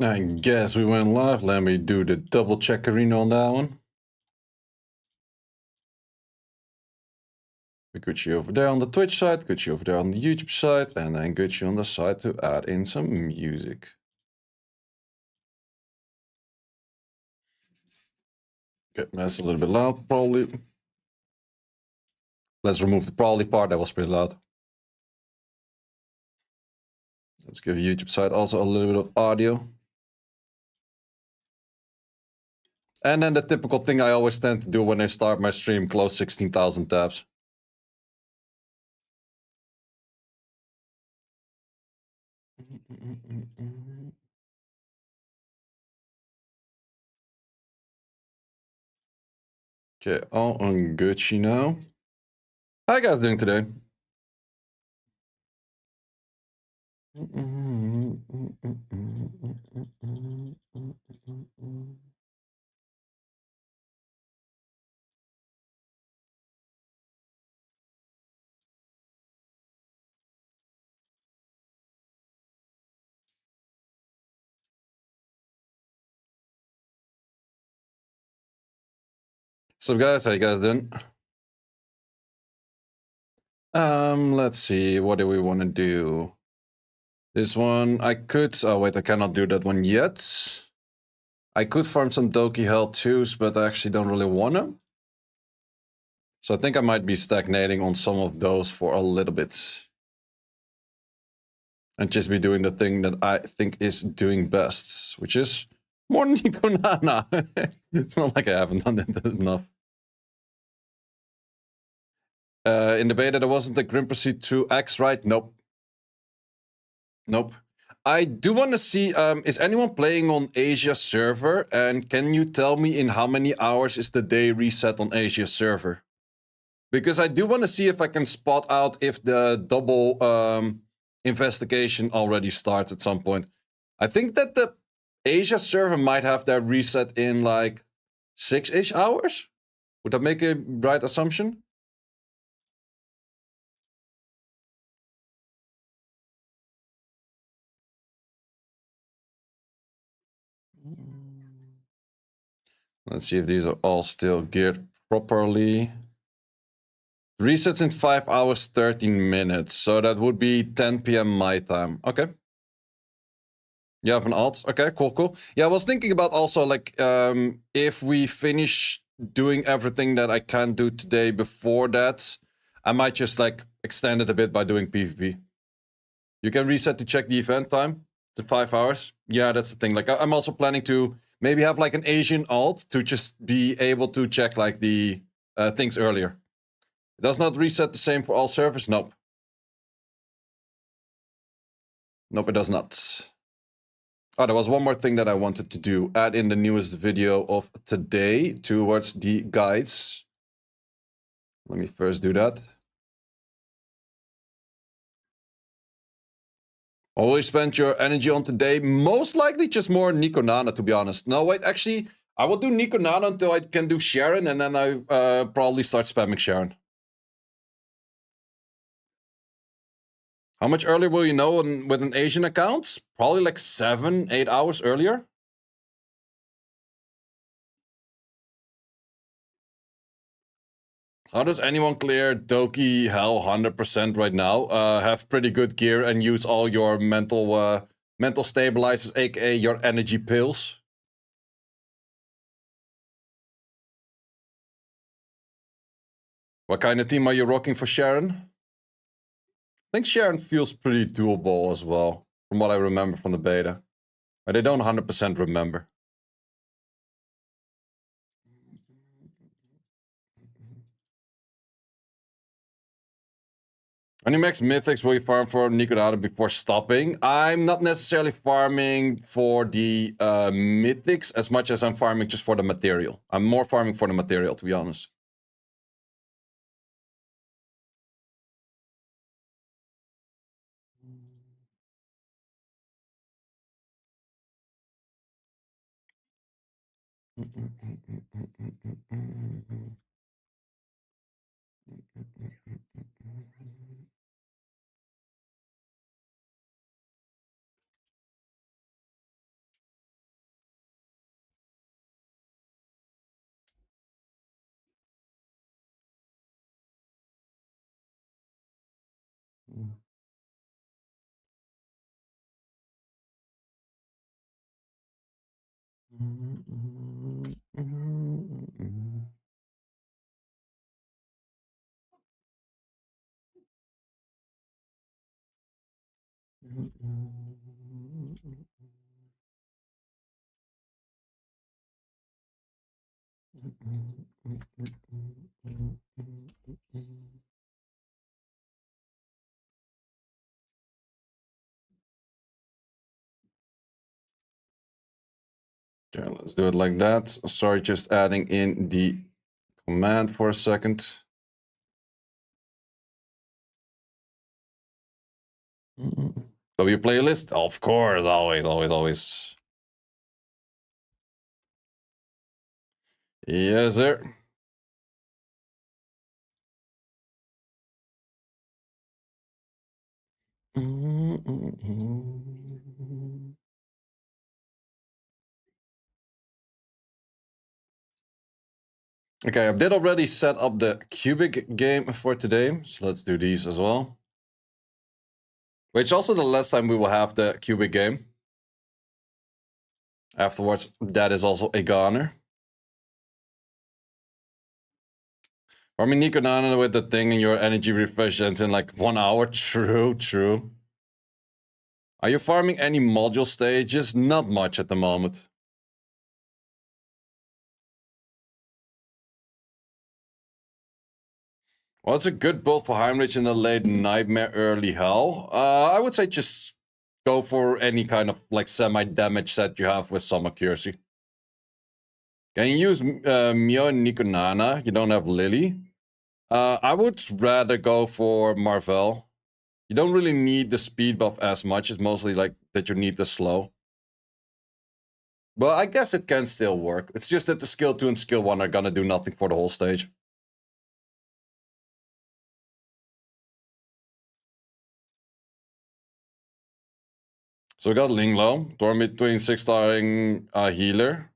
I guess we went live. Let me do the double checkerino on that one. We got you over there on the Twitch side, got you over there on the YouTube side, and then got you on the side to add in some music. Okay, that's a little bit loud, probably. Let's remove the probably part, that was pretty loud. Let's give YouTube side also a little bit of audio. And then the typical thing I always tend to do when I start my stream, close 16,000 tabs. Okay, all on Gucci now. How you guys doing today? So guys, how you guys doing? Let's see, what do we want to do? This one, I could, oh wait, I cannot do that one yet. I could farm some Doki Hell 2s, but I actually don't really want to. So I think I might be stagnating on some of those for a little bit. And just be doing the thing that I think is doing best, which is more Nico Nana. It's not like I haven't done it enough. In the beta, there wasn't a Grim Proceed 2X, right? Nope. Nope. I do want to see, is anyone playing on Asia server? And can you tell me in how many hours is the day reset on Asia server? Because I do want to see if I can spot out if the double investigation already starts at some point. I think that the Asia server might have their reset in like 6-ish hours. Would that make a right assumption? Let's see if these are all still geared properly. Resets in 5 hours, 13 minutes. So that would be 10 p.m. my time. Okay. You have an alt? Okay, cool. Yeah, I was thinking about also, like, if we finish doing everything that I can do today before that, I might just, like, extend it a bit by doing PvP. You can reset to check the event time to 5 hours. Yeah, that's the thing. Like, I'm also planning to maybe have, like, an Asian alt to just be able to check, like, the things earlier. It does not reset the same for all servers? Nope. Nope, it does not. Oh, there was one more thing that I wanted to do. Add in the newest video of today towards the guides. Let me first do that. Always spend your energy on today. Most likely just more Nico Nana, to be honest. No, wait, actually, I will do Nico Nana until I can do Sharon, and then I probably start spamming Sharon. How much earlier will you know with an Asian account? Probably like 7-8 hours earlier. How does anyone clear Doki Hell 100% right now? Have pretty good gear and use all your mental stabilizers, aka your energy pills. What kind of team are you rocking for Sharon? I think Sharon feels pretty doable as well, from what I remember from the beta. But I don't 100% remember. When you max mythics, will you farm for Nikodata before stopping? I'm not necessarily farming for the mythics as much as I'm farming just for the material. I'm more farming for the material, to be honest. Okay, let's do it like that. Sorry, just adding in the command for a second. W playlist? Of course, always, always, always. Yes, sir. Okay, I did already set up the cubic game for today, so let's do these as well. Which also the last time we will have the cubic game. Afterwards, that is also a goner. I mean, Nico Nana with the thing and your energy refresh ends in like 1 hour. True, true. Are you farming any module stages? Not much at the moment. Well, it's a good build for Heinrich in the late Nightmare, early Hell. I would say just go for any kind of like semi-damage set you have with some accuracy. Can you use Mio and Nico Nana? You don't have Lily. I would rather go for Marvel. You don't really need the speed buff as much. It's mostly like that you need the slow. But I guess it can still work. It's just that the skill 2 and skill 1 are gonna do nothing for the whole stage. So we got Linglo, torn between 6-starring healer.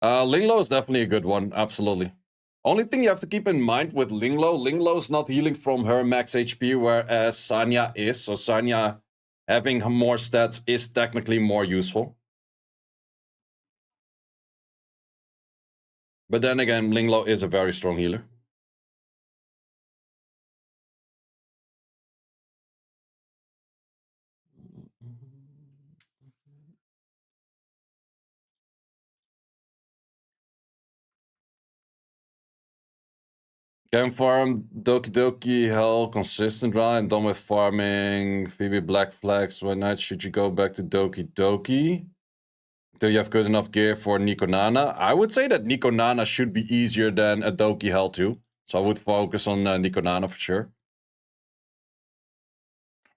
Linglo is definitely a good one, absolutely. Only thing you have to keep in mind with Linglo is not healing from her max HP, whereas Sanya is. So Sanya having more stats is technically more useful. But then again, Linglo is a very strong healer. Can farm Doki Doki Hell consistent run and done with farming Phoebe Black Flags. Why not? Should you go back to Doki Doki? Do you have good enough gear for Nico Nana? I would say that Nico Nana should be easier than a Doki Hell too. So I would focus on Nico Nana for sure.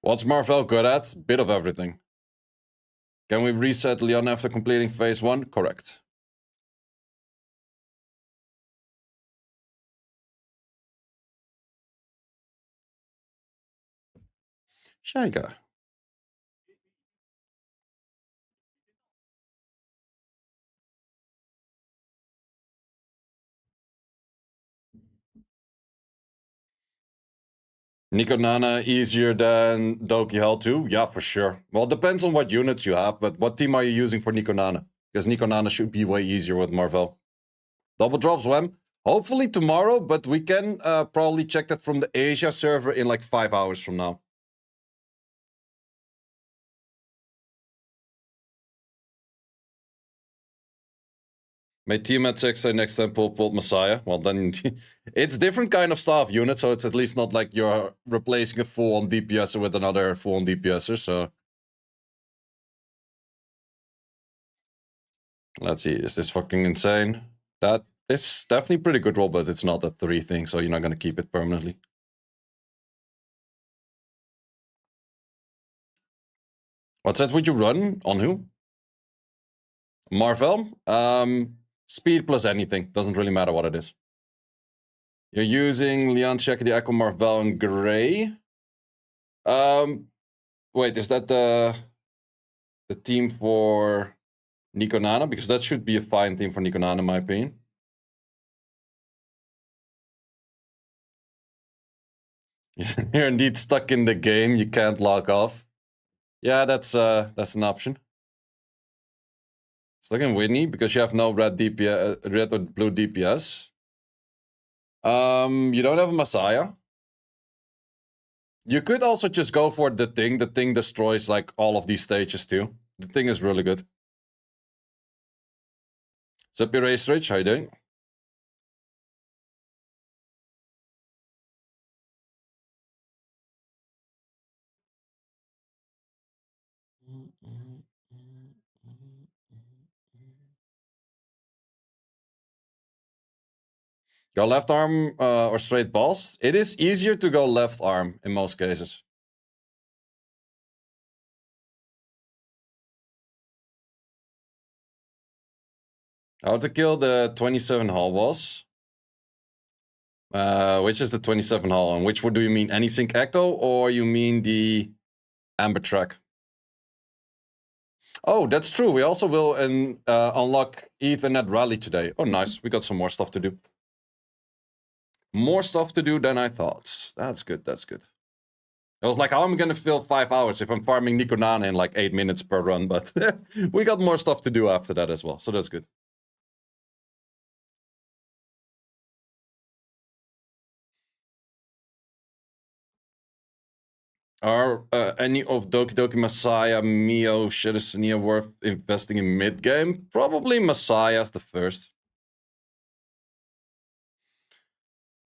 What's Marvel good at? Bit of everything. Can we reset Leon after completing phase 1? Correct. Shy guy. Nico Nana easier than Doki Hell 2? Yeah, for sure. Well, it depends on what units you have, but what team are you using for Nico Nana? Because Nico Nana should be way easier with Marvel. Double drops when? Hopefully tomorrow, but we can probably check that from the Asia server in like 5 hours from now. My team at 6 next time pulled Messiah. Well, then it's different kind of staff unit, so it's at least not like you're replacing a full-on DPSer with another full-on DPSer, so... Let's see, is this fucking insane? That is definitely pretty good roll, but it's not a 3 thing, so you're not gonna keep it permanently. What set would you run? On who? Marvel? Speed plus anything. Doesn't really matter what it is. You're using Leon Check, the Echo Marvel and Gray. Wait, is that the team for Nico Nana? Because that should be a fine team for Nico Nana, in my opinion. You're indeed stuck in the game. You can't log off. Yeah, that's an option. Stuck in Whitney because you have no red DPS, red or blue DPS. You don't have a Messiah. You could also just go for the thing. The thing destroys like all of these stages too. The thing is really good. Sup, Erase Rich, how you doing? Go left arm or straight balls? It is easier to go left arm in most cases. How to kill the 27 hull boss? Which is the 27 hull? And which one do you mean? Any-sync Echo or you mean the Amber track? Oh, that's true. We also will unlock Ethernet Rally today. Oh, nice. We got some more stuff to do. More stuff to do than I thought. That's good. That's good. I was like, how am I going to fill 5 hours if I'm farming Nico Nana in like 8 minutes per run? But we got more stuff to do after that as well. So that's good. Are any of Doki Doki Messiah, Mio, Shadowsania worth investing in mid-game? Probably Messiah's the first.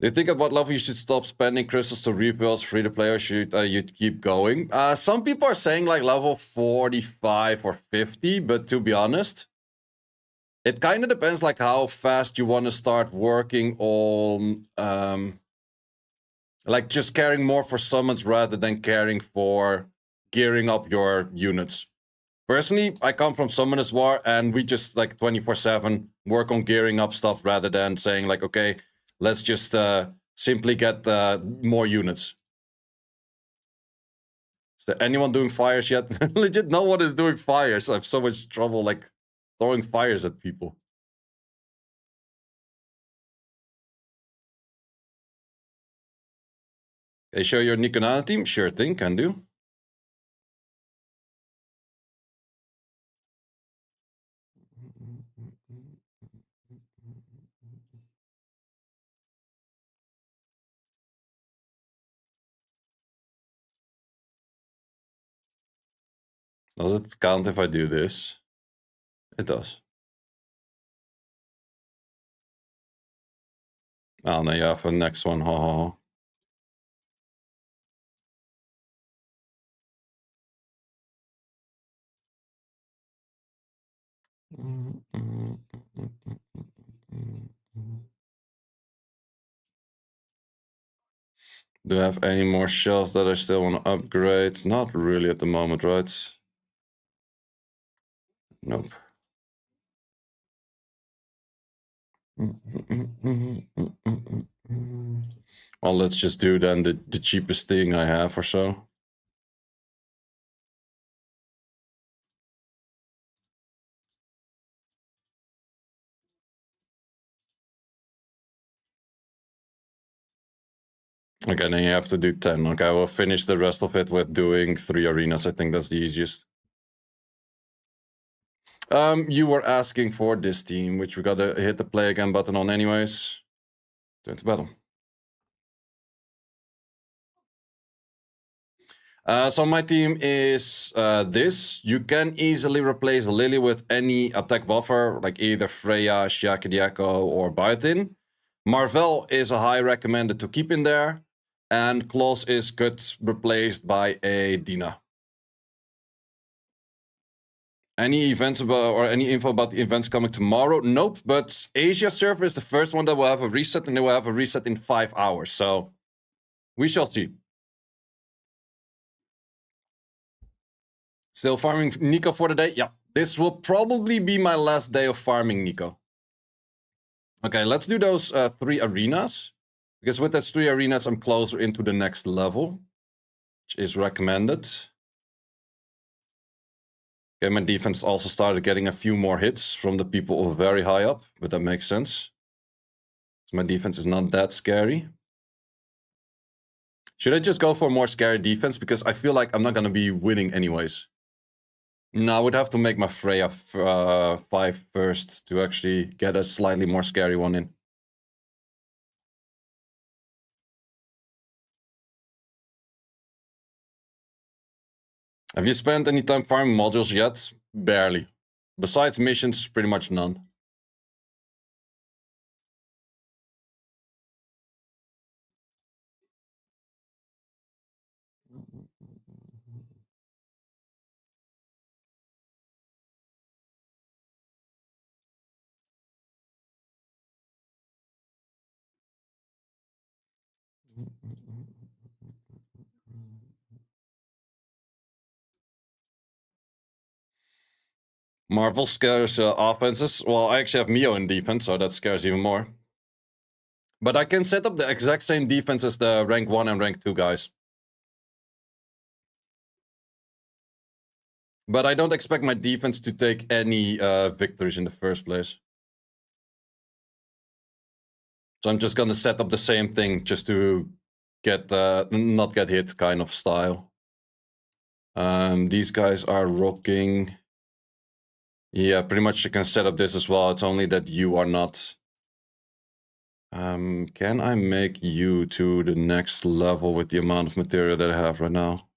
Do you think at what level you should stop spending crystals to rebuild free to play, or should you keep going? Some people are saying like level 45 or 50, but to be honest, it kind of depends like how fast you want to start working on like just caring more for summons rather than caring for gearing up your units. Personally, I come from Summoners War and we just like 24/7 work on gearing up stuff rather than saying like, okay, let's just simply get more units. Is there anyone doing fires yet? Legit, no one is doing fires. I have so much trouble like throwing fires at people. Hey, show your Nico Nana team? Sure thing, can do. Does it count if I do this? It does. Oh, now you have a next one. Ha ha ha. Do I have any more shells that I still want to upgrade? Not really at the moment, right? Nope. Well, let's just do then the cheapest thing I have or so. Okay, then you have to do 10. Okay, we'll finish the rest of it with doing 3 arenas. I think that's the easiest. You were asking for this team, which we gotta hit the play again button on anyways. Turn to battle. So my team is this. You can easily replace Lily with any attack buffer, like either Freya, Shakidiako, or Biotin. Marvel is a high recommended to keep in there. And Klaus is good replaced by a Dina. Any events about or any info about the events coming tomorrow? Nope, but Asia server is the first one that will have a reset, and they will have a reset in 5 hours. So we shall see. Still farming Nico for the day? Yeah, this will probably be my last day of farming Nico. Okay, let's do those 3 arenas. Because with those 3 arenas, I'm closer into the next level, which is recommended. Okay, my defense also started getting a few more hits from the people very high up, but that makes sense. So my defense is not that scary. Should I just go for more scary defense? Because I feel like I'm not going to be winning anyways. No, I would have to make my Freya 5 first to actually get a slightly more scary one in. Have you spent any time farming modules yet? Barely. Besides missions, pretty much none. Marvel scares offenses. Well, I actually have Mio in defense, so that scares even more. But I can set up the exact same defense as the rank 1 and rank 2 guys. But I don't expect my defense to take any victories in the first place. So I'm just gonna set up the same thing just to get not get hit kind of style. These guys are rocking. Yeah, pretty much you can set up this as well. It's only that you are not. Can I make you to the next level with the amount of material that I have right now?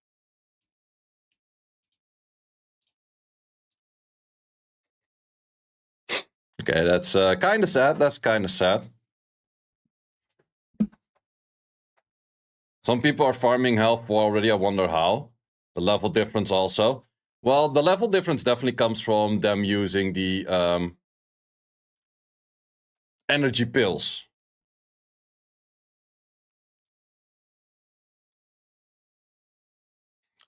Okay, that's kind of sad. That's kind of sad. Some people are farming health already. I wonder how. The level difference also. Well, the level difference definitely comes from them using the energy pills.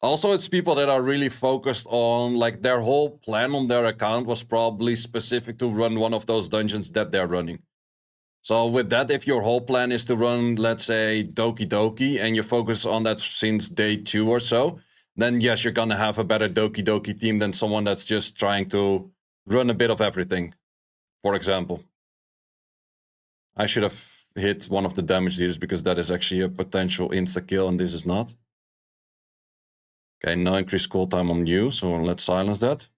Also, it's people that are really focused on, like, their whole plan on their account was probably specific to run one of those dungeons that they're running. So with that, if your whole plan is to run, let's say, Doki Doki, and you focus on that since day 2 or so, then yes, you're gonna have a better Doki Doki team than someone that's just trying to run a bit of everything, for example. I should have hit one of the damage dealers because that is actually a potential insta-kill and this is not. Okay, no increased cooldown on you, so let's silence that.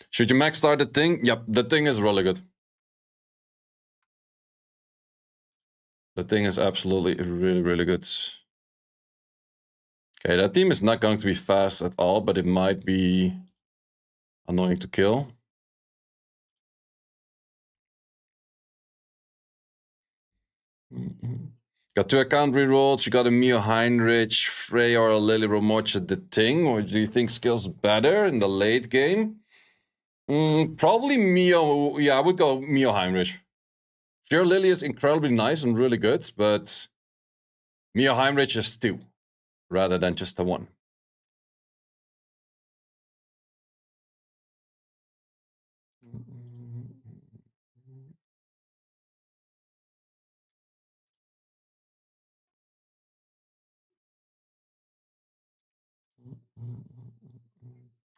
Should you max start the thing? Yep, the thing is really good. The thing is absolutely really, really good. Okay, that team is not going to be fast at all, but it might be annoying to kill. Got 2 account rerolls. You got a Mio Heinrich, Frey, or a Lily Romocha the thing. Or do you think skills better in the late game? Probably Mio. Yeah, I would go Mio Heinrich. Sure, Lily is incredibly nice and really good, but Mio Heinrich is 2 rather than just a 1.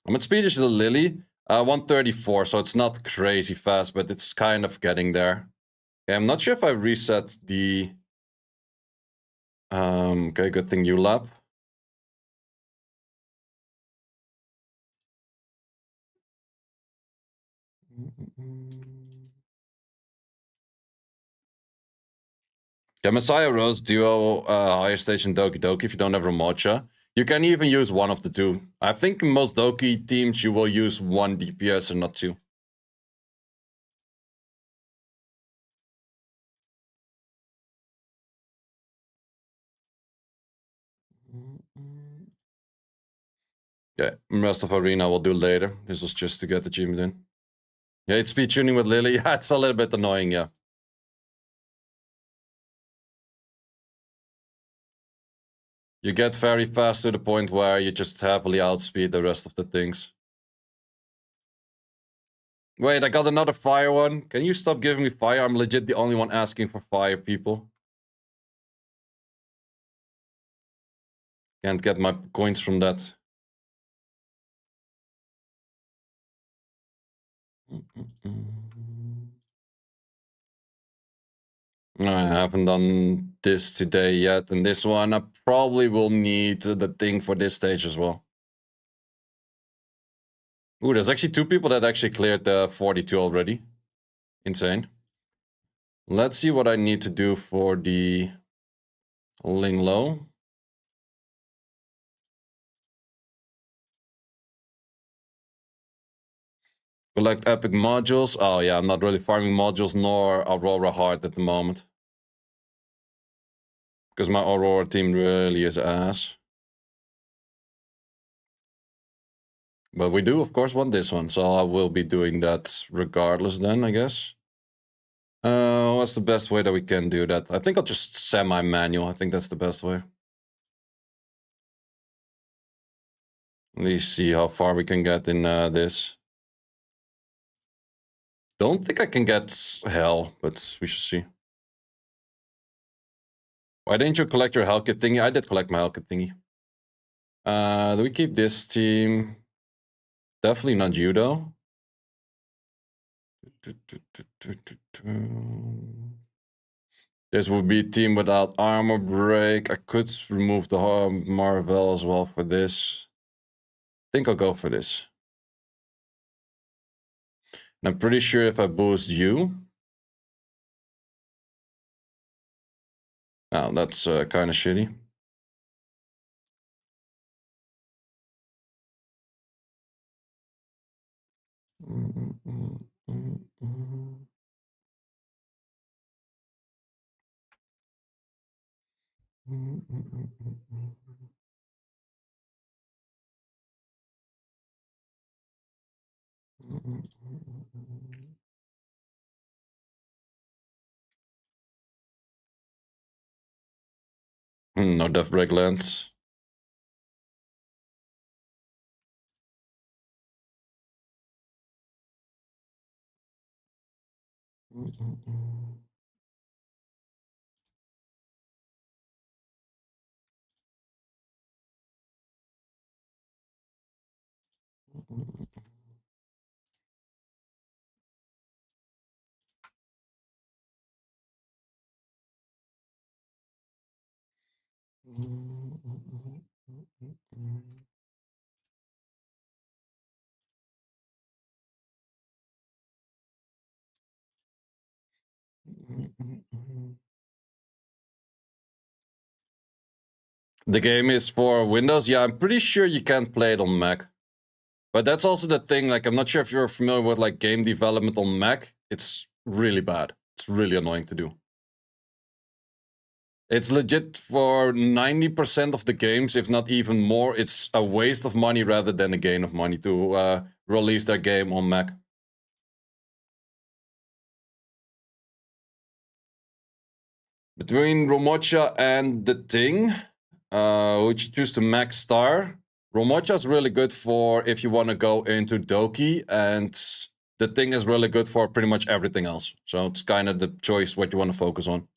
I'm at speed is the Lily. 134, so it's not crazy fast, but it's kind of getting there. Okay, I'm not sure if I reset the... okay, good thing you lap. Yeah, Messiah Rose duo higher stage in Doki Doki if you don't have Ramocha. You can even use one of the 2. I think in most Doki teams you will use 1 DPS and not 2. Okay, rest of Arena we'll do later. This was just to get the gym in. Yeah, it's speed tuning with Lily. Yeah, it's a little bit annoying, yeah. You get very fast to the point where you just heavily outspeed the rest of the things. Wait, I got another fire one. Can you stop giving me fire? I'm legit the only one asking for fire, people. Can't get my coins from that. I haven't done this today yet, and this one I probably will need the thing for this stage as well. Ooh, there's actually 2 people that actually cleared the 42 already. Insane. Let's see what I need to do for the Ling Low. Collect epic modules. Oh yeah, I'm not really farming modules nor Aurora hard at the moment. Because my Aurora team really is ass. But we do, of course, want this one. So I will be doing that regardless then, I guess. What's the best way that we can do that? I think I'll just semi-manual. I think that's the best way. At least see how far we can get in this. Don't think I can get hell, but we should see. Why didn't you collect your Hellkit thingy? I did collect my Hellkit thingy. Do we keep this team? Definitely not you, though. This would be a team without armor break. I could remove the Marvel as well for this. I think I'll go for this. And I'm pretty sure if I boost you... Oh, that's kind of shitty. No death break lands. The game is for Windows. Yeah, I'm pretty sure you can't play it on Mac. But that's also the thing. Like, I'm not sure if you're familiar with like game development on Mac. It's really bad. It's really annoying to do. It's legit for 90% of the games, if not even more. It's a waste of money rather than a gain of money to release their game on Mac. Between Romocha and the Thing, would you choose to max star? Romocha is really good for if you want to go into Doki, and the Thing is really good for pretty much everything else. So it's kind of the choice what you want to focus on.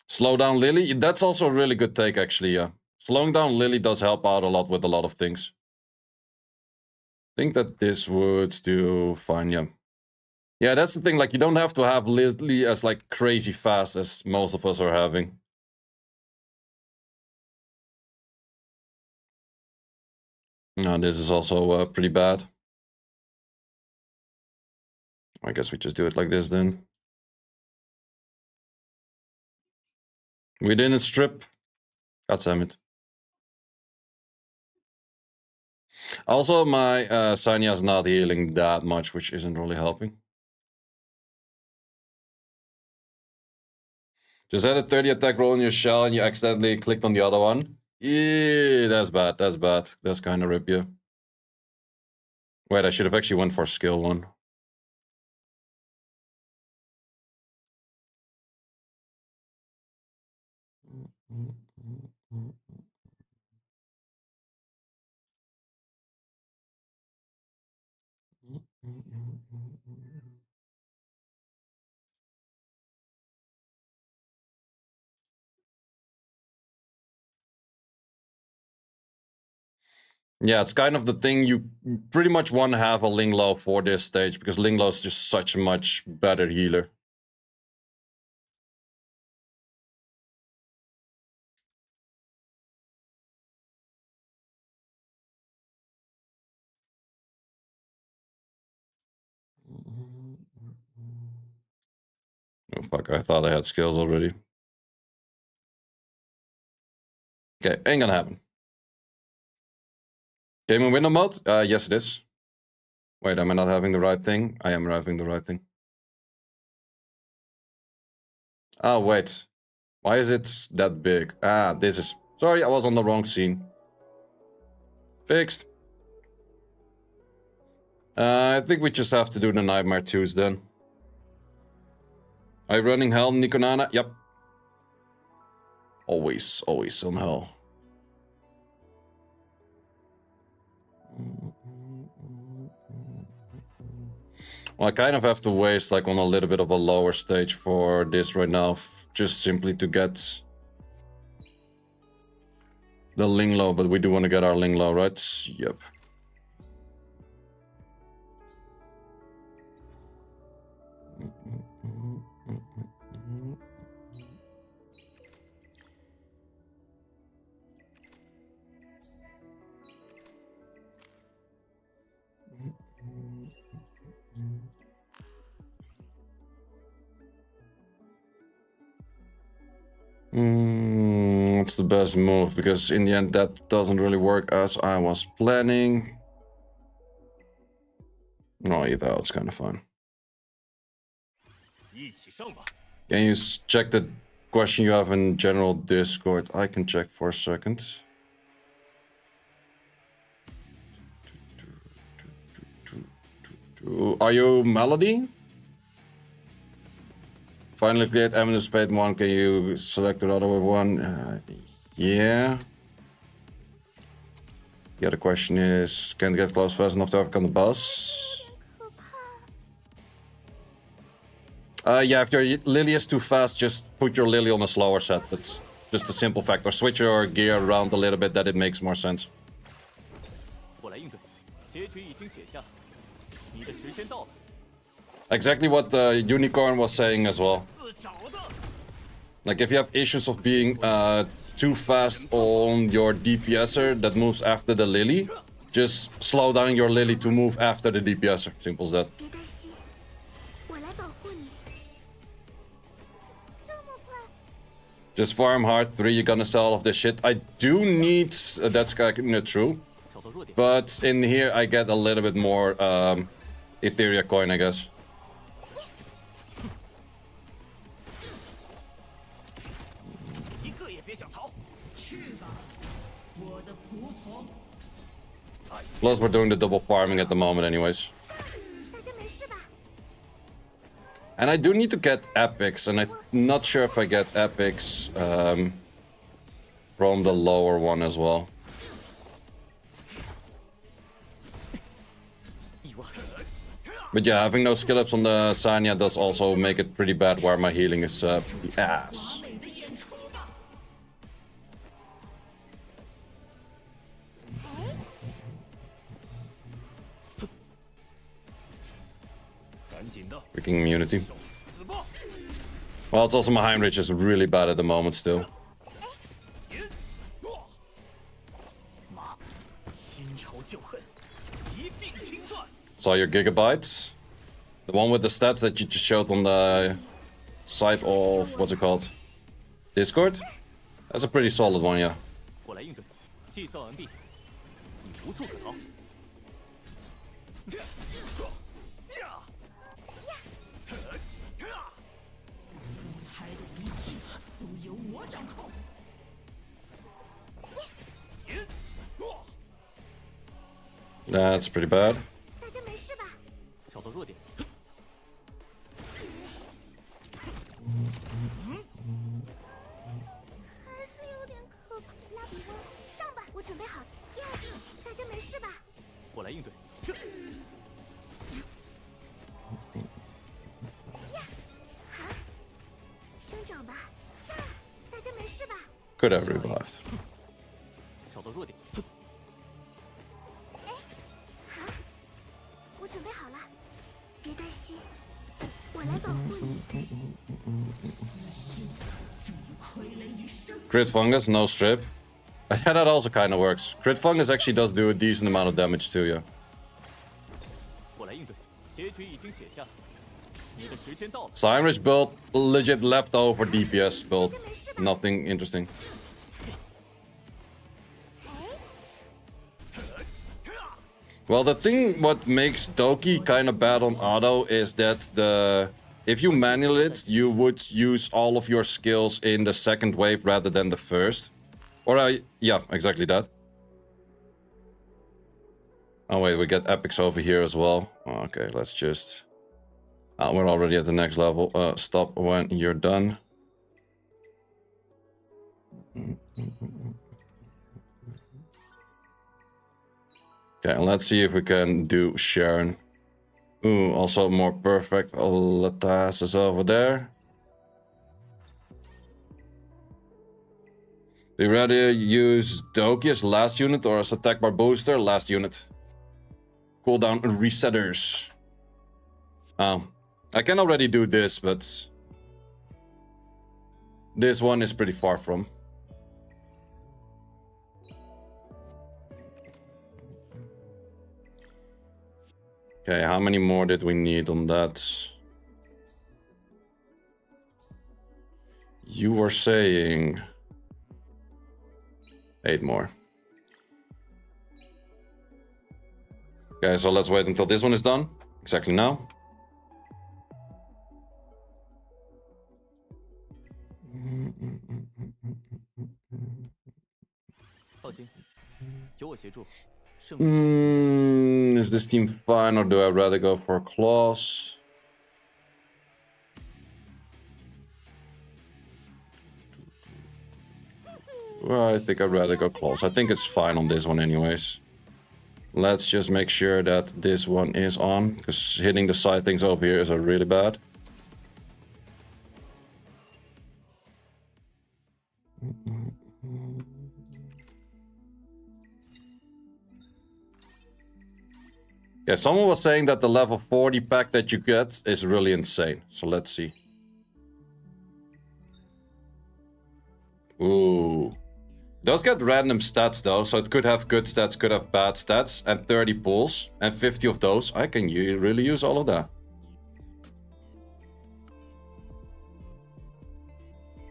Slow down Lily. That's also a really good take, actually. Yeah, slowing down Lily does help out a lot with a lot of things. I think that this would do fine. Yeah. Yeah, that's the thing. Like, you don't have to have Lily as like crazy fast as most of us are having. No, this is also pretty bad. I guess we just do it like this then. We didn't strip. God damn it. Also, my Sanya's not healing that much, which isn't really helping. Just had a 30 attack roll in your shell and you accidentally clicked on the other one. Yeah, that's bad. That's bad. That's kind of rip, yeah. Wait, I should have actually went for skill 1. Yeah, it's kind of the thing you pretty much want to have a Linglo for this stage, because Linglo is just such a much better healer. Oh fuck, I thought I had skills already. Okay, ain't gonna happen. Game in window mode? Yes it is. Wait, am I not having the right thing? I am having the right thing. Oh, wait. Why is it that big? Ah, this is... Sorry, I was on the wrong scene. Fixed. I think we just have to do the Nightmare 2s then. Are you running Hell, Nikonana? Yep. Always on Hell. Well, I kind of have to waste like on a little bit of a lower stage for this right now, just simply to get the Linglo, but we do want to get our Linglo, right? Yep. What's the best move? Because in the end that doesn't really work as I was planning. No, either it's kind of fun. Can you check the question you have in general Discord? I can check for a second. Are you Melody? Finally create Eminence Fate 1. Can you select another one? Yeah. The other question is, can it get close fast enough to overcome the boss? Yeah, if your Lily is too fast, just put your Lily on a slower set. That's just a simple fact. Or switch your gear around a little bit, that it makes more sense. Exactly what Unicorn was saying as well. Like, if you have issues of being too fast on your DPSer that moves after the Lily, just slow down your Lily to move after the DPSer. Simple as that. Just farm hard. 3, you're gonna sell all of this shit. I do need... that's kind of true. But in here, I get a little bit more Etheria coin, I guess. Plus, we're doing the double farming at the moment anyways. And I do need to get epics, and I'm not sure if I get epics from the lower one as well. But yeah, having no skill ups on the Sanya does also make it pretty bad where my healing is ass. Freaking immunity. Well, it's also my Heinrich is really bad at the moment still. Saw your gigabytes. The one with the stats that you just showed on the side of, what's it called? Discord? That's a pretty solid one, yeah. That's pretty bad. Could have revived. Crit fungus, no strip. Yeah, that also kind of works. Crit fungus actually does do a decent amount of damage too, yeah. Cyanrich build, legit leftover DPS build. Nothing interesting. Well, the thing what makes Doki kind of bad on auto is that if you manual it, you would use all of your skills in the second wave rather than the first. Or, yeah, exactly that. Oh wait, we get epics over here as well. Okay, let's just... we're already at the next level. Stop when you're done. Okay, let's see if we can do Sharon. Ooh, also more perfect. Latas is over there. Do you rather use Doki as last unit or as attack bar booster? Last unit. Cooldown resetters. I can already do this, but this one is pretty far from. Okay, how many more did we need on that? You were saying 8 more. Okay, so let's wait until this one is done. Exactly now. Is this team fine or do I rather go for claws? Well, I think I'd rather go claws. I think it's fine on this one anyways. Let's just make sure that this one is on, because hitting the side things over here is really bad. Yeah, someone was saying that the level 40 pack that you get is really insane. So let's see. Ooh. Does get random stats though, so it could have good stats, could have bad stats, and 30 pulls, and 50 of those. I can really use all of that.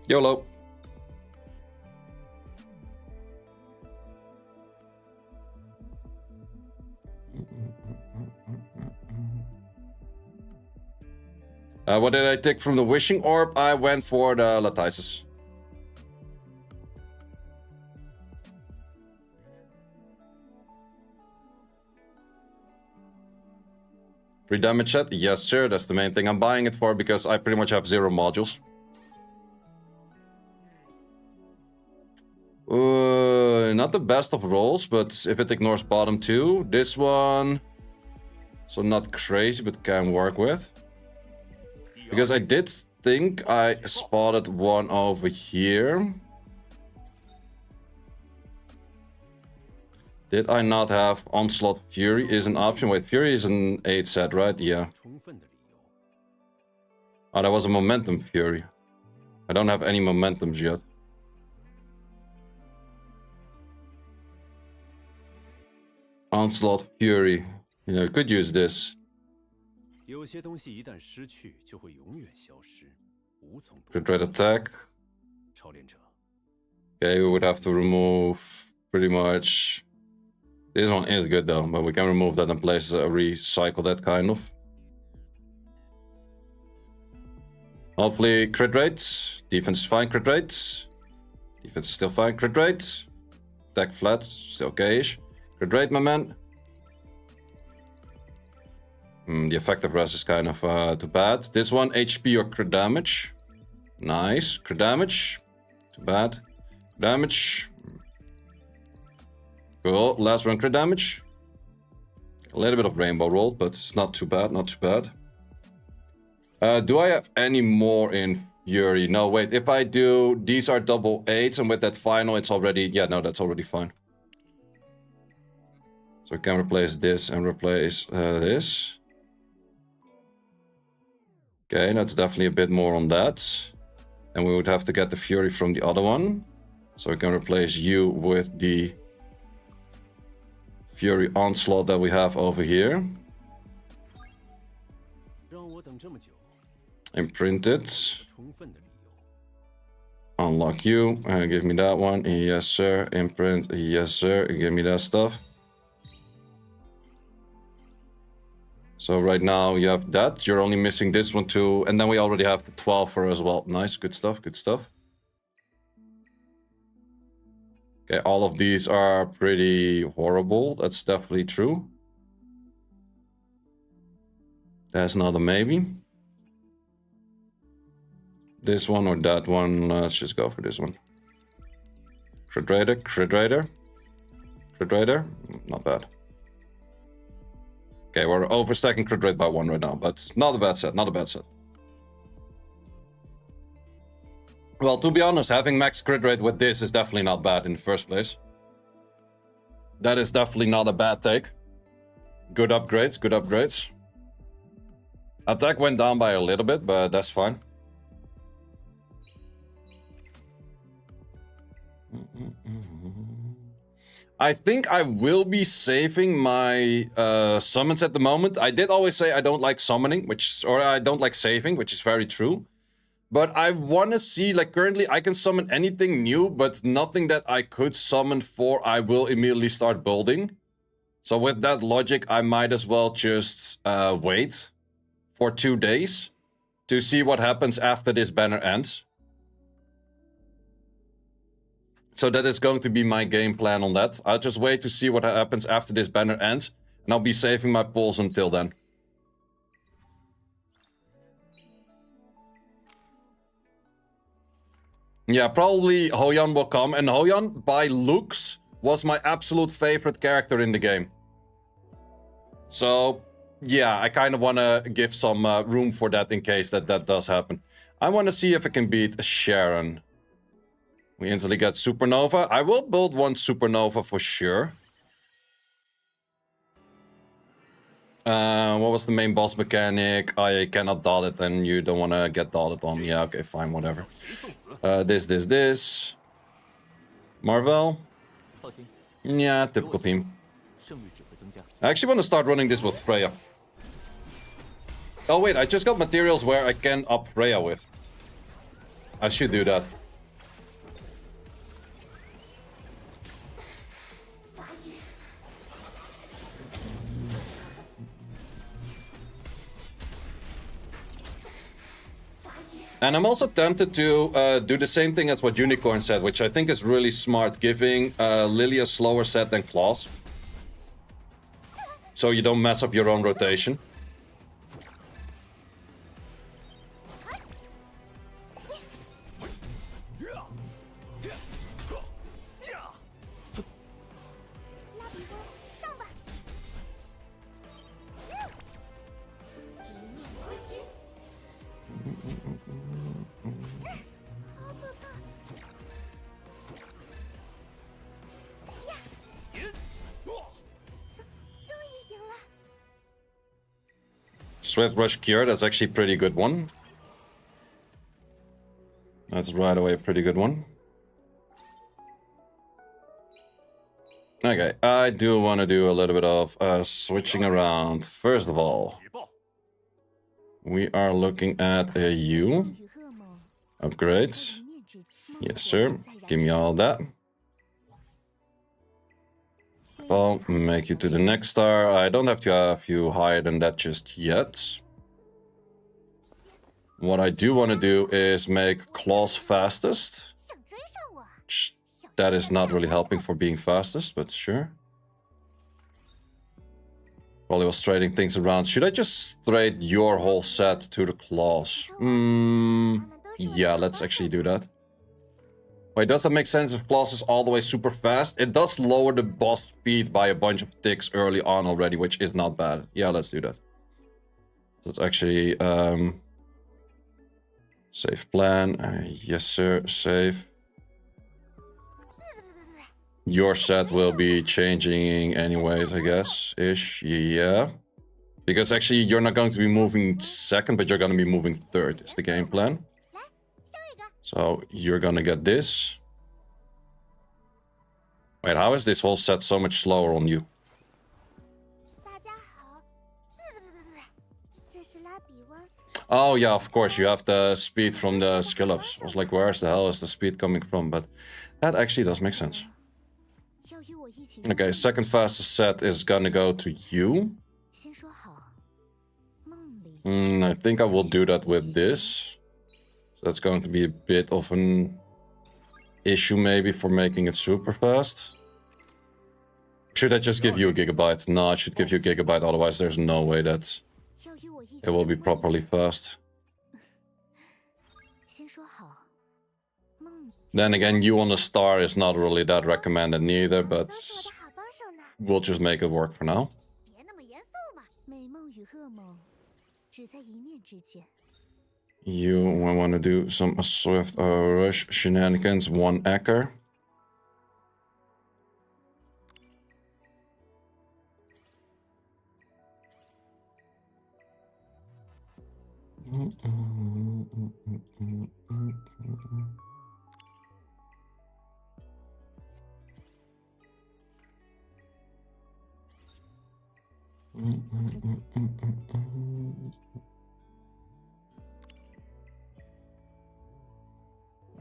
YOLO. What did I take from the Wishing Orb? I went for the Latices. Free damage set? Yes, sir. That's the main thing I'm buying it for, because I pretty much have 0 modules. Not the best of rolls, but if it ignores bottom 2, this one... So not crazy, but can work with. Because I did think I spotted one over here. Did I not have Onslaught Fury is an option? Wait, Fury is an 8 set, right? Yeah. Oh, that was a Momentum Fury. I don't have any Momentums yet. Onslaught Fury. You know, could use this. Crit rate attack. Okay, we would have to remove pretty much... This one is good though, but we can remove that and place recycle that kind of. Hopefully crit rates. Defense is fine, crit rates. Defense is still fine, crit rates. Attack flat, still okay-ish. Crit rate, my man. The effective res is kind of too bad. This one, HP or crit damage. Nice. Crit damage. Too bad. Damage. Cool. Last run crit damage. A little bit of rainbow roll, but it's not too bad. Not too bad. Do I have any more in Fury? No, wait. If I do, these are double 8s, and with that final, it's already... Yeah, no, that's already fine. So I can replace this and replace this. Okay, that's definitely a bit more on that. And we would have to get the Fury from the other one. So we can replace you with the Fury Onslaught that we have over here. Imprint it. Unlock you. Give me that one. Yes, sir. Imprint. Yes, sir. Give me that stuff. So right now you have that. You're only missing this one too. And then we already have the 12 for as well. Nice. Good stuff. Good stuff. Okay, all of these are pretty horrible. That's definitely true. There's another maybe. This one or that one. Let's just go for this one. Crit Raider, Crit Raider. Crit Raider. Not bad. Okay, we're overstacking Crit Rate by 1 right now, but not a bad set, not a bad set. Well, to be honest, having max Crit Rate with this is definitely not bad in the first place. That is definitely not a bad take. Good upgrades, good upgrades. Attack went down by a little bit, but that's fine. I think I will be saving my summons at the moment. I did always say I don't like summoning, or I don't like saving, which is very true. But I want to see, like currently I can summon anything new, but nothing that I could summon for I will immediately start building. So with that logic, I might as well just wait for 2 days to see what happens after this banner ends. So that is going to be my game plan on that. I'll just wait to see what happens after this banner ends. And I'll be saving my pulls until then. Yeah, probably Hoyan will come. And Hoyan, by looks, was my absolute favorite character in the game. So, yeah, I kind of want to give some room for that in case that does happen. I want to see if I can beat Sharon. We instantly get Supernova. I will build one Supernova for sure. What was the main boss mechanic? I cannot dot it and you don't want to get dotted on. Yeah, okay, fine, whatever. This. Marvel. Yeah, typical team. I actually want to start running this with Freya. Oh wait, I just got materials where I can up Freya with. I should do that. And I'm also tempted to do the same thing as what Unicorn said, which I think is really smart, giving Lily a slower set than Claws. So you don't mess up your own rotation. Swift Rush Cure, that's actually a pretty good one. That's right away a pretty good one. Okay, I do want to do a little bit of switching around. First of all, we are looking at a U. Upgrades. Yes, sir. Give me all that. Well, make you to the next star. I don't have to have you higher than that just yet. What I do want to do is make Claws fastest. That is not really helping for being fastest, but sure. Probably was trading things around. Should I just trade your whole set to the Claws? Yeah, let's actually do that. Wait, does that make sense if Claws is all the way super fast? It does lower the boss speed by a bunch of ticks early on already, which is not bad. Yeah, let's do that. Let's actually... save plan. Yes, sir. Save. Your set will be changing anyways, I guess. Ish. Yeah. Because actually you're not going to be moving second, but you're going to be moving third is the game plan. So you're going to get this. Wait, how is this whole set so much slower on you? Oh yeah, of course, you have the speed from the skill ups. I was like, where's the hell is the speed coming from? But that actually does make sense. Okay, second fastest set is gonna go to you. I think I will do that with this. So that's going to be a bit of an issue maybe for making it super fast. Should I just give you a gigabyte? No, I should give you a gigabyte, otherwise there's no way that it will be properly fast. Then again, you on the star is not really that recommended neither, but we'll just make it work for now. You want to do some swift rush shenanigans, 1 acre.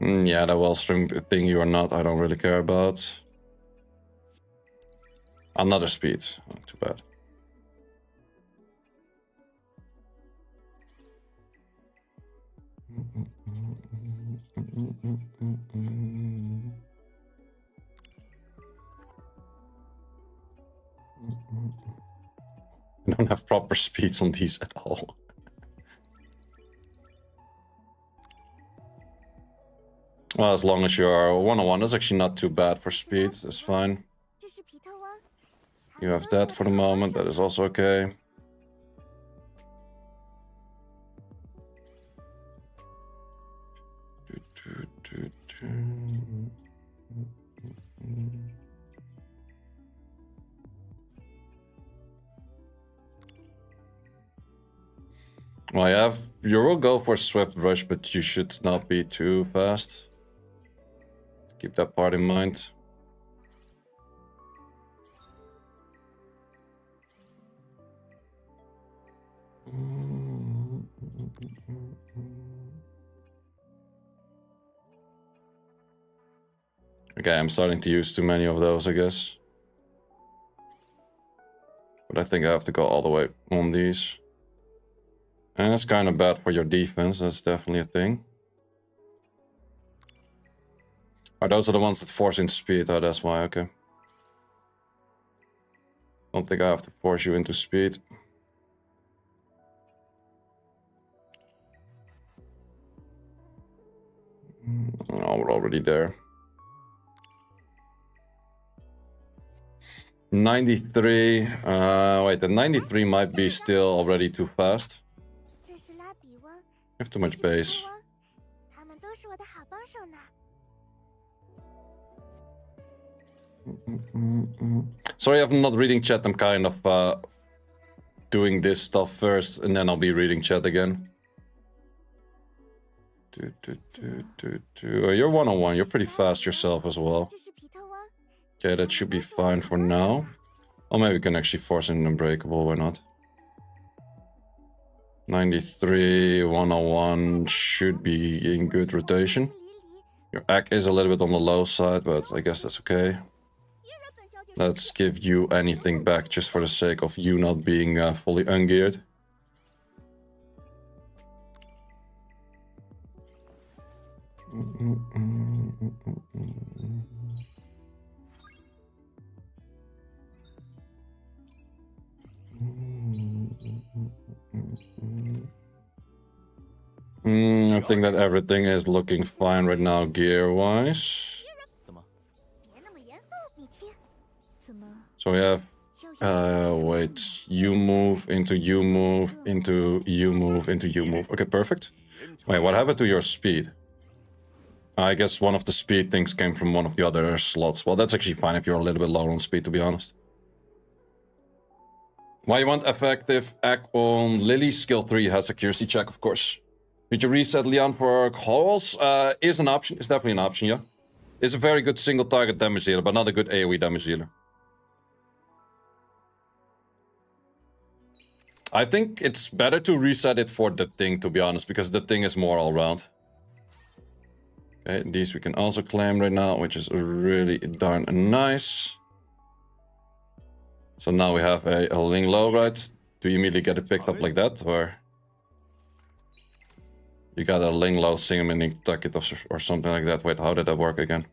Yeah, the wellstream thing you are not, I don't really care about. Another speed, not too bad. I don't have proper speeds on these at all. Well, as long as you are 101, that's actually not too bad for speed. That's fine. You have that for the moment. That is also okay. Well, you will go for swift rush, but you should not be too fast. Keep that part in mind. Okay, I'm starting to use too many of those, I guess. But I think I have to go all the way on these. And it's kind of bad for your defense, that's definitely a thing. Oh, those are the ones that force in speed, oh, that's why, okay. Don't think I have to force you into speed. Oh, we're already there. 93, wait, the 93 might be still already too fast. You have too much base. Sorry, I'm not reading chat. I'm kind of doing this stuff first, and then I'll be reading chat again. Oh, you're 101. You're pretty fast yourself as well. Okay, that should be fine for now. Or maybe we can actually force in an unbreakable. Why not? 93, 101 should be in good rotation. Your AC is a little bit on the low side, but I guess that's okay. Let's give you anything back just for the sake of you not being fully ungeared. I think that everything is looking fine right now gear-wise. So we have, wait, you move, into you move, into you move, into you move. Okay, perfect. Wait, what happened to your speed? I guess one of the speed things came from one of the other slots. Well, that's actually fine if you're a little bit lower on speed, to be honest. Why you want effective act on Lily? Skill 3 has accuracy check, of course. Did you reset Leon for calls? Is an option. It's definitely an option, yeah. It's a very good single target damage dealer, but not a good AoE damage dealer. I think it's better to reset it for the thing, to be honest, because the thing is more all round. Okay, these we can also claim right now, which is really darn nice. So now we have a Ling Low, right? Do you immediately get it picked up like that, or you got a Ling Low, sing him and tuck it or something like that? Wait, how did that work again?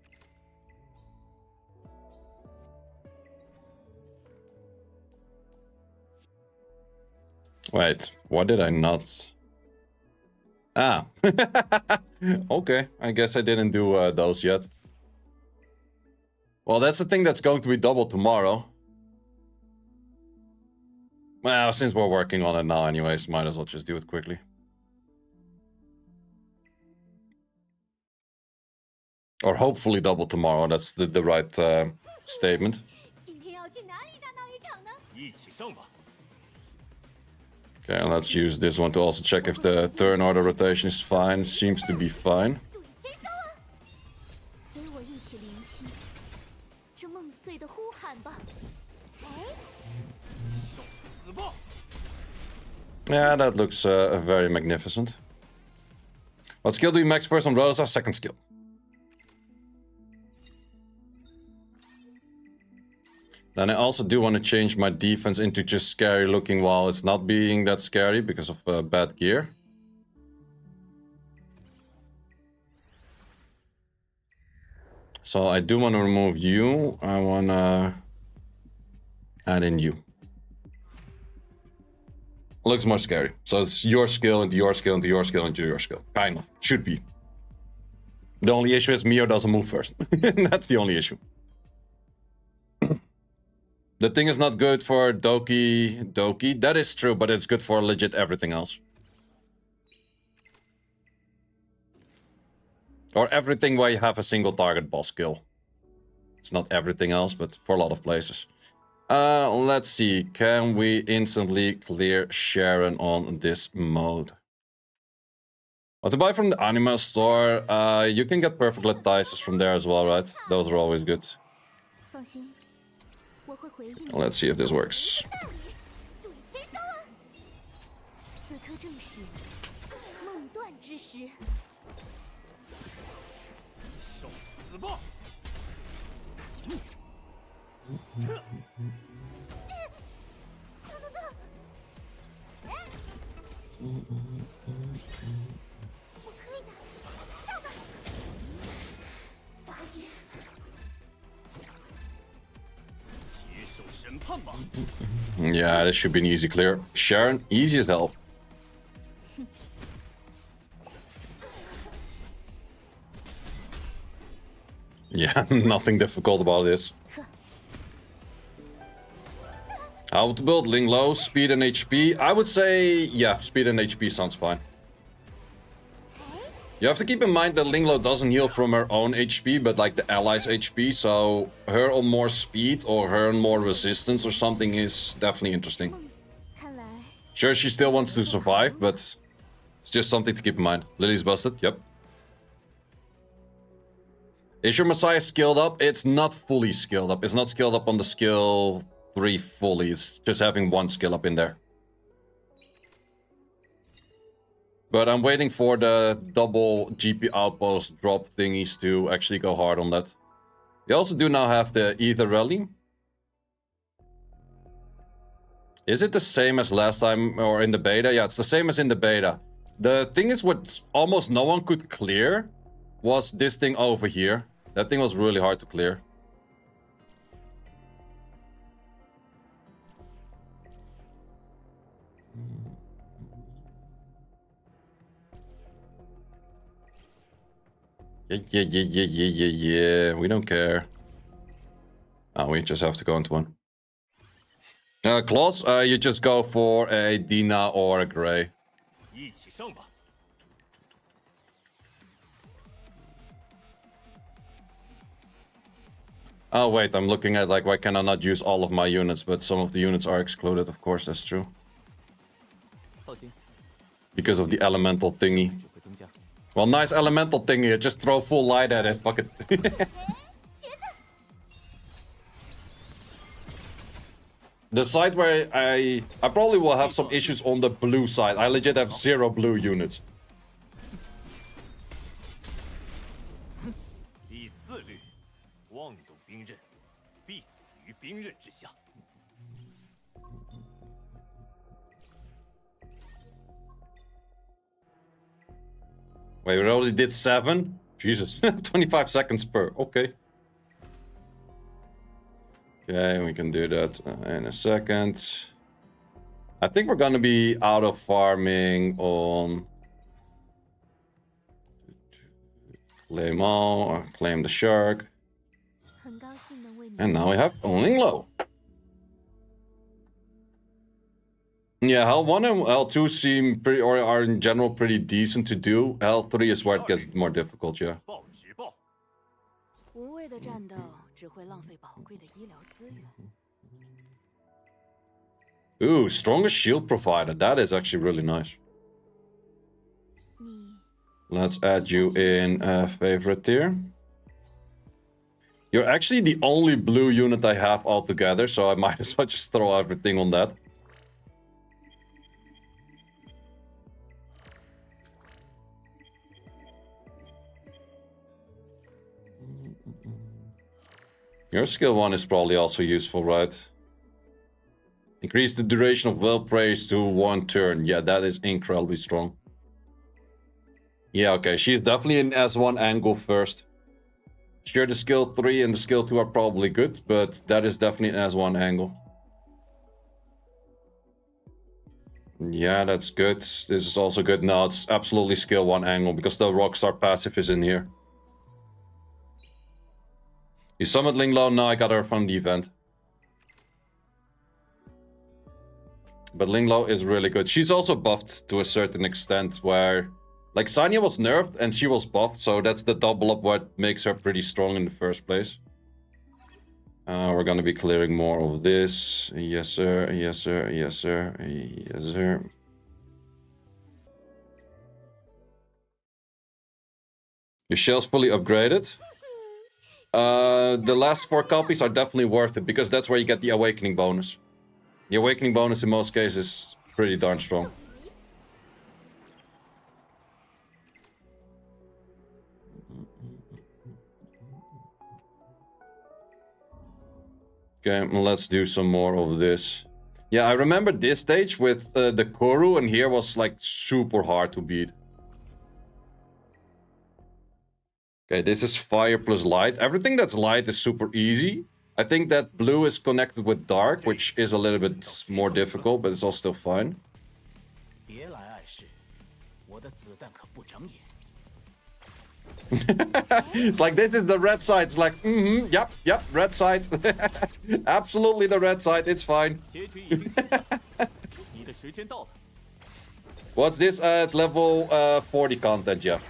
Wait, what did I not? Ah, okay. I guess I didn't do those yet. Well, that's the thing that's going to be doubled tomorrow. Well, since we're working on it now anyways, might as well just do it quickly. Or hopefully double tomorrow, that's the right statement. Okay, and let's use this one to also check if the turn order rotation is fine. Seems to be fine. Yeah, that looks very magnificent. What skill do you max first on Rosa? Second skill. Then I also do want to change my defense into just scary looking while it's not being that scary because of bad gear. So I do want to remove you. I want to add in you. Looks more scary. So it's your skill into your skill into your skill into your skill. Kind of. Should be. The only issue is Mio doesn't move first. That's the only issue. The thing is not good for Doki. That is true, but it's good for legit everything else. Or everything where you have a single target boss skill. It's not everything else, but for a lot of places. Let's see. Can we instantly clear Sharon on this mode? What to buy from the anime store? You can get perfect lattices from there as well, right? Those are always good. Let's see if this works. Yeah, this should be an easy clear. Sharon, easy as hell. Yeah, nothing difficult about this. How to build Ling Low, speed and HP? I would say, yeah, speed and HP sounds fine. You have to keep in mind that Ling Low doesn't heal from her own HP, but like the allies' HP, so her on more speed or her on more resistance or something is definitely interesting. Sure, she still wants to survive, but it's just something to keep in mind. Lily's busted, yep. Is your Messiah skilled up? It's not fully skilled up. It's not skilled up on the skill 3 fully. It's just having one skill up in there. But I'm waiting for the double GP outpost drop thingies to actually go hard on that. We also do now have the Ether Rally. Is it the same as last time or in the beta? Yeah, it's the same as in the beta. The thing is what almost no one could clear was this thing over here. That thing was really hard to clear. Yeah. We don't care. Oh, we just have to go into one. Claws, you just go for a Dina or a Grey. Oh, wait, I'm looking at, like, why can I not use all of my units, but some of the units are excluded, of course, that's true. Because of the elemental thingy. Well, nice elemental thingy, just throw full light at it, fuck it. The side where I probably will have some issues on the blue side. I legit have 0 blue units. Wait, we already did 7? Jesus, 25 seconds per, okay. Okay, we can do that in a second. I think we're gonna be out of farming on... Claim all, or claim the shark. And now we have Linglo. Yeah, L1 and L2 seem pretty, or are in general pretty decent to do. L3 is where it gets more difficult, yeah. Ooh, strongest shield provider. That is actually really nice. Let's add you in favorite tier. You're actually the only blue unit I have altogether, so I might as well just throw everything on that. Your skill 1 is probably also useful, right? Increase the duration of well praise to 1 turn. Yeah, that is incredibly strong. Yeah, okay, she's definitely in S1 angle first. Sure, the skill 3 and the skill 2 are probably good, but that is definitely an S1 angle. Yeah, that's good. This is also good. No, it's absolutely skill 1 angle because the Rockstar passive is in here. You summoned Linglo, now I got her from the event. But Linglo is really good. She's also buffed to a certain extent where... Like, Sanya was nerfed and she was buffed, so that's the double up what makes her pretty strong in the first place. We're gonna be clearing more of this. Yes, sir. Yes, sir. Yes, sir. Yes, sir. Your shell's fully upgraded. The last 4 copies are definitely worth it because that's where you get the awakening bonus. The awakening bonus in most cases is pretty darn strong. Okay, let's do some more of this. Yeah, I remember this stage with the Kuru, and here was like super hard to beat. Okay, this is fire plus light. Everything that's light is super easy. I think that blue is connected with dark, which is a little bit more difficult, but it's all still fine. It's like, this is the red side. It's like, yep, red side. Absolutely the red side, it's fine. What's this? It's level 40 content, yeah.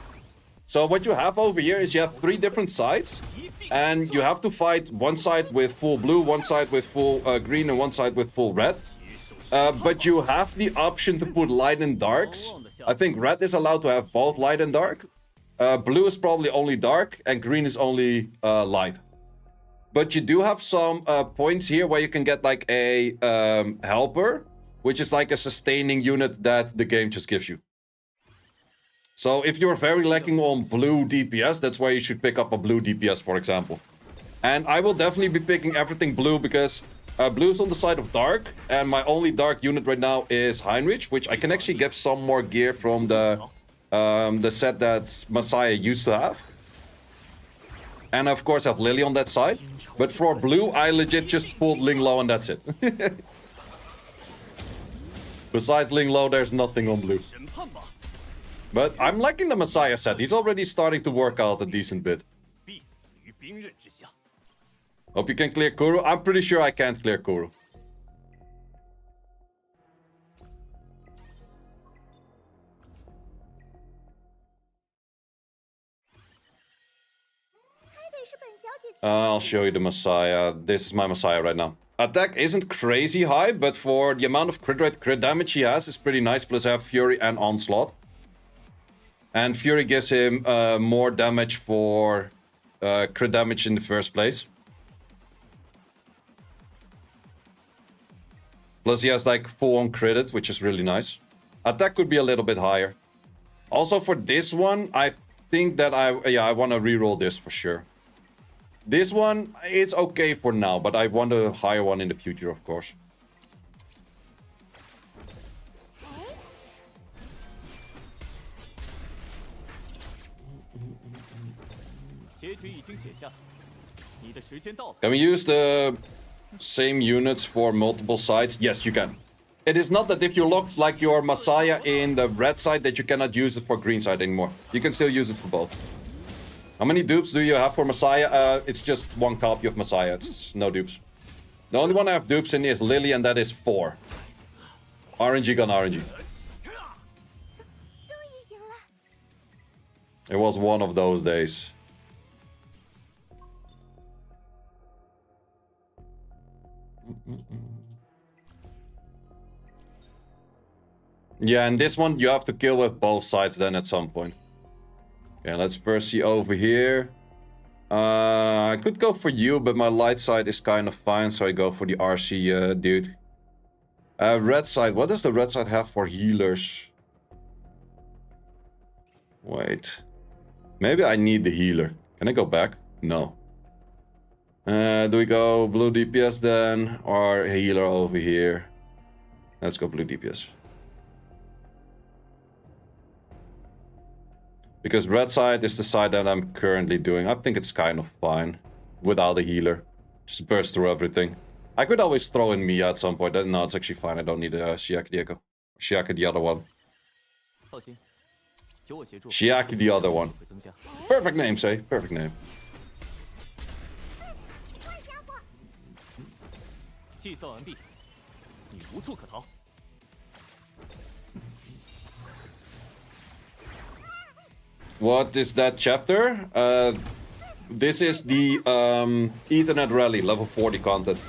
So what you have over here is you have 3 different sides. And you have to fight one side with full blue, one side with full green, and one side with full red. But you have the option to put light and darks. I think red is allowed to have both light and dark. Blue is probably only dark, and green is only light. But you do have some points here where you can get like a helper, which is like a sustaining unit that the game just gives you. So if you're very lacking on blue DPS, that's why you should pick up a blue DPS, for example. And I will definitely be picking everything blue because blue is on the side of dark, and my only dark unit right now is Heinrich, which I can actually get some more gear from the set that Messiah used to have. And of course I have Lily on that side. But for blue, I legit just pulled Linglo and that's it. Besides Linglo, there's nothing on blue. But I'm liking the Messiah set. He's already starting to work out a decent bit. Hope you can clear Kuru. I'm pretty sure I can't clear Kuru. I'll show you the Messiah. This is my Messiah right now. Attack isn't crazy high, but for the amount of crit rate, crit damage he has, is pretty nice. Plus I have Fury and Onslaught. And Fury gives him more damage for crit damage in the first place. Plus he has like full-on crit, which is really nice. Attack could be a little bit higher. Also for this one, I think that I want to reroll this for sure. This one is okay for now, but I want a higher one in the future, of course. Can we use the same units for multiple sides? Yes, you can. It is not that if you look like your Messiah in the red side that you cannot use it for green side anymore. You can still use it for both. How many dupes do you have for Messiah? It's just one copy of Messiah. It's no dupes. The only one I have dupes in is Lily, and that is 4. RNG gun RNG. It was one of those days. Yeah, and this one you have to kill with both sides then at some point. Okay, let's first see over here. I could go for you, but my light side is kind of fine, so I go for the RC dude. Red side, what does the red side have for healers? Wait. Maybe I need the healer. Can I go back? No. Do we go blue DPS then, or healer over here? Let's go blue DPS. Because red side is the side that I'm currently doing. I think it's kind of fine without a healer. Just burst through everything. I could always throw in Mia at some point. No, it's actually fine. I don't need a Shiaki Diego. Shiaki the other one. Shiaki the other one. Perfect name, say. Perfect name. What is that chapter? This is the Ethernet Rally, level 40 content.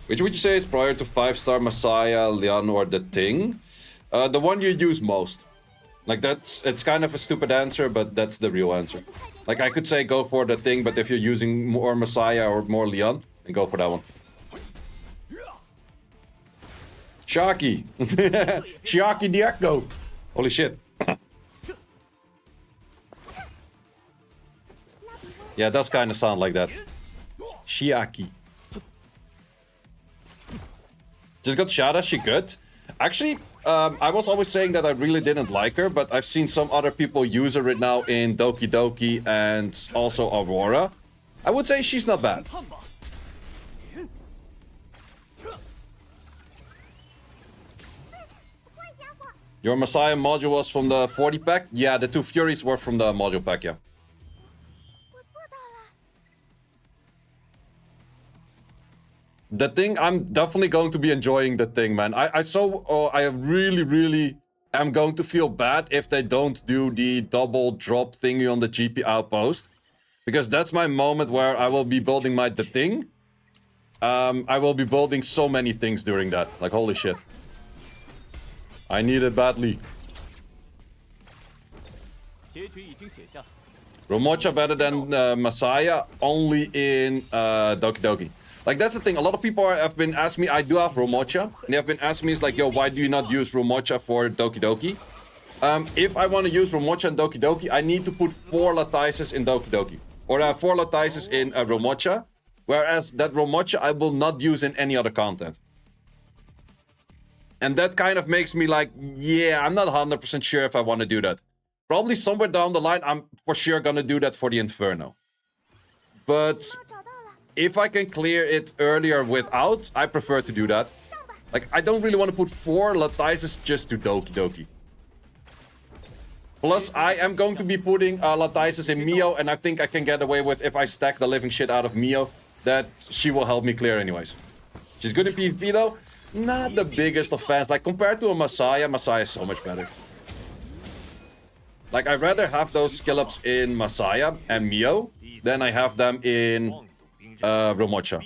Which would you say is prior to 5-star Messiah, Leon, or the Thing? The one you use most. Like it's kind of a stupid answer, but that's the real answer. Like I could say go for the Thing, but if you're using more Messiah or more Leon, then go for that one. Shaki! Shaki the Echo! Holy shit. Yeah, it does kind of sound like that. Shiaki. Just got Shada, she good. Actually, I was always saying that I really didn't like her, but I've seen some other people use her right now in Doki Doki and also Aurora. I would say she's not bad. Your Messiah module was from the 40 pack? Yeah, the 2 Furies were from the module pack, yeah. The Thing, I'm definitely going to be enjoying the Thing, man. I really am going to feel bad if they don't do the double drop thingy on the GP outpost. Because that's my moment where I will be building the Thing. I will be building so many things during that. Like, holy shit. I need it badly. Romocha better than Messiah, only in Doki Doki. Like, that's the thing. A lot of people have been asking me, I do have Romocha. And they have been asking me, it's like, yo, why do you not use Romocha for Doki Doki? If I want to use Romocha in Doki Doki, I need to put 4 Latices in Doki Doki. Or 4 Latices in Romocha. Whereas that Romocha I will not use in any other content. And that kind of makes me like, yeah, I'm not 100% sure if I want to do that. Probably somewhere down the line, I'm for sure gonna do that for the Inferno. But if I can clear it earlier without, I prefer to do that. Like, I don't really want to put 4 Latices just to Doki Doki. Plus, I am going to be putting Latices in Mio, and I think I can get away with, if I stack the living shit out of Mio, that she will help me clear anyways. She's good in PvP though. Not the biggest of fans. Like, compared to a Messiah, Messiah is so much better. Like, I'd rather have those skill ups in Masaya and Mio than I have them in Romocha.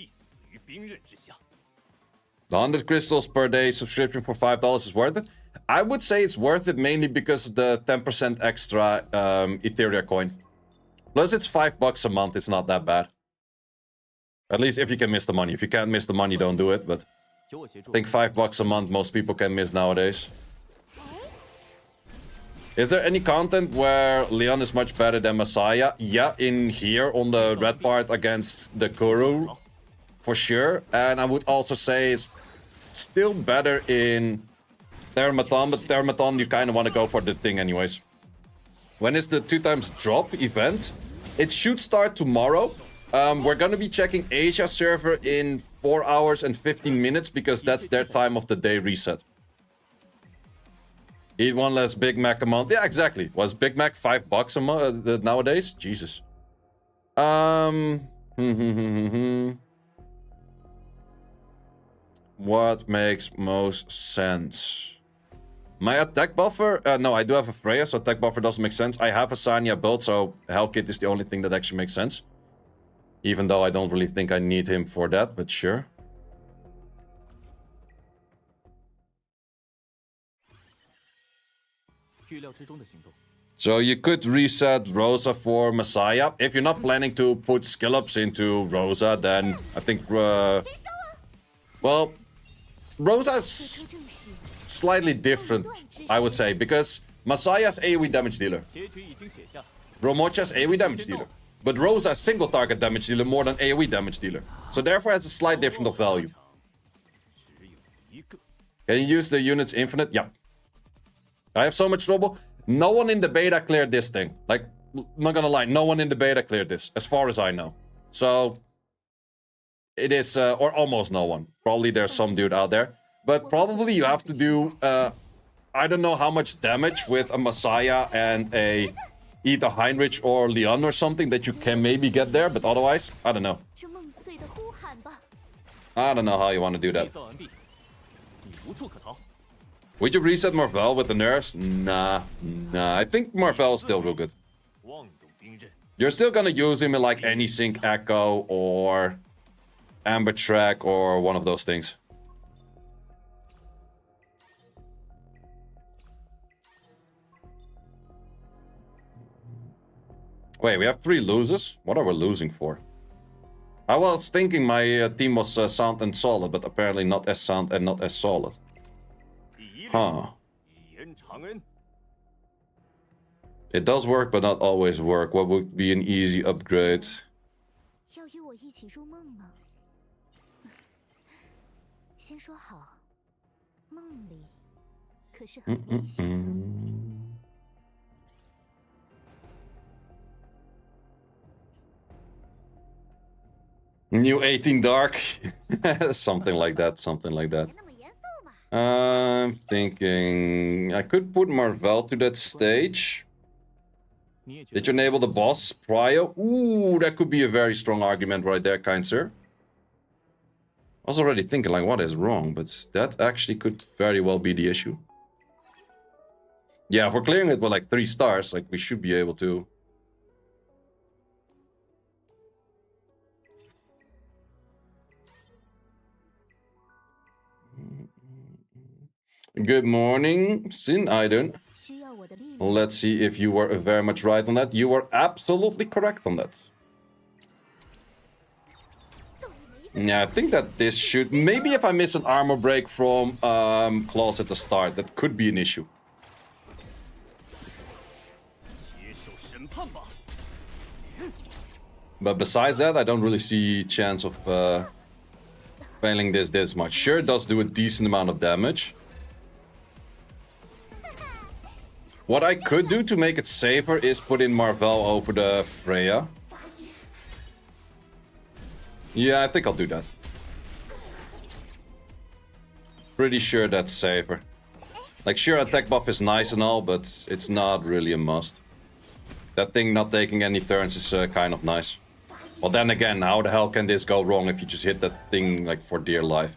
The 100 crystals per day subscription for $5 is worth it. I would say it's worth it mainly because of the 10% extra Etheria coin. Plus, it's $5 a month. It's not that bad. At least if you can miss the money. If you can't miss the money, don't do it. But I think $5 a month most people can miss nowadays. Is there any content where Leon is much better than Messiah? Yeah, in here on the red part against the Kuru. For sure. And I would also say it's still better in Thermaton. But Thermaton, you kind of want to go for the thing anyways. When is the 2x drop event? It should start tomorrow. We're going to be checking Asia server in 4 hours and 15 minutes because that's their time of the day reset. Eat one less Big Mac a month. Yeah, exactly. Was Big Mac $5 a month nowadays? Jesus. What makes most sense? My attack buffer? No, I do have a Freya, so attack buffer doesn't make sense. I have a Sanya build, so Hell Kit is the only thing that actually makes sense. Even though I don't really think I need him for that, but sure. So you could reset Rosa for Messiah. If you're not planning to put skill ups into Rosa, then I think... well, Rosa's slightly different, I would say, because Messiah's AoE damage dealer. Romocha's AoE damage dealer. But Rosa's single target damage dealer more than AoE damage dealer. So therefore has a slight difference of value. Can you use the units infinite? Yeah. I have so much trouble. No one in the beta cleared this thing. Like, I'm not gonna lie, no one in the beta cleared this, as far as I know. So, it is, or almost no one. Probably there's some dude out there. But probably you have to do, I don't know how much damage with a Messiah and a either Heinrich or Leon or something that you can maybe get there. But otherwise, I don't know. I don't know how you want to do that. Would you reset Marvel with the nerfs? Nah. I think Marvel is still real good. You're still gonna use him in like any Sync Echo or Amber Track or one of those things. Wait, we have 3 losers? What are we losing for? I was thinking my team was sound and solid, but apparently not as sound and not as solid. Huh. It does work, but not always work. What would be an easy upgrade? New 18 Dark? Something like that, something like that. I'm thinking... I could put Marvel to that stage. Did you enable the boss prior? Ooh, that could be a very strong argument right there, kind sir. I was already thinking, like, what is wrong? But that actually could very well be the issue. Yeah, if we're clearing it with, like, 3 stars, like, we should be able to... Good morning, Sin Aiden. Let's see if you were very much right on that. You were absolutely correct on that. Yeah, I think that this should... Maybe if I miss an armor break from Claws at the start, that could be an issue. But besides that, I don't really see chance of failing this much. Sure, it does do a decent amount of damage. What I could do to make it safer is put in Marvel over the Freya. Yeah, I think I'll do that. Pretty sure that's safer. Like, sure, attack buff is nice and all, but it's not really a must. That thing not taking any turns is kind of nice. Well, then again, how the hell can this go wrong if you just hit that thing, like, for dear life?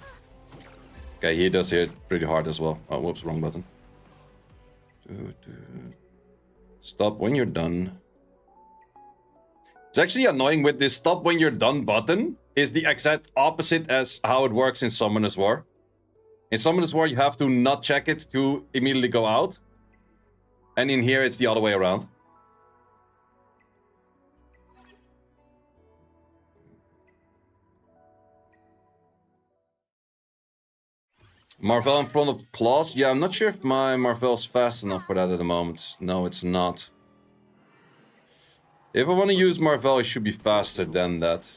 Okay, he does hit pretty hard as well. Oh, whoops, wrong button. Stop when you're done. It's actually annoying with this stop when you're done button. Is the exact opposite as how it works in Summoner's War. In Summoner's War, you have to not check it to immediately go out. And in here, it's the other way around. Marvel in front of Claws? Yeah, I'm not sure if my Marvel's fast enough for that at the moment. No, it's not. If I want to use Marvel, it should be faster than that.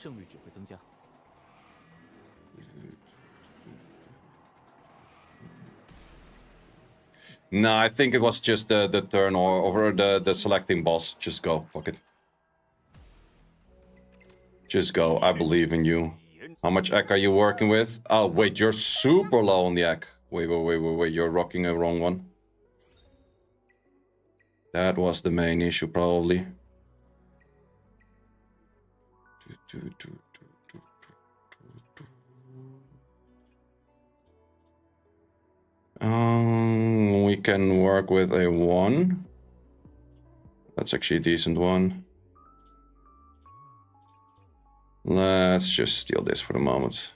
No, I think it was just the turn or the selecting boss. Just go, fuck it. Just go, I believe in you. How much egg are you working with? Oh, wait, you're super low on the egg. Wait, you're rocking a wrong one. That was the main issue, probably. We can work with a 1. That's actually a decent one. Let's just steal this for the moment.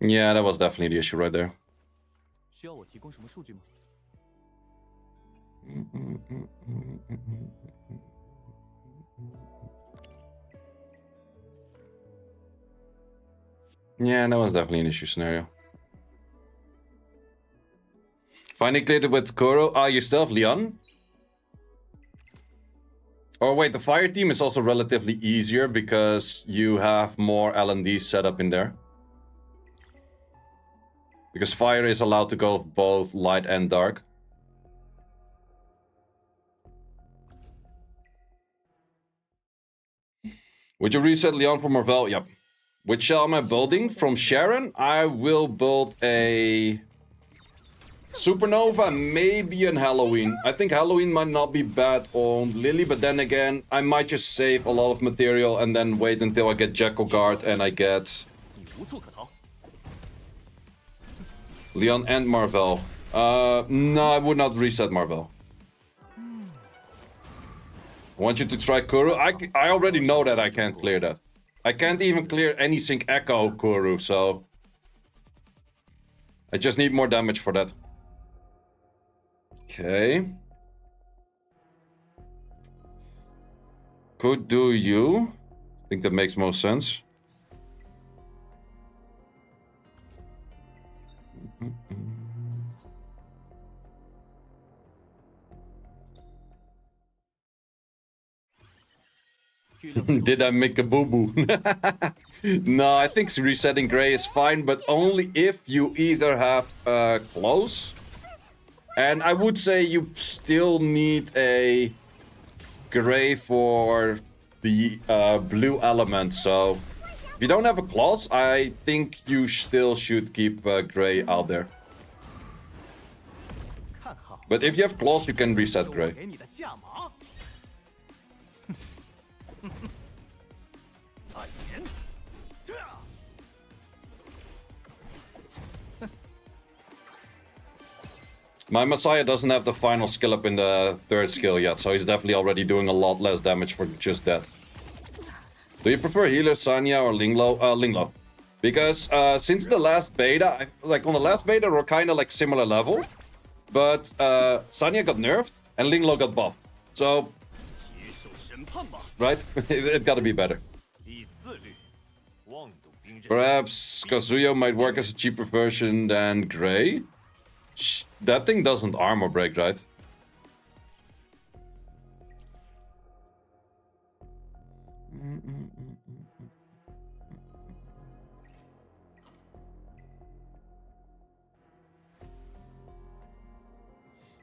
Yeah, that was definitely the issue right there. Yeah, that was definitely an issue scenario. Finally cleared it with Kuro. Ah, you still have Leon? Oh wait, the fire team is also relatively easier because you have more L&Ds set up in there. Because fire is allowed to go both light and dark. Would you reset Leon for Marvel? Yep. Which shell am I building? From Sharon, I will build a Supernova, maybe an Halloween. I think Halloween might not be bad on Lily, but then again, I might just save a lot of material and then wait until I get Jekyll Guard and I get Leon and Marvel. No, I would not reset Marvel. I want you to try Kuru. I already know that I can't clear that. I can't even clear any Sync Echo Kuru, so I just need more damage for that. Okay. Could do you. I think that makes most sense. Did I make a boo-boo? No, I think resetting Gray is fine, but only if you either have close. And I would say you still need a Gray for the blue element, so if you don't have a clause, I think you still should keep Gray out there. But if you have clause, you can reset Gray. My Messiah doesn't have the final skill up in the third skill yet, so he's definitely already doing a lot less damage for just that. Do you prefer healer Sanya or Linglo? Linglo. Because since the last beta, like on the last beta, we're kind of like similar level. But Sanya got nerfed and Linglo got buffed. So, right? It gotta be better. Perhaps Kazuya might work as a cheaper version than Gray. That thing doesn't armor break, right?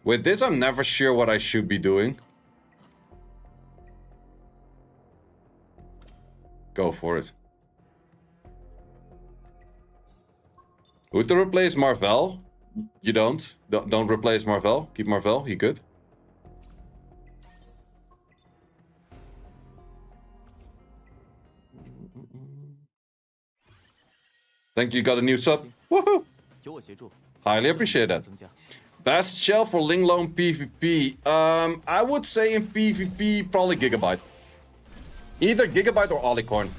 With this, I'm never sure what I should be doing. Go for it. Who to replace Marvel? You don't. Don't replace Marvel. Keep Marvel. He good. Thank you. Got a new sub. Woohoo! Highly appreciate that. Best shell for Linglong PvP. I would say in PvP, probably Gigabyte. Either Gigabyte or Alicorn.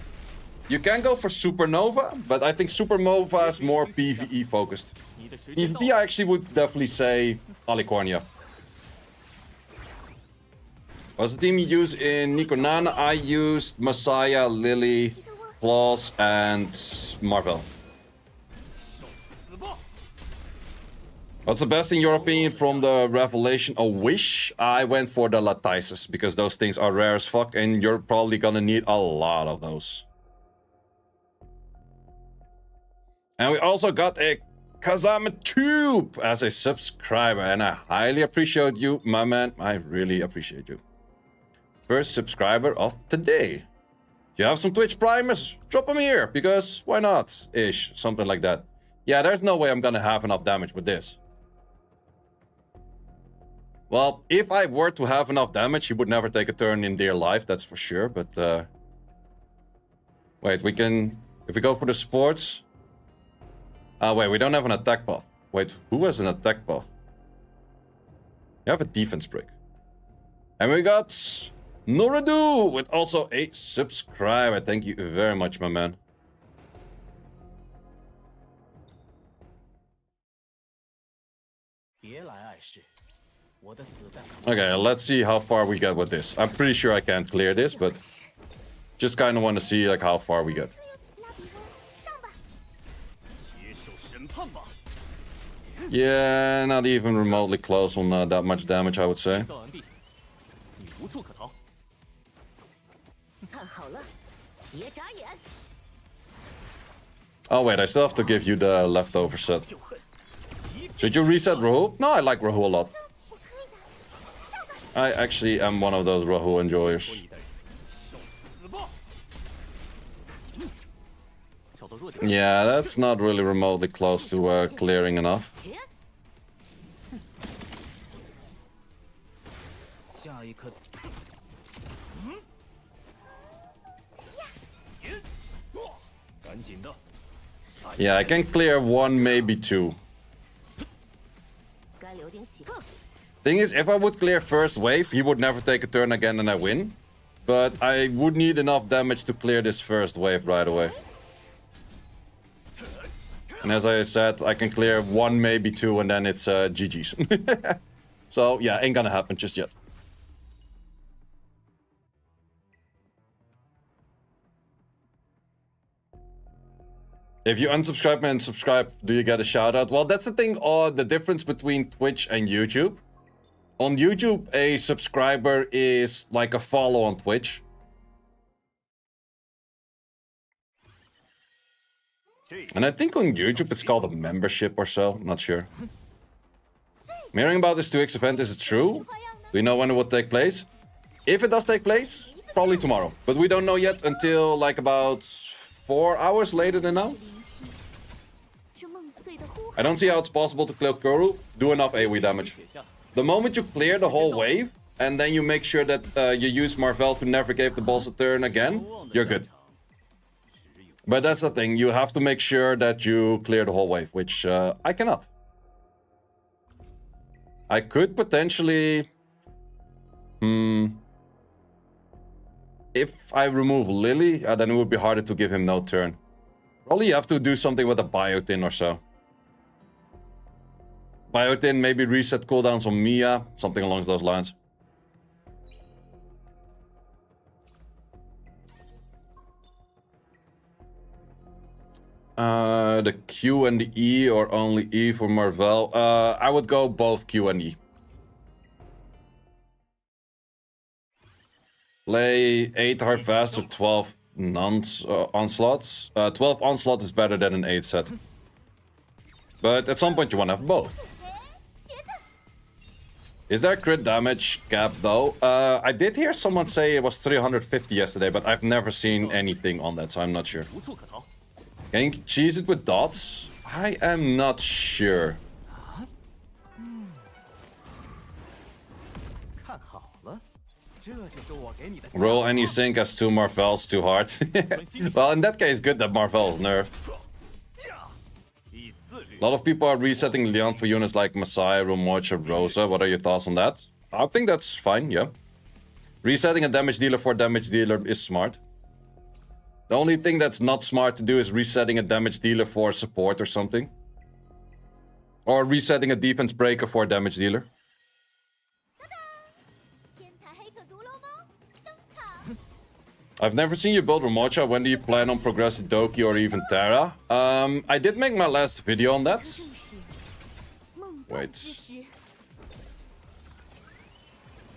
You can go for Supernova, but I think Supernova is more PvE focused. PvP, I actually would definitely say Alicorn, yeah. What's the team you use in Nikonana? I used Messiah, Lily, Claus, and Marvel. What's the best in your opinion from the Revelation of Wish? I went for the Latices because those things are rare as fuck and you're probably gonna need a lot of those. And we also got a Kazama Tube as a subscriber and I highly appreciate you, my man. I really appreciate you. First subscriber of today. If you have some Twitch primers, drop them here because why not? Ish, something like that. Yeah, there's no way I'm gonna have enough damage with this. Well, if I were to have enough damage, he would never take a turn in dear life, that's for sure, but wait, we can... If we go for the sports... wait, we don't have an attack buff. Wait, who has an attack buff? We have a defense brick. And we got... Noradu with also a subscriber. Thank you very much, my man. Okay, let's see how far we get with this. I'm pretty sure I can't clear this, but just kind of want to see like how far we get. Yeah, not even remotely close on that much damage, I would say. Oh wait, I still have to give you the leftover set. Should you reset Rahu? No, I like Rahu a lot. I actually am one of those Rahu enjoyers. Yeah, that's not really remotely close to clearing enough. Yeah, I can clear one, maybe two. Thing is, if I would clear first wave, he would never take a turn again and I win. But I would need enough damage to clear this first wave right away. And as I said, I can clear one, maybe two, and then it's GG's. So, yeah, ain't gonna happen just yet. If you unsubscribe and subscribe, do you get a shout out? Well, that's the thing, the difference between Twitch and YouTube. On YouTube, a subscriber is like a follow on Twitch. And I think on YouTube it's called a membership or so, not sure. I'm hearing about this 2x event, is it true? Do we know when it will take place? If it does take place, probably tomorrow. But we don't know yet until like about 4 hours later than now. I don't see how it's possible to clear Kuru. Do enough AoE damage. The moment you clear the whole wave, and then you make sure that you use Marvel to never give the boss a turn again, you're good. But that's the thing, you have to make sure that you clear the whole wave, which I cannot. I could potentially... If I remove Lily, then it would be harder to give him no turn. Probably you have to do something with a Biotin or so. Biotin, maybe reset cooldowns on Mia, something along those lines. The Q and the E, or only E for Marvel? I would go both Q and E. Play 8 hard fast or 12 onslaughts. 12 onslaught is better than an 8 set. But at some point you want to have both. Is there crit damage gap though? I did hear someone say it was 350 yesterday, but I've never seen anything on that, so I'm not sure. Can you cheese it with dots? I am not sure. Roll any sync as 2 Marvels too hard. Well, in that case, good that Marvel is nerfed. A lot of people are resetting Leon for units like Messiah, Romocha, Rosa. What are your thoughts on that? I think that's fine, yeah. Resetting a damage dealer for a damage dealer is smart. The only thing that's not smart to do is resetting a damage dealer for support or something. Or resetting a defense breaker for a damage dealer. I've never seen you build Ramocha. When do you plan on progressing Doki or even Terra? I did make my last video on that. Wait.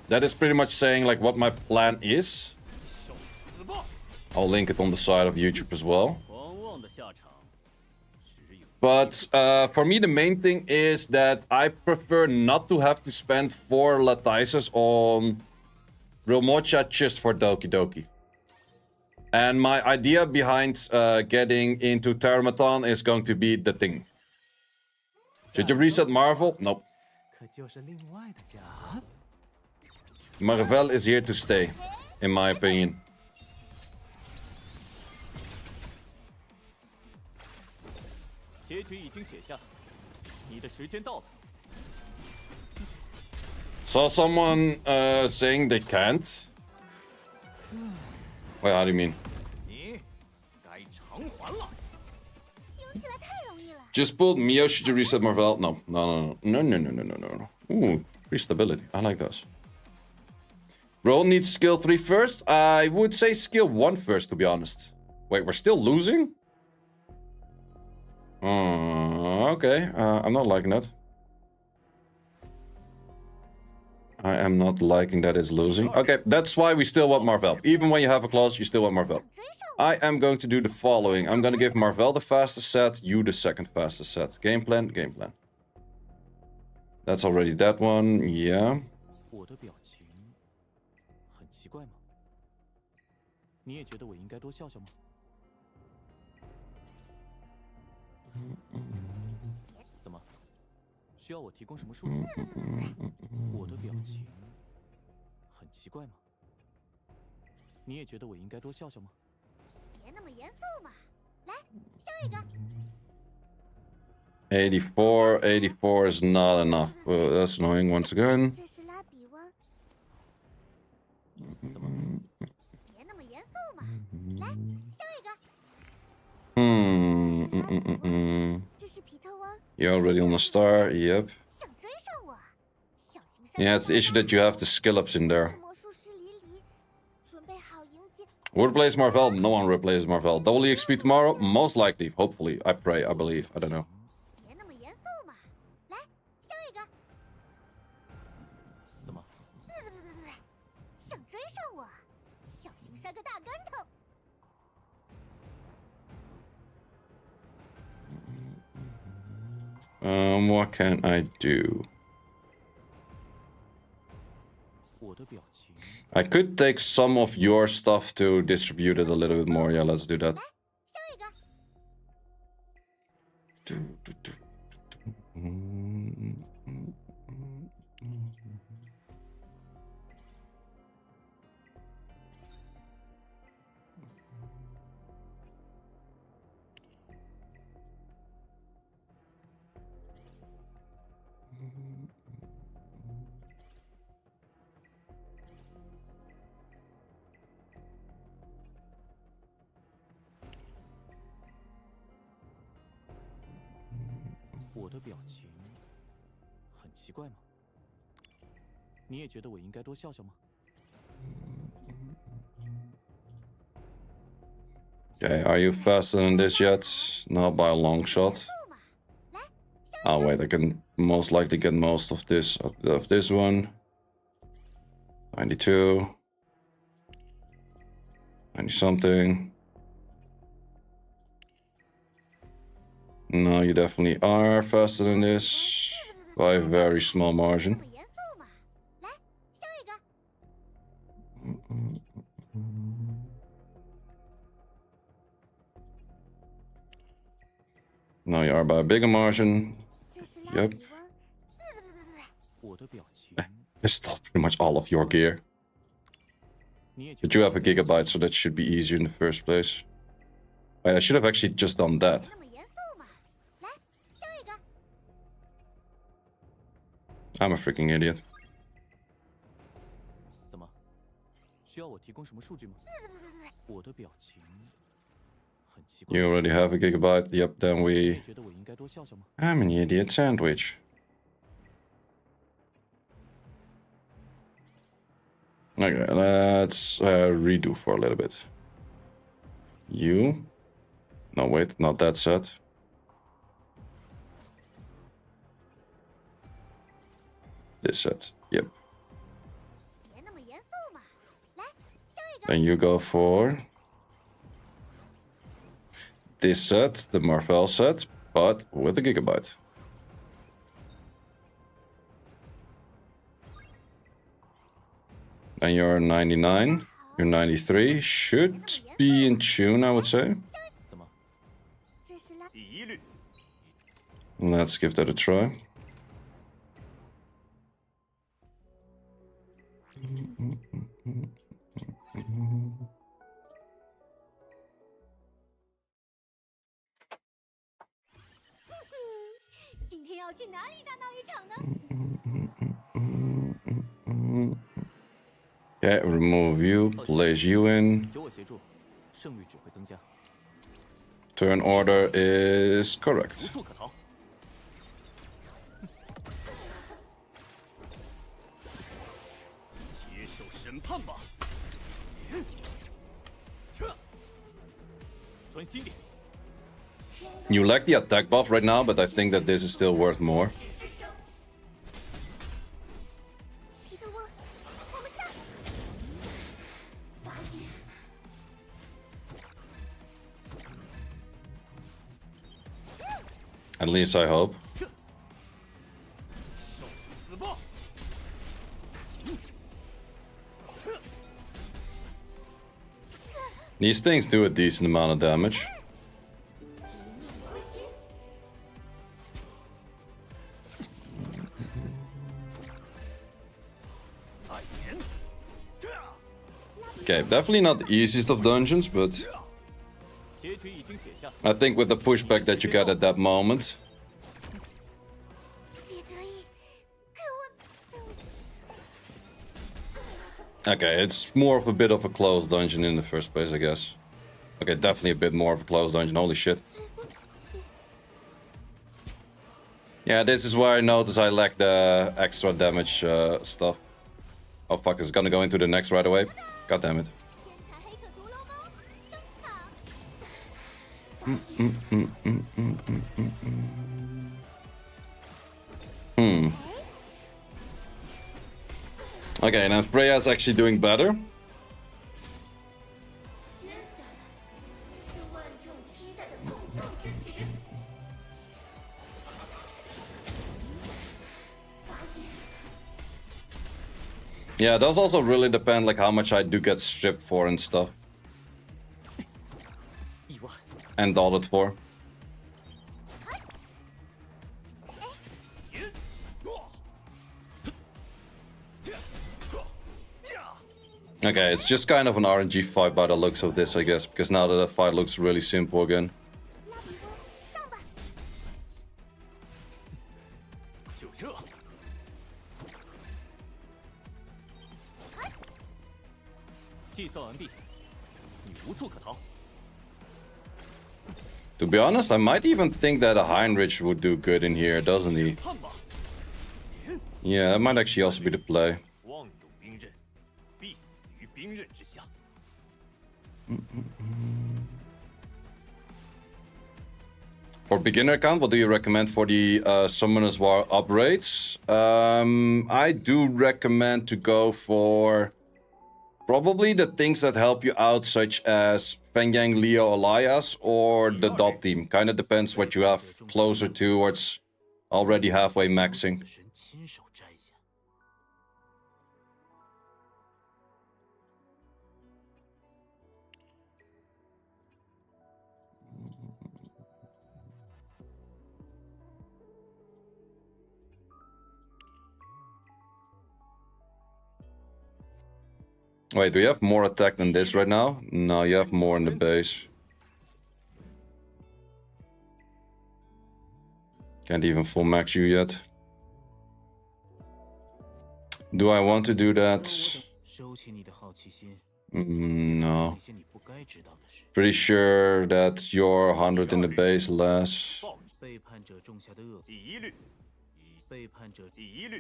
That is pretty much saying like what my plan is. I'll link it on the side of YouTube as well. But for me, the main thing is that I prefer not to have to spend 4 Latices on Ramocha just for Doki Doki. And my idea behind getting into Terramaton is going to be the thing. Should you reset Marvel? Nope. Marvel is here to stay, in my opinion. Saw someone saying they can't. Wait, how do you mean? Just pulled Mio, should you reset Marvel? No. Ooh, free stability. I like those. Roll needs skill 3 first? I would say skill 1 first, to be honest. Wait, we're still losing? Okay, I'm not liking that. I am not liking that it's losing. Okay, that's why we still want Marvel. Even when you have a clause, you still want Marvel. I am going to do the following. I'm going to give Marvel the fastest set, you the second fastest set. Game plan, game plan. That's already that one, yeah. $84 is not enough. Well, that's annoying once again. You're already on a star, yep. Yeah, it's the issue that you have the skill ups in there. Who replaces Marvel? No one replaces Marvel. Double EXP tomorrow? Most likely. Hopefully. I pray. I believe. I don't know. What can I do? I could take some of your stuff to distribute it a little bit more. Yeah, let's do that. Okay, are you faster than this yet? Not by a long shot. Oh wait, I can most likely get most of this one. 92. 90 something. No, you definitely are faster than this by a very small margin. No, you are by a bigger margin. Yep. I stole pretty much all of your gear. But you have a gigabyte, so that should be easier in the first place. Wait, I should have actually just done that. I'm a freaking idiot. You already have a gigabyte. Yep, then we... I'm an idiot sandwich. Okay, let's redo for a little bit. You? No, wait, not that set. This set, yep. Then you go for this set, the Marvel set, but with a gigabyte. And you're 99, you're 93, should be in tune, I would say. Let's give that a try. Okay, remove you, place you in. Turn order is correct. You lack the attack buff right now, but I think that this is still worth more. At least I hope. These things do a decent amount of damage. Okay, definitely not the easiest of dungeons, but I think with the pushback that you get at that moment. Okay, it's more of a bit of a closed dungeon in the first place, I guess. Okay, definitely a bit more of a closed dungeon, holy shit. Yeah, this is where I notice I lack the extra damage stuff. Oh fuck, it's gonna go into the next right away. God damn it. Okay, now Freya's actually doing better. Yeah, it does also really depend like how much I do get stripped for and stuff. And dotted for. Okay, it's just kind of an RNG fight by the looks of this, I guess, because now that the fight looks really simple again. To be honest, I might even think that a Heinrich would do good in here, doesn't he? Yeah, that might actually also be the play. For beginner account, what do you recommend for the Summoner's War upgrades? I do recommend to go for probably the things that help you out, such as Pengyang, Leo, Elias, or the dot team. Kind of depends what you have closer towards already halfway maxing. Wait, do you have more attack than this right now? No, you have more in the base. Can't even full max you yet. Do I want to do that? No. Pretty sure that you're 100 in the base less.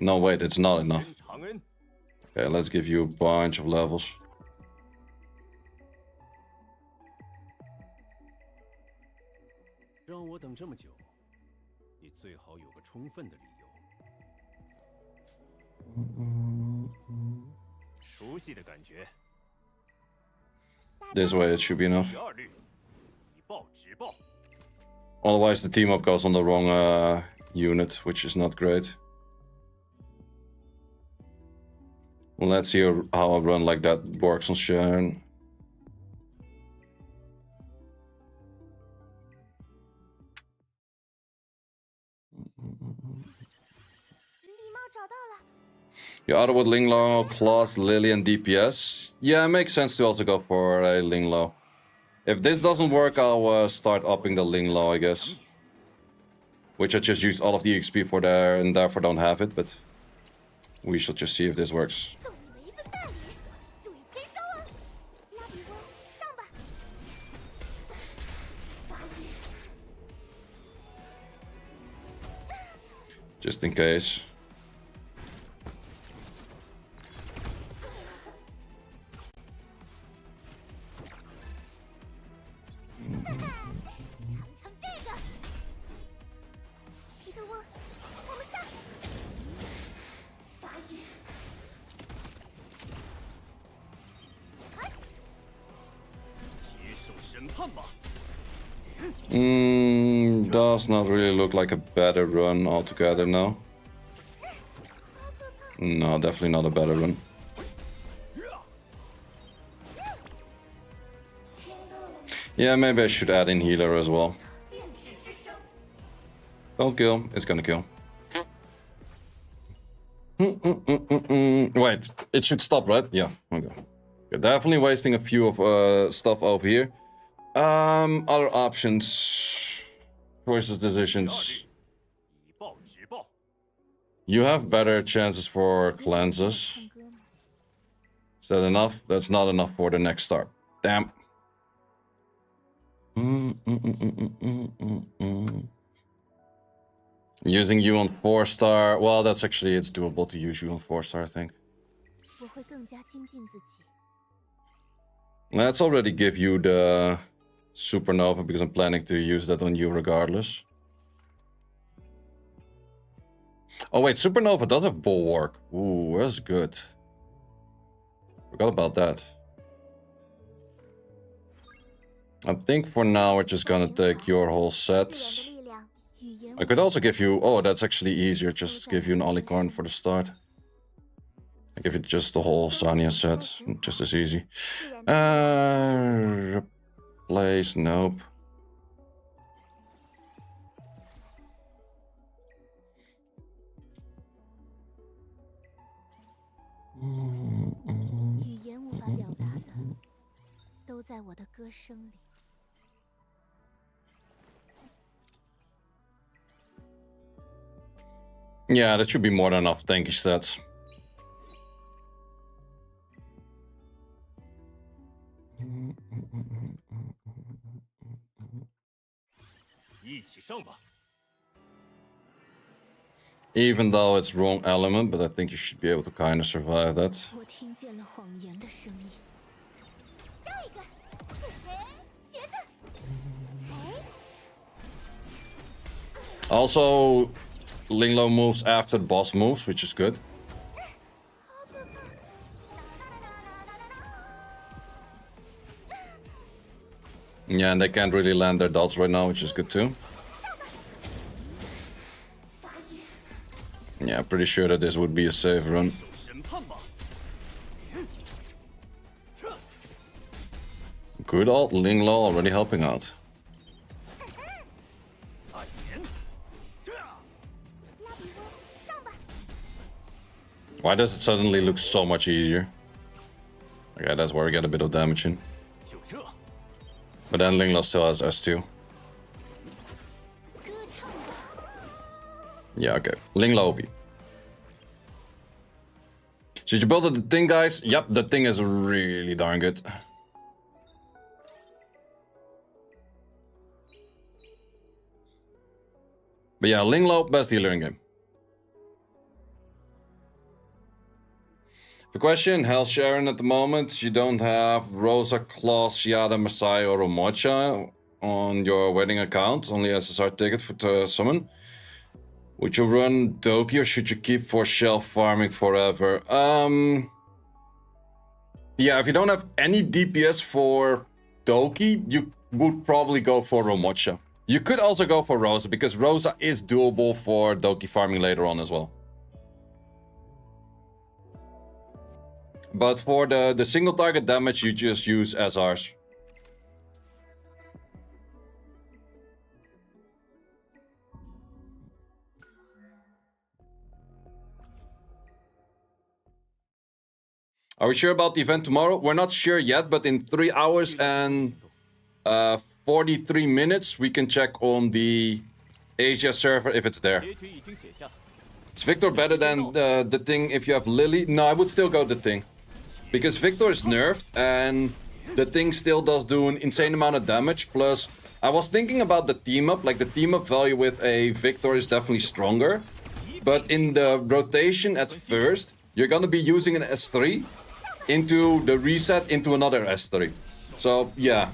No, wait, it's not enough. Okay, let's give you a bunch of levels. This way it should be enough. Otherwise the team up goes on the wrong unit, which is not great. Let's see how a run like that works on Sharon. You auto with Linglo, Claws, Lily, and DPS. Yeah, it makes sense to also go for a Linglo. If this doesn't work, I'll start upping the Linglo, I guess. Which I just used all of the XP for there and therefore don't have it, but we shall just see if this works. Just in case. Does not really look like a better run altogether now. No, definitely not a better run. Yeah, maybe I should add in healer as well. Don't kill, it's gonna kill. Wait, it should stop, right? Yeah, okay. You're definitely wasting a few of stuff over here. Other options. Choices, decisions. You have better chances for cleanses. Is that enough? That's not enough for the next start. Damn. Using you on 4-star. Well, that's actually, it's doable to use you on 4-star, I think. Let's already give you the Supernova because I'm planning to use that on you regardless. Oh wait, Supernova does have Bulwark. Ooh, that's good. Forgot about that. I think for now we're just gonna take your whole set. I could also give you... Oh, that's actually easier. Just give you an Olicorn for the start. I give you just the whole Sania set. Just as easy. Replace... Nope. Yeah, that should be more than enough tanky stats. Even though it's wrong element, but I think you should be able to kind of survive that. Also, Linglo moves after the boss moves, which is good. Yeah, and they can't really land their dots right now, which is good too. Yeah, pretty sure that this would be a safe run. Good old Linglo already helping out. Why does it suddenly look so much easier? Okay, that's where we get a bit of damage in. But then Linglo still has S2. Yeah, okay. Linglo OP. Should you build the thing, guys? Yep, the thing is really darn good. But yeah, Linglo, best healer in game. The question, Hell Sharon at the moment, you don't have Rosa, Claus, Shiada, Messiah, or Omocha on your wedding account, only SSR ticket for to summon. Would you run Doki or should you keep for shelf farming forever? Yeah, if you don't have any DPS for Doki, you would probably go for Omocha. You could also go for Rosa, because Rosa is doable for Doki farming later on as well. But for the single target damage, you just use SRs. Are we sure about the event tomorrow? We're not sure yet, but in 3 hours and 43 minutes, we can check on the Asia server if it's there. Is Victor better than the thing if you have Lily? No, I would still go the thing. Because Victor is nerfed and the thing still does do an insane amount of damage. Plus, I was thinking about the team up. Like, the team up value with a Victor is definitely stronger. But in the rotation at first, you're gonna be using an S3 into the reset into another S3. So, yeah.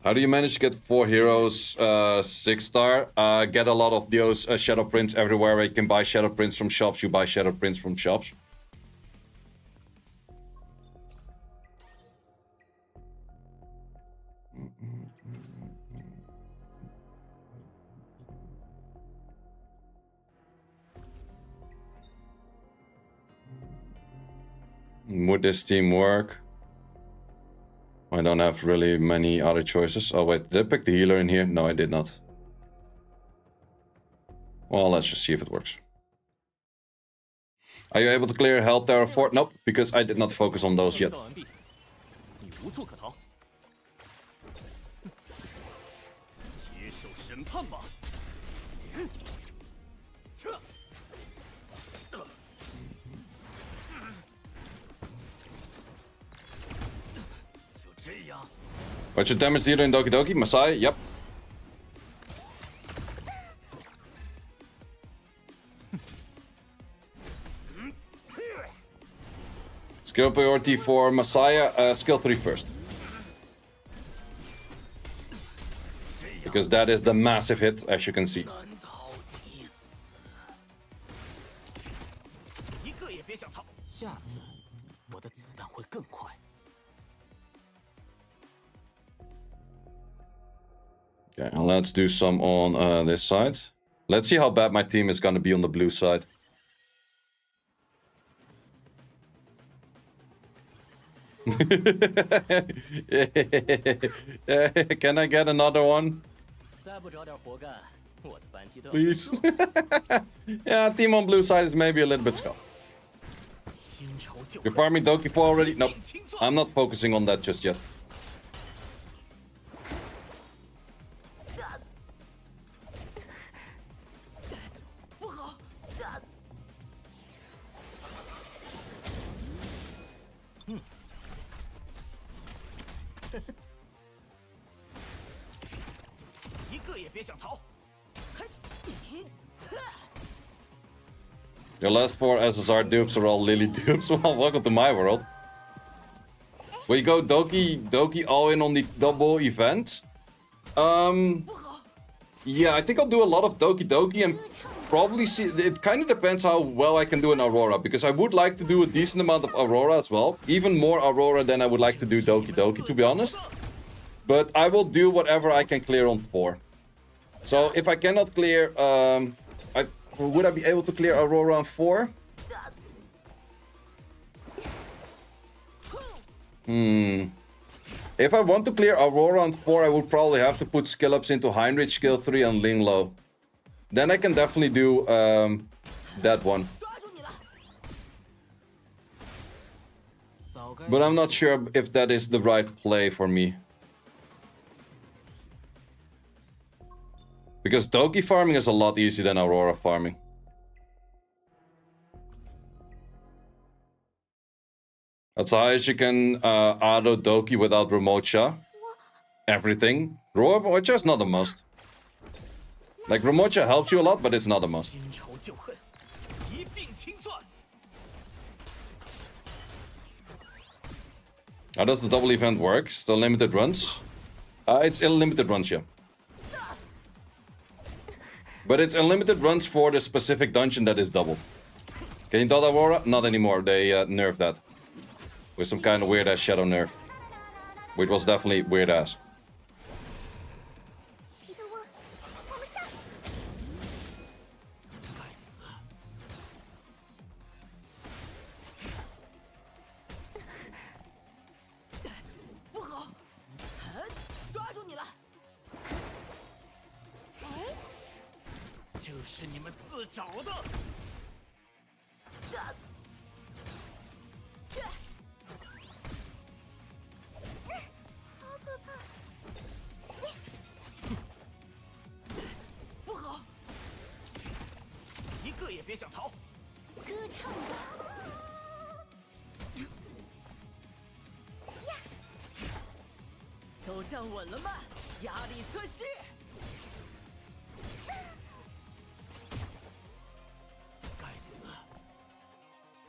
How do you manage to get 4 heroes 6-star? Get a lot of those shadow prints everywhere where you can buy shadow prints from shops. You buy shadow prints from shops. Would this team work? I don't have really many other choices. Oh wait, did I pick the healer in here? No, I did not. Well, let's just see if it works. Are you able to clear Hell Terror Fort? Nope, because I did not focus on those yet. What's your damage dealer in Doki Doki? Messiah? Yep. Skill priority for Messiah, skill 3 first. Because that is the massive hit, as you can see. Okay, and let's do some on this side. Let's see how bad my team is gonna be on the blue side. Can I get another one? Please. Yeah, team on blue side is maybe a little bit scuffed. You're farming Doki Po already? Nope. I'm not focusing on that just yet. Your last 4 SSR dupes are all Lily dupes. Well, welcome to my world. Will you go Doki all in on the double event? Yeah, I think I'll do a lot of Doki and probably see... It kind of depends how well I can do in Aurora, because I would like to do a decent amount of Aurora as well. Even more Aurora than I would like to do Doki, to be honest. But I will do whatever I can clear on 4. So if I cannot clear... would I be able to clear Aurora on 4? If I want to clear Aurora on 4, I would probably have to put skill ups into Heinrich, skill 3, and Linglo. Then I can definitely do that one. But I'm not sure if that is the right play for me. Because Doki farming is a lot easier than Aurora farming. That's how you can auto Doki without remote shot. Everything. Remote shot is not a must. Like, remote shot helps you a lot, but it's not a must. How does the double event work? Still limited runs? It's unlimited runs, yeah. But it's unlimited runs for the specific dungeon that is doubled. Can you dot Aurora? Not anymore. They nerfed that. With some kind of weird-ass shadow nerf. Which was definitely weird-ass.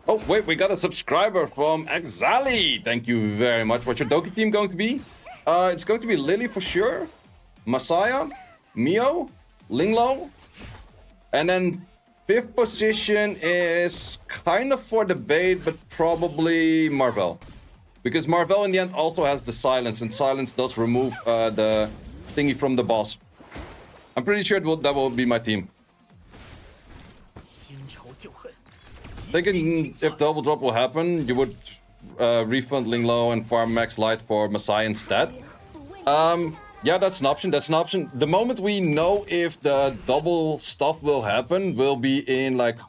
Oh, wait, we got a subscriber from Exali. Thank you very much. What's your Doki team going to be? It's going to be Lily for sure. Messiah, Mio, Linglo. And then 5th position is kind of for debate, but probably Marvel. Because Marvel in the end also has the silence, and silence does remove the thingy from the boss. I'm pretty sure that will be my team. Thinking if double drop will happen, you would refund Linglo and farm Max Light for Messiah instead. Yeah, that's an option. That's an option. The moment we know if the double stuff will happen, will be in like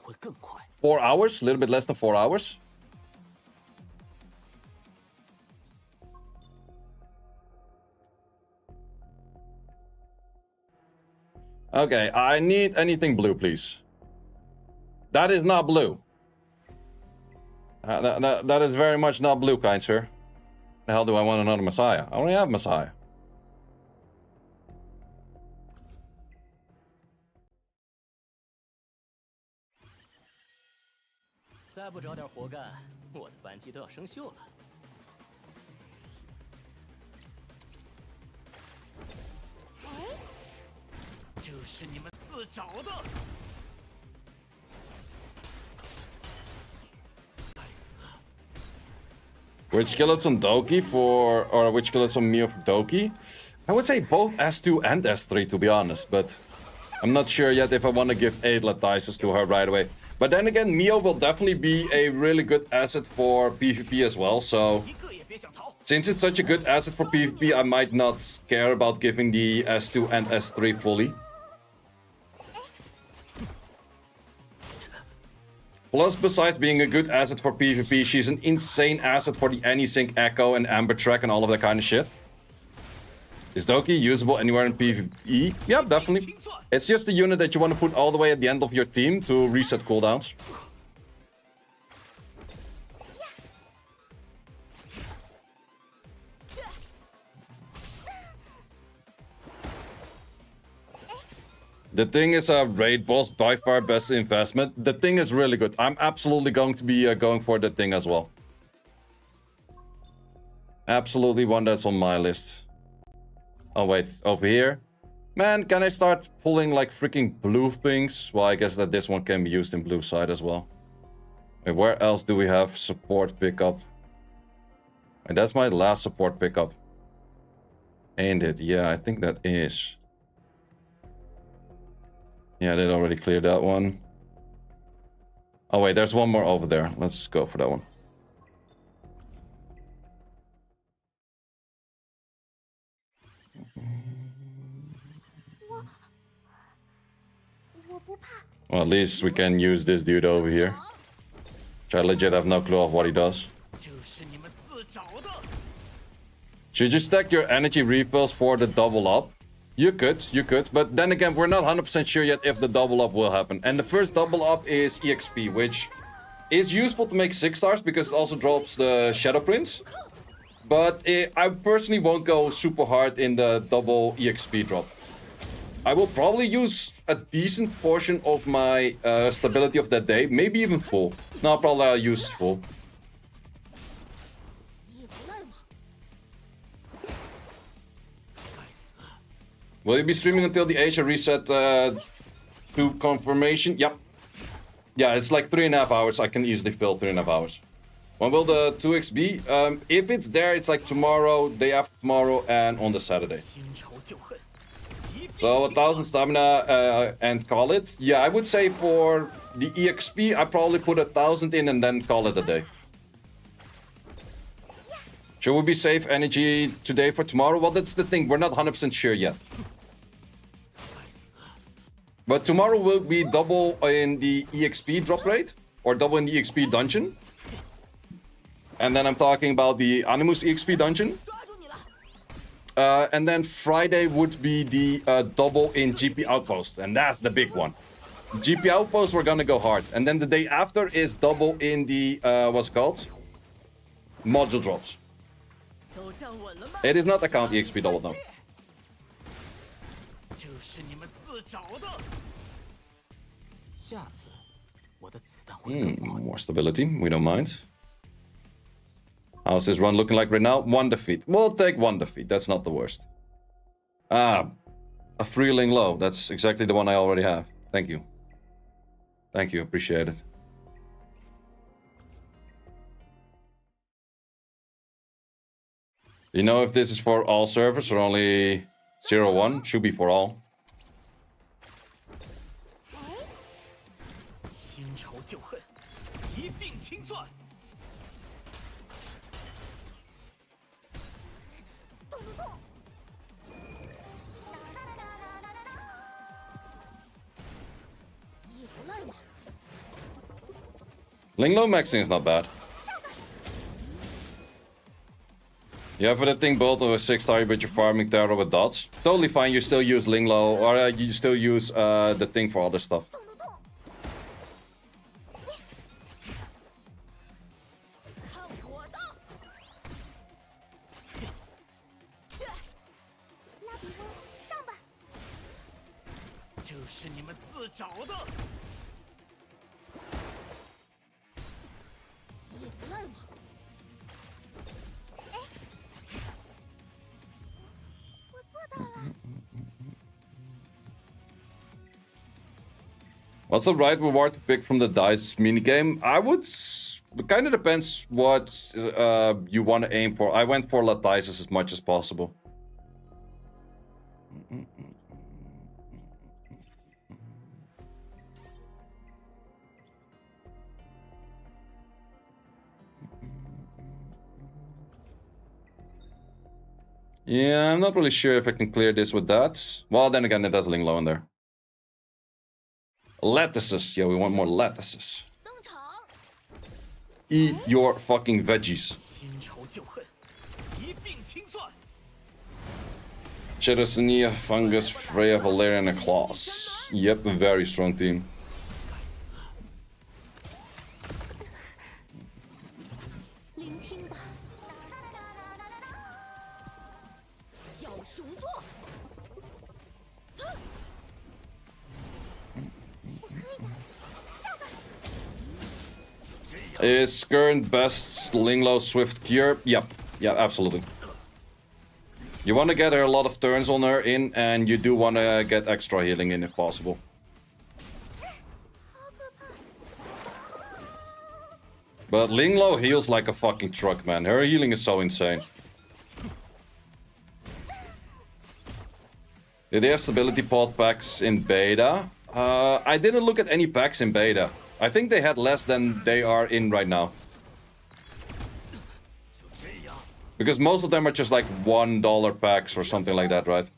4 hours, a little bit less than 4 hours. Okay, I need anything blue, please. That is not blue. That is very much not blue, kind sir. The hell do I want another Messiah? I only have Messiah. Which skeleton Doki for, or which skeleton Mio for Doki? I would say both S2 and S3 to be honest, but I'm not sure yet if I want to give 8 Latices to her right away. But then again, Mio will definitely be a really good asset for PvP as well, so since it's such a good asset for PvP, I might not care about giving the S2 and S3 fully. Plus, besides being a good asset for PvP, she's an insane asset for the Anti-Sync Echo and Amber Track and all of that kind of shit. Is Doki usable anywhere in PvE? Yeah, definitely. It's just a unit that you want to put all the way at the end of your team to reset cooldowns. The thing is a raid boss, by far best investment. The thing is really good. I'm absolutely going to be going for the thing as well. Absolutely one that's on my list. Oh wait, over here. Man, can I start pulling like freaking blue things? Well, I guess that this one can be used in blue side as well. Wait, where else do we have support pickup? And that's my last support pickup. Ain't it? Yeah, I think that is. Yeah, I did already clear that one. Oh wait, there's one more over there. Let's go for that one. Well, at least we can use this dude over here. Which I legit have no clue of what he does. Should you just stack your energy refills for the double up? You could, but then again, we're not 100% sure yet if the double up will happen. And the first double up is EXP, which is useful to make 6 stars because it also drops the Shadow Prince. But I personally won't go super hard in the double EXP drop. I will probably use a decent portion of my stability of that day, maybe even full. No, probably I'll use full. Will you be streaming until the Asia reset to confirmation? Yep. Yeah, it's like 3.5 hours. I can easily fill 3.5 hours. When will the 2x be? If it's there, it's like tomorrow, day after tomorrow, and on the Saturday. So 1,000 stamina and call it. Yeah, I would say for the EXP, I probably put 1,000 in and then call it a day. Should we be save energy today for tomorrow? Well, that's the thing. We're not 100% sure yet. But tomorrow will be double in the EXP drop rate. Or double in the EXP dungeon. And then I'm talking about the Animus EXP dungeon. And then Friday would be the double in GP Outpost. And that's the big one. GP Outpost, we're gonna go hard. And then the day after is double in the, what's it called? Module drops. It is not account EXP double though. More stability, we don't mind. How's this run looking like right now? 1 defeat. We'll take 1 defeat, that's not the worst. Ah, a free Ling Low. That's exactly the one I already have. Thank you. Thank you, appreciate it. You know if this is for all servers or only 0-1? Should be for all. Ling Low maxing is not bad. Yeah, for the thing built with 6 star, but you're farming Terror with dots. Totally fine, you still use Ling Low, or you still use the thing for other stuff. What's the right reward to pick from the dice minigame? I would... It kind of depends what you want to aim for. I went for Latices as much as possible. Yeah, I'm not really sure if I can clear this with that. Well, then again, it does Ling Low in there. Lettuces. Yeah, we want more lettuces. Eat your fucking veggies. Cherasenia, Fungus, Freya, Valerian, and Claws. Yep, a very strong team. Is current best Ling Low Swift Cure? Yep. Yeah, absolutely. You want to get her a lot of turns on her in, and you do want to get extra healing in if possible. But Ling Low heals like a fucking truck, man. Her healing is so insane. Did they have stability pod packs in beta? I didn't look at any packs in beta. I think they had less than they are in right now. Because most of them are just like $1 packs or something like that, right?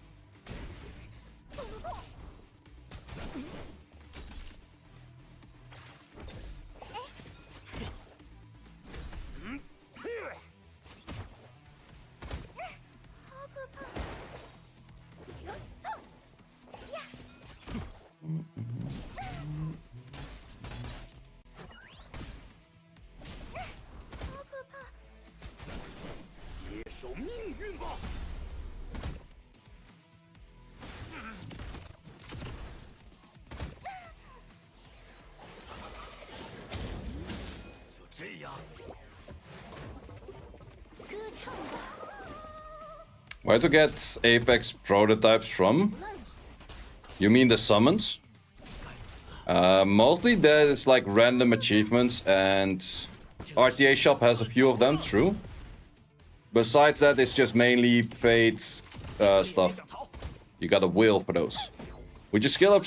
Where to get Apex prototypes from? You mean the summons? Mostly that it's like random achievements, and RTA Shop has a few of them, true. Besides that, it's just mainly paid stuff. You gotta wheel for those. Would you skill up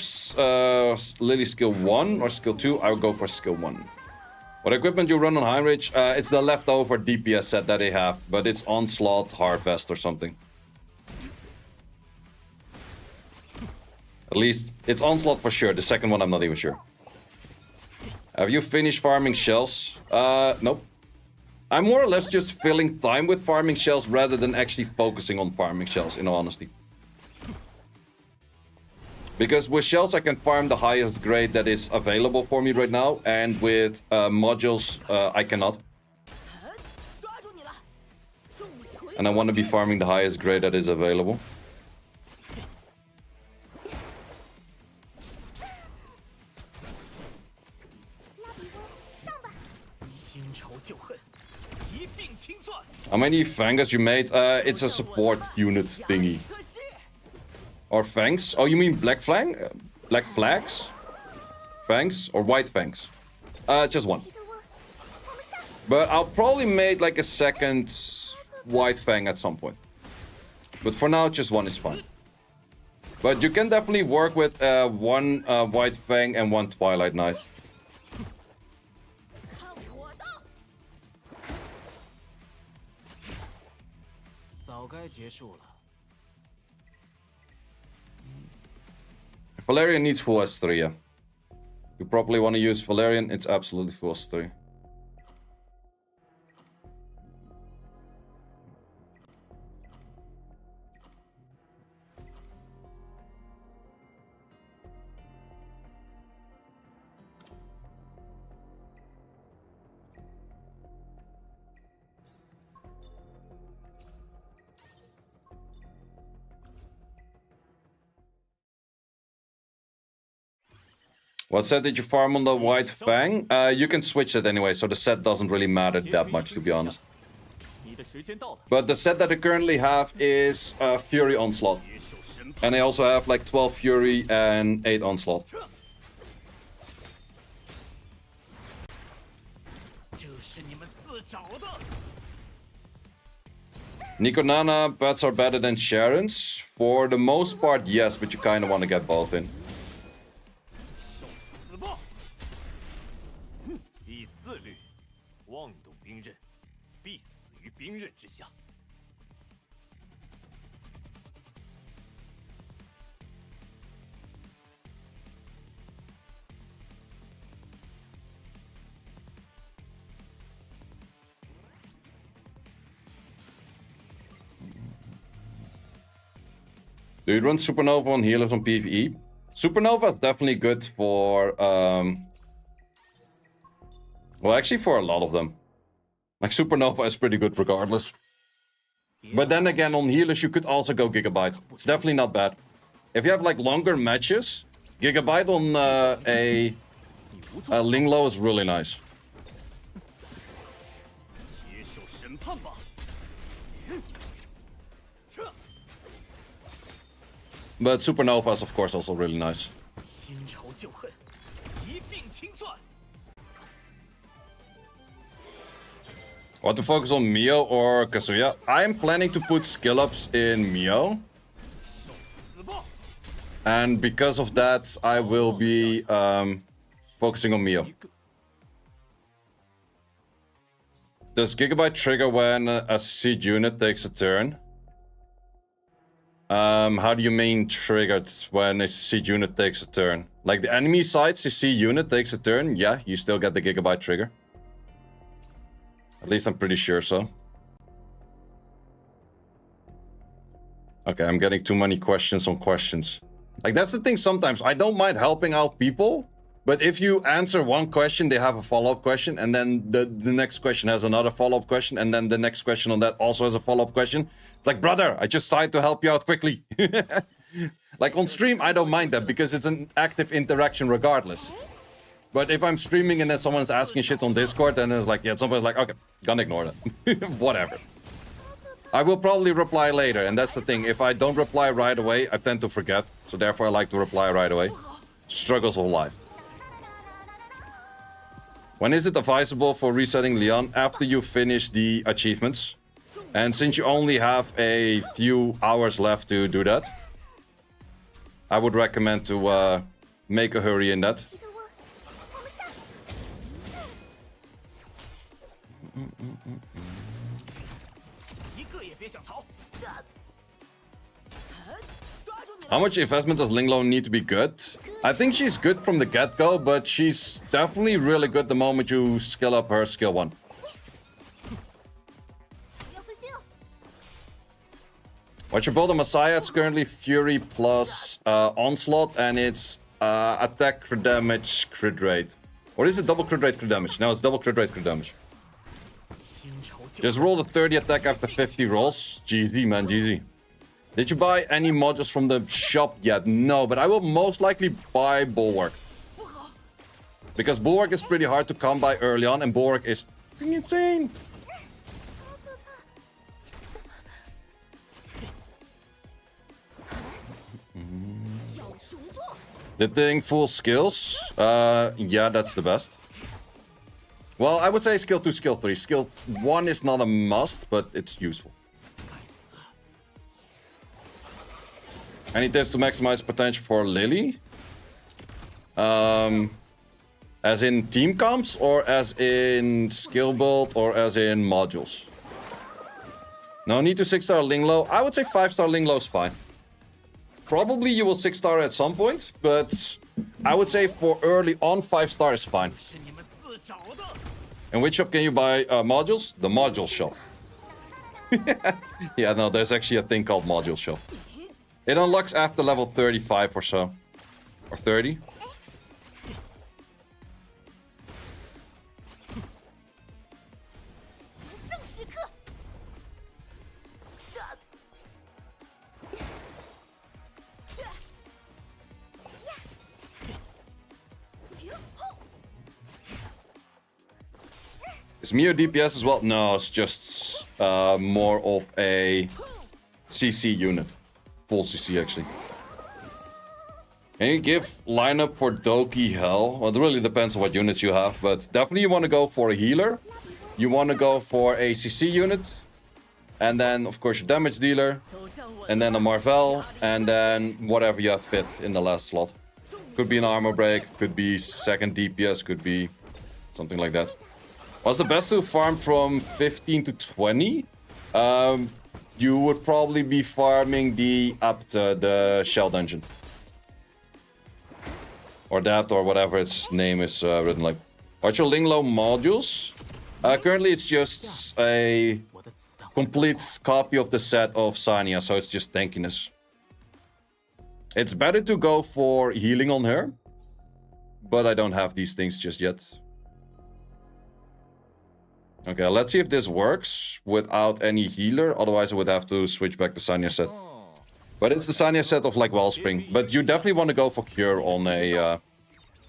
Lily skill 1 or skill 2? I would go for skill 1. What equipment you run on Heinrich? It's the leftover DPS set that they have, but it's Onslaught, Harvest or something. At least, it's Onslaught for sure. The second one, I'm not even sure. Have you finished farming shells? Nope. I'm more or less just filling time with farming shells rather than actually focusing on farming shells, in all honesty. Because with shells, I can farm the highest grade that is available for me right now, and with modules, I cannot. And I want to be farming the highest grade that is available. How many Fangas you made? It's a support unit thingy. Or Fangs? Oh, you mean Black Fang? Black Flags? Fangs? Or White Fangs? Just one. But I'll probably make like a second White Fang at some point. But for now, just one is fine. But you can definitely work with one White Fang and one Twilight Knight. Valerian needs full S3, yeah. You probably want to use Valerian, it's absolutely full S3. What set did you farm on the White Fang? You can switch it anyway, so the set doesn't really matter that much, to be honest. But the set that I currently have is Fury Onslaught. And I also have like 12 Fury and 8 Onslaught. Nico Nana bets are better than Sharon's? For the most part, yes, but you kind of want to get both in. Do you run Supernova on healers on PvE? Supernova is definitely good for... well, actually for a lot of them. Like, Supernova is pretty good regardless. But then again, on healers, you could also go Gigabyte. It's definitely not bad. If you have, like, longer matches, Gigabyte on a Linglo is really nice. But Supernova is, of course, also really nice. Want to focus on Mio or Kazuya? I'm planning to put skill ups in Mio. And because of that, I will be focusing on Mio. Does Gigabyte trigger when a siege unit takes a turn? How do you mean triggered when a siege unit takes a turn? Like the enemy side CC unit takes a turn, yeah, you still get the Gigabyte trigger. At least I'm pretty sure so. Okay, I'm getting too many questions on questions. Like, that's the thing sometimes. I don't mind helping out people, but if you answer one question, they have a follow-up question, and then the next question has another follow-up question, and then the next question on that also has a follow-up question. It's like, brother, I just tried to help you out quickly. Like, on stream, I don't mind that, because it's an active interaction regardless. But if I'm streaming and then someone's asking shit on Discord, then it's like, yeah, somebody's like, okay, gonna ignore that. Whatever. I will probably reply later, and that's the thing. If I don't reply right away, I tend to forget. So therefore, I like to reply right away. Struggles of life. When is it advisable for resetting Leon? After you finish the achievements. And since you only have a few hours left to do that, I would recommend to make a hurry in that. How much investment does Linglo need to be good? I think she's good from the get-go, but she's definitely really good the moment you skill up her skill 1. What's your build on Messiah? It's currently Fury plus Onslaught, and it's attack crit damage crit rate. Or is it double crit rate crit damage? No, it's double crit rate crit damage. Just roll the 30 attack after 50 rolls. GG, man, GG. Did you buy any modules from the shop yet? No, but I will most likely buy Bulwark. Because Bulwark is pretty hard to come by early on, and Bulwark is insane. The thing full skills? Yeah, that's the best. Well, I would say skill 2, skill 3. Skill 1 is not a must, but it's useful. Any tips to maximize potential for Lily? As in team comps, or as in skill build, or as in modules? No need to 6-star Linglo. I would say 5-star Linglo is fine. Probably you will 6-star at some point, but I would say for early on, 5-star is fine. In which shop can you buy modules? The module shop. Yeah, no, there's actually a thing called module shop. It unlocks after level 35 or so. Or 30. Is Mio DPS as well? No, it's just more of a CC unit. Full CC, actually. Can you give lineup for Doki Hell? Well, it really depends on what units you have, but definitely you want to go for a healer. You want to go for a CC unit. And then, of course, your damage dealer. And then a Marvel. And then whatever you have fit in the last slot. Could be an armor break, could be second DPS, could be something like that. What's the best to farm from 15 to 20? You would probably be farming the Apt, the Shell Dungeon. Or that, or whatever its name is written like. What's your Linglo modules? Currently it's just a complete copy of the set of Sania, so it's just tankiness. It's better to go for healing on her. But I don't have these things just yet. Okay, let's see if this works without any healer. Otherwise, I would have to switch back to Sanya set. But it's the Sanya set of like Wellspring. But you definitely want to go for Cure on a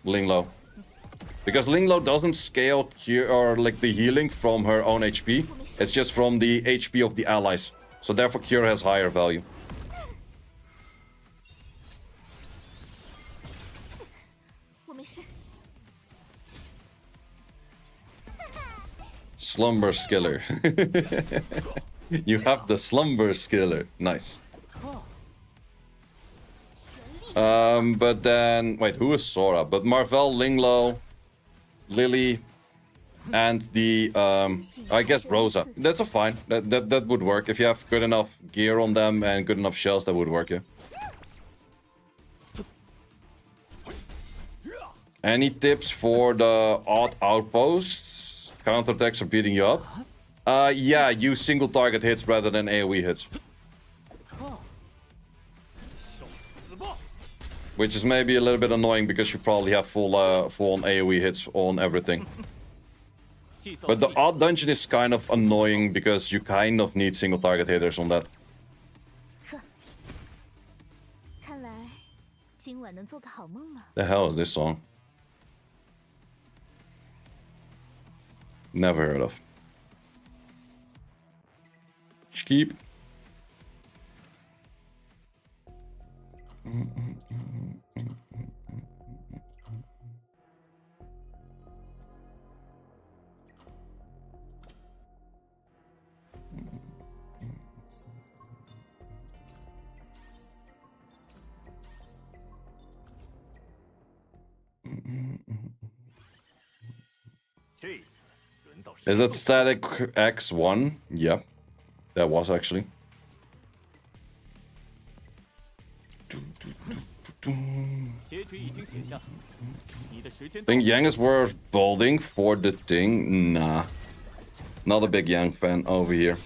Linglo. Because Linglo doesn't scale Cure or like the healing from her own HP. It's just from the HP of the allies. So therefore Cure has higher value. Slumber Skiller. You have the Slumber Skiller. Nice. But then... Wait, who is Sora? But Marvel, Linglo, Lily, and the... I guess Rosa. That's a fine. That would work. If you have good enough gear on them and good enough shells, that would work, yeah. Any tips for the odd outposts? Counterattacks are beating you up. Yeah, use single target hits rather than AoE hits. Which is maybe a little bit annoying because you probably have full on AoE hits on everything. But the odd dungeon is kind of annoying because you kind of need single target hitters on that. The hell is this song? Never heard of. keep. Is that static X1? Yep. That was actually. Think Yang is worth bolding for the thing? Nah. Not a big Yang fan over here.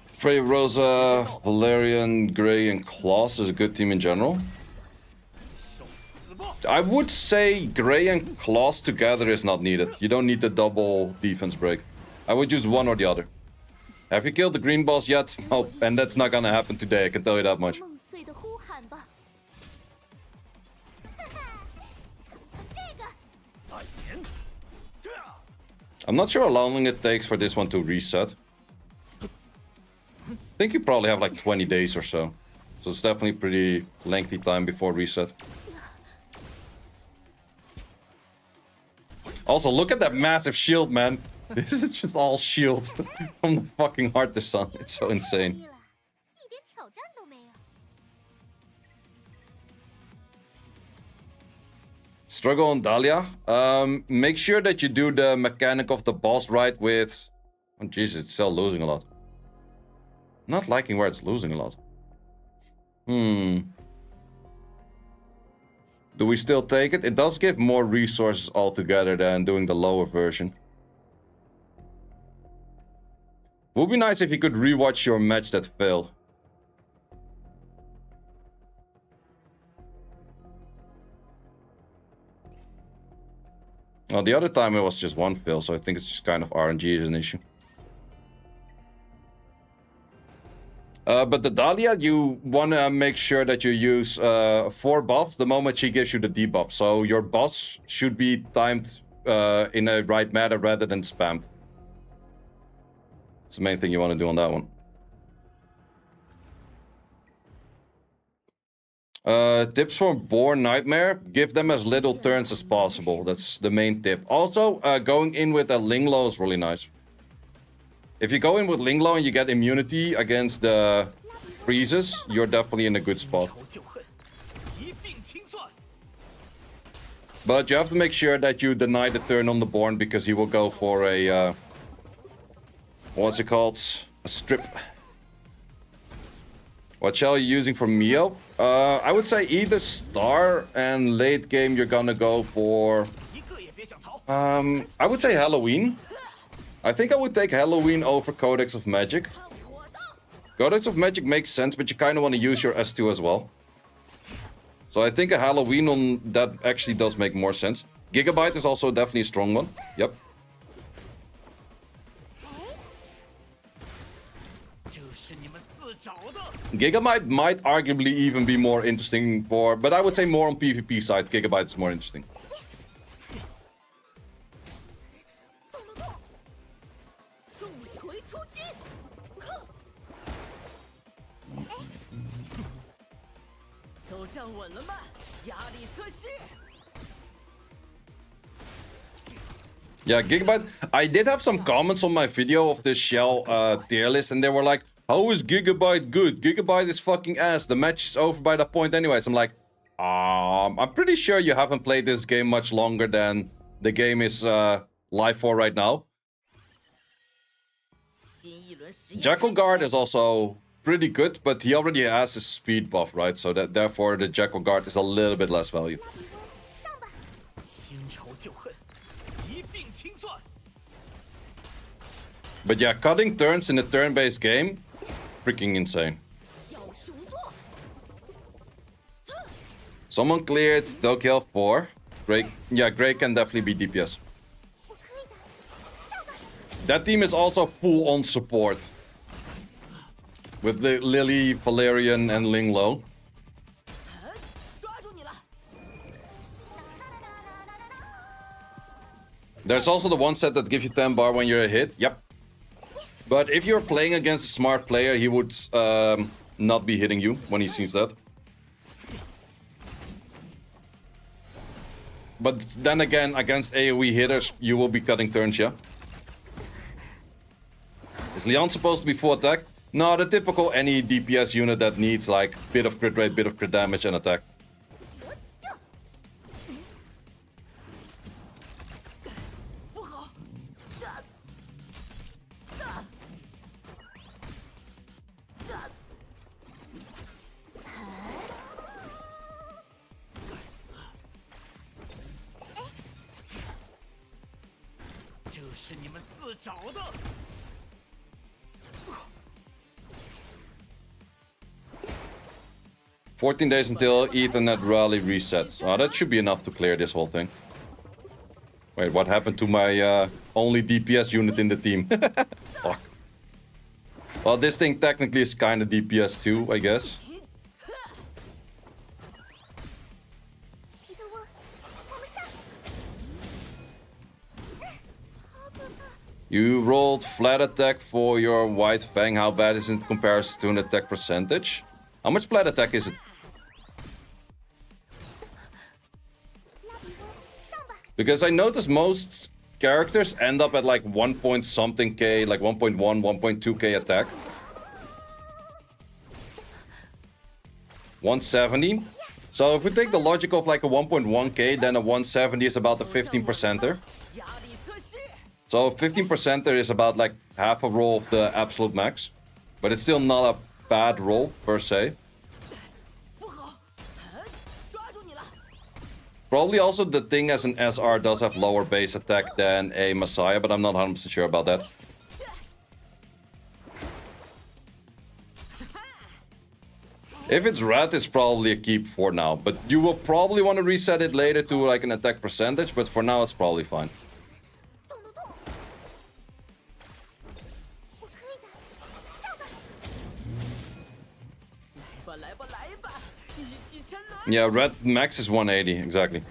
Frey, Rosa, Valerian, Grey, and Klaus is a good team in general. I would say Grey and Klaus together is not needed. You don't need the double defense break. I would use one or the other. Have you killed the green boss yet? No, and that's not gonna happen today, I can tell you that much. I'm not sure how long it takes for this one to reset. I think you probably have like 20 days or so. So it's definitely pretty lengthy time before reset. Also, look at that massive shield, man. This is just all shield from the fucking heart to sun. It's so insane. Struggle on Dahlia. Make sure that you do the mechanic of the boss right with... Oh, Jesus, it's still losing a lot. Not liking where it's losing a lot. Do we still take it? It does give more resources altogether than doing the lower version. Would be nice if you could rewatch your match that failed. Well, the other time it was just one fail, so I think it's just kind of RNG is an issue. But the Dahlia, you want to make sure that you use 4 buffs the moment she gives you the debuff. So your boss should be timed in a right manner rather than spammed. That's the main thing you want to do on that one. Tips for Born Nightmare. Give them as little turns as possible. That's the main tip. Also, going in with a Linglo is really nice. If you go in with Linglo and you get immunity against the freezes, you're definitely in a good spot. But you have to make sure that you deny the turn on the Born because he will go for a... what's it called? A strip. What shell are you using for Mio? I would say either Star and late game you're gonna go for... I would say Halloween. I think I would take Halloween over Codex of Magic. Codex of Magic makes sense, but you kind of want to use your S2 as well. So I think a Halloween on that actually does make more sense. Gigabyte is also definitely a strong one. Yep. Gigabyte might arguably even be more interesting for... But I would say more on PvP side, Gigabyte is more interesting. Yeah, Gigabyte. I did have some comments on my video of this shell tier list, and they were like, how is Gigabyte good? Gigabyte is fucking ass. The match is over by that point anyways. I'm like, I'm pretty sure you haven't played this game much longer than the game is live for right now. Jackal Guard is also pretty good, but he already has his speed buff, right? So that therefore the Jackal Guard is a little bit less value. But yeah, cutting turns in a turn-based game, freaking insane. Someone cleared Dokiel 4. Grey, yeah, Grey can definitely be DPS. That team is also full on support. With the Lily, Valerian, and Ling Lo. There's also the one set that gives you 10 bar when you're a hit. Yep. But if you're playing against a smart player, he would not be hitting you when he sees that. But then again, against AoE hitters, you will be cutting turns, yeah? Is Leon supposed to be full attack? No, the typical any DPS unit that needs like bit of crit rate, bit of crit damage and attack.是你们自找的。14 days until Ethernet rally resets. Oh, that should be enough to clear this whole thing. Wait, what happened to my only DPS unit in the team? Fuck. Well, this thing technically is kind of DPS too, I guess. You rolled flat attack for your White Fang. How bad is it in comparison to an attack percentage? How much flat attack is it? Because I noticed most characters end up at like 1 point something K, like 1.1, 1.2K attack. 170. So if we take the logic of like a 1.1K, then a 170 is about a 15%er. So 15%er is about like half a roll of the absolute max. But it's still not a bad roll per se. Probably also the thing as an SR does have lower base attack than a Messiah, but I'm not 100% sure about that. If it's red, it's probably a keep for now. But you will probably want to reset it later to like an attack percentage, but for now it's probably fine. Yeah, red max is 180, exactly.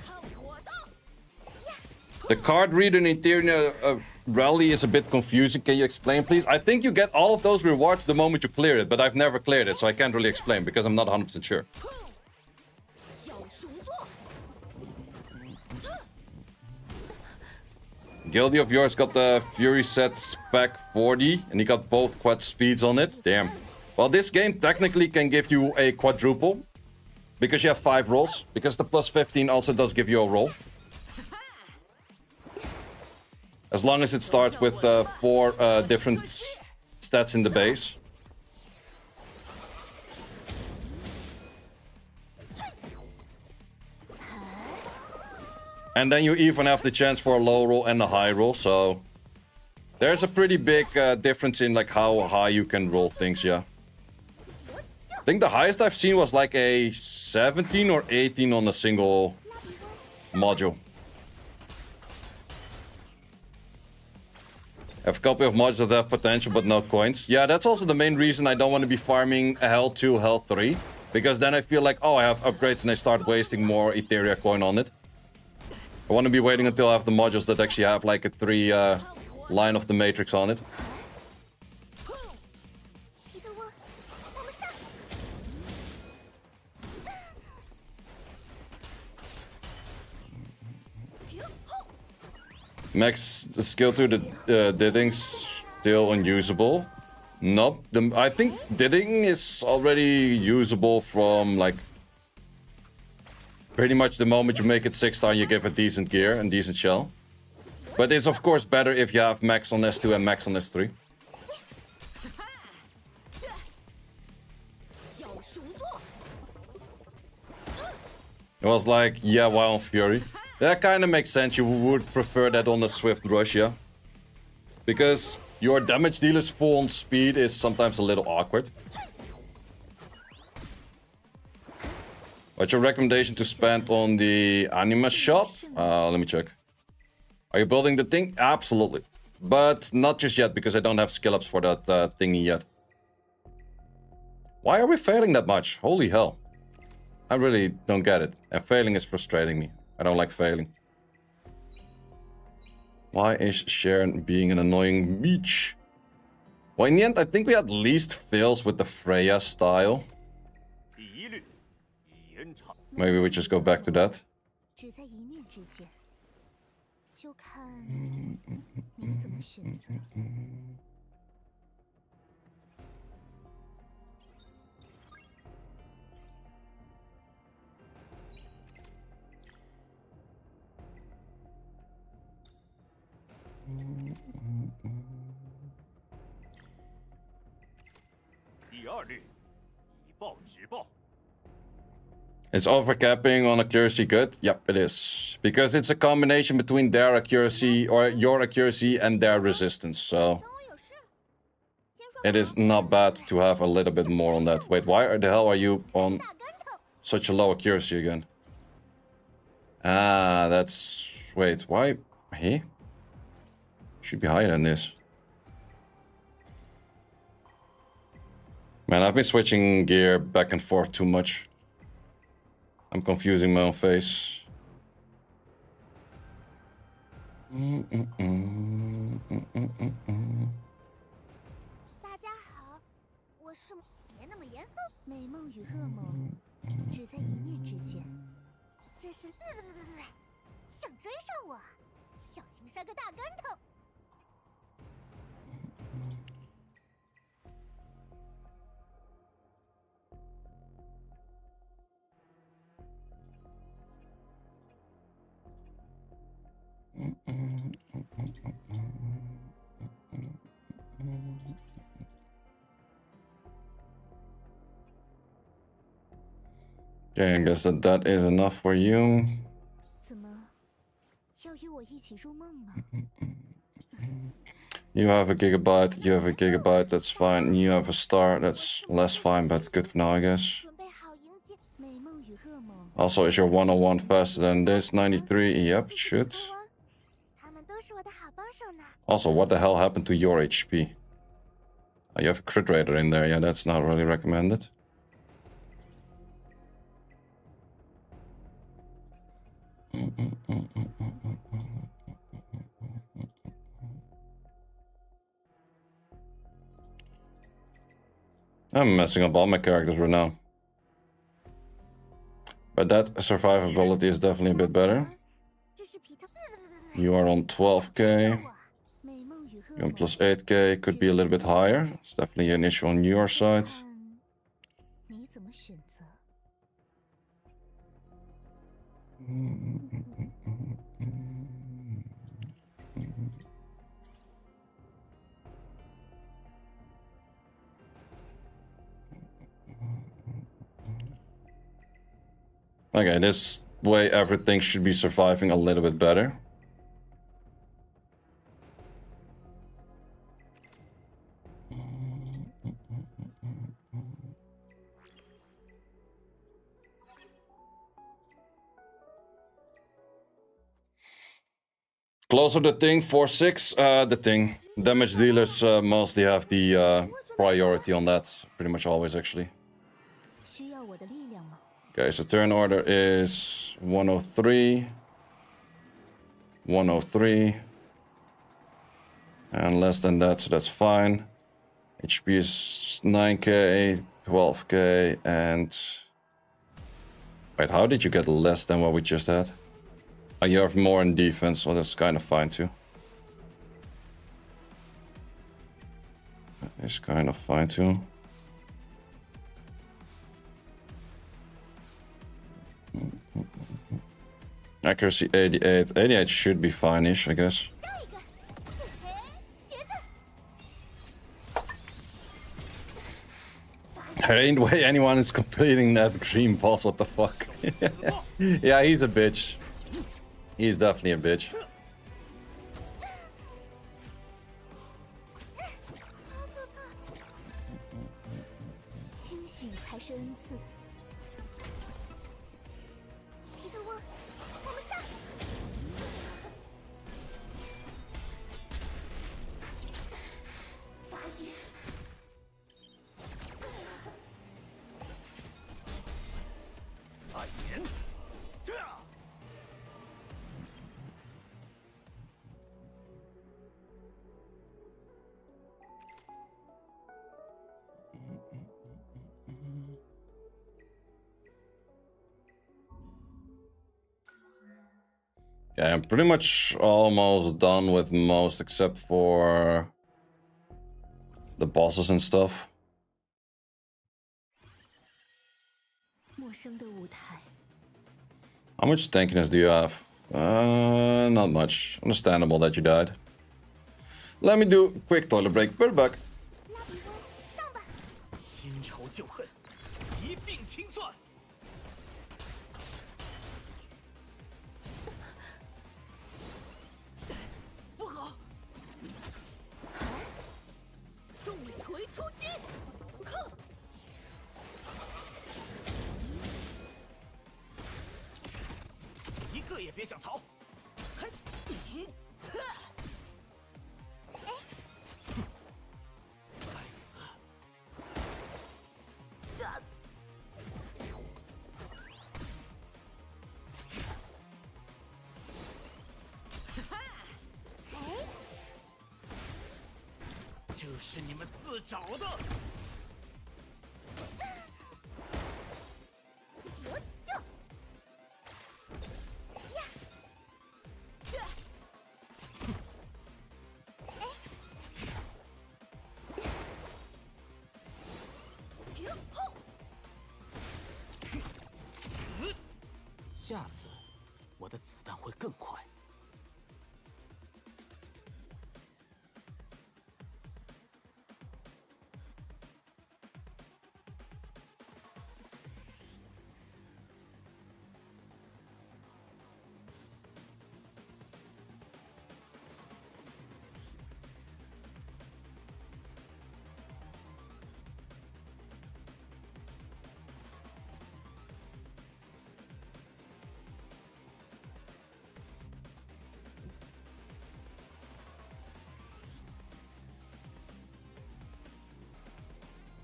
The card reader in Etheria rally is a bit confusing. Can you explain, please? I think you get all of those rewards the moment you clear it, but I've never cleared it, so I can't really explain because I'm not 100% sure. Guildy of yours got the Fury set spec 40, and he got both quad speeds on it. Damn. Well, this game technically can give you a quadruple. Because you have 5 rolls. Because the plus 15 also does give you a roll. As long as it starts with 4 different stats in the base. And then you even have the chance for a low roll and a high roll, so... There's a pretty big difference in like how high you can roll things, yeah. I think the highest I've seen was like a 17 or 18 on a single module. I have a couple of modules that have potential but no coins. Yeah, that's also the main reason I don't want to be farming a Hell 2, Hell 3. Because then I feel like, oh, I have upgrades and I start wasting more Etheria coin on it. I want to be waiting until I have the modules that actually have like a 3 line of the matrix on it. Max skill 2, the Didding's still unusable. Nope. I think Didding is already usable from like pretty much the moment you make it 6-star, you give it decent gear and decent shell. But it's of course better if you have max on S2 and max on S3. It was like, yeah, Wild Fury. That kind of makes sense. You would prefer that on the Swift Rush, yeah? Because your damage dealer's full on speed is sometimes a little awkward. What's your recommendation to spend on the anima shop? Let me check. Are you building the thing? Absolutely. But not just yet, because I don't have skill ups for that thingy yet. Why are we failing that much? Holy hell. I really don't get it. And failing is frustrating me. I don't like failing. Why is Sharon being an annoying bitch? Well, in the end, I think we at least fails with the Freya style. Maybe we just go back to that. Is overcapping on accuracy good? Yep, it is. Because it's a combination between their accuracy, or your accuracy, and their resistance, so... It is not bad to have a little bit more on that. Wait, why the hell are you on such a low accuracy again? Ah, that's... Wait, why? Hey? Should be higher than this. Man, I've been switching gear back and forth too much. I'm confusing my own face. Okay, I guess that is enough for you. You have a gigabyte, you have a gigabyte, that's fine. You have a star, that's less fine, but good for now, I guess. Also, is your 101 faster than this? 93? Yep, it should. Also, what the hell happened to your HP? Oh, you have a crit rater in there, yeah, that's not really recommended. I'm messing up all my characters right now. But that survivability is definitely a bit better. You are on 12k. You're on plus 8k, could be a little bit higher. It's definitely an issue on your side. Okay, this way everything should be surviving a little bit better. Closer the thing, 4-6, the thing. Damage dealers mostly have the priority on that. Pretty much always, actually. Okay, so turn order is 103. 103. And less than that, so that's fine. HP is 9k, 12k, and... Wait, how did you get less than what we just had? Oh, you have more in defense, so that's kind of fine too. It's kind of fine too. Accuracy 88. 88 should be fine-ish, I guess. There ain't way anyone is completing that green boss, what the fuck. Yeah, he's a bitch. He's definitely a bitch. Okay, I'm pretty much almost done with most except for the bosses and stuff. 陌生的舞台， How much tankiness do you have? Not much. Understandable that you died. Let me do a quick toilet break. We're back. 拉比翁上吧！新仇旧恨，一并清算。不好！重锤出击！哼！一个也别想逃！嘿，呵该死！这是你们自找的！我就呀！停后！下次我的子弹会更快。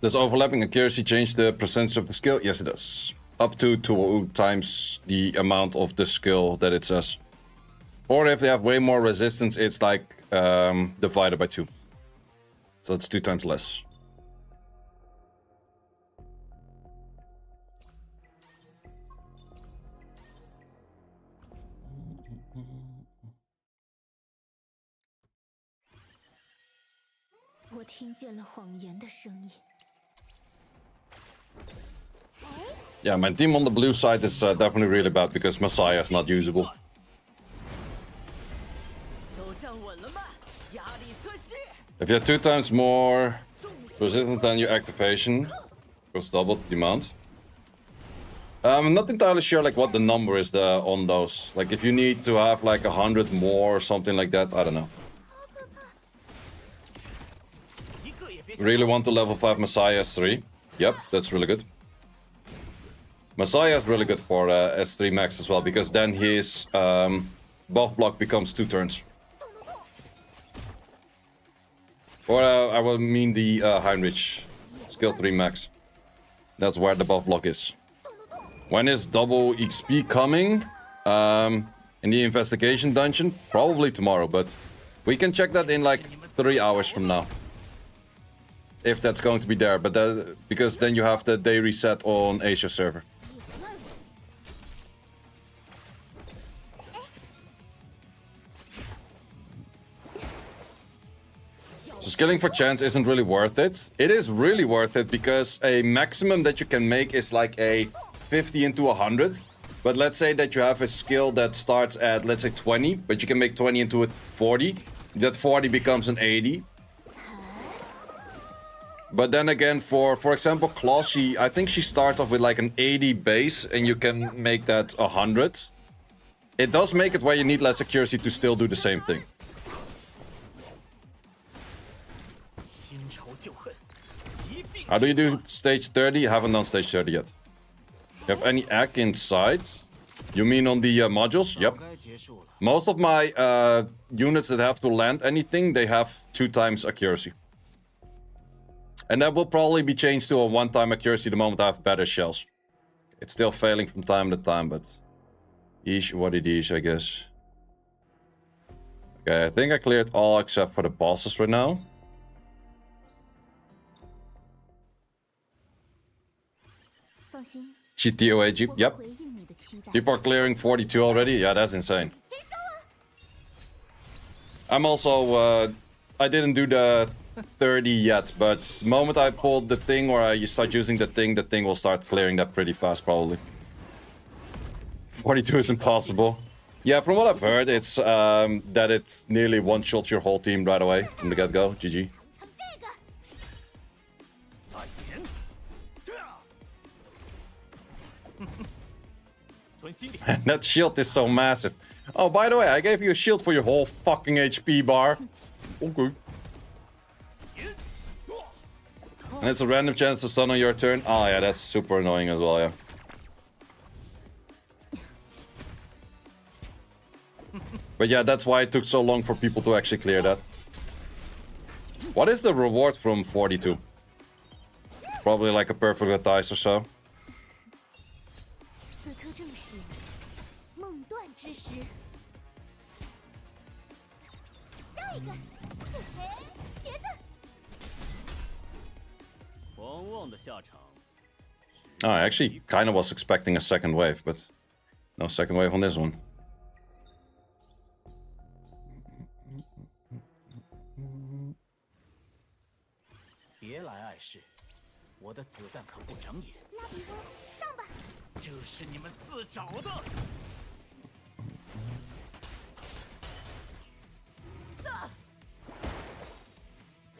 Does overlapping accuracy change the percentage of the skill? Yes, it does. Up to 2 times the amount of the skill that it says. Or if they have way more resistance, it's like divided by 2. So it's 2 times less. I 听见了谎言的声音。 Yeah, my team on the blue side is definitely really bad because Messiah is not usable. 都站稳了吗？压力测试。 If you have 2 times more resistance than your activation, goes double the amount. I'm not entirely sure like what the number is on those. Like if you need to have like 100 more or something like that, I don't know. Really want to level 5 Messiah S3? Yep, that's really good. Messiah is really good for S3 max as well, because then his buff block becomes 2 turns. Or I will mean the Heinrich skill 3 max. That's where the buff block is. When is double XP coming? In the investigation dungeon? Probably tomorrow, but we can check that in like 3 hours from now. If that's going to be there, but because then you have the day reset on Asia server. So skilling for chance isn't really worth it. It is really worth it because a maximum that you can make is like a 50 into 100. But let's say that you have a skill that starts at, let's say 20, but you can make 20 into a 40. That 40 becomes an 80. But then again, for example, Claus, I think she starts off with like an 80 base, and you can make that 100. It does make it where you need less accuracy to still do the same thing. How do you do stage 30? I haven't done stage 30 yet. You have any AK inside? You mean on the modules? Yep. Most of my units that have to land anything, they have 2 times accuracy. And that will probably be changed to a 1-time accuracy the moment I have better shells. It's still failing from time to time, but... Eesh, what it is, I guess. Okay, I think I cleared all except for the bosses right now. GTOA Jeep, yep. People are clearing 42 already? Yeah, that's insane. I'm also, I didn't do the 30 yet, but the moment I pulled the thing or I start using the thing will start clearing that pretty fast, probably. 42 is impossible. Yeah, from what I've heard, it's that it's nearly one-shot your whole team right away from the get-go. GG. 反言，专心点。 That shield is so massive. Oh, by the way, I gave you a shield for your whole fucking HP bar. Okay. And it's a random chance to stun on your turn. Oh yeah, that's super annoying as well, yeah. But yeah, that's why it took so long for people to actually clear that. What is the reward from 42? Probably like a perfect dice or so. 此刻正是梦断之时。下一个，嘿嘿，茄子。狂妄的下场。 Oh, I actually kind of was expecting a second wave, but no second wave on this one. 别来碍事，我的子弹可不长眼。拉比翁，上吧！这是你们自找的。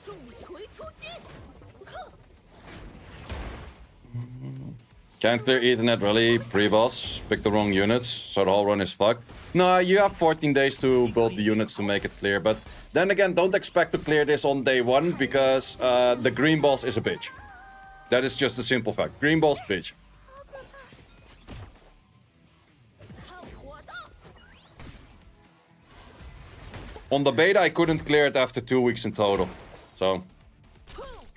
重锤出击！哼！ Can't clear Ethernet really, pre-boss. Pick the wrong units, so the whole run is fucked. No, you have 14 days to build the units to make it clear, but then again, don't expect to clear this on day one, because the green boss is a bitch. That is just a simple fact. Green boss, bitch. 看我的！ On the beta, I couldn't clear it after 2 weeks in total, so...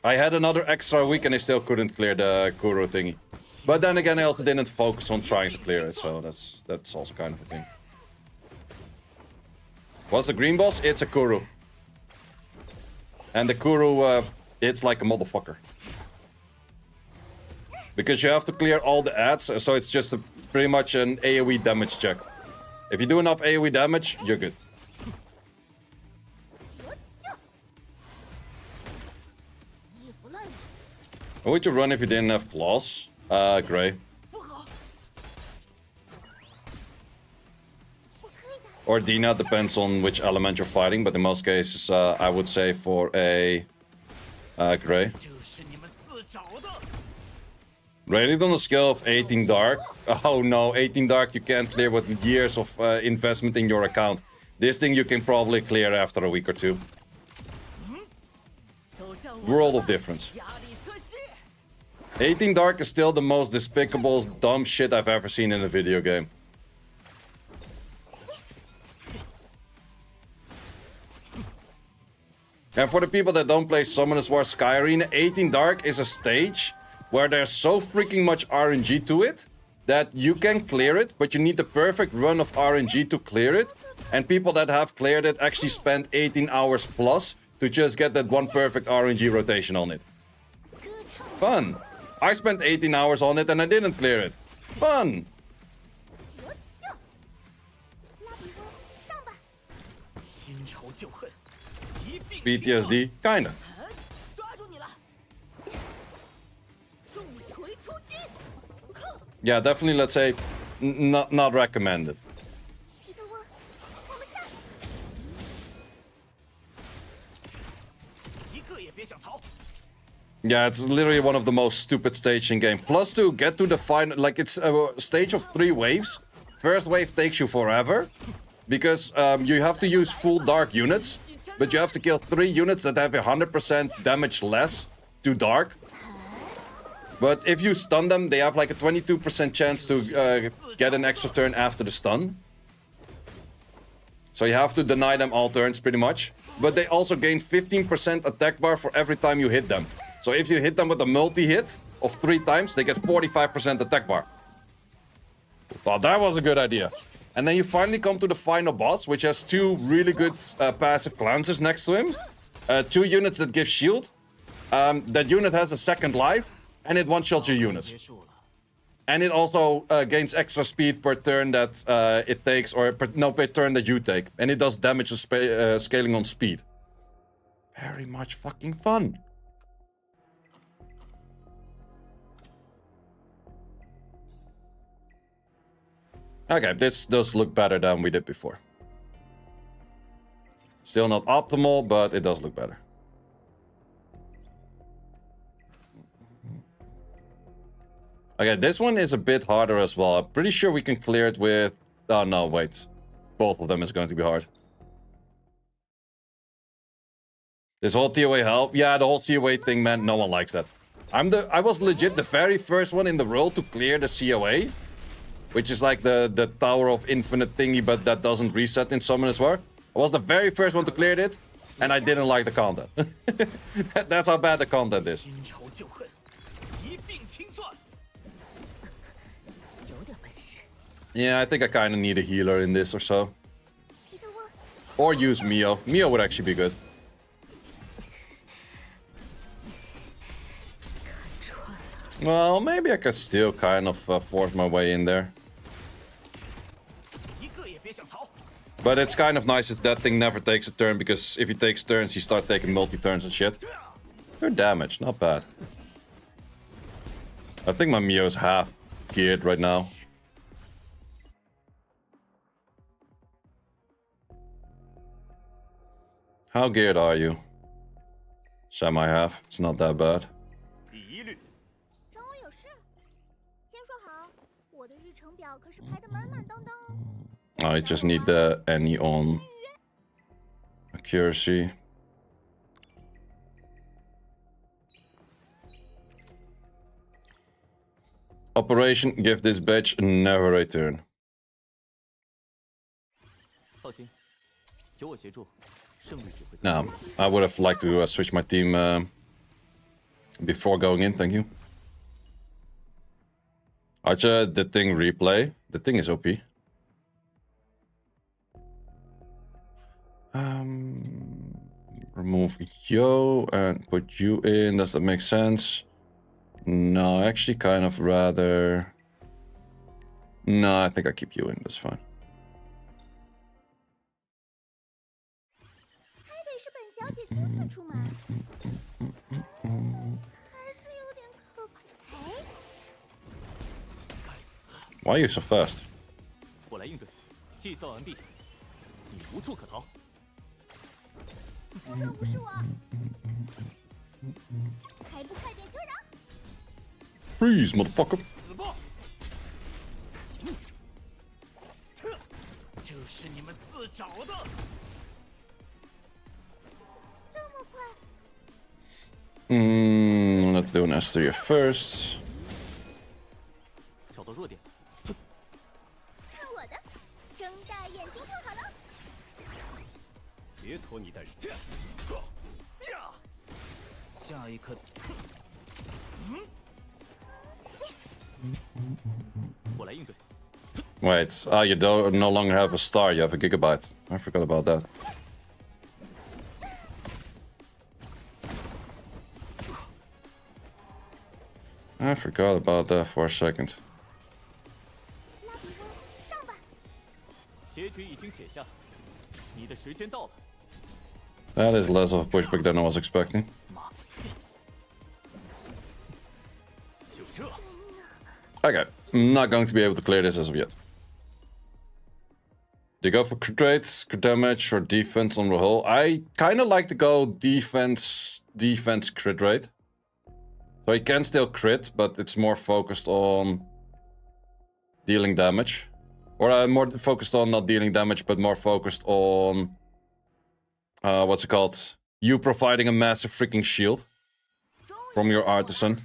I had another extra week and I still couldn't clear the Kuro thingy. But then again, I also didn't focus on trying to clear it, so that's also kind of a thing. What's the green boss? It's a Kuro. And the Kuro, it's like a motherfucker. Because you have to clear all the ads, so it's just pretty much an AoE damage check. If you do enough AoE damage, you're good. What would you run if you didn't have claws? Gray. 不好，我可以的。 Or Dina, depends on which element you're fighting, but in most cases, I would say for a Gray. 这是你们自找的。 Rated on a scale of 18 dark. Oh no, 18 dark you can't clear with years of investment in your account. This thing you can probably clear after a week or two. 都让我 World of difference. 压力测试。 18 dark is still the most despicable, dumb shit I've ever seen in a video game. And for the people that don't play Summoners War Sky Arena, 18 Dark is a stage where there's so freaking much RNG to it that you can clear it, but you need the perfect run of RNG to clear it. And people that have cleared it actually spend 18 hours plus to just get that one perfect RNG rotation on it. 歌唱 Fun! I spent 18 hours on it and I didn't clear it. Fun! 有救！拉比翁，上吧！新仇旧恨，一并 PTSD? Kinda. 抓住你了！重锤出击！哼！ Yeah, definitely, let's say, not recommended. 彼得翁，我们上！一个也别想逃。 Yeah, it's literally one of the most stupid stages in game. Plus to get to the final, like it's a stage of 3 waves. First wave takes you forever. Because you have to use full dark units. But you have to kill 3 units that have 100% damage less to dark. But if you stun them, they have like a 22% chance to get an extra turn after the stun. So you have to deny them all turns pretty much. But they also gain 15% attack bar for every time you hit them. So if you hit them with a multi-hit of 3 times, they get 45% attack bar. Well, that was a good idea. And then you finally come to the final boss, which has 2 really good passive glances next to him. 2 units that give shield. That unit has a second life, and it one-shots your units. 结束了， And it also gains extra speed per turn that it takes, or per turn that you take. And it does damage scaling on speed. Very much fucking fun. Okay, this does look better than we did before. Still not optimal, but it does look better. Okay, this one is a bit harder as well. I'm pretty sure we can clear it with... Oh, no, wait. Both of them is going to be hard. This whole TOA help? Yeah, the whole COA thing, man, no one likes that. I was legit the very first one in the world to clear the COA. Which is like the Tower of Infinite thingy, but that doesn't reset in Summoners War. I was the very first one to clear it, and I didn't like the content. That's how bad the content is. Yeah, I think I kind of need a healer in this or so. Or use Mio. Mio would actually be good. Well, maybe I could still kind of force my way in there. But it's kind of nice that that thing never takes a turn, because if he takes turns, he starts taking multi-turns and shit. Good damage, not bad. I think my Mio is half geared right now. How geared are you? Semi-half, it's not that bad. I just need the any on accuracy. Operation, give this bitch never return. I would have liked to switch my team before going in, thank you. Archer, the thing replay. The thing is OP. Remove Yo and put you in. Does that make sense? No, actually kind of rather... No, I think I keep you in. That's fine. Why are you so fast? Freeze, motherfucker! Let's do an Etheria first. Wait, you don't no longer have a star, you have a gigabyte. I forgot about that. I forgot about that for a second. That is less of a pushback than I was expecting. Okay, I'm not going to be able to clear this as of yet. Do you go for crit rate, crit damage, or defense on the whole? I kind of like to go defense crit rate. So he can still crit, but it's more focused on dealing damage. Or more focused on not dealing damage, but more focused on... what's it called? You providing a massive freaking shield from your artisan.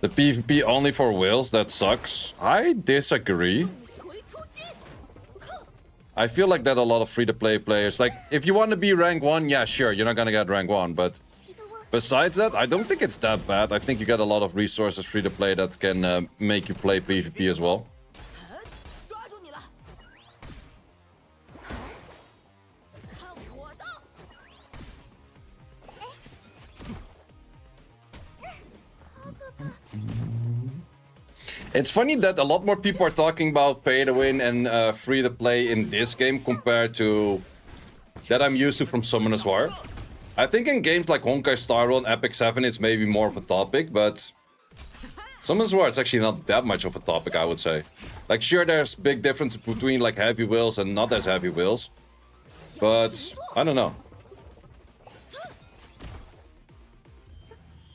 The PvP only for whales, that sucks. I disagree. I feel like that a lot of free-to-play players, like, if you want to be rank 1, yeah, sure, you're not gonna get rank 1, but Besides that, I don't think it's that bad. I think you get a lot of resources free to play that can make you play PvP as well. 抓住你了！看我的！ It's funny that a lot more people are talking about pay to win and free to play in this game compared to that I'm used to from Summoner's War. I think in games like Honkai Star Rail and Epic 7 it's maybe more of a topic, but Summoner's War it's actually not that much of a topic, I would say. Like sure there's big difference between like heavy wheels and not as heavy wheels, but I don't know.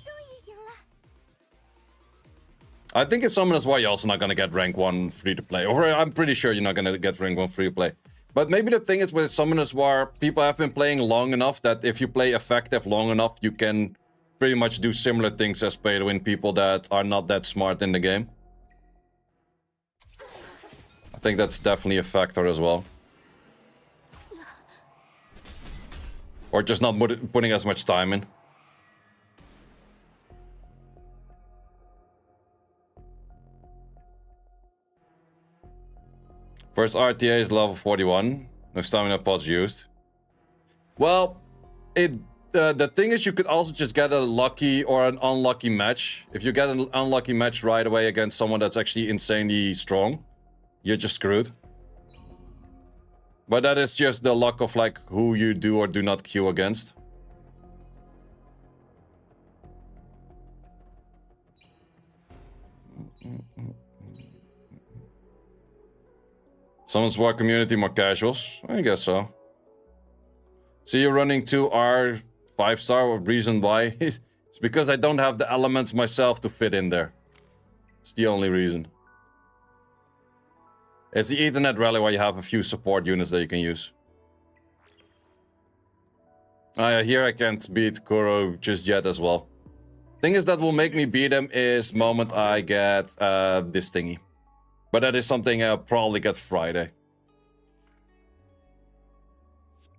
终于赢了！ I think in Summoners War you're also not gonna get rank 1 free to play. Or I'm pretty sure you're not gonna get rank 1 free to play. But maybe the thing is with Summoners War, people have been playing long enough that if you play effective long enough, you can pretty much do similar things as pay to win people that are not that smart in the game. I think that's definitely a factor as well. Or just not putting as much time in. First RTA is level 41. No stamina pods used. Well, the thing is you could also just get a lucky or an unlucky match. If you get an unlucky match right away against someone that's actually insanely strong, you're just screwed. But that is just the luck of like who you do or do not queue against. Summoners War community more casuals? I guess so. See you running 2R 5-star. Reason why? It's because I don't have the elements myself to fit in there. It's the only reason. It's the Ethernet rally where you have a few support units that you can use. Here I can't beat Kuro just yet as well. Thing is that will make me beat him is moment I get this thingy. But that is something I'll probably get Friday.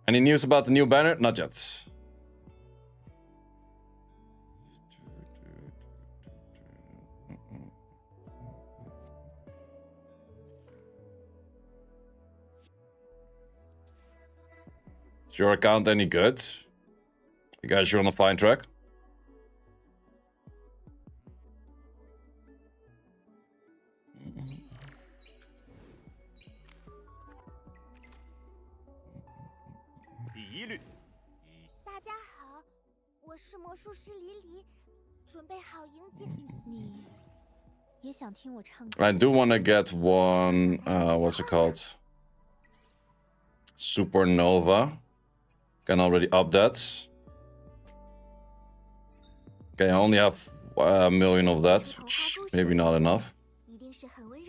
Any news about the new banner? Not yet. Is your account any good? You guys sure on the fine track? I do want to get one, what's it called? Supernova. Can already up that. Okay, I only have 1 million of that, which maybe not enough.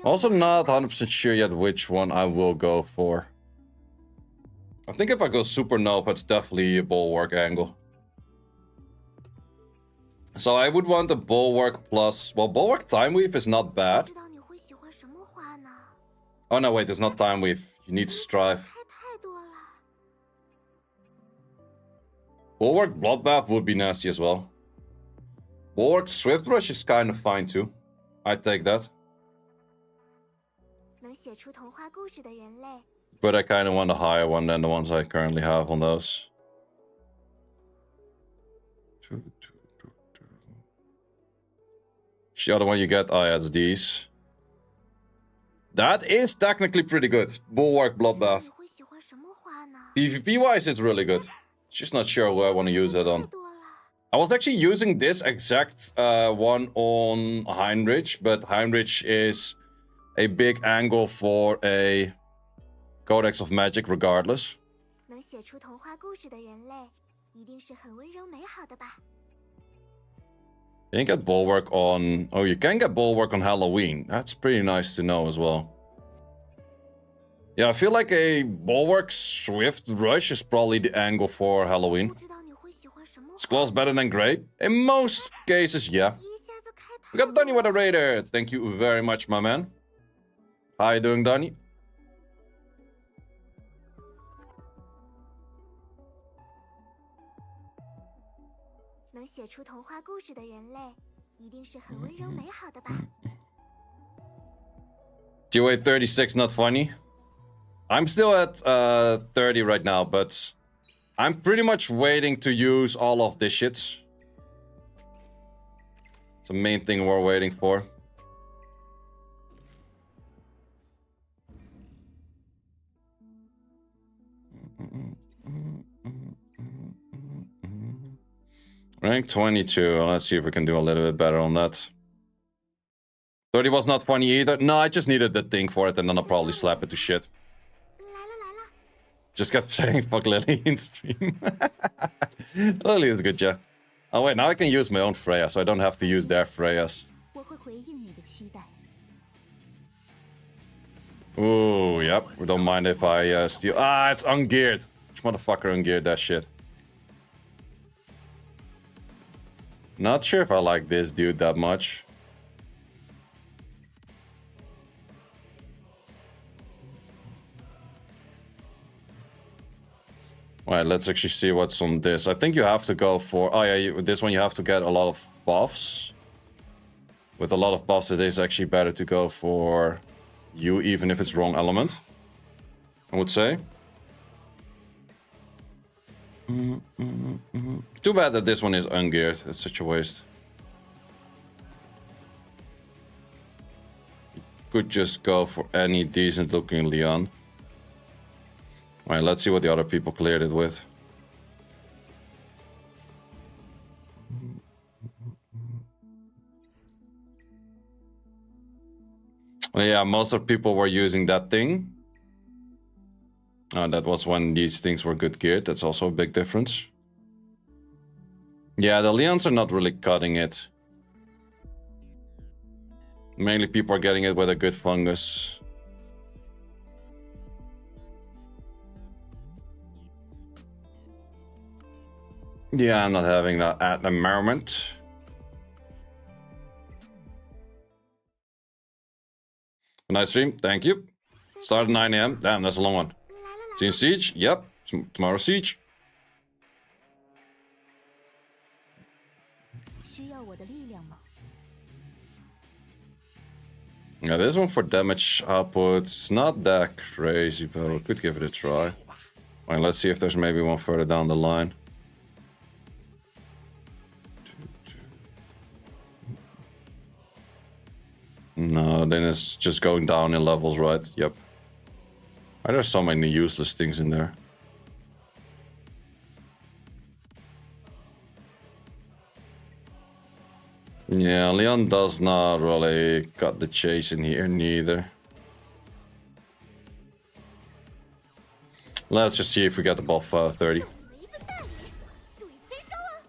Also not 100% sure yet which one I will go for. I think if I go Supernova, it's definitely a Bulwark angle. So I would want the Bulwark plus... Well, Bulwark Time Weave is not bad. Oh no, wait, it's not Time Weave. You need Strive. Bulwark Bloodbath would be nasty as well. Bulwark Swift Rush is kind of fine too. I'd take that. But I kind of want a higher one than the ones I currently have on those. The other one you get, oh yeah, it's these. That is technically pretty good. Bulwark Bloodbath. PvP wise, it's really good. Just not sure who I want to use that on. I was actually using this exact one on Heinrich, but Heinrich is a big angle for a Codex of Magic regardless. You can get Bulwark on... Oh, you can get Bulwark on Halloween. That's pretty nice to know as well. Yeah, I feel like a Bulwark Swift Rush is probably the angle for Halloween. It's close better than Grey. In most cases, yeah. We got Donny with a raider. Thank you very much, my man. How you doing, Donny? 写出童话故事的人类，一定是很温柔美好的吧？ GA 36 not funny. I'm still at 30 right now, but I'm pretty much waiting to use all of this shit. It's the main thing we're waiting for. Rank 22. Let's see if we can do a little bit better on that. 30 was not funny either. No, I just needed the thing for it, and then I'll probably slap it to shit. 来了来了， Just kept saying fuck Lily in stream. Lily is good, yeah. Oh wait, now I can use my own Freya, so I don't have to use their Freyas. 我会回应你的期待。 Ooh, yep. We don't mind if I steal. Ah, it's ungeared. Which motherfucker ungeared that shit? Not sure if I like this dude that much. Alright, let's actually see what's on this. I think you have to go for... Oh yeah, this one you have to get a lot of buffs. With a lot of buffs, it is actually better to go for you, even if it's wrong element, I would say. Too bad that this one is ungeared. It's such a waste. You could just go for any decent looking Leon. Alright, let's see what the other people cleared it with. Well, yeah, most of people were using that thing. That was when these things were good geared. That's also a big difference. Yeah, the Leons are not really cutting it. Mainly people are getting it with a good fungus. Yeah, I'm not having that at the moment. Nice stream, thank you. Start at 9 AM. Damn, that's a long one. 来了来 See you in Siege? Yep. Tomorrow Siege. 需要我的力量吗？ Yeah, this one for damage output's not that crazy, but we could give it a try. Alright, let's see if there's maybe one further down the line. No, then it's just going down in levels, right? Yep. Why there's so many useless things in there? Yeah, Leon does not really cut the chase in here neither. Let's just see if we get above 30. 我一份大礼，注意签收啊！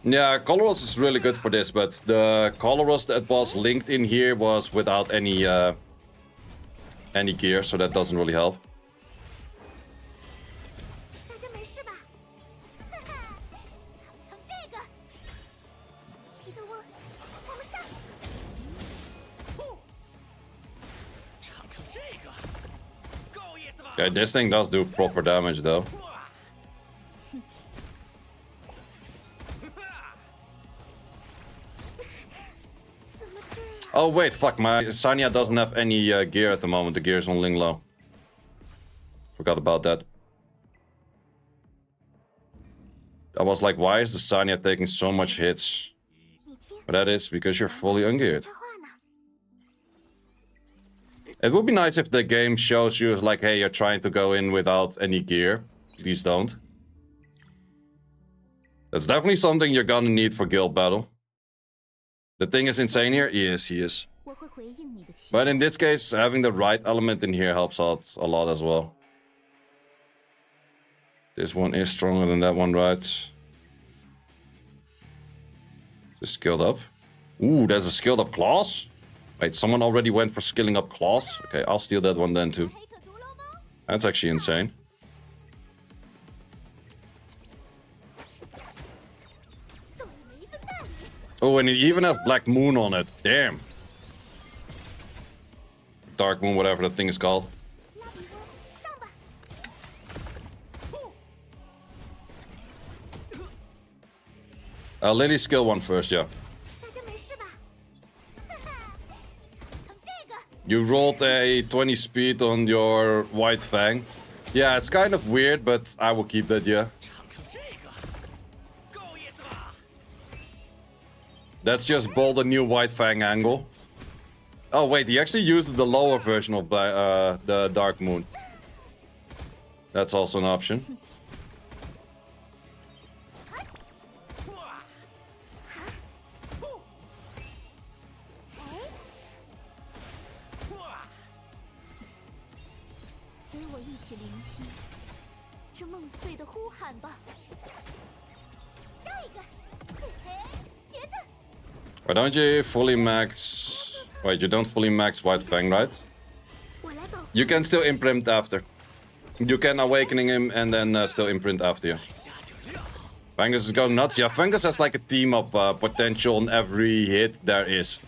Yeah, Colorless is really good for this, but the Colorless that was linked in here was without any gear, so that doesn't really help. 大家没事吧？哈哈，尝尝这个。彼得翁，我们上！尝尝这个，够意思吧？ Okay, this thing does do proper damage though. Oh wait, fuck, my Sanya doesn't have any gear at the moment. The gear is on Linglo. Forgot about that. I was like, why is the Sanya taking so much hits? 你听， But that is because you're fully ungeared. 策划呢？ It would be nice if the game shows you like, hey, you're trying to go in without any gear. Please don't. That's definitely something you're gonna need for guild battle. The thing is insane here? Yes, he is. 我会回应你的期 But 待。 in this case, having the right element in here helps out a lot as well. This one is stronger than that one, right? Just skilled up. Ooh, there's a skilled up class? Wait, someone already went for skilling up class? Okay, I'll steal that one then too. 黑客毒龙猫， That's actually insane. 送你们一份大礼。 Oh, and it even has Black Moon on it. Damn. Dark Moon, whatever that thing is called. 拉比翁，上吧！ Lily skill 1 first, yeah. 大家没事吧？哈哈，尝这个。 You rolled a 20 speed on your White Fang. Yeah, it's kind of weird, but I will keep that, yeah. 尝尝这个，够意思吧？ That's just bold a new White Fang angle. Oh wait, he actually used the lower version of the Dark Moon. That's also an option. 哇！哇！随我一起聆听这梦碎的呼喊吧。下一个，嘿嘿，茄子。 Why don't you fully max... Wait, you don't fully max White Fang, right? 我来保护。 You can still imprint after. You can awakening him and then still imprint after you. 加点料。 Fangus is going nuts. Yeah, Fangus has like a team up potential on every hit there is.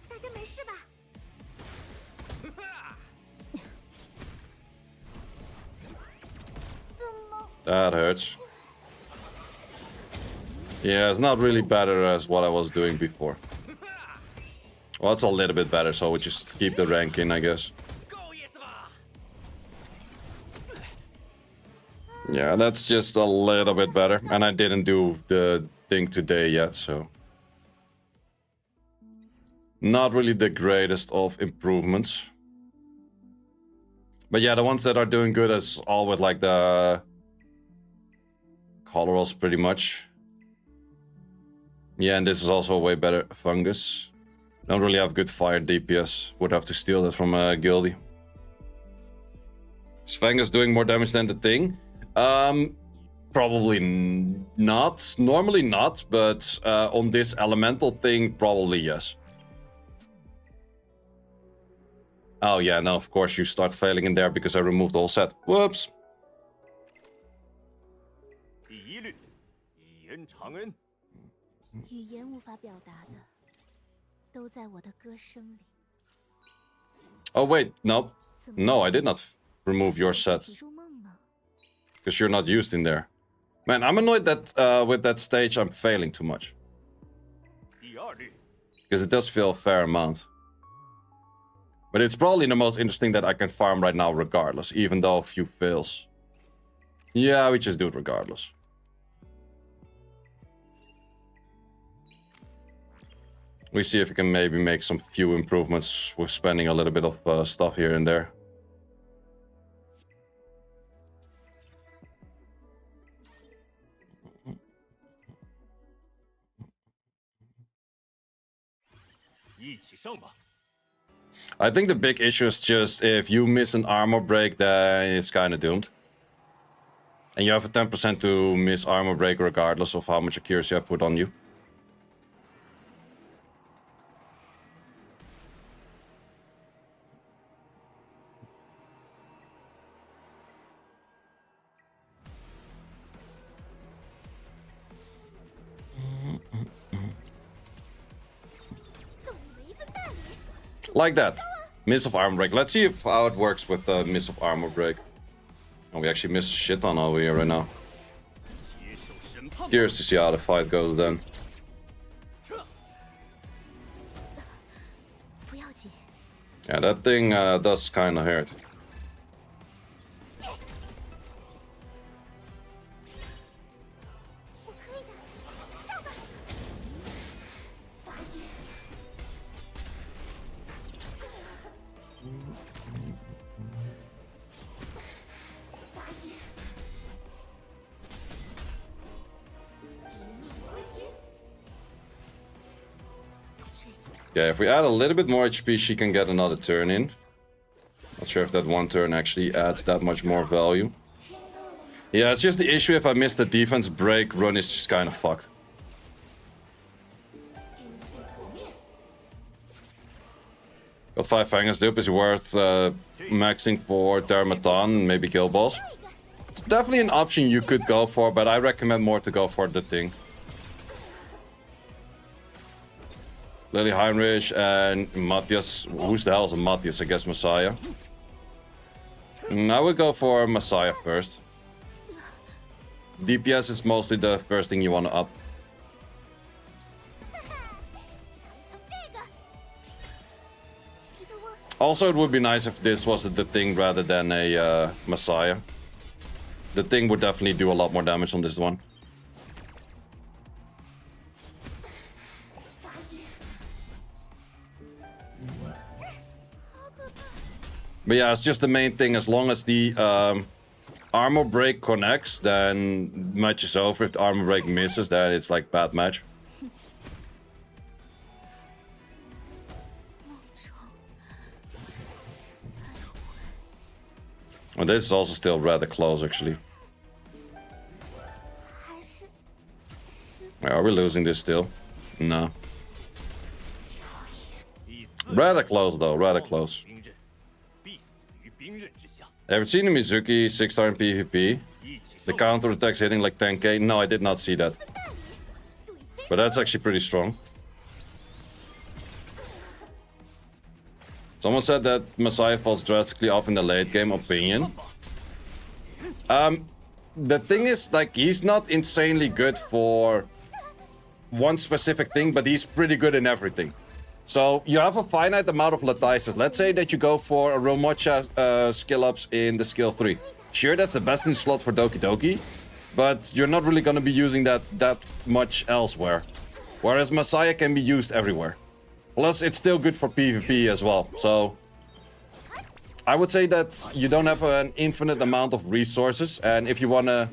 大家没事吧？ 怎么？ That hurts. Yeah, it's not really better as what I was doing before. Well, it's a little bit better, so we just keep the rank in, I guess. 够意思吧？ Yeah, that's just a little bit better. And I didn't do the thing today yet, so... Not really the greatest of improvements. But yeah, the ones that are doing good is all with like the... Colorals pretty much. Yeah, and this is also a way better Fungus. Don't really have good fire DPS. Would have to steal that from Gildy. Is Fungus doing more damage than the thing? Probably not. Normally not, but on this elemental thing, probably yes. Oh yeah, now of course you start failing in there because I removed the whole set. Whoops. 第一律，以恩偿恩。语言无法表达的，都在我的歌声里。 Oh wait, no. 怎么 No, I did not remove your 一起 sets. 入梦吗？ Because you're not used in there. Man, I'm annoyed that with that stage I'm failing too much. 第二律， Because it does feel a fair amount. But it's probably the most interesting that I can farm right now regardless, even though a few fails. Yeah, we just do it regardless. We see if we can maybe make some few improvements with spending a little bit of stuff here and there. I think the big issue is just if you miss an armor break, then it's kind of doomed. And you have a 10% to miss armor break regardless of how much accuracy I put on you. Like that. Miss of armor break. Let's see if how it works with the miss of armor break. Oh, we actually missed shit on over here right now. Curious to see how the fight goes then. 不要紧， Yeah, that thing does kind of hurt. 我可以的，上吧！发炎， Yeah, if we add a little bit more HP, she can get another turn in. Not sure if that one turn actually adds that much more value. Yeah, it's just the issue if I miss the defense break, run is just kind of fucked. Got 5 fangers. Dupe is worth maxing for Dermaton, maybe kill boss. It's definitely an option you could go for, but I recommend more to go for the thing. Lily Heinrich and Matthias. Who's the hell is a Matthias? I guess Messiah. I would go for Messiah first. DPS is mostly the first thing you want to up. 尝尝这个。彼得沃， Also, it would be nice if this was the thing rather than a Messiah. The thing would definitely do a lot more damage on this one. But yeah, it's just the main thing. As long as the armor break connects, then match is over. If the armor break misses, then it's like bad match. 梦中 Well, this is also still rather close, actually. 还是 Are we losing this still? No. 第四 Rather close, though. Rather close. 兵刃必死于兵刃之下， Ever seen a Mizuki 6-star in PvP? 一起 The 受 counter attacks hitting like 10k? No, I did not see that. 大理，注意牵 But that's actually pretty strong. Someone said that Messiah falls drastically up in the late game. Opinion. The thing is, like, he's not insanely good for one specific thing, but he's pretty good in everything. So you have a finite amount of latices. Let's say that you go for a Romocha skill ups in the skill 3. Sure, that's the best in slot for Doki Doki, but you're not really going to be using that much elsewhere. Whereas Messiah can be used everywhere. Plus, it's still good for PvP as well. So I would say that you don't have an infinite amount of resources, and if you want to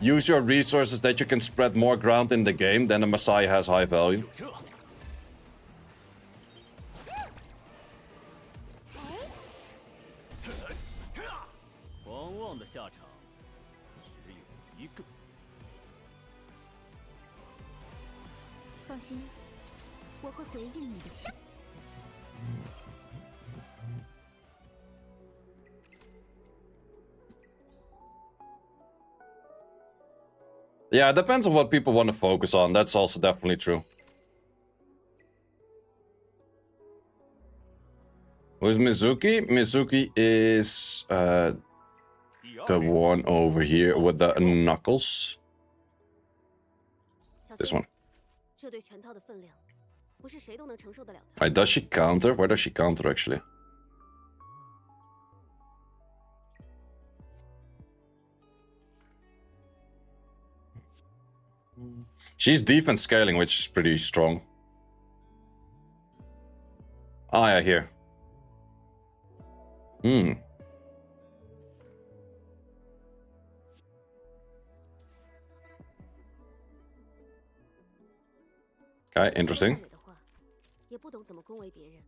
use your resources that you can spread more ground in the game, then a Messiah has high value. 射，狂妄的下场只有一个。放心，我会回应你的期。 Yeah, it depends on what people want to focus on. That's also definitely true. Who's Mizuki? Mizuki is the 第二位 one over here with the knuckles. 小 This 心 one. 这对拳套的分量，不是谁都能承受得了的。 Does she counter? Where does she counter actually? She's defense scaling, which is pretty strong. Ah, yeah, here. Hmm. Okay, interesting. 美的话，也不懂怎么恭维别人。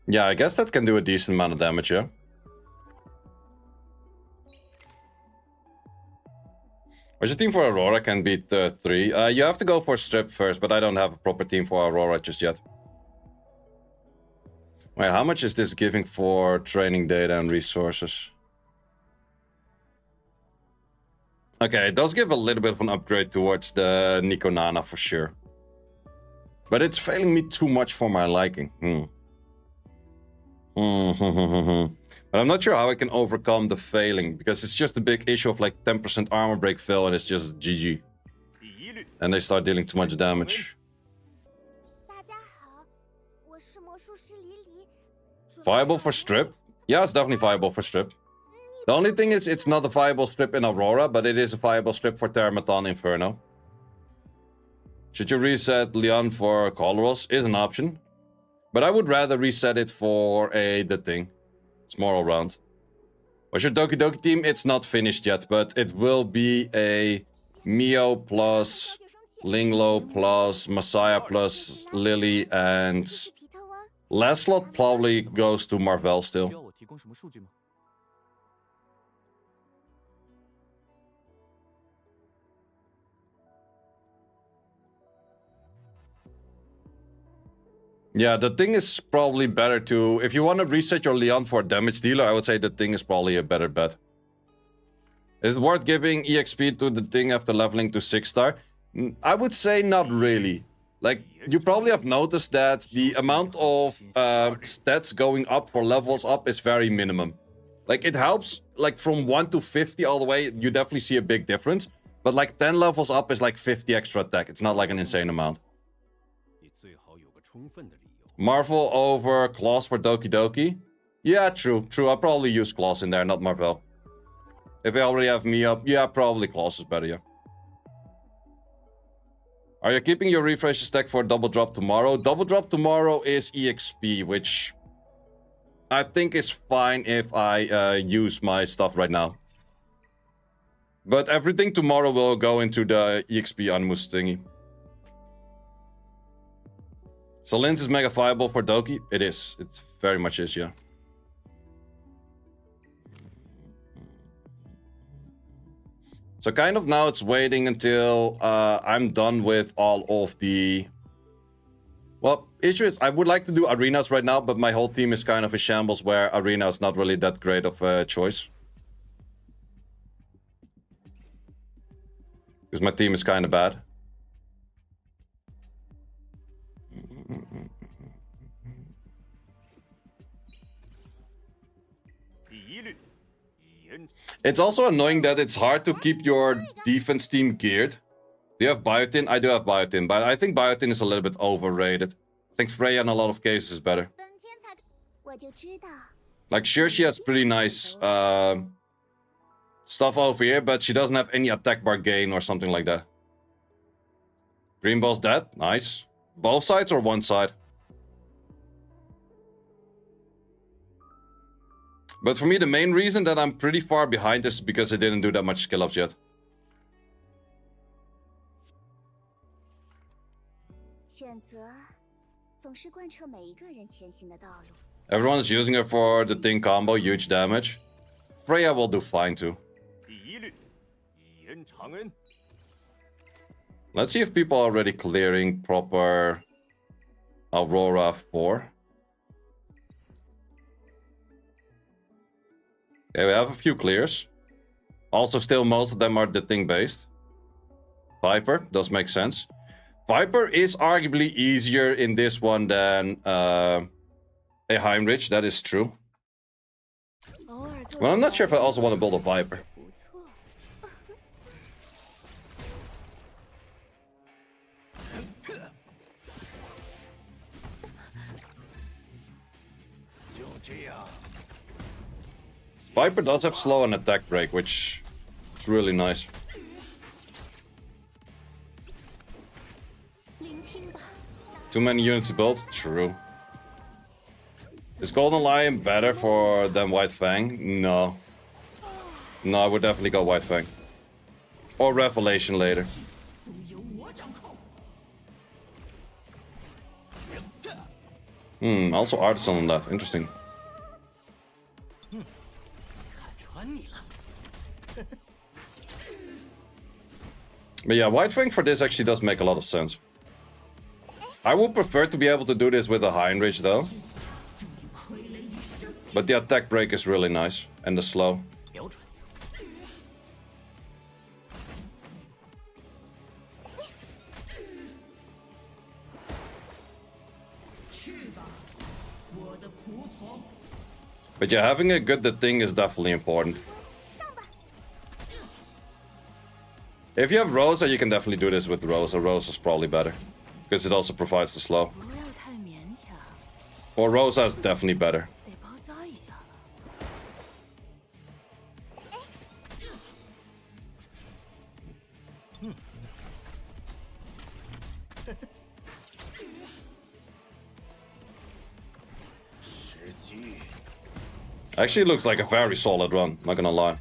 Yeah, I guess that can do a decent amount of damage, yeah. Where's your team for Aurora can beat 3? You have to go for Strip first, but I don't have a proper team for Aurora just yet. Wait, how much is this giving for training data and resources? Okay, it does give a little bit of an upgrade towards the Nico Nana for sure. But it's failing me too much for my liking. But I'm not sure how I can overcome the failing, because it's just a big issue of like 10% armor break fail and it's just GG. 第一律 And they start dealing too much damage. 大家好，我是魔术师黎黎。准备 Viable 好 for strip? Yeah, it's definitely viable for strip. The only thing is it's not a viable strip in Aurora, but it is a viable strip for Termaton Inferno. Should you reset Leon for Coloros? Is an option. But I would rather reset it for the thing. It's more all round. What's your Doki Doki team? It's not finished yet, but it will be a Mio plus Linglo plus Messiah plus Lily, and 皮特湾 Lancelot probably goes to Marvel 需 still. 要我提供什么数据吗？ Yeah, the thing is probably better to... If you want to reset your Leon for damage dealer, I would say the thing is probably a better bet. Is it worth giving EXP to the thing after leveling to 6-star? I would say not really. Like, you probably have noticed that the amount of stats going up for levels up is very minimum. Like, it helps, like, from 1 to 50 all the way, you definitely see a big difference. But, like, 10 levels up is, like, 50 extra attack. It's not, like, an insane amount. Marvel over Claws for Doki Doki? Yeah, true. I'll probably use Claws in there, not Marvel. If I already have me up, yeah, probably Claws is better, yeah. Are you keeping your refresh stack for double drop tomorrow? Double drop tomorrow is EXP, which I think is fine if I use my stuff right now. But everything tomorrow will go into the EXP Animus thingy. So Lens is mega viable for Doki? It is. It very much is, yeah. So kind of now it's waiting until I'm done with all of the... Well, issue is I would like to do arenas right now, but my whole team is kind of a shambles where arena is not really that great of a choice. Because my team is kind of bad. It's also annoying that it's hard to keep your defense team geared. Do you have Biotin? I do have Biotin, but I think Biotin is a little bit overrated. I think Freya in a lot of cases is better. Like, sure, she has pretty nice stuff over here, but she doesn't have any attack bar gain or something like that. Green ball's dead. Nice. Both sides or one side? But for me, the main reason that I'm pretty far behind is because I didn't do that much skill ups yet. Everyone's using her for the thing combo, huge damage. Freya will do fine too. Let's see if people are already clearing proper Aurora 4. Okay, we have a few clears. Also, still most of them are the thing based. Viper does make sense. Viper is arguably easier in this one than a Heinrich, that is true. Well, I'm not sure if I also want to build a Viper. Viper does have slow and attack break, which is really nice. Too many units to build? True. Is Golden Lion better than White Fang? No. No, I would definitely go White Fang. Or Revelation later. Also Artisan on that. Interesting. But yeah, White Fang for this actually does make a lot of sense. I would prefer to be able to do this with a Heinrich though. But the attack break is really nice. And the slow. But yeah, having a good thing is definitely important. If you have Rosa, you can definitely do this with Rosa. Rosa's probably better. Because it also provides the slow. Or Rosa is definitely better. Actually, it looks like a very solid run, not gonna lie.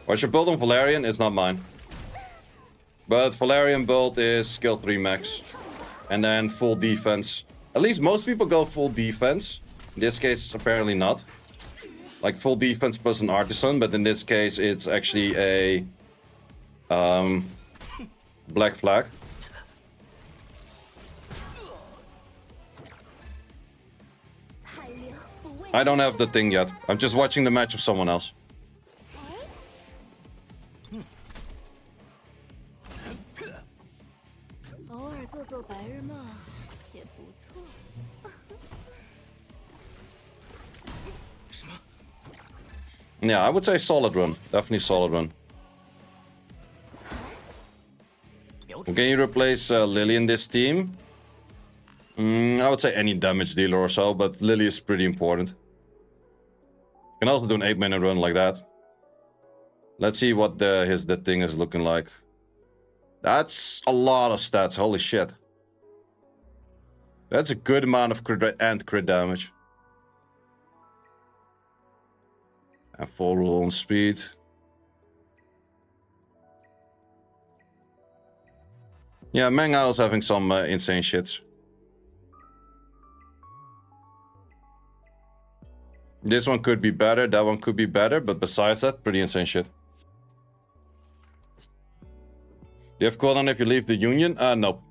What's your build on Valerian? It's not mine. But Valerian build is skill 3 max. And then full defense. At least most people go full defense. In this case, it's apparently not. Like full defense plus an artisan, but in this case, it's actually a black flag. I don't have the thing yet. I'm just watching the match of someone else. Yeah, I would say solid run. Definitely solid run. Can you replace Lily in this team? I would say any damage dealer or so, but Lily is pretty important. You can also do an 8-minute run like that. Let's see what the thing is looking like. That's a lot of stats, holy shit. That's a good amount of crit damage. And full roll on speed. Yeah, Meng Hao's having some insane shits. This one could be better, that one could be better, but besides that, pretty insane shit. Do you have cooldown if you leave the Union? Nope.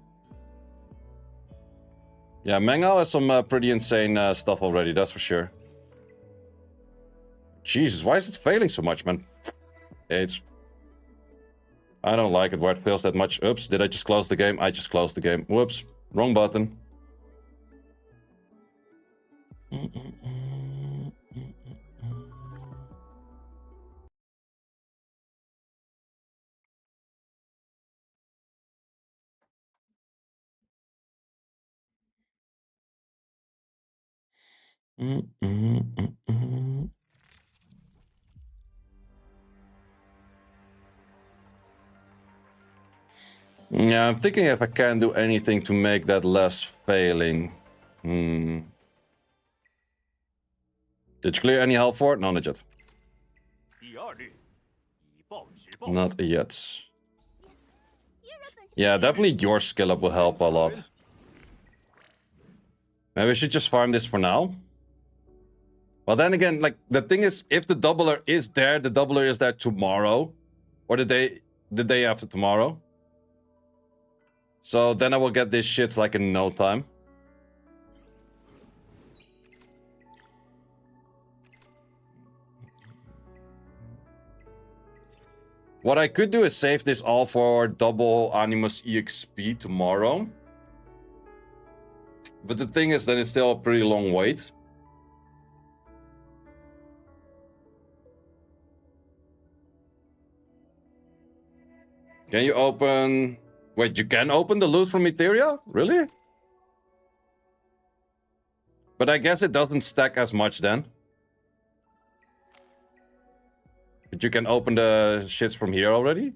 Yeah, Meng Hao has some pretty insane stuff already, that's for sure. Jesus, why is it failing so much, man? AIDS. I don't like it where it fails that much. Oops, did I just close the game? I just closed the game. Whoops, wrong button. Yeah, I'm thinking if I can do anything to make that less failing. Did you clear any health for it? No, not yet. Not yet. Yeah, definitely your skill up will help a lot. Maybe we should just farm this for now. Well, then again, like, the thing is, if the doubler is there, the doubler is there tomorrow. Or the day after tomorrow. So then I will get this shit like in no time. What I could do is save this all for double Animus EXP tomorrow. But the thing is, then it's still a pretty long wait. Can you open... Wait, you can open the loot from Etheria? Really? But I guess it doesn't stack as much then. But you can open the shits from here already?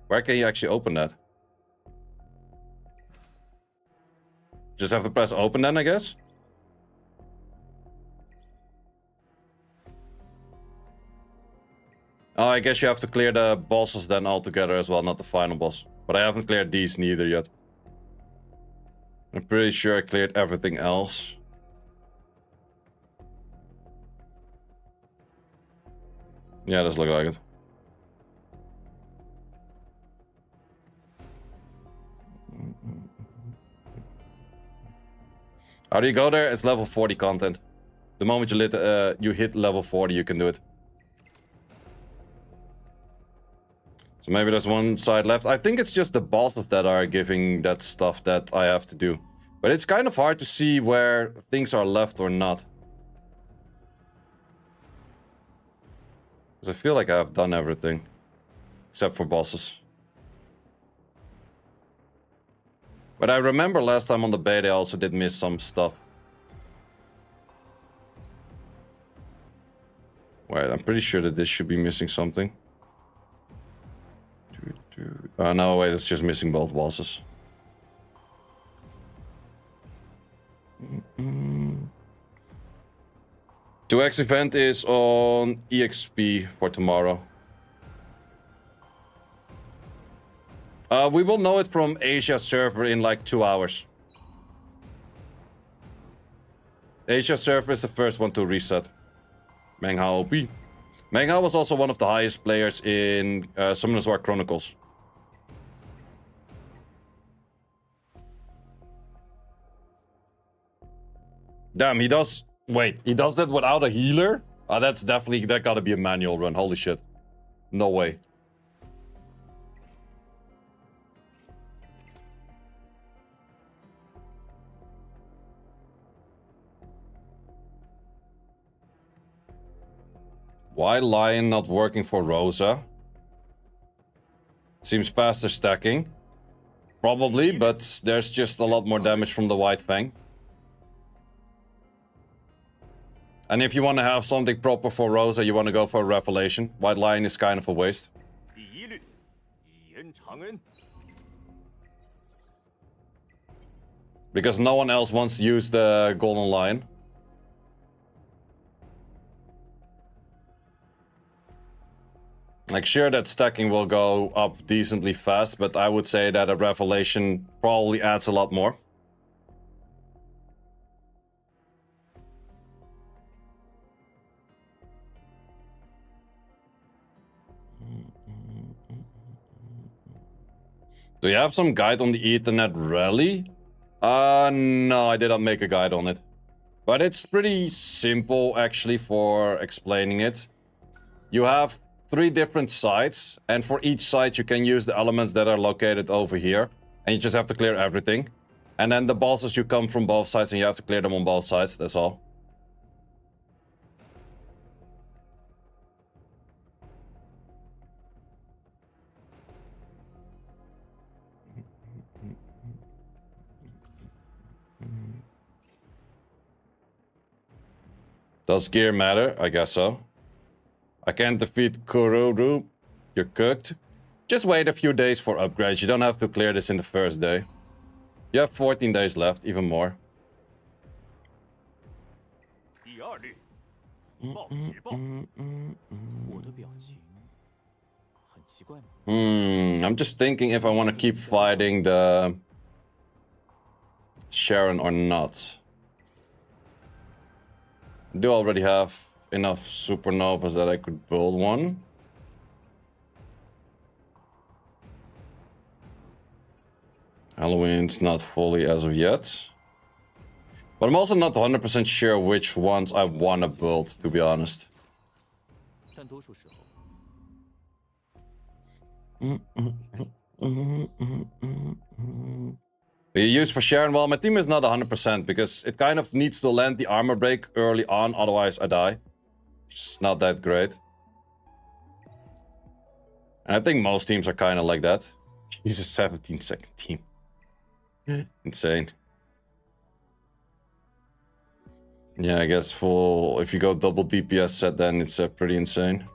Where can you actually open that? Just have to press open then, I guess? Oh, I guess you have to clear the bosses then altogether as well, not the final boss. But I haven't cleared these neither yet. I'm pretty sure I cleared everything else. Yeah, does look like it. How do you go there? It's level 40 content. The moment you hit level 40, you can do it. So maybe there's one side left. I think it's just the bosses that are giving that stuff that I have to do. But it's kind of hard to see where things are left or not. Because I feel like I've done everything. Except for bosses. But I remember last time on the beta I also did miss some stuff. Wait, I'm pretty sure that this should be missing something. No, wait, it's just missing both bosses. Mm-mm. 2x event is on EXP for tomorrow. We will know it from Asia server in like 2 hours. Asia server is the first one to reset. Meng Hao OP. Meng Hao was also one of the highest players in Summoner's War Chronicles. Damn, he does... Wait, he does that without a healer? Oh, that's definitely... That gotta be a manual run. Holy shit. No way. Why Lion not working for Rosa? Seems faster stacking. Probably, but there's just a lot more damage from the White Fang. And if you want to have something proper for Rosa, you want to go for a Revelation. White Lion is kind of a waste. Because no one else wants to use the Golden Lion. Like, sure, that stacking will go up decently fast, but I would say that a Revelation probably adds a lot more. Do you have some guide on the Ethernet rally? No, I did not make a guide on it. But it's pretty simple, actually, for explaining it. You have 3 different sites, and for each site you can use the elements that are located over here, and you just have to clear everything. And then the bosses, you come from both sides and you have to clear them on both sides, that's all. Does gear matter? I guess so. I can't defeat Kururu. You're cooked. Just wait a few days for upgrades. You don't have to clear this in the first day. You have 14 days left, even more. I'm just thinking if I want to keep fighting the Sharon or not. I do already have enough supernovas that I could build one. Halloween's not fully as of yet. But I'm also not 100% sure which ones I want to build, to be honest. You use for Sharon? Well, my team is not 100% because it kind of needs to land the armor break early on, otherwise I die. It's not that great. And I think most teams are kind of like that. He's a 17-second team. Insane. Yeah, I guess full... If you go double DPS set, then it's pretty insane.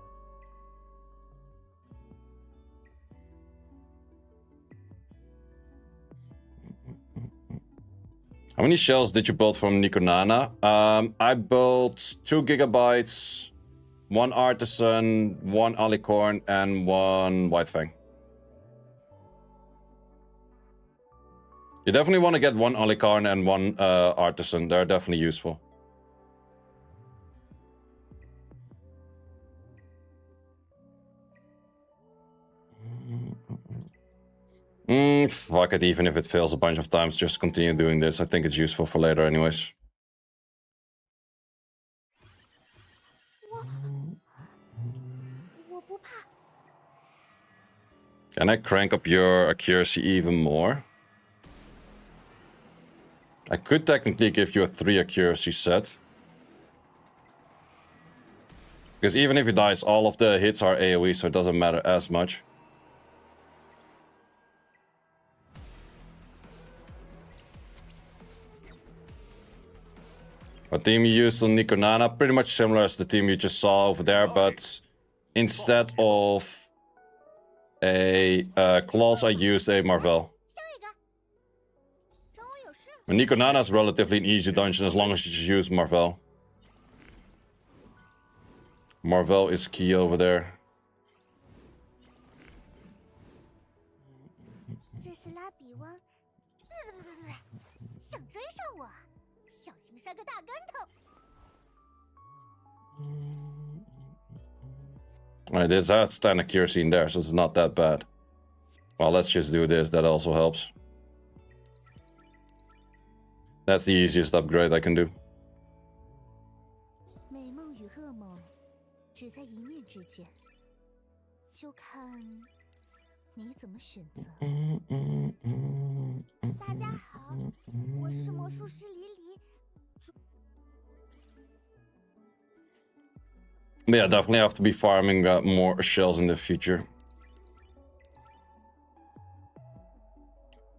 How many shells did you build from Nikonana? I built 2 gigabytes, 1 artisan, 1 alicorn, and 1 white fang. You definitely want to get 1 alicorn and 1 artisan. They're definitely useful. Fuck it, even if it fails a bunch of times, just continue doing this. I think it's useful for later anyways. Can I crank up your accuracy even more? I could technically give you a 3 accuracy set. Because even if he dies, all of the hits are AoE, so it doesn't matter as much. What team you used on Nikonana? Pretty much similar as the team you just saw over there, but instead of a claws, I used a Marvel. Nikonana is relatively an easy dungeon as long as you just use Marvel. Marvel is key over there. Alright, this has 10 accuracy in there, so it's not that bad. Well, let's just do this, that also helps. That's the easiest upgrade I can do. Yeah, definitely have to be farming more shells in the future.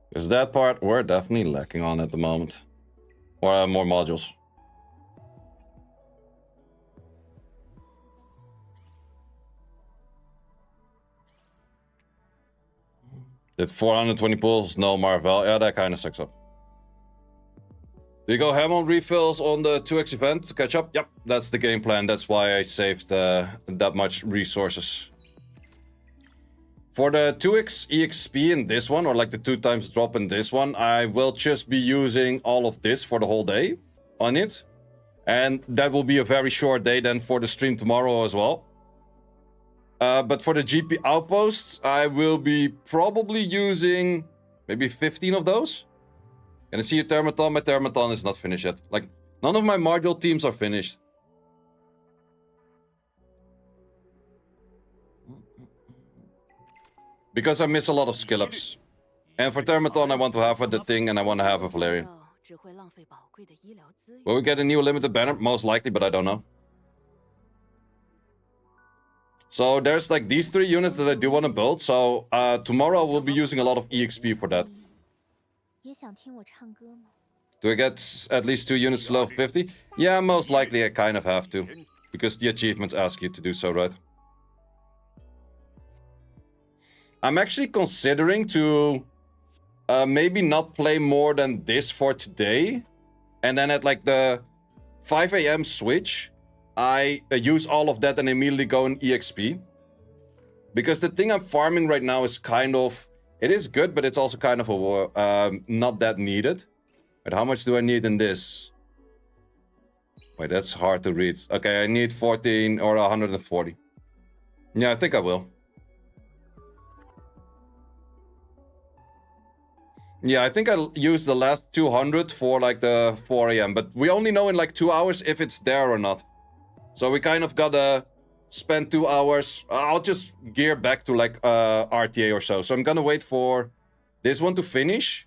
Because that part we're definitely lacking on at the moment. Or more modules. Did 420 pulls, no Marvel. Yeah, that kind of sucks up. Do you go ham on refills on the 2x event to catch up? Yep, that's the game plan. That's why I saved that much resources. For the 2x EXP in this one, or like the 2 times drop in this one, I will just be using all of this for the whole day on it. And that will be a very short day then for the stream tomorrow as well. But for the GP outposts, I will be probably using maybe 15 of those. Can I see a Thermaton? My Thermaton is not finished yet. Like, none of my module teams are finished. Because I miss a lot of skill ups. And for Thermaton, I want to have the thing and I want to have a Valerian. Will we get a new limited banner? Most likely, but I don't know. So there's like these 3 units that I do want to build. So tomorrow we'll be using a lot of EXP for that. Do I get at least 2 units to level 50? Yeah, most likely I kind of have to. Because the achievements ask you to do so, right? I'm actually considering to maybe not play more than this for today. And then at like the 5 AM switch, I use all of that and immediately go in EXP. Because the thing I'm farming right now is kind of... It is good, but it's also kind of a, not that needed. But how much do I need in this? Wait, that's hard to read. Okay, I need 14 or 140. Yeah, I think I will. Yeah, I think I'll use the last 200 for like the 4 AM. But we only know in like 2 hours if it's there or not. So we kind of gotta spend 2 hours. I'll just gear back to like RTA or so. So I'm gonna wait for this one to finish.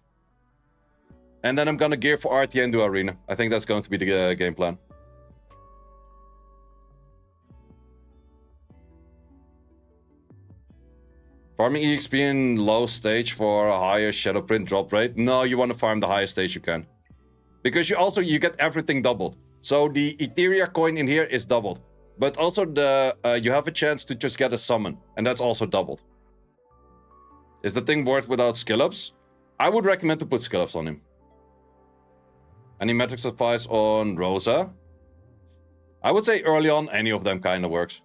And then I'm gonna gear for RTA and do Arena. I think that's going to be the game plan. Farming EXP in low stage for a higher Shadowprint drop rate? No, you want to farm the highest stage you can. Because you get everything doubled. So the Etheria coin in here is doubled. But also you have a chance to just get a summon. And that's also doubled. Is the thing worth without skill ups? I would recommend to put skill ups on him. Any metrics advice on Rosa? I would say early on, any of them kind of works.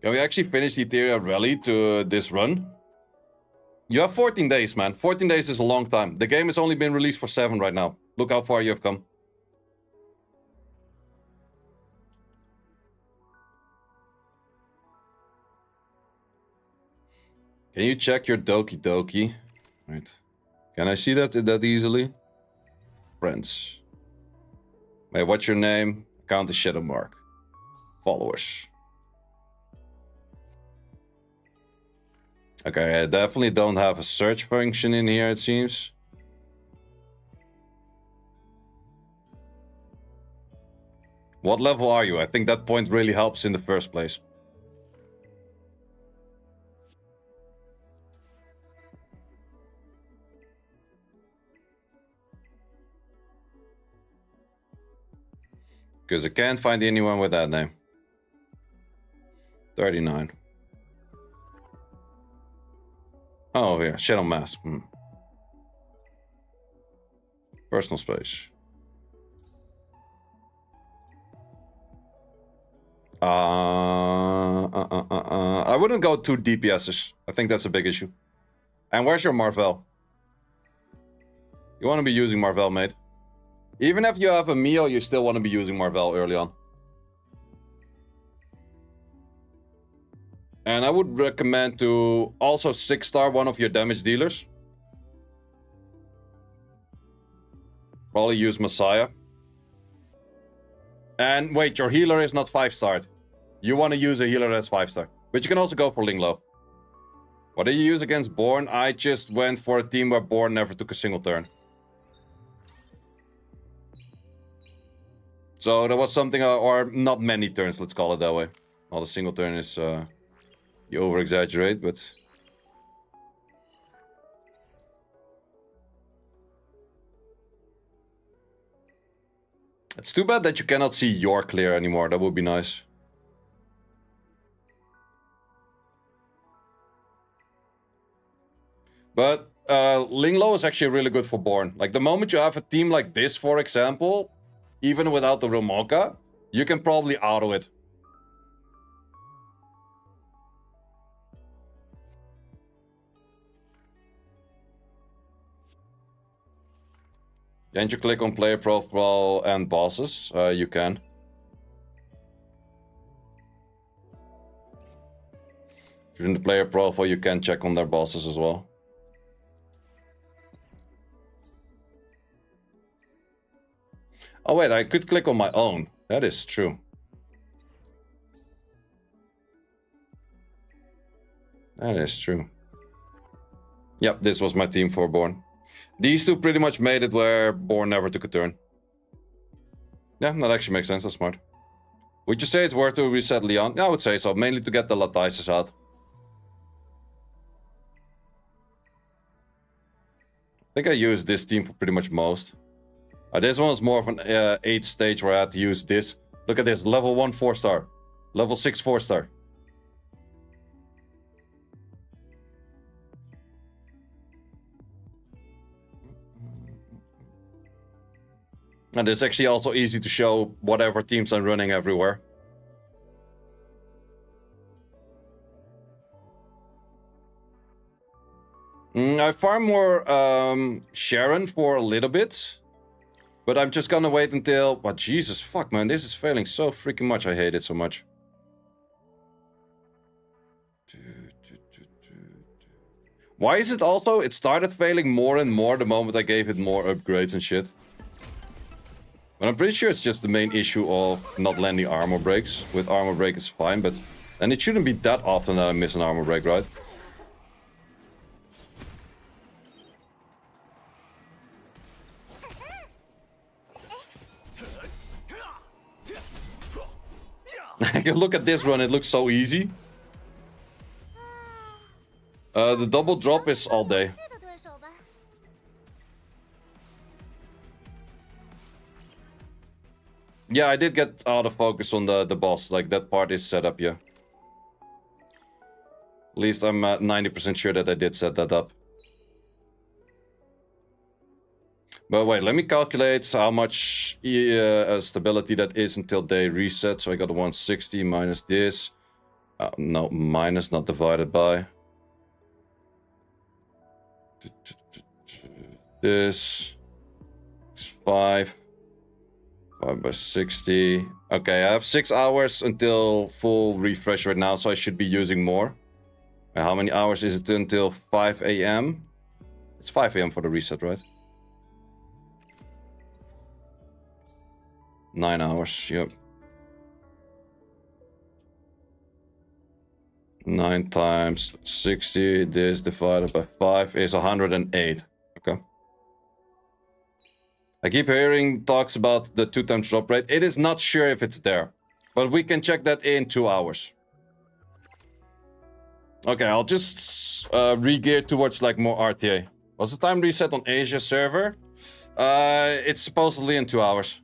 Can we actually finish the Etheria rally to this run? You have 14 days, man. 14 days is a long time. The game has only been released for 7 right now. Look how far you have come. Can you check your Doki Doki? Right. Can I see that easily? Friends. Wait, what's your name? Count the shadow mark. Followers. Okay, I definitely don't have a search function in here, it seems. What level are you? I think that point really helps in the first place. Because I can't find anyone with that name. 39. Oh, yeah. Shadow Mask. Personal space. I wouldn't go 2 DPSs. I think that's a big issue. And where's your Marvel? You want to be using Marvel, mate. Even if you have a Mio, you still want to be using Marvel early on. And I would recommend to also 6-star one of your damage dealers. Probably use Messiah. And wait, your healer is not 5-starred. You want to use a healer that's 5-star. But you can also go for Linglo. What did you use against Born? I just went for a team where Born never took a single turn. So there was something, or not many turns, let's call it that way. Not a single turn is, you over-exaggerate, but... It's too bad that you cannot see your clear anymore, that would be nice. But Linglo is actually really good for Born. Like, the moment you have a team like this, for example, even without the Romoka, you can probably auto it. Can't you click on player profile and bosses? You can. If you're in the player profile, you can check on their bosses as well. Oh wait, I could click on my own. That is true. That is true. Yep, this was my team for Born. These two pretty much made it where Born never took a turn. Yeah, that actually makes sense. That's smart. Would you say it's worth to reset Leon? Yeah, I would say so. Mainly to get the Latices out. I think I used this team for pretty much most. This one was more of an 8 stage where I had to use this. Look at this. Level 1 4-star. Level 6 4-star. And it's actually also easy to show whatever teams I'm running everywhere. I farm more Sharon for a little bit. But I'm just gonna wait until... Oh, Jesus, fuck, man. This is failing so freaking much. I hate it so much. Why is it also... It started failing more and more the moment I gave it more upgrades and shit. But I'm pretty sure it's just the main issue of not landing armor breaks. With armor break it's fine, but then it shouldn't be that often that I miss an armor break, right? You look at this run, it looks so easy. The double drop is all day. Yeah, I did get out of focus on the boss. Like, that part is set up, yeah. At least I'm 90% sure that I did set that up. But wait, let me calculate how much stability that is until day reset. So I got 160 minus this. No, minus, not divided by. This is 5. 5 by 60. Okay, I have 6 hours until full refresh right now, so I should be using more. And how many hours is it until 5 AM? It's 5 AM for the reset, right? 9 hours, yep. 9 times 60, this divided by 5 is 108. Okay. I keep hearing talks about the 2 times drop rate. It is not sure if it's there, but we can check that in 2 hours. Okay, I'll just re-gear towards like more RTA. What's the time reset on Asia server? It's supposedly in 2 hours.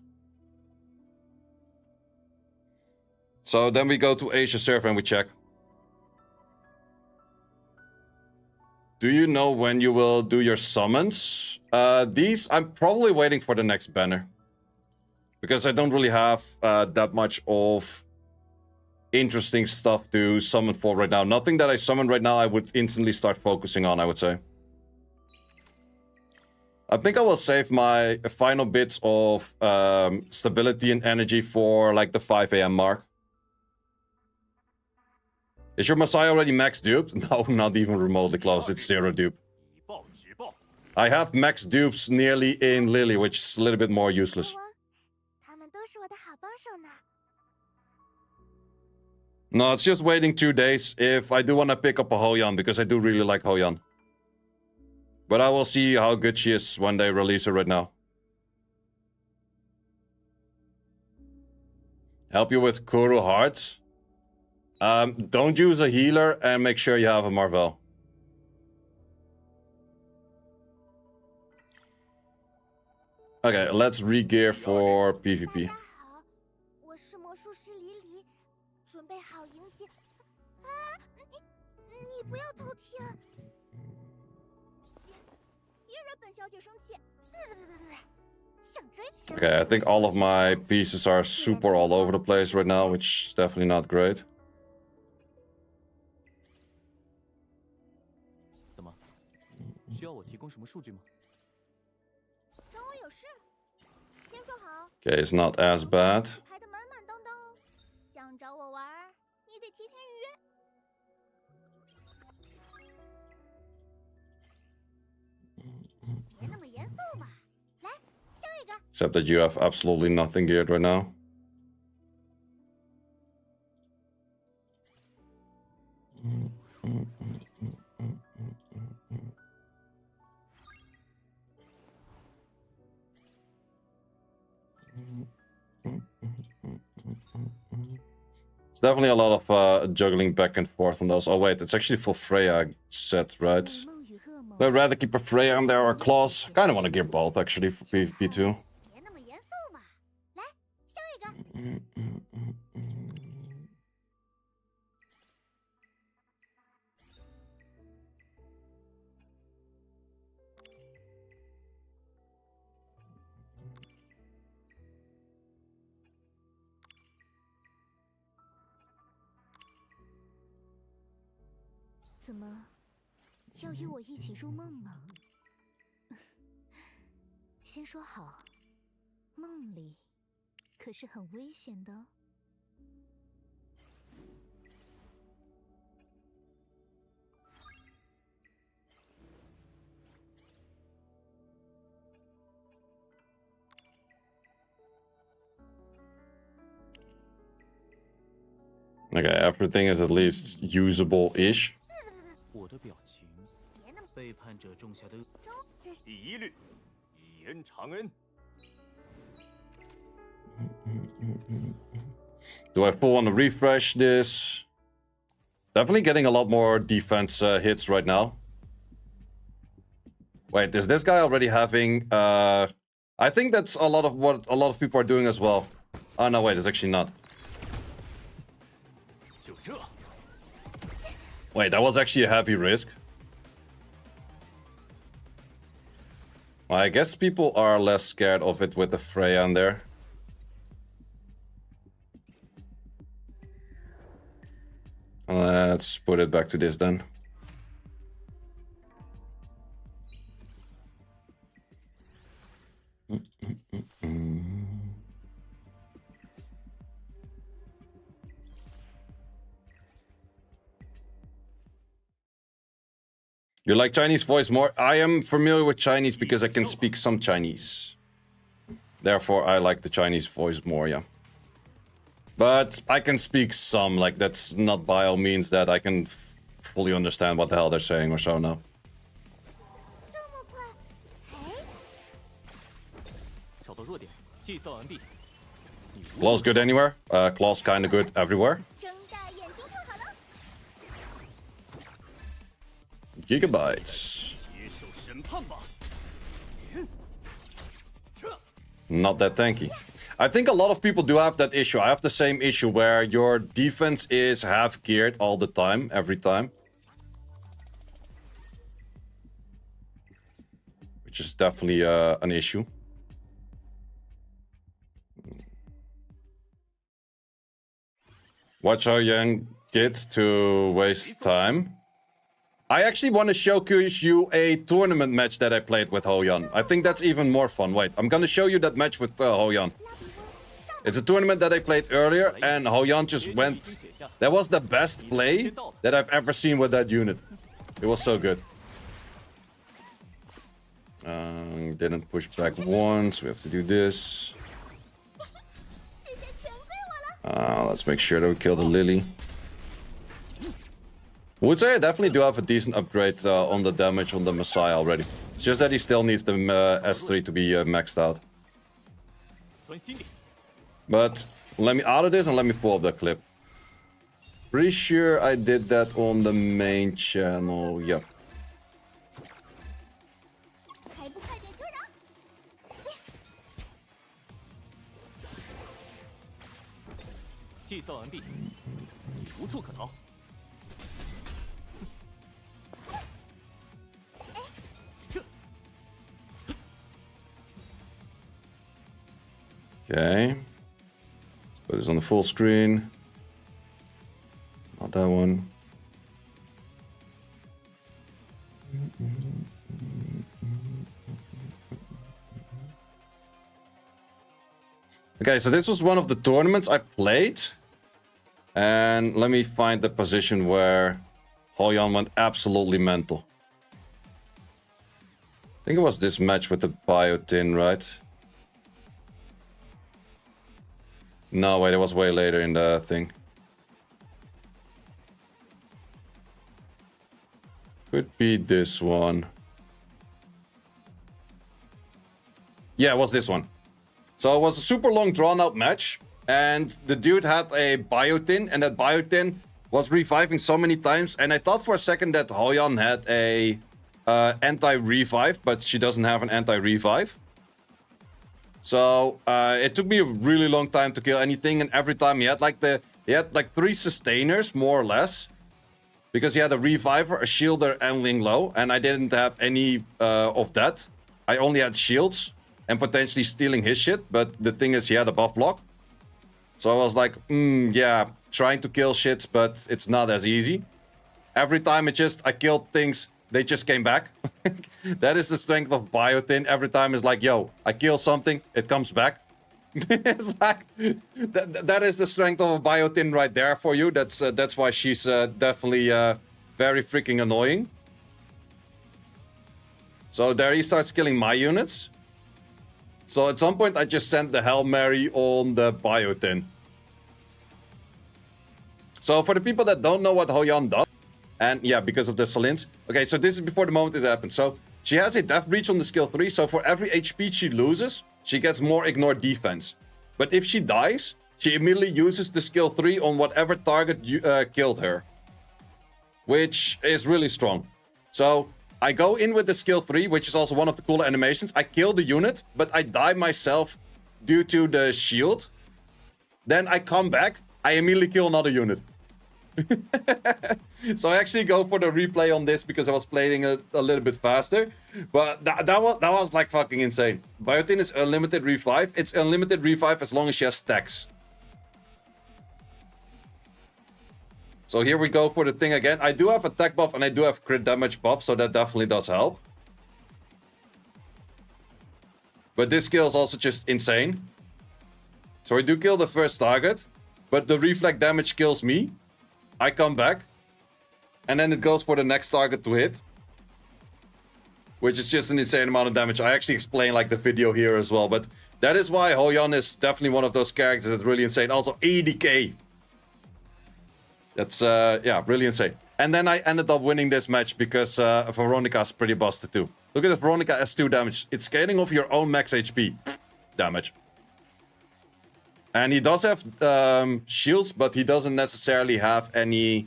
So then we go to Asia server and we check. Do you know when you will do your summons? These, I'm probably waiting for the next banner. Because I don't really have that much of interesting stuff to summon for right now. Nothing that I summon right now I would instantly start focusing on, I would say. I think I will save my final bits of stability and energy for like the 5 AM mark. Is your Messiah already max duped? No, not even remotely close. It's 0 dupe. I have max dupes nearly in Lily, which is a little bit more useless. No, it's just waiting 2 days if I do want to pick up a Hoyan, because I do really like Hoyan. But I will see how good she is when they release her right now. Help you with Kuru Hearts. Don't use a healer and make sure you have a Marvel. Okay, let's re-gear for PvP. 好，我是魔术师李李，准备好迎接。啊，你不要偷听。别惹本小姐生气。想追？ Okay, I think all of my pieces are super all over the place right now, which is definitely not great. 怎么？需要我提供什么数据吗？找我有事。先说好。 Okay, it's not as bad. 排得满满当当哦，想找我玩儿，你得提前预约。别那么严肃嘛，来，下一个。 Except that you have absolutely nothing geared right now. It's definitely a lot of juggling back and forth on those. Oh wait, it's actually for Freya set, right? 梦与噩梦。 I'd rather keep a Freya on there or a Claws. Kind of want to gear both actually for PvP too. 别那么严肃嘛，来，下一个。 怎么，要与我一起入梦吗？先说好，梦里可是很危险的哦。 Okay, everything is at least usable-ish. 我的表情，背叛者种下的第一律，以恩偿恩。 Do I full want to refresh this? Definitely getting a lot more defense hits right now. Wait, is this guy already having... I think that's a lot of what a lot of people are doing as well. Oh no, wait, it's actually not. 就这， Wait, that was actually a heavy risk. Well, I guess people are less scared of it with the Freya in there. Let's put it back to this then. You like Chinese voice more? I am familiar with Chinese because I can speak some Chinese. Therefore, I like the Chinese voice more, yeah. But I can speak some, like that's not by all means that I can fully understand what the hell they're saying or so now. 这么快？哎，找到弱点，计算完毕。 Claw's good anywhere. Claw's kinda good everywhere. 睁大眼睛看好了。 Gigabytes. 接受审判吧。 Not that tanky. I think a lot of people do have that issue. I have the same issue where your defense is half geared all the time, every time. Which is definitely an issue. Watch how young get to waste time. I actually want to showcase you a tournament match that I played with Hoyan. I think that's even more fun. Wait, I'm gonna show you that match with Hoyan. It's a tournament that I played earlier, and Hoyan just went... That was the best play that I've ever seen with that unit. It was so good. Didn't push back once. We have to do this. 这些全归我了。 Let's make sure that we kill the Lily. Would say I definitely do have a decent upgrade on the damage on the Messiah already. It's just that he still needs the S3 to be maxed out. 专心点。 But Let me out of this and let me pull up that clip. Pretty sure I did that on the main channel. Yep. 还不快点休整！计算完毕，你无处可逃。 Okay. Put this on the full screen. Not that one. Okay, so this was one of the tournaments I played. And let me find the position where Hoyan went absolutely mental. I think it was this match with the biotin, right? No, wait, it was way later in the thing. Could be this one. Yeah, it was this one. So it was a super long drawn-out match. And the dude had a biotin, and that biotin was reviving so many times. And I thought for a second that Hoyan had a anti-revive, but she doesn't have an anti-revive. So it took me a really long time to kill anything, and every time he had like 3 sustainers, more or less. Because he had a reviver, a shielder, and Ling Low, and I didn't have any of that. I only had shields and potentially stealing his shit, but the thing is he had a buff block. So I was like, yeah, trying to kill shits, but it's not as easy. Every time I killed things, they just came back. That is the strength of biotin. Every time it's like, yo, I kill something, it comes back. It's like, that is the strength of a biotin right there for you. That's why she's definitely very freaking annoying. So there he starts killing my units. So at some point I just sent the Hail Mary on the biotin. So for the people that don't know what Hoyan does, and yeah, because of the Salins. Okay, so this is before the moment it happened. So she has a Death Breach on the skill 3. So for every HP she loses, she gets more ignored defense. But if she dies, she immediately uses the skill 3 on whatever target killed her. Which is really strong. So I go in with the skill 3, which is also one of the cooler animations. I kill the unit, but I die myself due to the shield. Then I come back, I immediately kill another unit. So I actually go for the replay on this because I was playing a little bit faster. But that was like fucking insane. Biotin is unlimited revive. It's unlimited revive as long as she has stacks. So here we go for the thing again. I do have attack buff and I do have crit damage buff, so that definitely does help. But this skill is also just insane. So I do kill the first target, but the reflect damage kills me. I come back, and then it goes for the next target to hit. Which is just an insane amount of damage. I actually explain like the video here as well, but that is why Hoyan is definitely one of those characters that's really insane. Also 80k. That's, yeah, really insane. And then I ended up winning this match because Veronica's pretty busted too. Look at this, Veronica has 2 damage. It's scaling off your own max HP damage. And he does have shields, but he doesn't necessarily have any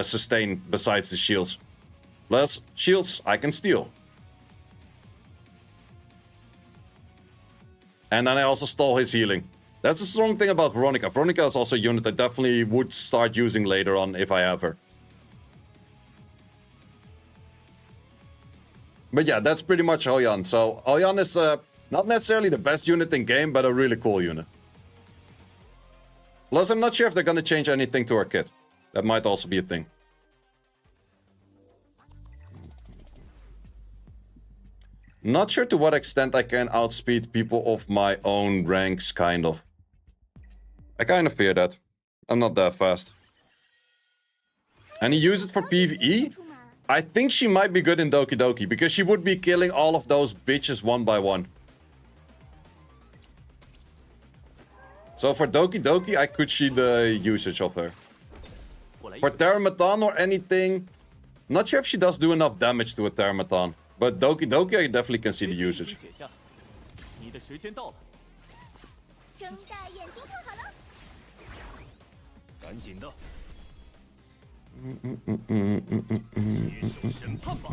sustain besides the shields. Plus, shields I can steal. And then I also stole his healing. That's the strong thing about Veronica. Veronica is also a unit I definitely would start using later on if I have her. But yeah, that's pretty much Hoyan. So Hoyan is not necessarily the best unit in game, but a really cool unit. Plus, I'm not sure if they're going to change anything to her kit. That might also be a thing. Not sure to what extent I can outspeed people of my own ranks, kind of. I kind of fear that. I'm not that fast. And he used it for PvE? I think she might be good in Doki Doki, because she would be killing all of those bitches one by one. So for Doki Doki, I could see the usage of her. For Terramatan or anything, not sure if she does do enough damage to a Terramatan. But Doki Doki, I definitely can see the usage. 睁大眼睛看好了，赶紧的，接受审判吧！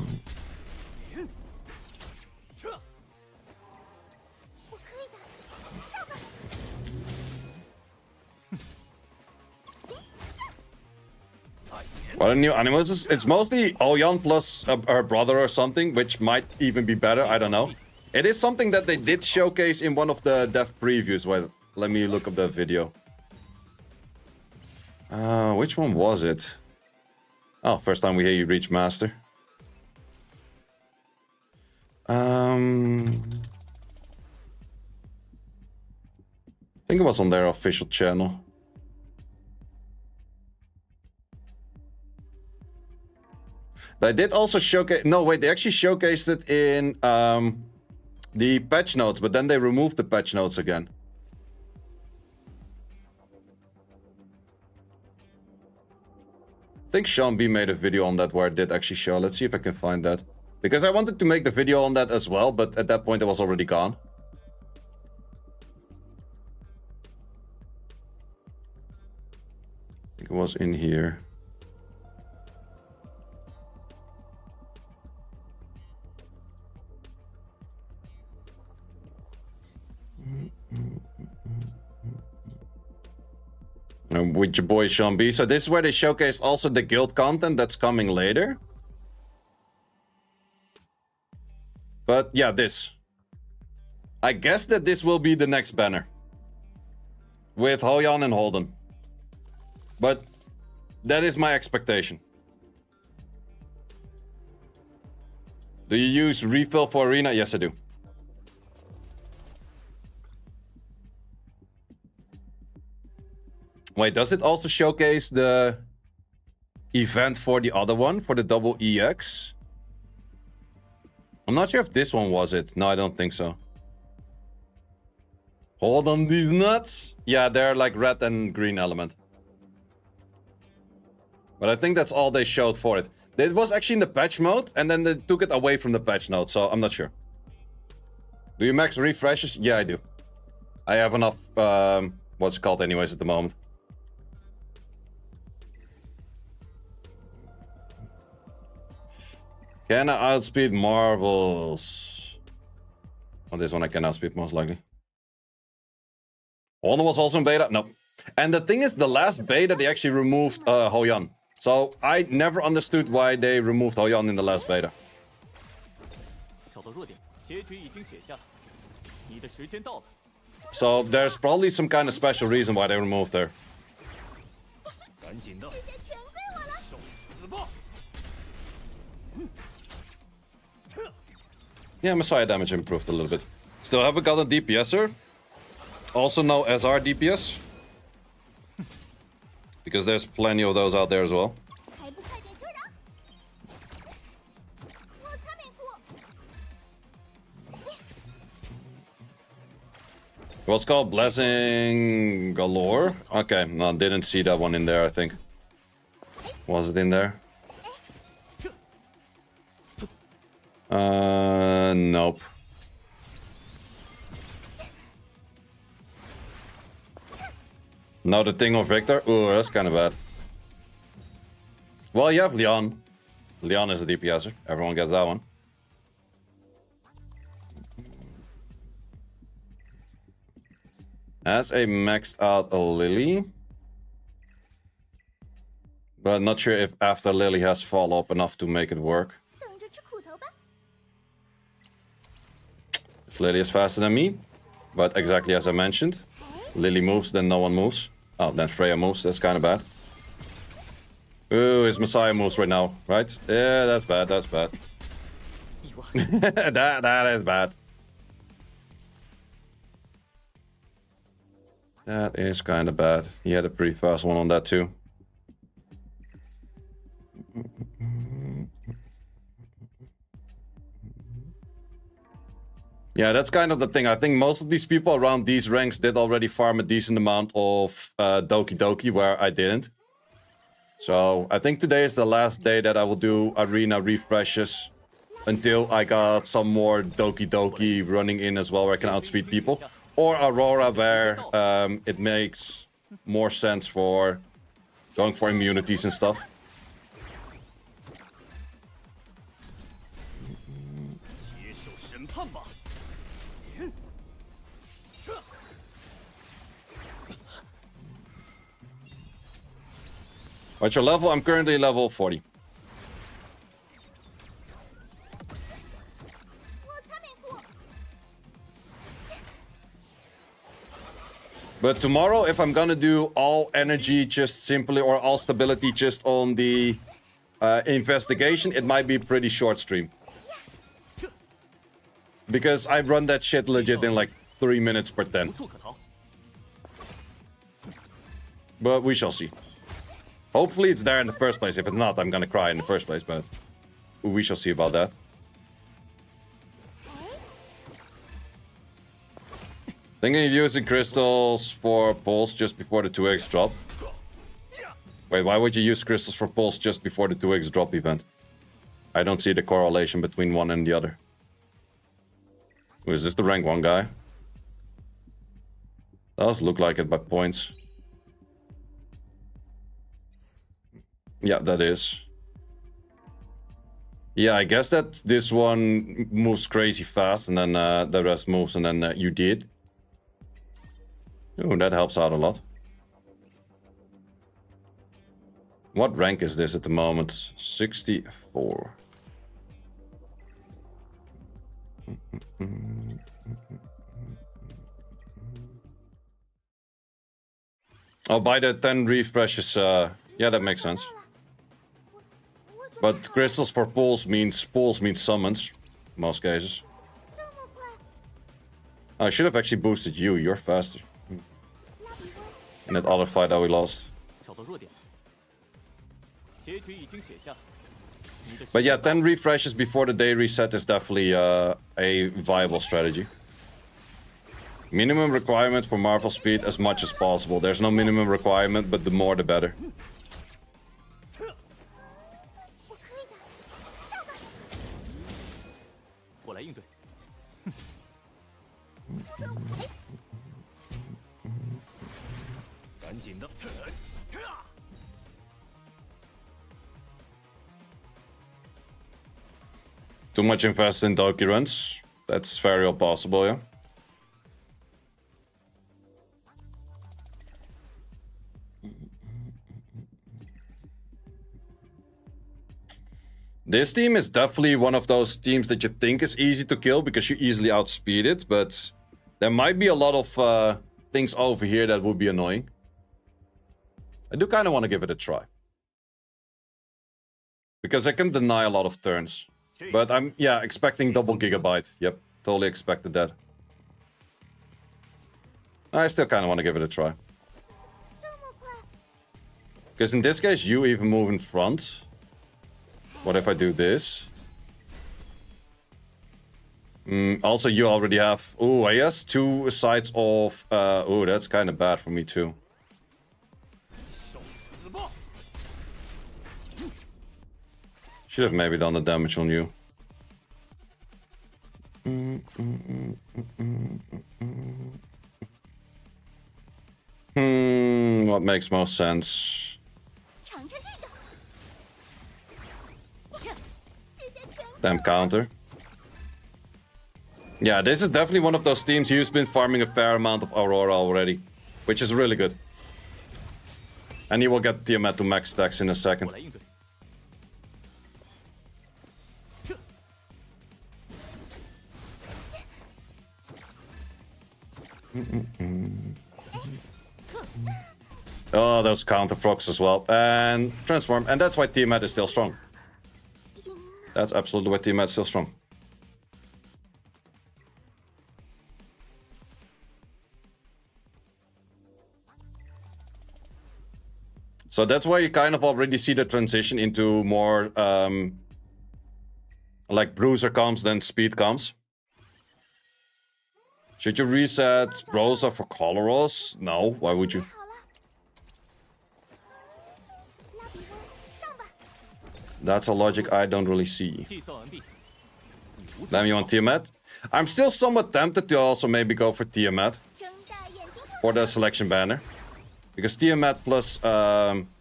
撤！我可以的，上吧！ Well, the new animals is it's mostly Oyan plus her brother or something, which might even be better. I don't know. It is something that they did showcase in one of the dev previews. Well, let me look up that video. Which one was it? Oh, first time we hear you reach master. I think it was on their official channel. They did also showcase... No, wait, they actually showcased it in the patch notes, but then they removed the patch notes again. I think Sean B made a video on that where it did actually show. Let's see if I can find that. Because I wanted to make the video on that as well, but at that point it was already gone. I think it was in here. With your boy Sean B. So this is where they showcased also the guild content that's coming later. But yeah, this. I guess that this will be the next banner. With Hoyan and Holden. But that is my expectation. Do you use refill for arena? Yes, I do. Wait, does it also showcase the event for the other one, for the double EX? I'm not sure if this one was it. No, I don't think so. Hold on these nuts. Yeah, they're like red and green element. But I think that's all they showed for it. It was actually in the patch mode, and then they took it away from the patch mode, so I'm not sure. Do you max refreshes? Yeah, I do. I have enough, what's it called anyways at the moment. Can I outspeed Marvels? On this one I can outspeed most likely. Honor was also in beta? No. And the thing is, the last beta they actually removed Hoyan. So I never understood why they removed Hoyan in the last beta. So there's probably some kind of special reason why they removed her. Yeah, Messiah damage improved a little bit. Still haven't got a DPSer. Also no SR DPS. Because there's plenty of those out there as well. What's called Blessing Galore? Okay, no, didn't see that one in there, I think. Was it in there? Nope. No, the thing of Victor? Ooh, that's kind of bad. Well, you have Leon. Leon is a DPSer. Everyone gets that one. As a maxed out a Lily. But not sure if after Lily has follow-up enough to make it work. This Lily is faster than me. But exactly as I mentioned. Lily moves, then no one moves. Oh, then Freya moves. That's kind of bad. Ooh, his Messiah moves right now, right? Yeah, that's bad. That's bad. that is bad. That is kind of bad. He had a pretty fast one on that too. Yeah, that's kind of the thing. I think most of these people around these ranks did already farm a decent amount of Doki Doki, where I didn't. So I think today is the last day that I will do arena refreshes until I got some more Doki Doki running in as well, where I can outspeed people. Or Aurora, where it makes more sense for going for immunities and stuff. 接受审判吧。 What's your level? I'm currently level 40. 我才没哭。 But tomorrow, if I'm gonna do all energy just simply, or all stability just on the investigation, it might be a pretty short stream. Because I run that shit legit in like 3 minutes per 10. 无处可逃。 But we shall see. Hopefully it's there in the first place. If it's not, I'm gonna cry in the first place, but we shall see about that. Thinking of using crystals for pulse just before the 2x drop. Wait, why would you use crystals for pulse just before the 2x drop event? I don't see the correlation between one and the other. Is this the rank 1 guy? Does look like it by points. Yeah, that is. Yeah, I guess that this one moves crazy fast, and then the rest moves, and then you did. Oh, that helps out a lot. What rank is this at the moment? 64. Oh, by the 10 refreshes, yeah, that makes sense. But crystals for pulls means summons, most cases. 这么快， I should have actually boosted you. You're faster. 拉比翁 In that other fight that we lost. 找到弱点了。结局已经写下。你的 But yeah, 10 refreshes before the day reset is definitely a viable strategy. Minimum requirement for Marvel speed as much as possible. There's no minimum requirement, but the more the better. 我可以的，上吧！我来应对。赶紧的。 Too much invest in Doki runs. That's very well possible, yeah. This team is definitely one of those teams that you think is easy to kill because you easily outspeed it, but there might be a lot of things over here that would be annoying. I do kind of want to give it a try. Because I can deny a lot of turns. But I'm, yeah, expecting double gigabyte. Yep, totally expected that. I still kind of want to give it a try. 这么快， Because in this case, you even move in front. What if I do this? Also, you already have... Oh, I guess 2 sides of... oh, that's kind of bad for me too. 受死吧！ Should have maybe done the damage on you. What makes most sense? 尝尝这个。这些全部 Damn counter. Yeah, this is definitely one of those teams who's been farming a fair amount of Aurora already, which is really good. And he will get Tiamat to max stacks in a 我 second. 来应对。 Oh, those counter procs as well. And transform. And that's why Tiamat is still strong. That's absolutely why Tiamat is still strong. So that's why you kind of already see the transition into more like bruiser comms than speed comms. Should you reset Rosa for Coloros? No, why would you? 好了，拉比翁，上吧！ That's a logic I don't really see. 计算完毕。你无处 Then you want Tiamat? I'm still somewhat tempted to also maybe go for Tiamat 睁大眼睛看 for the selection banner. Because Tiamat plus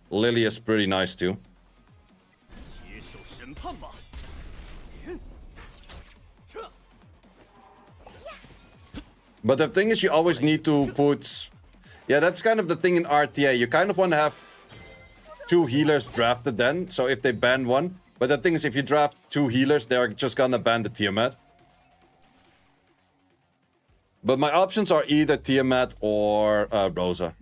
Lily is pretty nice too. 接受审判吧。But the thing is, you always need to put... Yeah, that's kind of the thing in RTA. You kind of want to have 2 healers drafted then. So if they ban one... But the thing is, if you draft 2 healers, they're just gonna ban the Tiamat. But my options are either Tiamat or Rosa.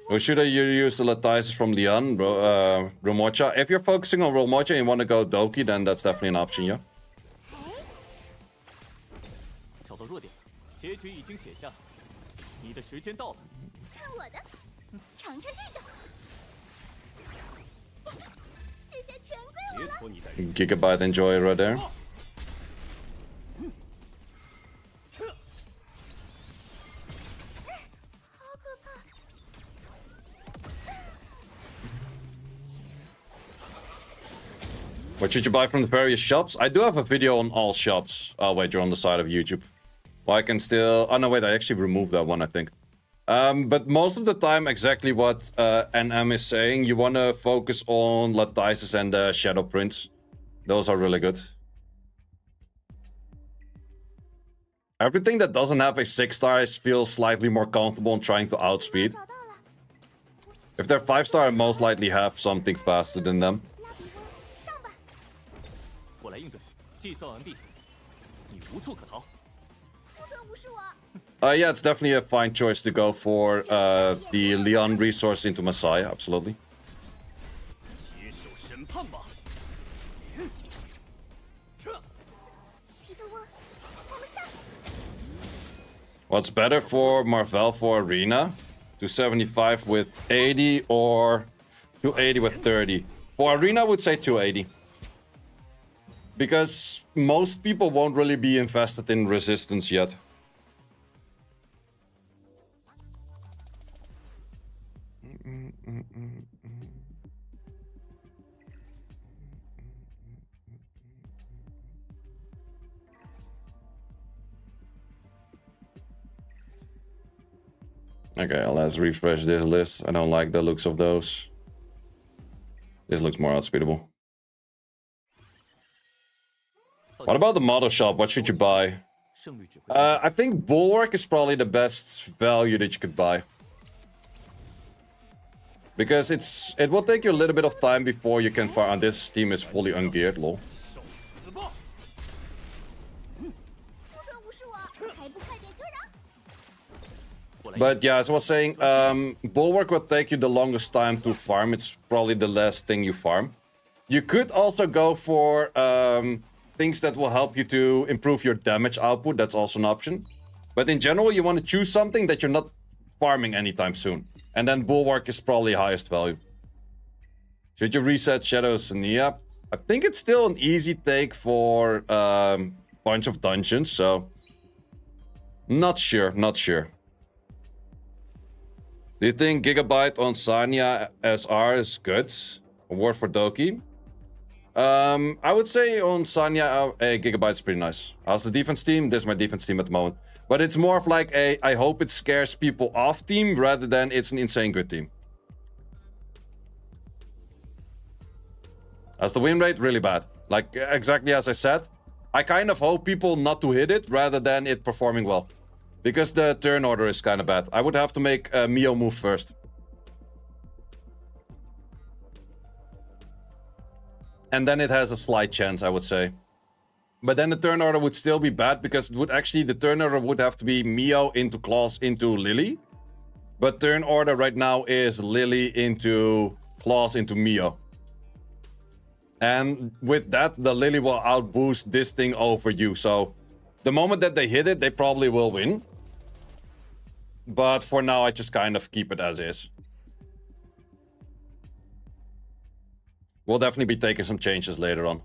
Or should I use the Latias from Leon, Romocha? If you're focusing on Romocha and you want to go Doki, then that's definitely an option, yeah. 找到弱点，结局已经写下，你的时间到了。看我的，尝尝这个，这下全归我别了。拖泥带水。 Gigabyte enjoy right there. What should you buy from the various shops? I do have a video on all shops. Oh, wait, you're on the side of YouTube. Well, I can still... Oh, no, wait, I actually removed that one, I think. But most of the time, exactly what NM is saying, you want to focus on Latices and Shadow Prince. Those are really good. Everything that doesn't have a 6-star feels slightly more comfortable in trying to outspeed. 找到了， If they're 5-star, I most likely have something faster than them. 拉比翁，上吧。我来应对，计算完毕，你无处可逃。不准无视我。 Yeah, it's definitely a fine choice to go for the Leon resource into Messiah, absolutely. 接受审判吧。皮特翁，我们上。 What's better for Marvel for Arena? 275 with 80 or 280 with 30? For Arena, I would say 280. Because most people won't really be invested in Resistance yet. Okay, let's refresh this list. I don't like the looks of those. This looks more outspeedable. What about the model shop? What should you buy? 胜率只会。I think Bulwark is probably the best value that you could buy. Because it will take you a little bit of time before you can farm. And this team is fully ungeared, lol. 受死吧！不准无视我，还不快点退让！ But yeah, as I was saying, Bulwark will take you the longest time to farm. It's probably the last thing you farm. You could also go for things that will help you to improve your damage output. That's also an option. But in general, you want to choose something that you're not farming anytime soon. And then Bulwark is probably highest value. Should you reset Shadows? Yeah, I think it's still an easy take for bunch of dungeons, so... Not sure, not sure. Do you think Gigabyte on Sanya SR is good? A word for Doki? I would say on Sanya, Gigabyte's pretty nice. How's the defense team? This is my defense team at the moment. But it's more of like a, I hope it scares people off team rather than it's an insane good team. As the win rate, really bad. Like, exactly as I said. I kind of hope people not to hit it rather than it performing well. Because the turn order is kind of bad. I would have to make Mio move first. And then it has a slight chance, I would say. But then the turn order would still be bad because it would actually, the turn order would have to be Mio into Claws into Lily. But turn order right now is Lily into Claws into Mio. And with that, the Lily will outboost this thing over you. So the moment that they hit it, they probably will win. But for now, I just kind of keep it as is. We'll definitely be taking some changes later on.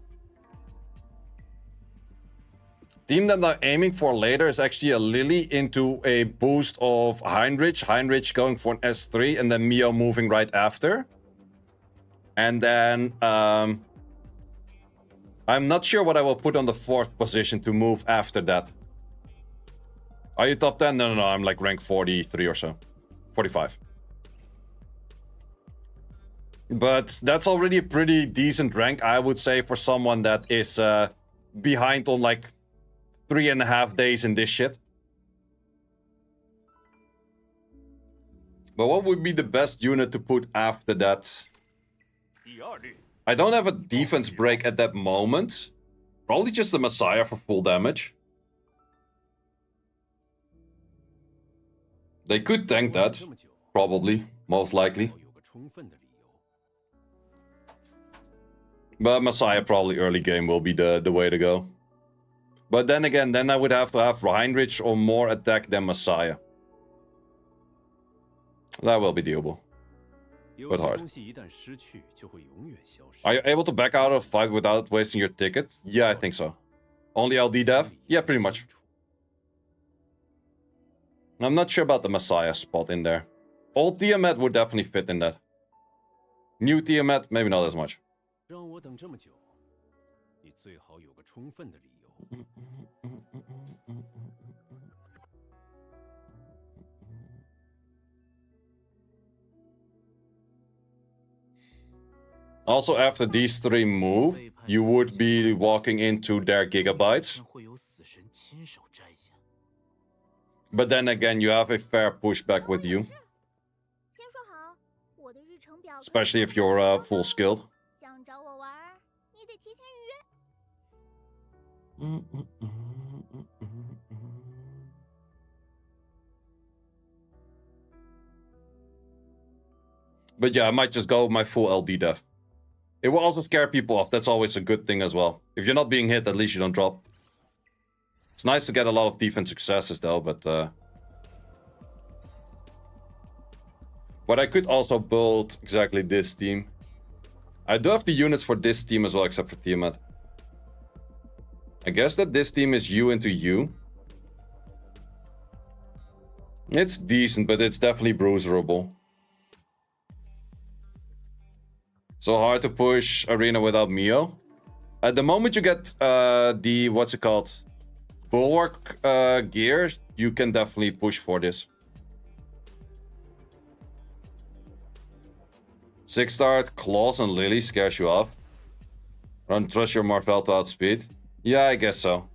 Team that I'm aiming for later is actually a Lily into a boost of Heinrich. Heinrich going for an S3 and then Mio moving right after. And then I'm not sure what I will put on the 4th position to move after that. Are you top 10? No, I'm like rank 43 or so. 45. But that's already a pretty decent rank, I would say, for someone that is behind on like 3.5 days in this shit. But what would be the best unit to put after that? I don't have a defense break at that moment. Probably just the Messiah for full damage. They could tank that. Probably. Most likely. But Messiah probably early game will be the way to go. But then again, then I would have to have Heinrich or more attack than Messiah. That will be doable. But hard. Are you able to back out of a fight without wasting your ticket? Yeah, I think so. Only LD dev? Yeah, pretty much. I'm not sure about the Messiah spot in there. Old Tiamat would definitely fit in that. New Tiamat, maybe not as much. Also, after these 3 move, you would be walking into their gigabytes. But then again, you have a fair pushback with you. Especially if you're full skilled. But yeah, I might just go with my full LD dev. It will also scare people off. That's always a good thing as well. If you're not being hit, at least you don't drop. It's nice to get a lot of defense successes though, but I could also build exactly this team. I do have the units for this team as well, except for Tiamat. I guess that this team is U into U. It's decent, but it's definitely bruiserable. So hard to push Arena without Mio. At the moment you get the, what's it called? Bulwark gear, you can definitely push for this. 6-star Claws and Lily scares you off. Don't trust your Marvel to outspeed. Yeah, I guess so.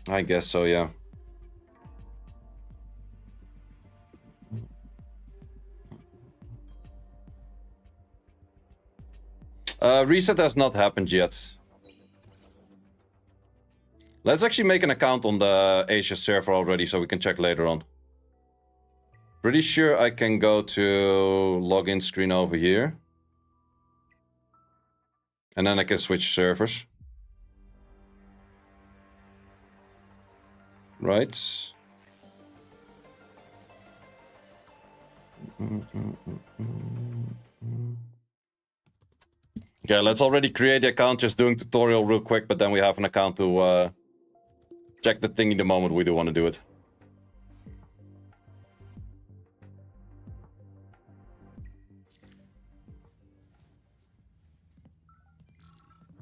I guess so, yeah. Reset has not happened yet. Let's actually make an account on the Asia server already so we can check later on. Pretty sure I can go to login screen over here. And then I can switch servers. Right. Okay, let's already create the account, just doing tutorial real quick, but then we have an account to check the thing in the moment we do want to do it.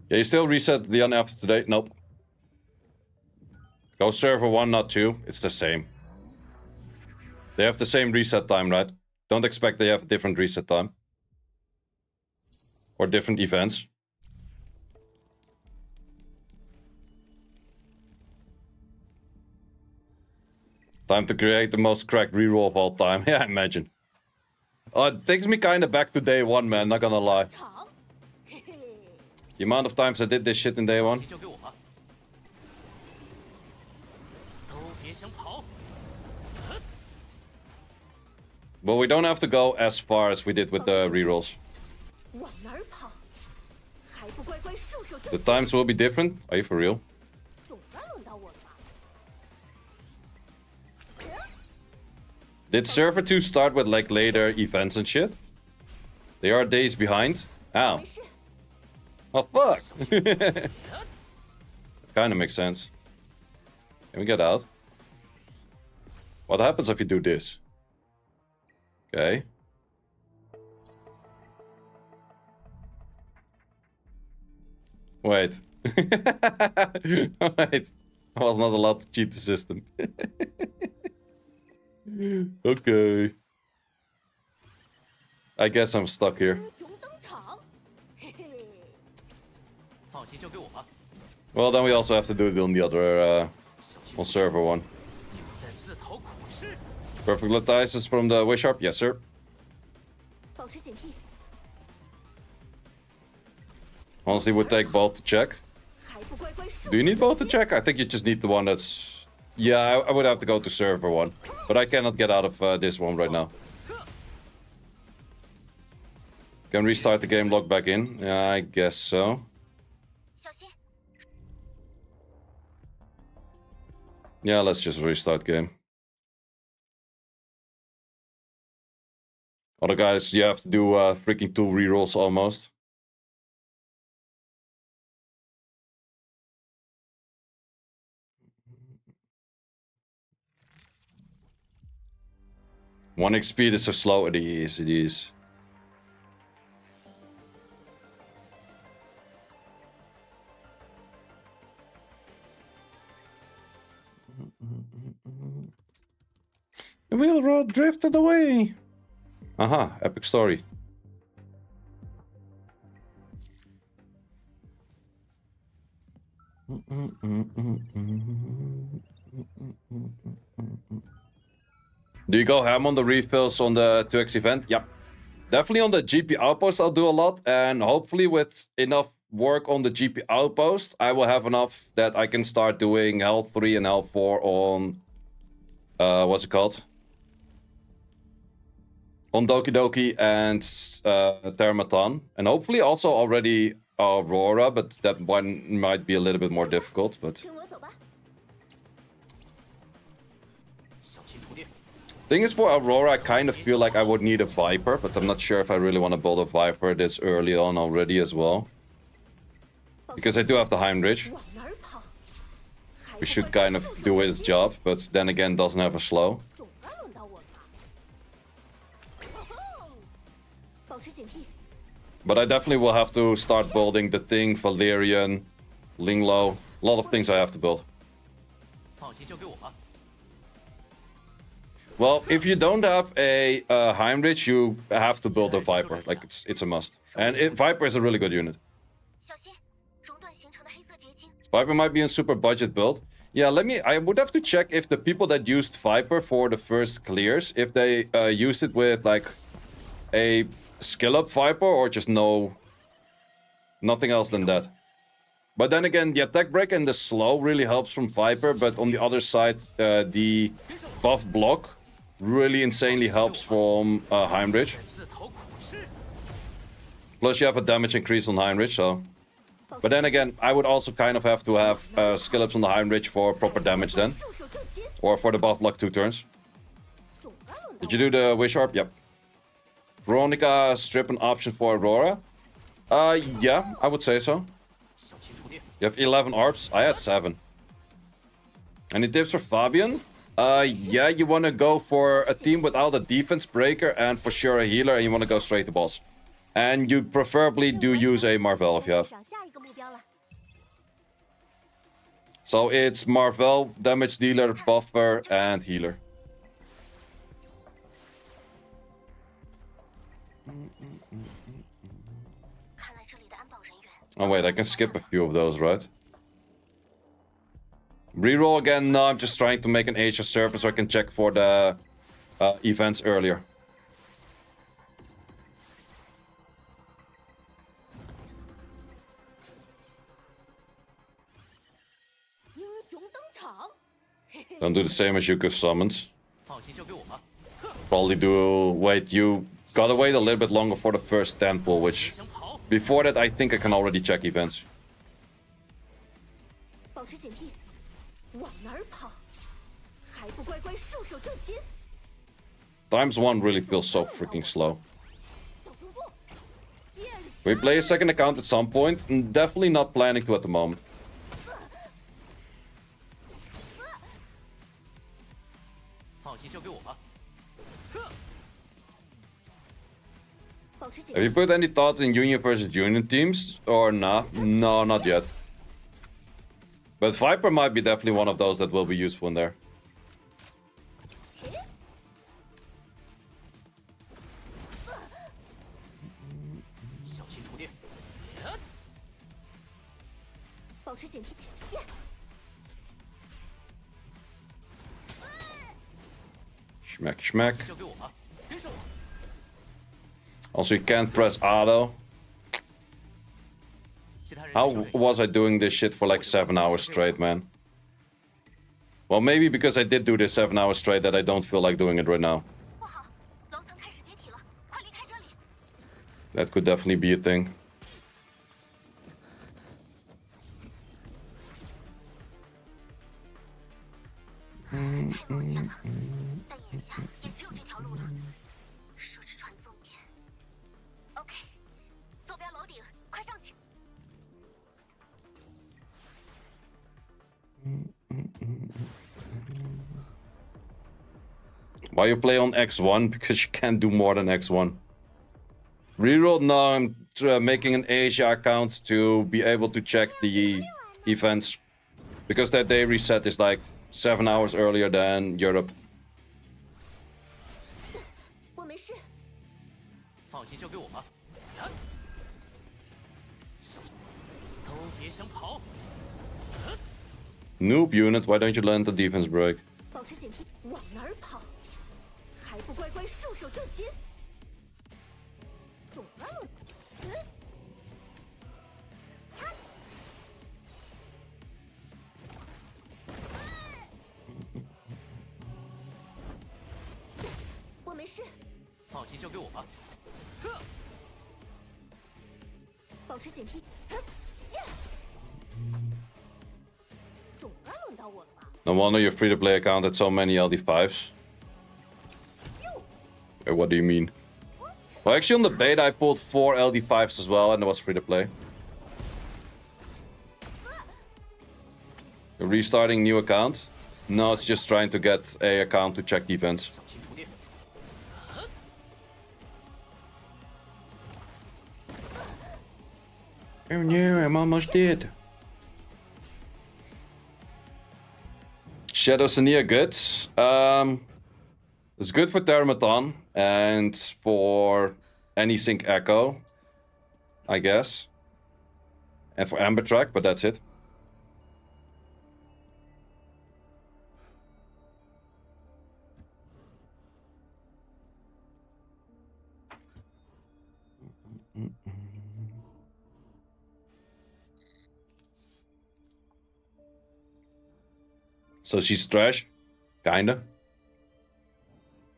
Yeah, you still reset the after today? Nope. Go server 1, not 2. It's the same. They have the same reset time, right? Don't expect they have a different reset time. Or different events. Time to create the most cracked reroll of all time. Yeah, imagine. Oh, it takes me kinda back to day 1, man, not gonna lie. The amount of times I did this shit in day 1. But we don't have to go as far as we did with the rerolls. The times will be different? Are you for real? Did server 2 start with like later events and shit? They are days behind? Ow. Oh fuck! Kinda makes sense. Can we get out? What happens if you do this? Okay. Wait. Wait. I was not allowed to cheat the system. Okay. I guess I'm stuck here. 英雄登场，嘿嘿， 放心交给我吧， Well, then we also have to do it on the other, 小心 on server one. 你们在自讨苦吃。 Perfect Latices from the Wish Harp? Yes, sir. 保持警惕， Honestly, would take both to check. 还不乖乖受 Do you need both to check? I think you just need the one that's... Yeah, I would have to go to server one. But I cannot get out of this one right now. Can restart the game, log back in? Yeah, I guess so. 小心！ Yeah, let's just restart game. Other guys, you have to do freaking 2 rerolls almost. One XP is so slow. It is, it is. The wheelroad drifted away. Aha, epic story. Do you go ham on the refills on the 2x event? Yep. Definitely on the GP outpost I'll do a lot, and hopefully with enough work on the GP outpost, I will have enough that I can start doing health 3 and health 4 on... what's it called? On Doki Doki and Termaton. And hopefully also already Aurora, but that one might be a little bit more difficult, but... 跟我走吧。 小心触电， Thing is, for Aurora, I kind of feel like I would need a Viper, but I'm not sure if I really want to build a Viper this early on already as well. Because I do have the Heinrich, 往哪儿跑？还 who 不 should 乖乖 kind of 束手 do 就 his 擒 job, but then again doesn't have a slow. 总该轮到我吧？吼吼，保持警惕， But I definitely will have to start building the Thing, Valerian, Linglo. A lot of things I have to build. 放心交给我吧， Well, if you don't have a Heinrich, you have to build a Viper. Like, it's a must. And Viper is a really good unit. 小心！熔断形成的黑色结晶。 Viper might be a super budget build. Yeah, I would have to check if the people that used Viper for the first clears, if they used it with like a skill up Viper or just nothing else than that. But then again, the attack break and the slow really helps from Viper, but on the other side, the buff block really insanely helps from Heinrich. 自讨苦吃。 Plus you have a damage increase on Heinrich, so... But then again, I would also kind of have to have skill ups on the Heinrich for proper damage then. 束手就擒， Or for the buff block 2 turns. 总该轮到 Did you do the Wish Harp? Yep. Veronica strip an option for Aurora? Yeah, I would say so. 小心触电， You have 11 ARPs. I had 7. Any tips for Fabian? Yeah, you want to go for a team without a defense breaker and for sure a healer, and you want to go straight to boss. And you preferably do use a Marvel if you have. 上下一个目标了。 So it's Marvel, damage dealer, buffer, and healer. 看来这里的安保人员 Oh wait, I can skip a few of those, right? Reroll again? No, I'm just trying to make an Asia server so I can check for the events earlier. 英雄登场，嘿嘿， Don't do the same as Yuko summons. 放心交给我吧， Probably do... Wait, you gotta wait a little bit longer for the first temple, which... 想跑， Before that, I think I can already check events. 保持警惕，往哪儿跑？还不乖乖束手就擒？ Times 1 really feels so freaking slow. 小中步，夜里 We play a second account at some point, and definitely not planning to at the moment. 放心交给我吧， Have you put any thoughts in Union versus Union teams? Or nah? No, not yet. But Viper might be definitely one of those that will be useful in there. 小心触电。保持警惕。 Schmack, schmack. 交给我吧，跟上我。 Also, you can't press auto. 其他人 How 是谁 was I doing this shit for like 7 hours straight, man? Well, maybe because I did do this 7 hours straight that I don't feel like doing it right now. 不好，楼层开始解体了，快离开这里！ That could definitely be a thing. 太冒险了，但眼下也只有这条路了。设置传送点。OK， 坐标楼顶，快上去！ Why you play on X1? Because you can't do more than X1. Reroll? No, I'm making an Asia account to be able to check the events. Because that day reset is like 7 hours earlier than Europe. 我没事。放心交给我吧。都别想跑！ Noob unit, why don't you land the defense break? 保持警惕，往哪儿跑？还不乖乖束手就擒？懂了。我没事。放心交给我吧。保持警惕。总该轮到我了吧？ No wonder your free-to-play account had so many LD5s. Wait, what do you mean? Well, actually on the beta I pulled 4 LD5s as well and it was free-to-play. You're restarting new account? No, it's just trying to get a account to check defense. 小心触电。 Oh no, I'm almost dead. Shadow Sania good. It's good for Termaton and for any sync echo, I guess. And for Amber Track, but that's it. So she's trash? Kinda.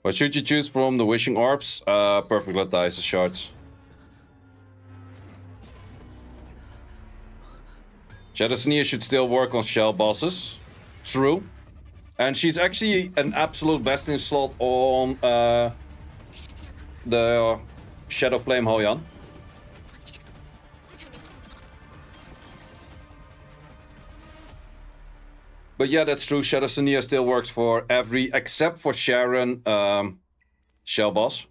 What should you choose from the Wishing Orbs? Perfect Latias shards. Shadow Sneer should still work on shell bosses. True. And she's actually an absolute best in slot on the Shadow Flame Hoyan. But yeah, that's true. Shadow Sania still works for every, except for Sharon, Shell Boss.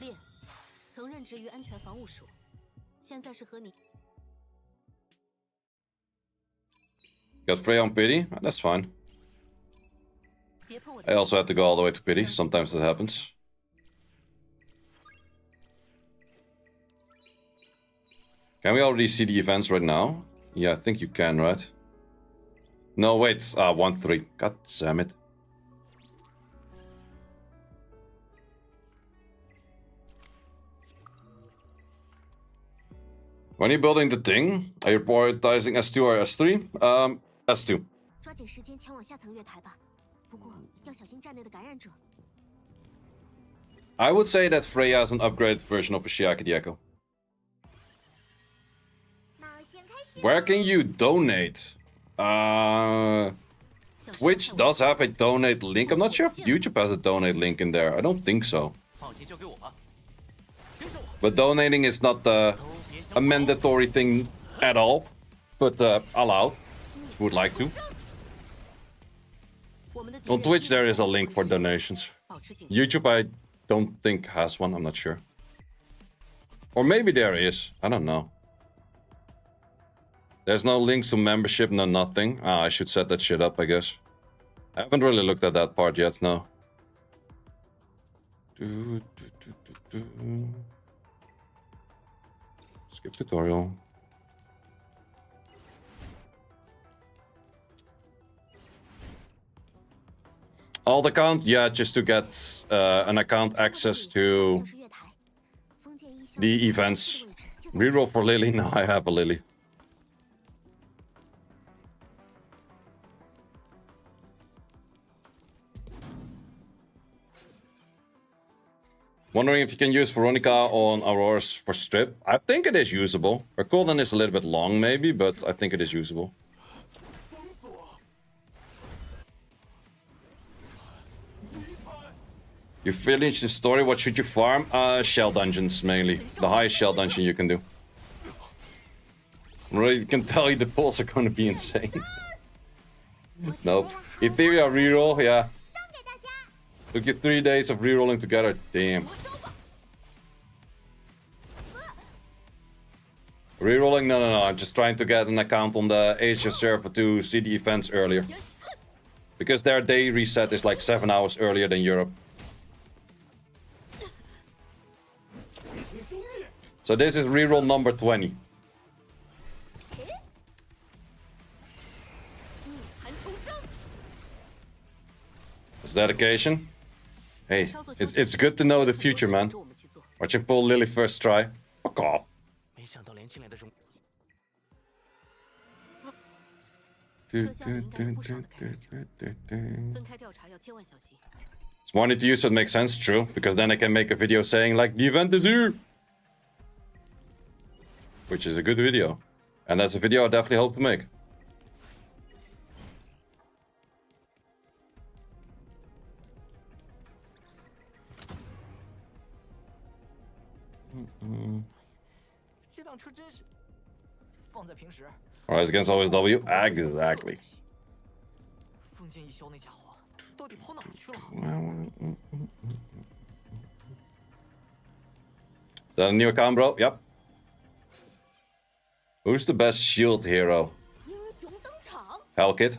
烈，曾任职于安全防务署，现在是和你。 Got Freya on pity? Oh, that's fine. 别碰我 I 的。 also had to go all the way to pity. Sometimes that happens. Can we already see the events right now? Yeah, I think you can, right? No, wait. 1-3. God damn it. When are you building the thing? Are you prioritizing S2 or S3? S2. 抓紧时间前往下层月台吧，不过要小心站内的感染者。 I would say that Freya is an upgraded version of Ashiaki the Echo. 冒险开始。 Where can you donate? Twitch does have a donate link. I'm not sure if YouTube has a donate link in there. I don't think so. 放心交给我吧。跟上我。 But donating is not 都别想 a mandatory thing at all. But allowed. Would like to. On Twitch, there is a link for donations. YouTube, I don't think has one. I'm not sure. Or maybe there is. I don't know. There's no links to membership, no nothing. Ah, I should set that shit up, I guess. I haven't really looked at that part yet, no. Skip tutorial. Alt account? Yeah, just to get an account access to the events. Reroll for Lily? No, I have a Lily. Wondering if you can use Veronica on Aurora's for strip. I think it is usable. Her cooldown is a little bit long maybe, but I think it is usable. You finished the story, what should you farm? Shell dungeons mainly. The highest shell dungeon you can do. I already can tell you the pulls are gonna be insane. Nope. Etheria reroll, yeah. Took you 3 days of rerolling together. Damn. Rerolling? No. I'm just trying to get an account on the Asia server to see the events earlier. Because their day reset is like 7 hours earlier than Europe. So this is reroll number 20. It's dedication. Hey, it's good to know the future, man. Watching pull Lily first try. Fuck off. It's money to use, so it makes sense, true. Because then I can make a video saying, like, the event is here! Which is a good video. And that's a video I definitely hope to make. Rise against always W? Exactly. Is that a new account, bro? Yep. Who's the best shield hero? Hellkit.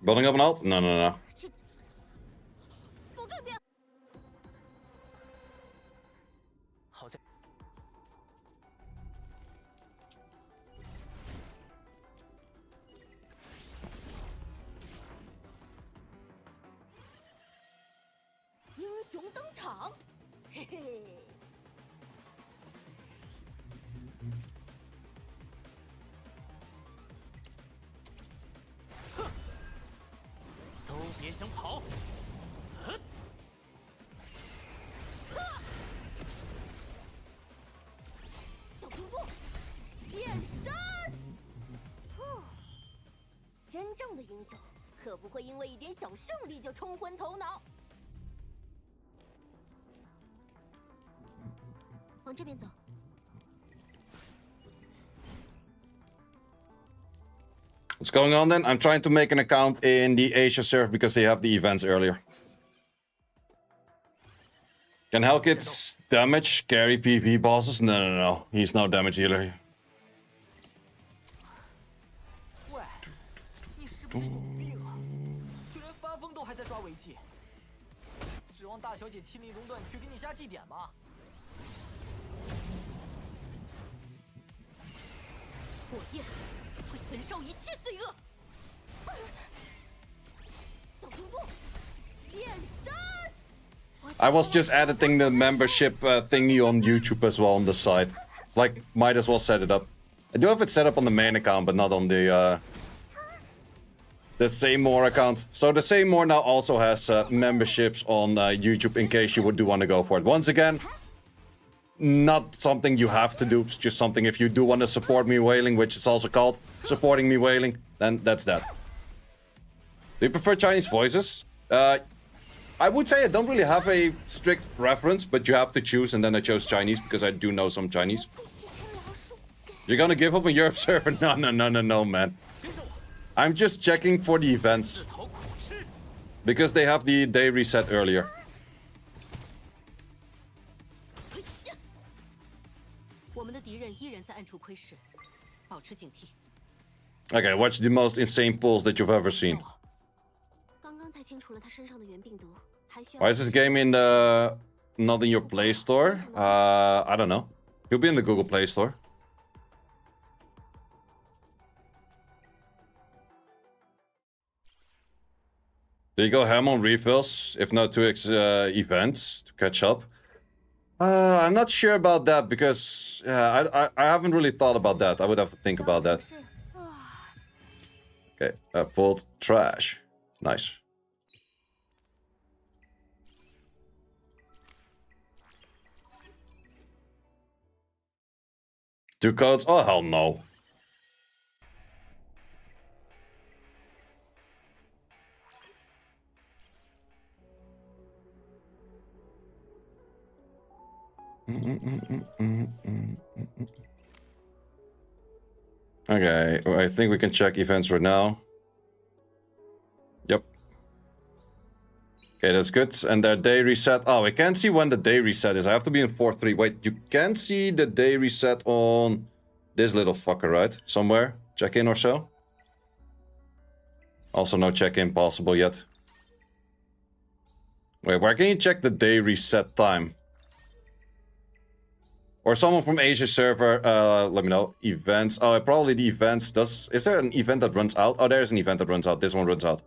Building up an ult? No. What's going on then? I'm trying to make an account in the Asia server because they have the events earlier. Can Hellkit damage carry PV bosses? No. He's no damage dealer. 喂，你是不是有病啊？就连发疯都还在抓违纪，指望大小姐亲临熔断区给你下祭典吗？火焰会焚烧一切罪恶。小通过，变身。 I was just editing the membership thingy on YouTube as well on the side. It's like, might as well set it up. I do have it set up on the main account, but not on the Same More account. So the Same More now also has memberships on YouTube in case you would want to go for it. Once again, not something you have to do. It's just something if you do want to support me whaling, which is also called supporting me whaling, then that's that. Do you prefer Chinese voices? I would say I don't really have a strict preference, but you have to choose, and then I chose Chinese because I do know some Chinese. You're gonna give up on Europe server? No, man. I'm just checking for the events. Because they have the day reset earlier. 我们的敌人依然在暗处窥视，保持警惕。 Okay, what's the most insane pulls that you've ever seen? 刚刚才清除了他身上的原病毒，还需要。 Why is this game in the... not in your Play Store? I don't know. He'll be in the Google Play Store. Do you go ham on refills? If not, 2x events to catch up? I'm not sure about that because I haven't really thought about that. I would have to think about that. Okay, pulled trash. Nice. Two codes? Oh, hell no. Okay, I think we can check events right now. Yep. Okay, that's good. And their day reset. Oh, I can't see when the day reset is. I have to be in 4-3. Wait, you can see the day reset on this little fucker, right? Somewhere? Check-in or so? Also no check-in possible yet. Wait, where can you check the day reset time? Or someone from Asia server, let me know. Events. Oh, probably the events. Is there an event that runs out? Oh, there's an event that runs out. This one runs out.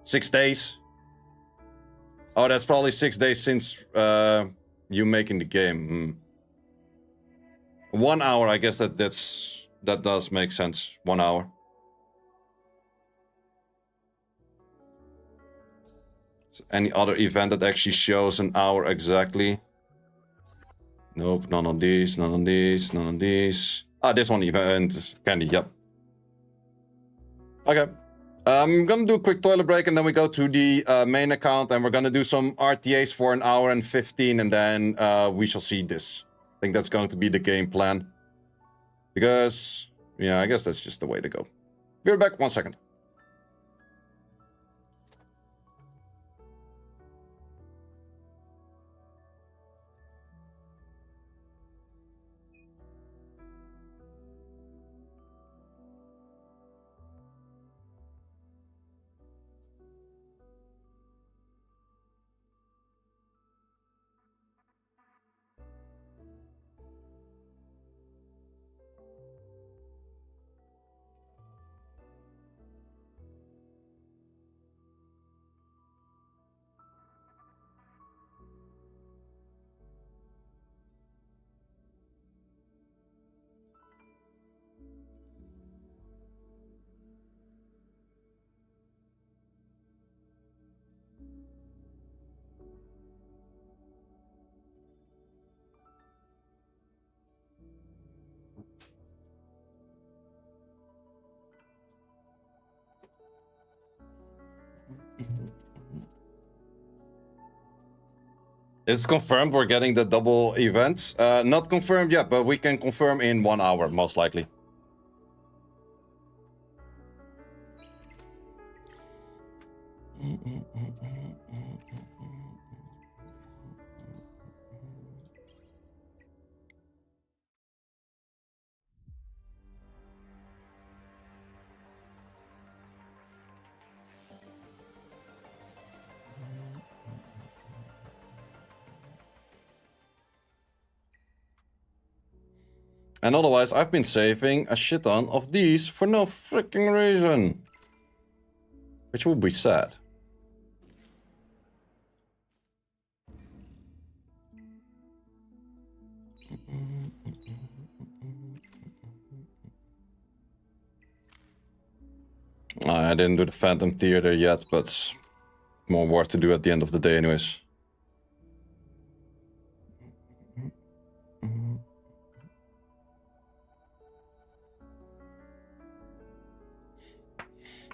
6 days. Oh, that's probably 6 days since you making the game. 1 hour, I guess that does make sense. 1 hour. So any other event that actually shows an hour exactly? Nope, none on these, none on these, none on these. Ah, this one event, candy, yep. Okay. I'm gonna do a quick toilet break and then we go to the main account and we're gonna do some RTAs for 1 hour and 15 and then we shall see this. I think that's going to be the game plan. Because, yeah, I guess that's just the way to go. Be right back, 1 second. It's confirmed we're getting the double events. Not confirmed yet, but we can confirm in 1 hour, most likely. And otherwise, I've been saving a shit ton of these for no freaking reason. Which would be sad. I didn't do the Phantom Theater yet, but more work to do at the end of the day anyways.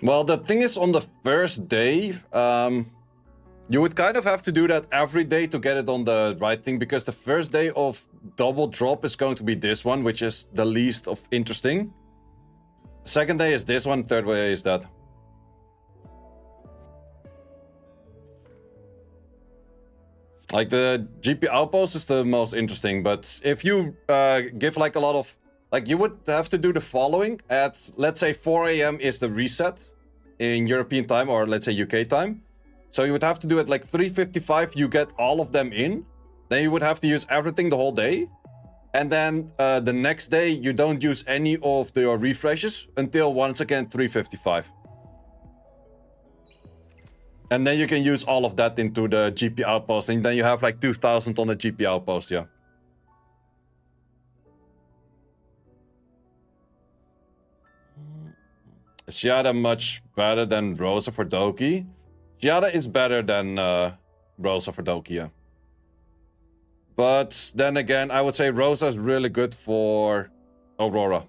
Well, the thing is, on the first day, you would kind of have to do that every day to get it on the right thing, because the first day of double drop is going to be this one, which is the least of interesting. Second day is this one, third day is that. Like, the GP outpost is the most interesting, but if you give like a lot of... Like, you would have to do the following. At, let's say, 4 AM is the reset in European time, or let's say UK time. So you would have to do it like 3:55, you get all of them in. Then you would have to use everything the whole day. And then the next day, you don't use any of your refreshes until once again 3:55. And then you can use all of that into the GP outpost. And then you have like 2,000 on the GP outpost, yeah. Is Giada much better than Rosa for Doki? Giada is better than Rosa for Doki, yeah. But then again, I would say Rosa is really good for Aurora.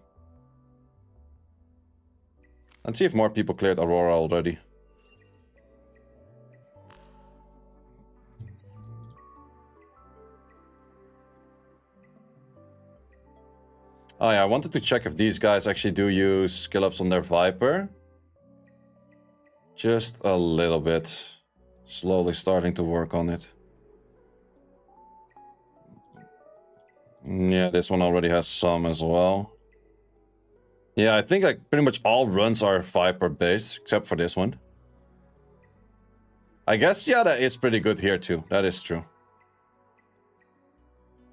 Let's see if more people cleared Aurora already. Oh yeah, I wanted to check if these guys actually do use skill ups on their Viper. Just a little bit. Slowly starting to work on it. Yeah, this one already has some as well. Yeah, I think like pretty much all runs are Viper based, except for this one. I guess, yeah, that is pretty good here too. That is true.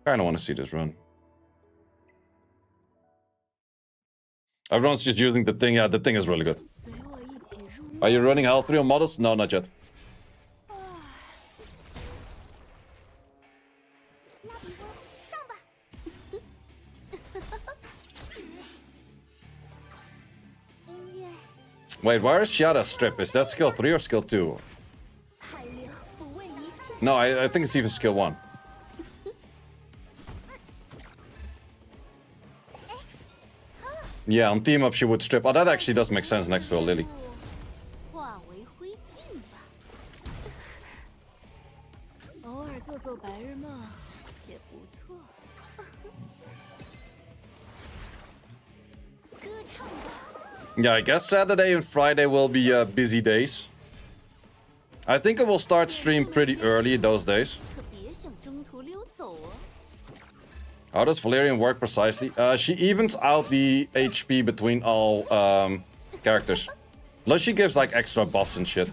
Kinda want to see this run. Everyone's just using the thing. Yeah, the thing is really good. Are you running Hell 3 on models? No, not yet. Wait, where is Giada's strip? Is that skill 3 or skill 2? No, I think it's even skill 1. Yeah, on team up she would strip. Oh, that actually does make sense next to a Lily. Yeah, I guess Saturday and Friday will be busy days. I think I will start stream pretty early those days. How does Valerian work precisely? She evens out the HP between all characters. Plus she gives like extra buffs and shit.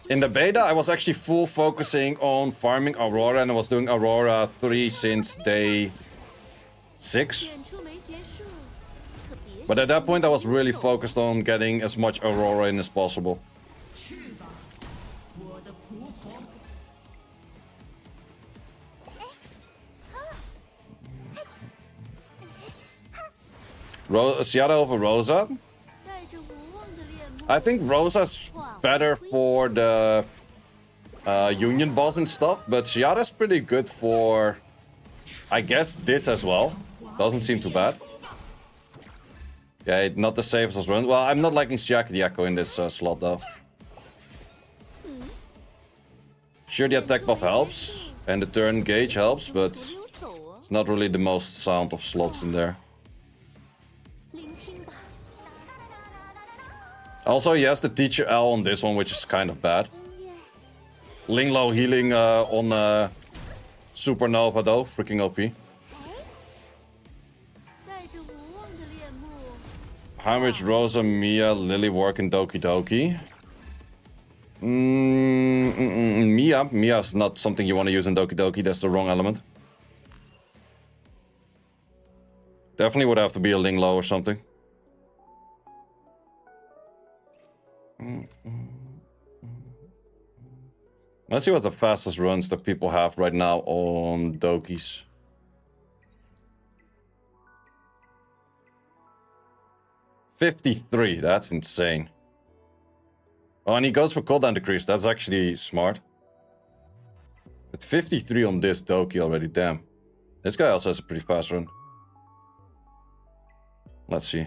In the beta, I was actually full focusing on farming Aurora, and I was doing Aurora 3 since day 6. But at that point, I was really focused on getting as much Aurora in as possible. Giada over Rosa? I think Rosa's better for the Union boss and stuff, but Giada's pretty good for, I guess, this as well. Doesn't seem too bad. Yeah, not the safest as run. Well, I'm not liking Shiaki the Echo in this slot though. Sure, the attack buff helps, and the turn gauge helps, but it's not really the most sound of slots in there. Also, yes, the teacher L on this one, which is kind of bad. Linglo healing on Supernova though, freaking OP. How much Rosa, Mia, Lily work in Doki Doki? Mia's not something you want to use in Doki Doki. That's the wrong element. Definitely would have to be a Ling Low or something. Let's see what the fastest runs that people have right now on Dokis. $53, that's insane. Oh, and he goes for cooldown decrease. That's actually smart. But 53 on this Doki already, damn. This guy also has a pretty fast run. Let's see.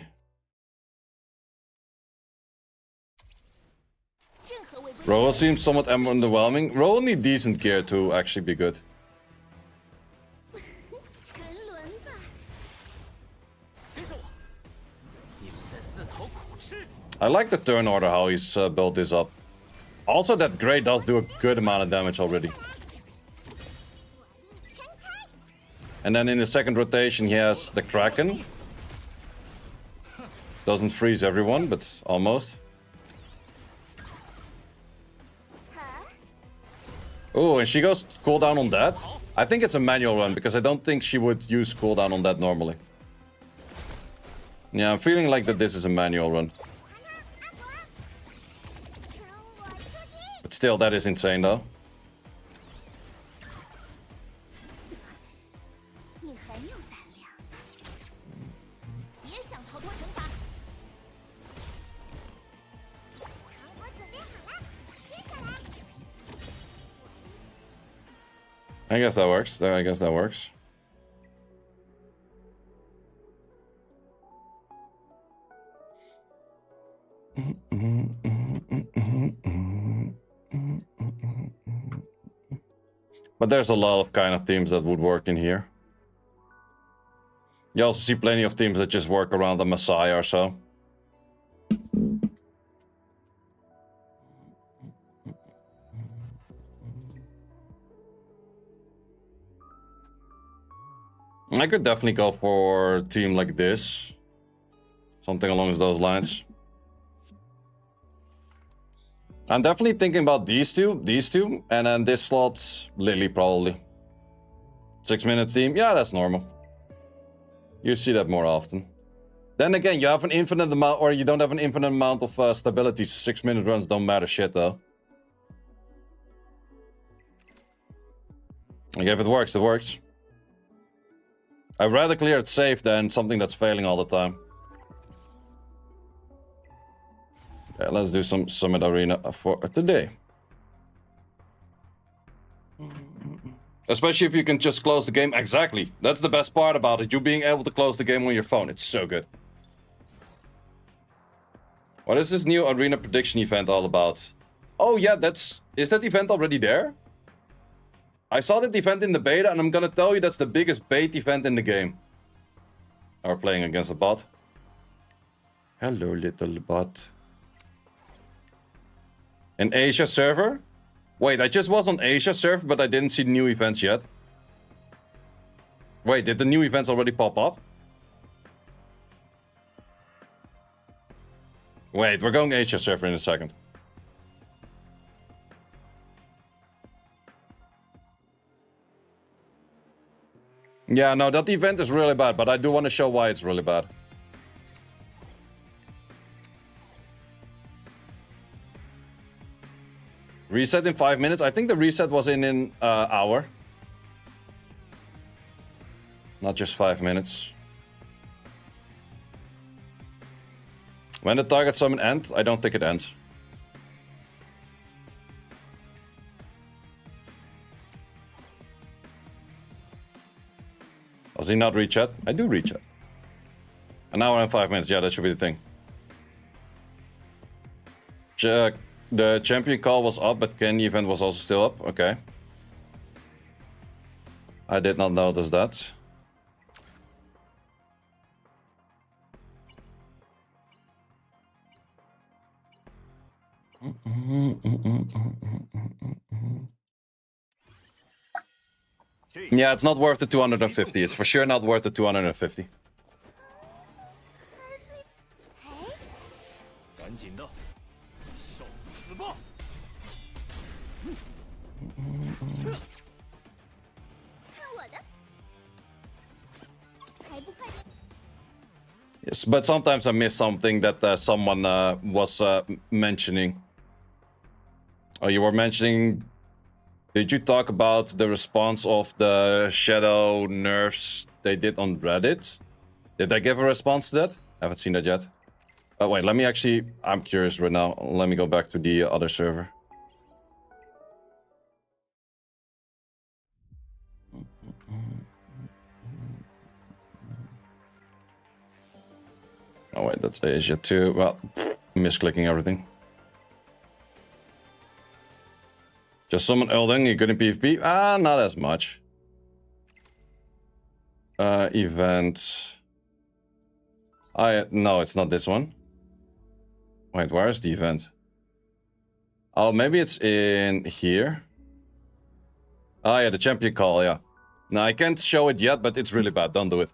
Roll seems somewhat underwhelming. Roll need decent gear to actually be good. I like the turn order, how he's built this up. Also, that Grey does do a good amount of damage already. And then in the second rotation, he has the Kraken. Doesn't freeze everyone, but almost. Oh, and she goes cooldown on that. I think it's a manual run, because I don't think she would use cooldown on that normally. Yeah, I'm feeling like that this is a manual run. But still, that is insane though. I guess that works. I guess that works. But there's a lot of kind of teams that would work in here. You also see plenty of teams that just work around the Messiah or so. I could definitely go for a team like this. Something along those lines. I'm definitely thinking about these two, and then this slot, Lily probably. 6-minute team, yeah, that's normal. You see that more often. Then again, you have an infinite amount, or you don't have an infinite amount of stability, so 6-minute runs don't matter shit though. Like if it works, it works. I'd rather clear it safe than something that's failing all the time. Yeah, let's do some Summit Arena for today. Especially if you can just close the game. Exactly. That's the best part about it. You being able to close the game on your phone. It's so good. What is this new Arena prediction event all about? Oh yeah, is that event already there? I saw that event in the beta, and I'm gonna tell you that's the biggest bait event in the game. We're playing against a bot. Hello, little bot. An Asia server? Wait, I just was on Asia server, but I didn't see new events yet. Wait, did the new events already pop up? Wait, we're going Asia server in a second. Yeah, no, that event is really bad, but I do want to show why it's really bad. Reset in 5 minutes? I think the reset was in an hour. Not just 5 minutes. When the target summon ends? I don't think it ends. Does he not reach chat? I do reach chat. An hour and 5 minutes. Yeah, that should be the thing. The champion call was up, but Kenny event was also still up. Okay. I did not notice that. Yeah, it's not worth the 250. It's for sure not worth the 250. Yes, but sometimes I miss something that someone was mentioning. Oh, you were mentioning... Did you talk about the response of the shadow nerfs they did on Reddit? Did they give a response to that? I haven't seen that yet. Oh, wait, let me actually... I'm curious right now. Let me go back to the other server. Oh, wait, that's Asia too. Well, misclicking everything. Just summon Elden, you good in PvP? Ah, not as much. Event... No, it's not this one. Wait, where is the event? Oh, maybe it's in here. Oh yeah, the champion call, yeah. No, I can't show it yet, but it's really bad. Don't do it.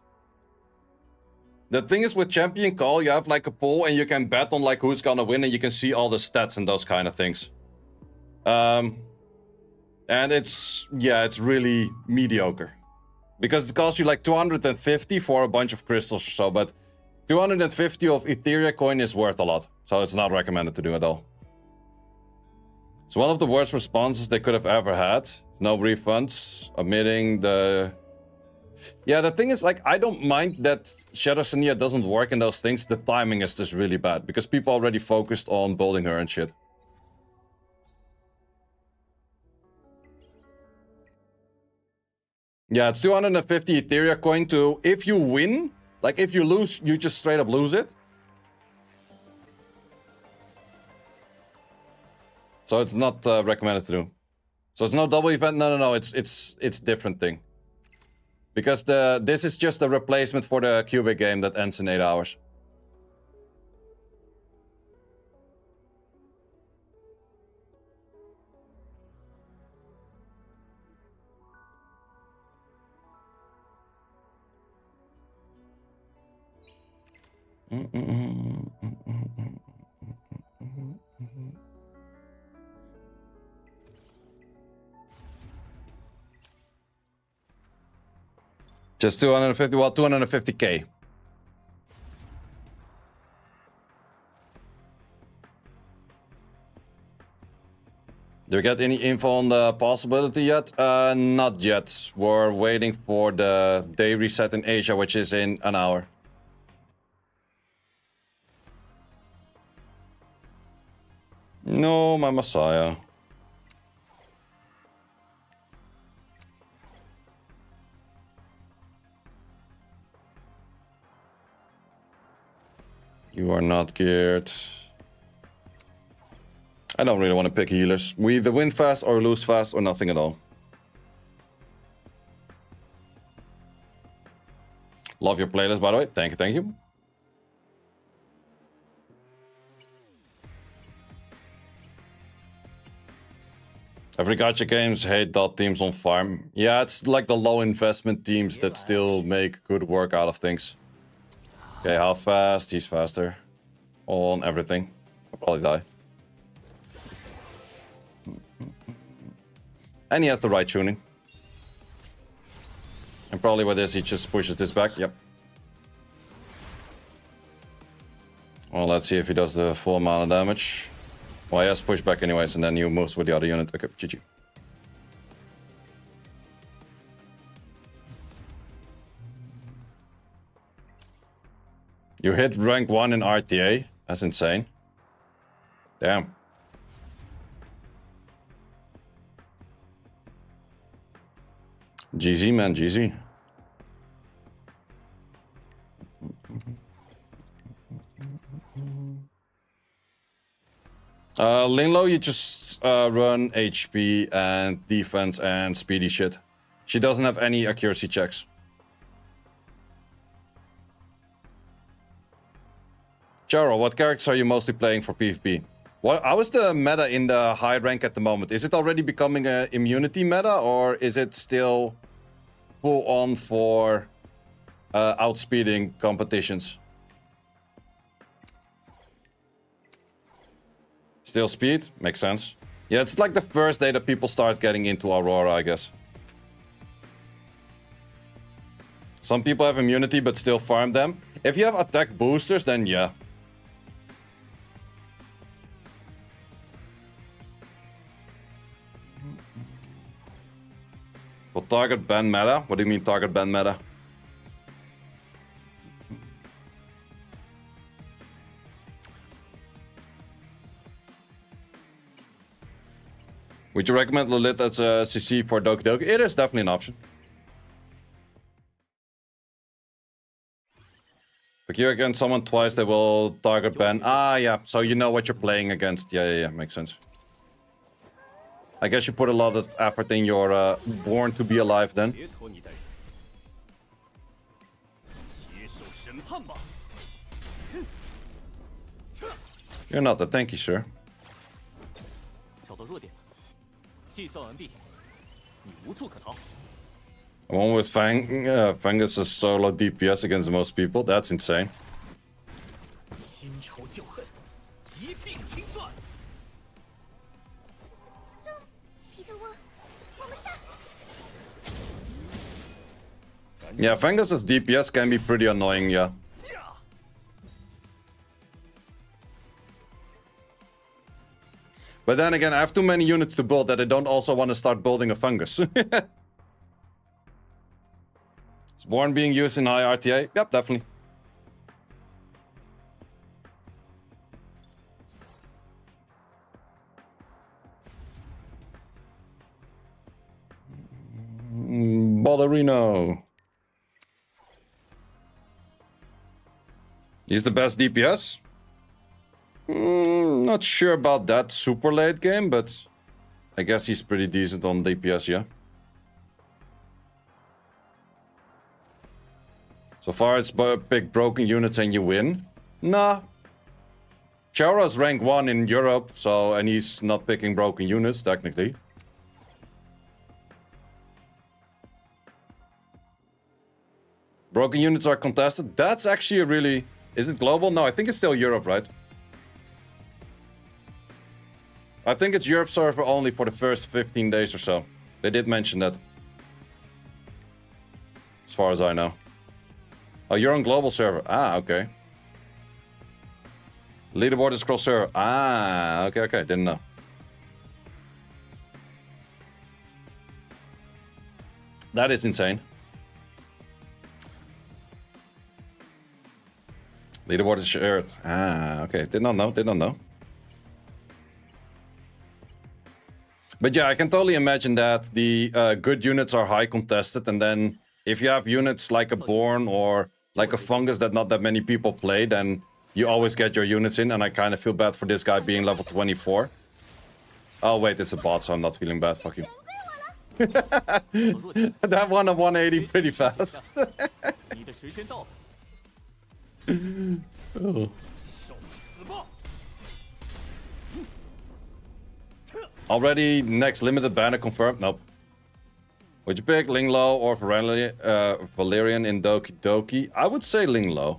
The thing is with champion call, you have like a poll and you can bet on like who's gonna win and you can see all the stats and those kind of things. And it's, yeah, it's really mediocre. Because it costs you like 250 for a bunch of crystals or so, but 250 of Etheria coin is worth a lot. So it's not recommended to do at all. It's one of the worst responses they could have ever had. No refunds, omitting the... Yeah, the thing is, like, I don't mind that Shadow Senia doesn't work in those things. The timing is just really bad, because people already focused on building her and shit. Yeah, it's 250 Etheria coin to... If you win, like, if you lose, you just straight up lose it. So it's not recommended to do. So it's no double event. No. It's different thing. Because this is just a replacement for the cubic game that ends in 8 hours. Just 250, well, 250k. Do you get any info on the possibility yet? Not yet. We're waiting for the day reset in Asia, which is in an hour. No, my Messiah. You are not geared. I don't really want to pick healers. We either win fast or lose fast or nothing at all. Love your playlist, by the way. Thank you. Every gacha games hate dot teams on farm. Yeah, it's like the low investment teams that still make good work out of things. Okay, how fast? He's faster. On everything. I'll probably die. And he has the right tuning. And probably with this, he just pushes this back. Yep. Well, let's see if he does the full amount of damage. Well, he has pushback anyways, and then he moves with the other unit. Okay, GG. You hit rank 1 in RTA? That's insane. Damn. GG, man, GG. Linlo, you just run HP and defense and speedy shit. She doesn't have any accuracy checks. Charo, what characters are you mostly playing for PvP? How is the meta in the high rank at the moment? Is it already becoming an immunity meta, or is it still full on for outspeeding competitions? Still speed? Makes sense. Yeah, it's like the first day that people start getting into Aurora, I guess. Some people have immunity but still farm them. If you have attack boosters, then yeah. Well, target ban meta? What do you mean target ban meta? Would you recommend Lilith as a CC for Doki Doki? It is definitely an option. If you're against someone twice, they will target ban. Ah, yeah. So you know what you're playing against. Yeah. Makes sense. I guess you put a lot of effort in your Born to be Alive then. 别拖泥带水，接受审判吧。 You're not a tanky, sir. 找到弱点了，计算完毕，你无处可逃。 One with Fangus is solo DPS against most people. That's insane. 新仇旧恨，一并清算。彼得沃，我们杀！ Yeah, Fangus's DPS can be pretty annoying, yeah. But then again, I have too many units to build that I don't also want to start building a Fungus. Is Born being used in high RTA? Yep, definitely. Ballerino. He's the best DPS? Not sure about that super late game, but I guess he's pretty decent on DPS, yeah. So far it's pick broken units and you win. Nah. Chara's rank 1 in Europe, so and he's not picking broken units, technically. Broken units are contested. That's actually a really... Is it global? No, I think it's still Europe, right? I think it's Europe server only for the first 15 days or so. They did mention that. As far as I know. Oh, you're on global server. Ah, okay. Leaderboard is cross server. Ah, okay. Didn't know. That is insane. Leaderboard is shared. Ah, okay. Did not know. But yeah, I can totally imagine that the good units are high contested, and then if you have units like a Born or like a Fungus that not that many people play, then you always get your units in, and I kind of feel bad for this guy being level 24. Oh wait, it's a bot, so I'm not feeling bad. Fuck you. That one at 180 pretty fast. 你的时间到了。 Oh. 受死吧！ Already next limited banner confirmed? Nope. Would you pick Linglo or Valerian in Doki Doki? I would say Linglo.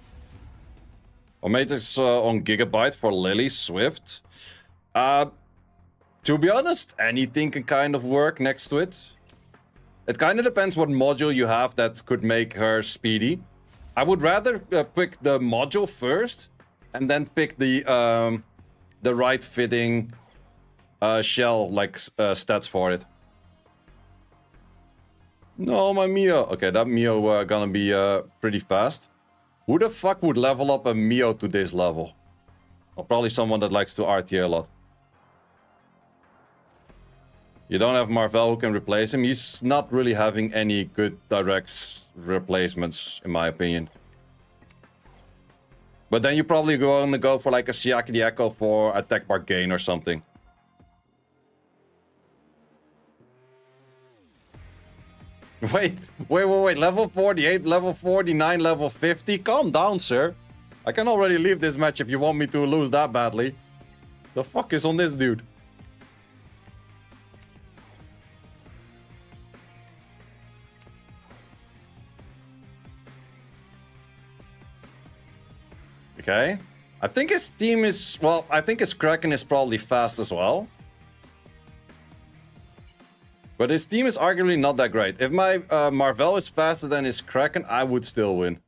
Or Matrix on Gigabyte for Lily Swift. To be honest, anything can kind of work next to it. It kind of depends what module you have that could make her speedy. I would rather pick the module first and then pick the right fitting shell like stats for it. No, my Mio. Okay, that Mio gonna be pretty fast. Who the fuck would level up a Mio to this level? Well, probably someone that likes to RTA a lot. You don't have Marvel who can replace him. He's not really having any good direct replacements, in my opinion. But then you're probably going to go for like a Shiaki the Echo for attack bar gain or something. Wait. Level 48, level 49, level 50? Calm down, sir. I can already leave this match if you want me to lose that badly. The fuck is on this dude? Okay. I think his team is... Well, I think his Kraken is probably fast as well. But his team is arguably not that great. If my Marvel is faster than his Kraken, I would still win.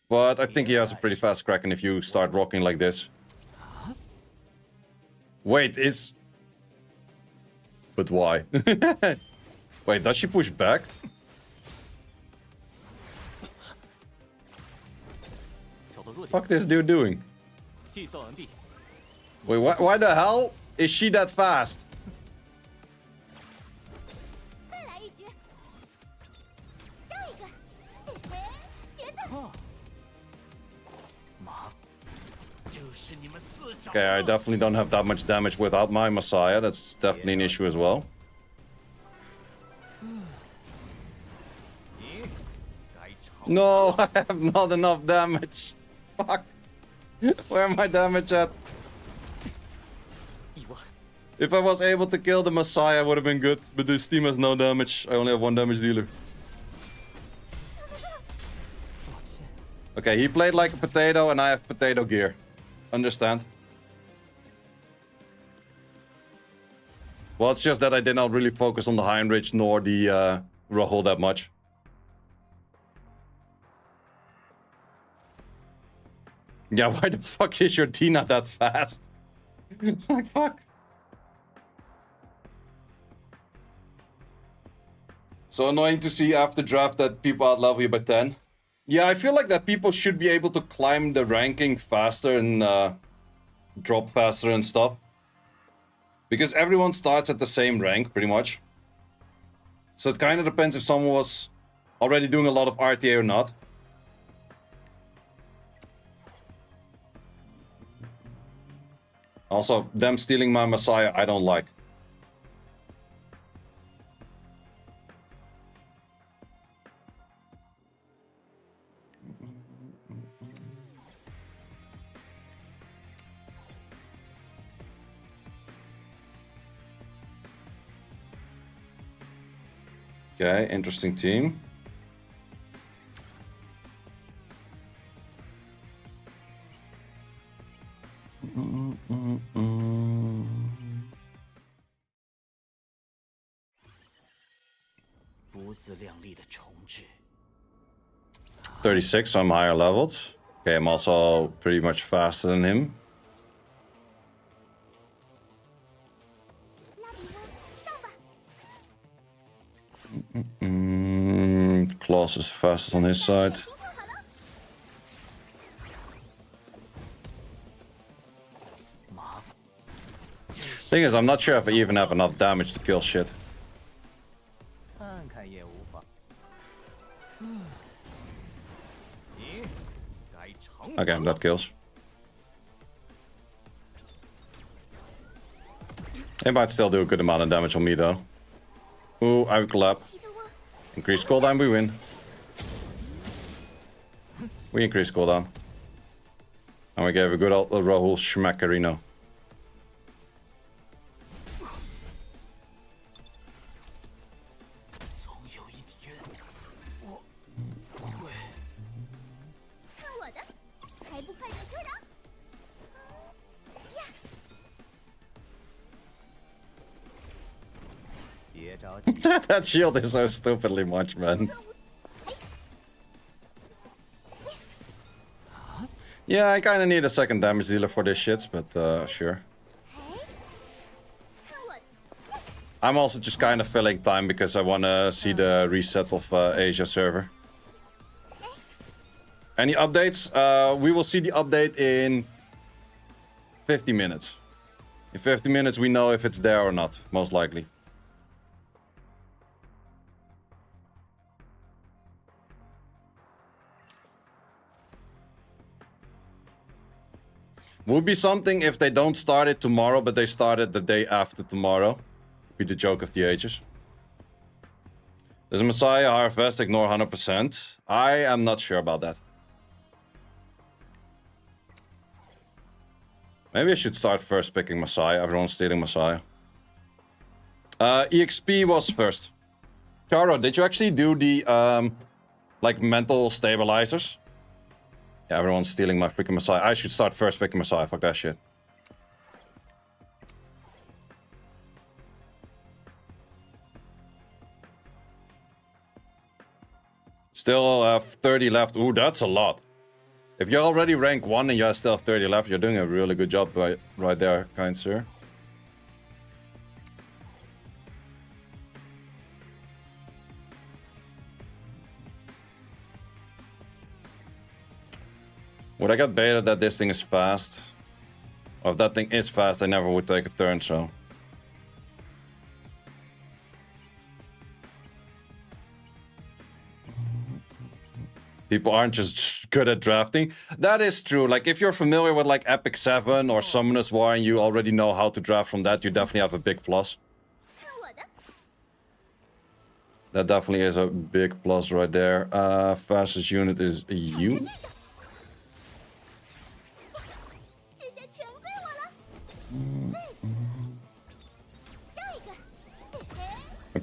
But I think he has a pretty fast Kraken if you start rocking like this. Wait, is... But why? Wait, does she push back? Fuck this dude doing? Wait, why the hell is she that fast? 再来一局，下一个，茄子。Okay, I definitely don't have that much damage without my Messiah. That's definitely an issue as well. No, I have not enough damage. Fuck. Where am I damage at? If I was able to kill the Messiah, would have been good. But this team has no damage. I only have 1 damage dealer. Okay, he played like a potato and I have potato gear. Understand? Well, it's just that I did not really focus on the Heinrich nor the Rahul that much. Yeah, why the fuck is your Tina that fast? Like, fuck. So annoying to see after draft that people outlevel you by 10. Yeah, I feel like that people should be able to climb the ranking faster and drop faster and stuff. Because everyone starts at the same rank, pretty much. So it kind of depends if someone was already doing a lot of RTA or not. Also, them stealing my Messiah, I don't like. Okay, interesting team. $36, so I'm higher leveled. Okay, I'm also pretty much faster than him. Klaus is fastest on his side. Thing is, I'm not sure if I even have enough damage to kill shit. Okay, that kills. It might still do a good amount of damage on me though. Ooh, I clap. Increase cooldown, we win. We increase cooldown. And we gave a good old Rahul Schmackerino. That shield is so stupidly much, man. Yeah, I kinda need a second damage dealer for this shit, but sure. I'm also just kinda filling time because I wanna see the reset of Asia server. Any updates? We will see the update in 50 minutes. In 50 minutes we know if it's there or not, most likely. Would be something if they don't start it tomorrow, but they start it the day after tomorrow. Would be the joke of the ages. Does Messiah Harvest ignore 100%? I am not sure about that. Maybe I should start first picking Messiah. Everyone's stealing Messiah. EXP was first. Charo, did you actually do the like mental stabilizers? Yeah, everyone's stealing my freaking Messiah. I should start first picking Messiah. Fuck that shit. Still have 30 left. Ooh, that's a lot. If you're already rank 1 and you still have 30 left, you're doing a really good job right there, kind sir. Would I get beta that this thing is fast? Or if that thing is fast, I never would take a turn, so... People aren't just good at drafting. That is true. Like, if you're familiar with, like, Epic 7 or Summoner's War and you already know how to draft from that, you definitely have a big plus. That definitely is a big plus right there. Fastest unit is you.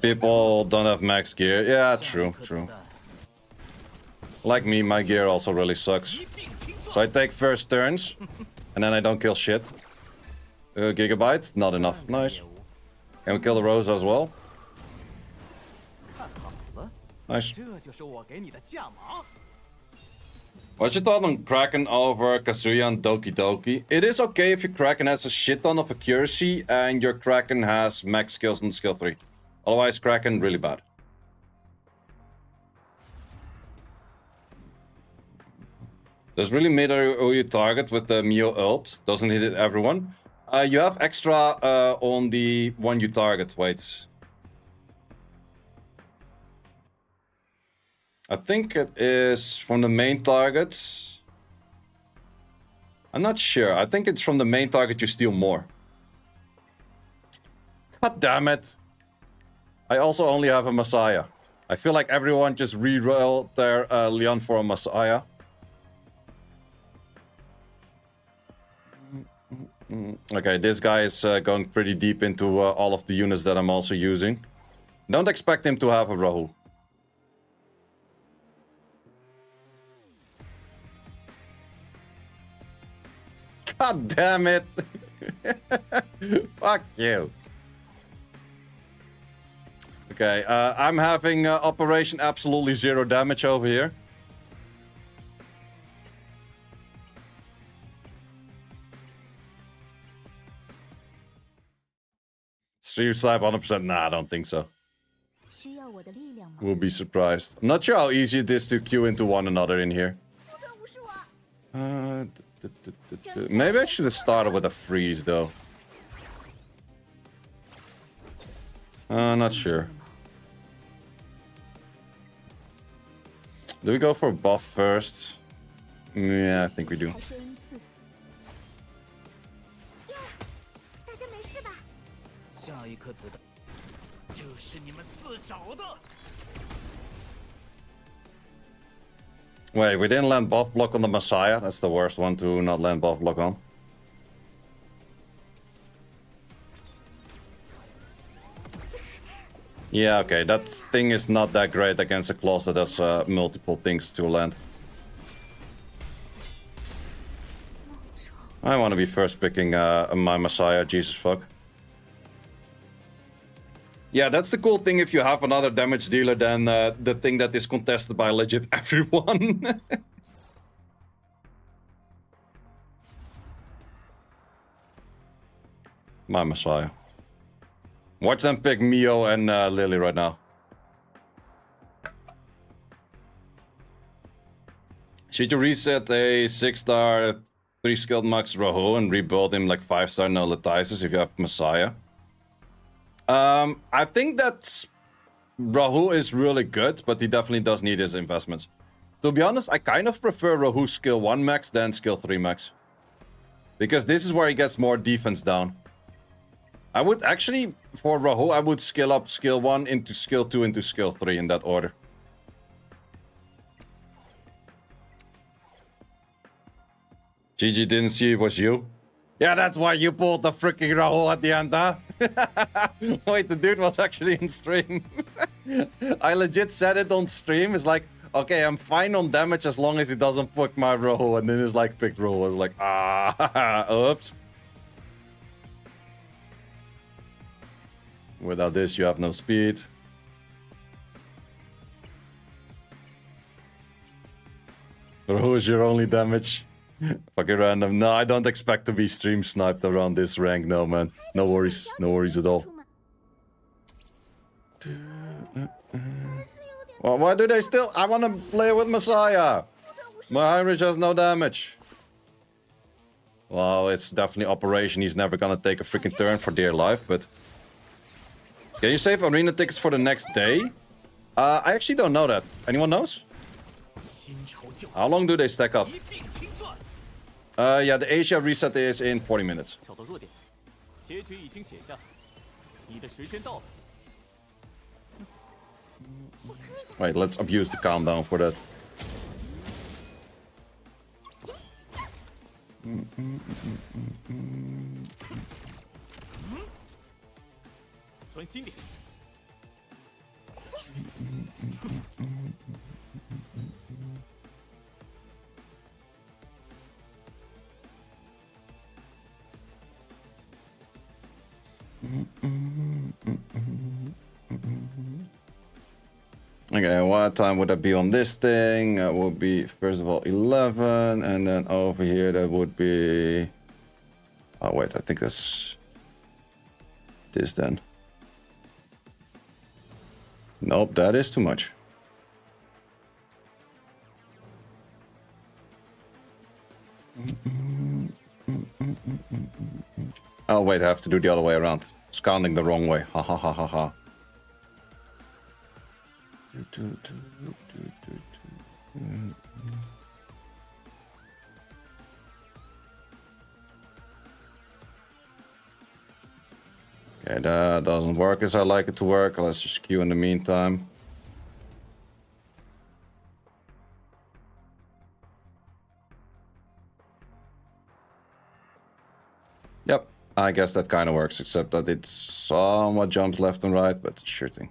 People don't have max gear. Yeah, true, true. Like me, my gear also really sucks. So I take first turns, and then I don't kill shit. Gigabyte? Not enough. Nice. Can we kill the Rose as well? Nice. What's your thought on Kraken over Kazuya and Doki Doki? It is okay if your Kraken has a shit ton of accuracy and your Kraken has max skills on skill 3. Otherwise, Kraken, really bad. Does really matter who you target with the Mio ult? Doesn't hit everyone. You have extra on the one you target. Wait. I think it is from the main target. I'm not sure. I think it's from the main target you steal more. God damn it. I also only have a Messiah. I feel like everyone just re-rolled their Leon for a Messiah. Okay, this guy is going pretty deep into all of the units that I'm also using. Don't expect him to have a Rahu. God damn it! Fuck you. Okay, I'm having Operation Absolutely Zero damage over here. Stream snipe 100%? Nah, I don't think so. We'll be surprised. I'm not sure how easy it is to queue into one another in here. Maybe I should have started with a freeze, though. Not sure. Do we go for buff first? Yeah, I think we do. Wait, we didn't land buff block on the Messiah. That's the worst one to not land buff block on. Yeah, okay, that thing is not that great against a class that has multiple things to land. I want to be first picking my Messiah, Jesus fuck. Yeah, that's the cool thing if you have another damage dealer than the thing that is contested by legit everyone. My Messiah. Watch them pick Mio and Lily right now. Should you reset a 6-star 3-skilled max Rahu and rebuild him like 5-star no Letices if you have Messiah? I think that Rahu is really good, but he definitely does need his investments. To be honest, I kind of prefer Rahu skill 1 max than skill 3 max. Because this is where he gets more defense down. I would actually, for Rahu, I would skill up skill 1 into skill 2 into skill 3 in that order. GG didn't see it was you. Yeah, that's why you pulled the freaking Rahu at the end, huh? Wait, the dude was actually in stream. I legit said it on stream. It's like, okay, I'm fine on damage as long as he doesn't pick my Rahu. And then it's like, picked Rahu. I was like, oops. Without this, you have no speed. Or who is your only damage? Fucking random. No, I don't expect to be stream sniped around this rank, no man. No worries. No worries at all. Well, why do they still... I want to play with Messiah. My Heinrich has no damage. Well, it's definitely operation. He's never gonna take a freaking turn for dear life, but... Can you save arena tickets for the next day? I actually don't know that. Anyone knows? How long do they stack up? Yeah, the Asia reset is in 40 minutes. 找到弱点，结局已经写下，你的时间到了。 Wait, let's abuse the countdown for that. 专心点。Okay, what time would that be on this thing? That would be, first of all, 11, and then over here that would be... Oh, wait, I think that's... this then. Nope, that is too much. Oh, wait, I have to do the other way around. It's counting the wrong way. Ha ha ha ha ha. Okay, that doesn't work as I like it to work. Let's just queue in the meantime. Yep, I guess that kind of works, except that it somewhat jumps left and right, but sure thing.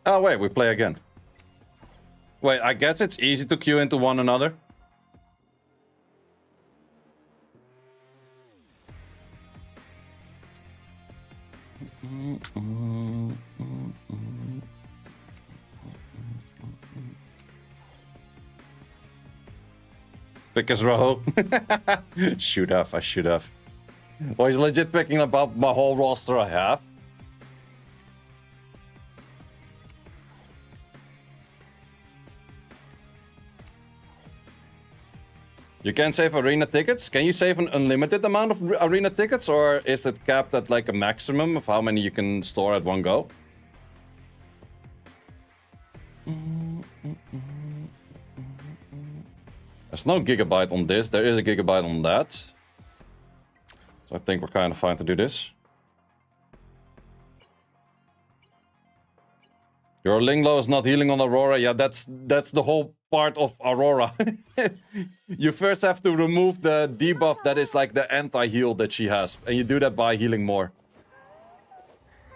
Oh, wait, we play again. Wait, I guess it's easy to queue into one another. Because Roho. Should have, I should have. Well, he's legit picking about my whole roster I have. You can save arena tickets. Can you save an unlimited amount of arena tickets, or is it capped at like a maximum of how many you can store at one go? There's no gigabyte on this. There is a gigabyte on that. So I think we're kind of fine to do this. Your Linglo is not healing on Aurora. Yeah, that's the whole part of Aurora. You first have to remove the debuff that is like the anti-heal that she has. And you do that by healing more.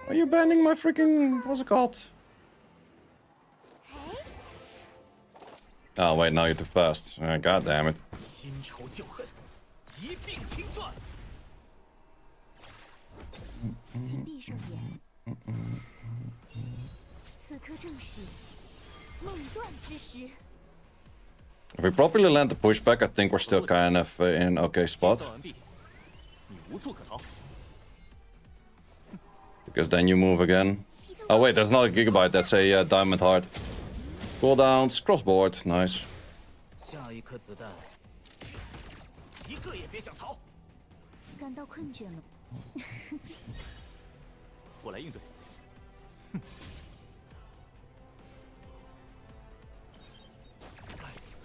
Are you banning my freaking... what's it called? Oh, wait, now you're too fast. God damn it. 新仇旧恨，一并清算。请闭上眼。此刻正是梦断之时。 If we properly land the pushback, I think we're still kind of in okay spot. 计算完毕，你无处可逃。 Because then you move again. Oh wait, that's not a gigabyte, that's a diamond heart. Cooldowns, crossboard, nice. 下一颗子弹，一个也别想逃。感到困倦了。我来应对。该死！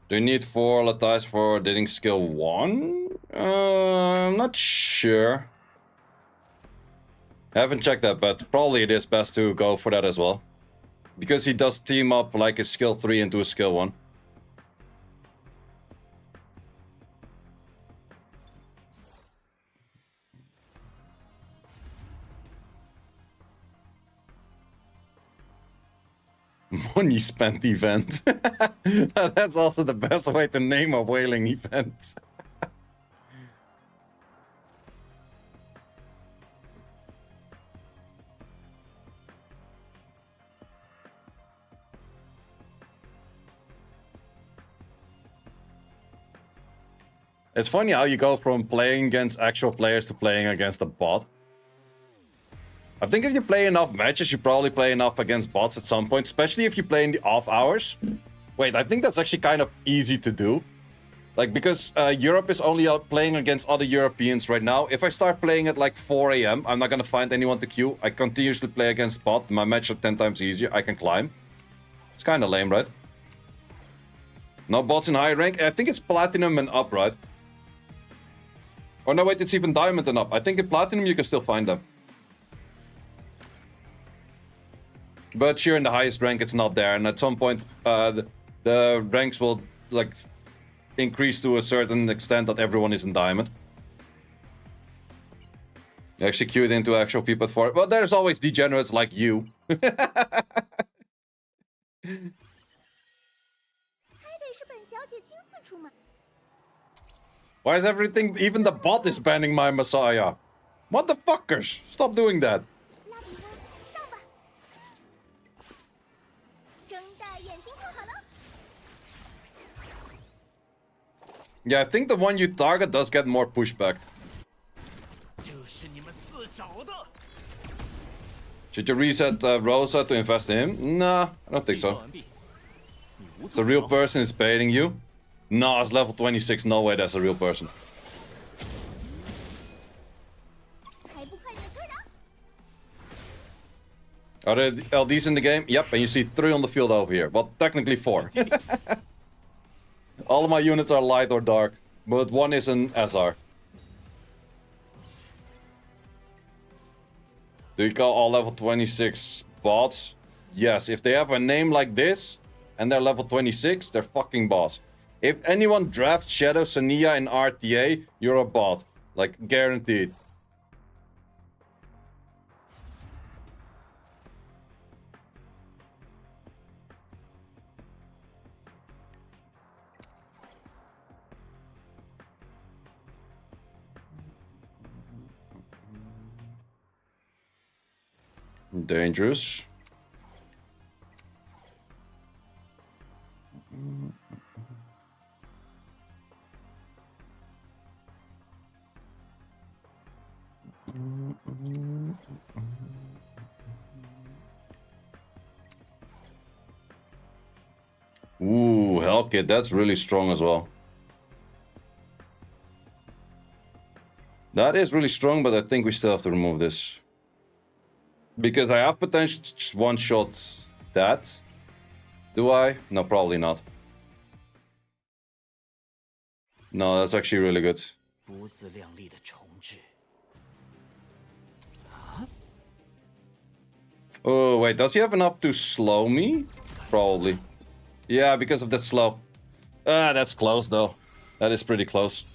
Do Do you need 4 Latize for dating skill 1? I'm not sure. I haven't checked that, but probably it is best to go for that as well. Because he does team up like a skill 3 into a skill 1. Money spent event. That's also the best way to name a whaling event. It's funny how you go from playing against actual players to playing against a bot. I think if you play enough matches, you probably play enough against bots at some point, especially if you play in the off hours. Wait, I think that's actually kind of easy to do. Like, because Europe is only out playing against other Europeans right now. If I start playing at like 4 AM, I'm not gonna find anyone to queue. I continuously play against bot. My match are 10 times easier. I can climb. It's kind of lame, right? No bots in high rank. I think it's platinum and up, right? Oh no, wait, it's even diamond and up. I think in platinum you can still find them. But sure, in the highest rank it's not there, and at some point the ranks will like increase to a certain extent that everyone is in diamond. Execute into actual people for it. Well, there's always degenerates like you. Why is everything, even the bot is banning my Messiah? Motherfuckers! Stop doing that. Yeah, I think the one you target does get more pushback. Should you reset Rosa to invest in him? Nah, I don't think so. It's a real person is baiting you. No, it's level 26. No way that's a real person. Are there LDs in the game? Yep, and you see 3 on the field over here. Well, technically 4. All of my units are light or dark, but 1 is an SR. Do you call all level 26 bots? Yes, if they have a name like this and they're level 26, they're fucking bots. If anyone drafts Shadow Sania in RTA, you're a bot. Like, guaranteed. Dangerous. Ooh, Hellkit, that's really strong as well. That is really strong, but I think we still have to remove this. Because I have potential to just one-shot that. Do I? No, probably not. No, that's actually really good. Oh, wait, does he have enough to slow me? Probably. Yeah, because of that slow. Ah, that's close, though. That is pretty close.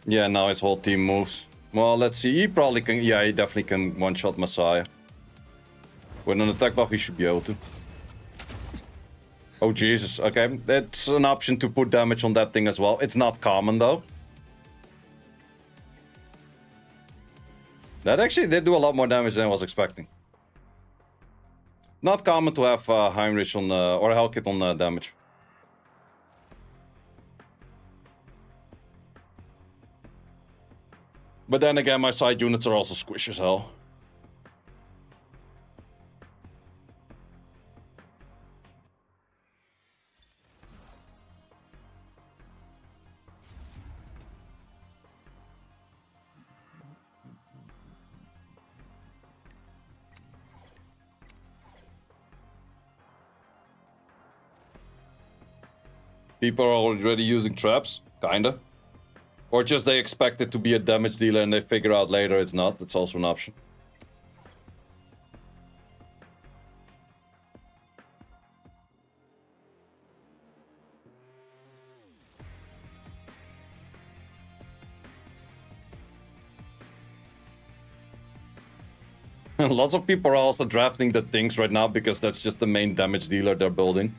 Yeah, now his whole team moves. Well, let's see. He probably can... Yeah, he definitely can one-shot Messiah. With an attack buff, he should be able to. Oh, Jesus. Okay, that's an option to put damage on that thing as well. It's not common, though. That actually did do a lot more damage than I was expecting. Not common to have Heinrich on or Hellkit on damage. But then again, my side units are also squish as hell. People are already using traps, kinda. Or just they expect it to be a damage dealer and they figure out later it's not. That's also an option. Lots of people are also drafting the things right now because that's just the main damage dealer they're building.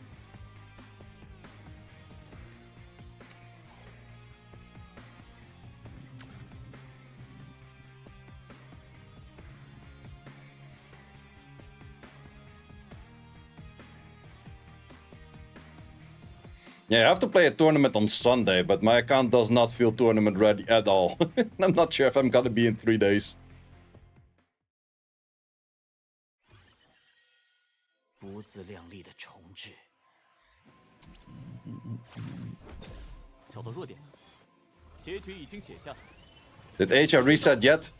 Yeah, I have to play a tournament on Sunday, but my account does not feel tournament ready at all. I'm not sure if I'm gonna be in 3 days. 不自量力的重置。找到弱点，结局已经写下。Did HR reset yet?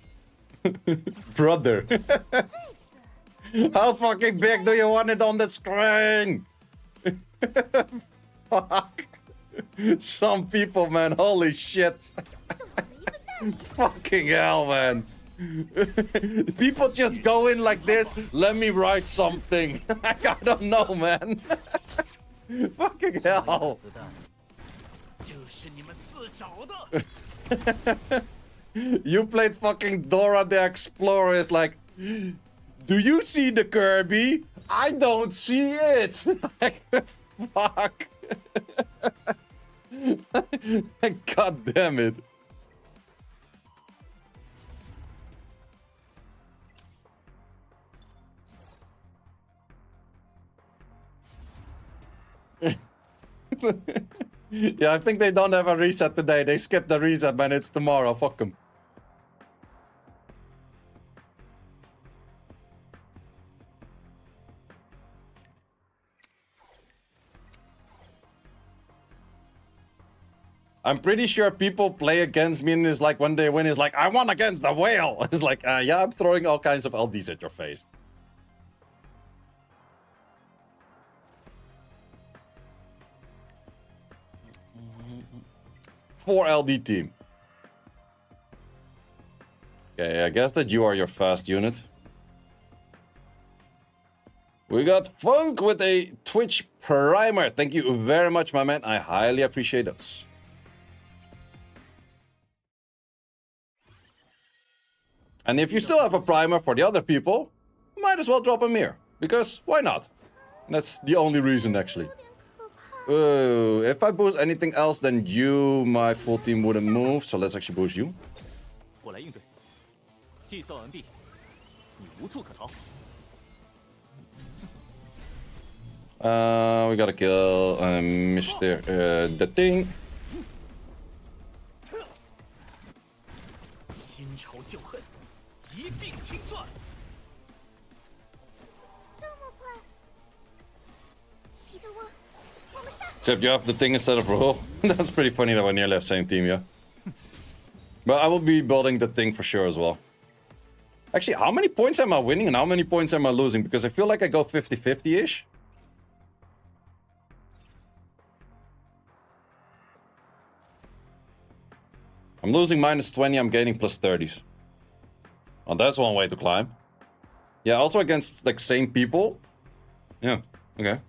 Brother. How fucking big do you want it on the screen? Fuck. Some people, man, holy shit. Fucking hell, man. People just go in like this. Let me write something. Like, I don't know, man. Fucking hell. 子弹，这是你们自找的。 You played fucking Dora the Explorer. It's like, do you see the Kirby? I don't see it. Like, fuck. God damn it. Yeah, I think they don't have a reset today. They skipped the reset, man. It's tomorrow. Fuck them. I'm pretty sure people play against me and it's like when they win, it's like, I won against the whale. It's like, yeah, I'm throwing all kinds of LDs at your face. Four LD team. Okay, I guess that you are your fast unit. We got Funk with a Twitch primer. Thank you very much, my man. I highly appreciate those. And if you still have a primer for the other people, might as well drop them here. Because why not? That's the only reason, actually. If I boost anything else, then you, my full team wouldn't move. So let's actually boost you. 我来应对。计算完毕，你无处可逃。 We gotta kill Mr. The Thing. 新仇旧恨，一并清算。这么快？彼得翁，我们杀！ Except you have The Thing instead of Roll. That's pretty funny that we're nearly the same team, yeah. But I will be building The Thing for sure as well. Actually, how many points am I winning and how many points am I losing? Because I feel like I go 50-50-ish. I'm losing -20, I'm gaining +30s. Oh, that's one way to climb. Yeah, also against, like, same people. Yeah, okay.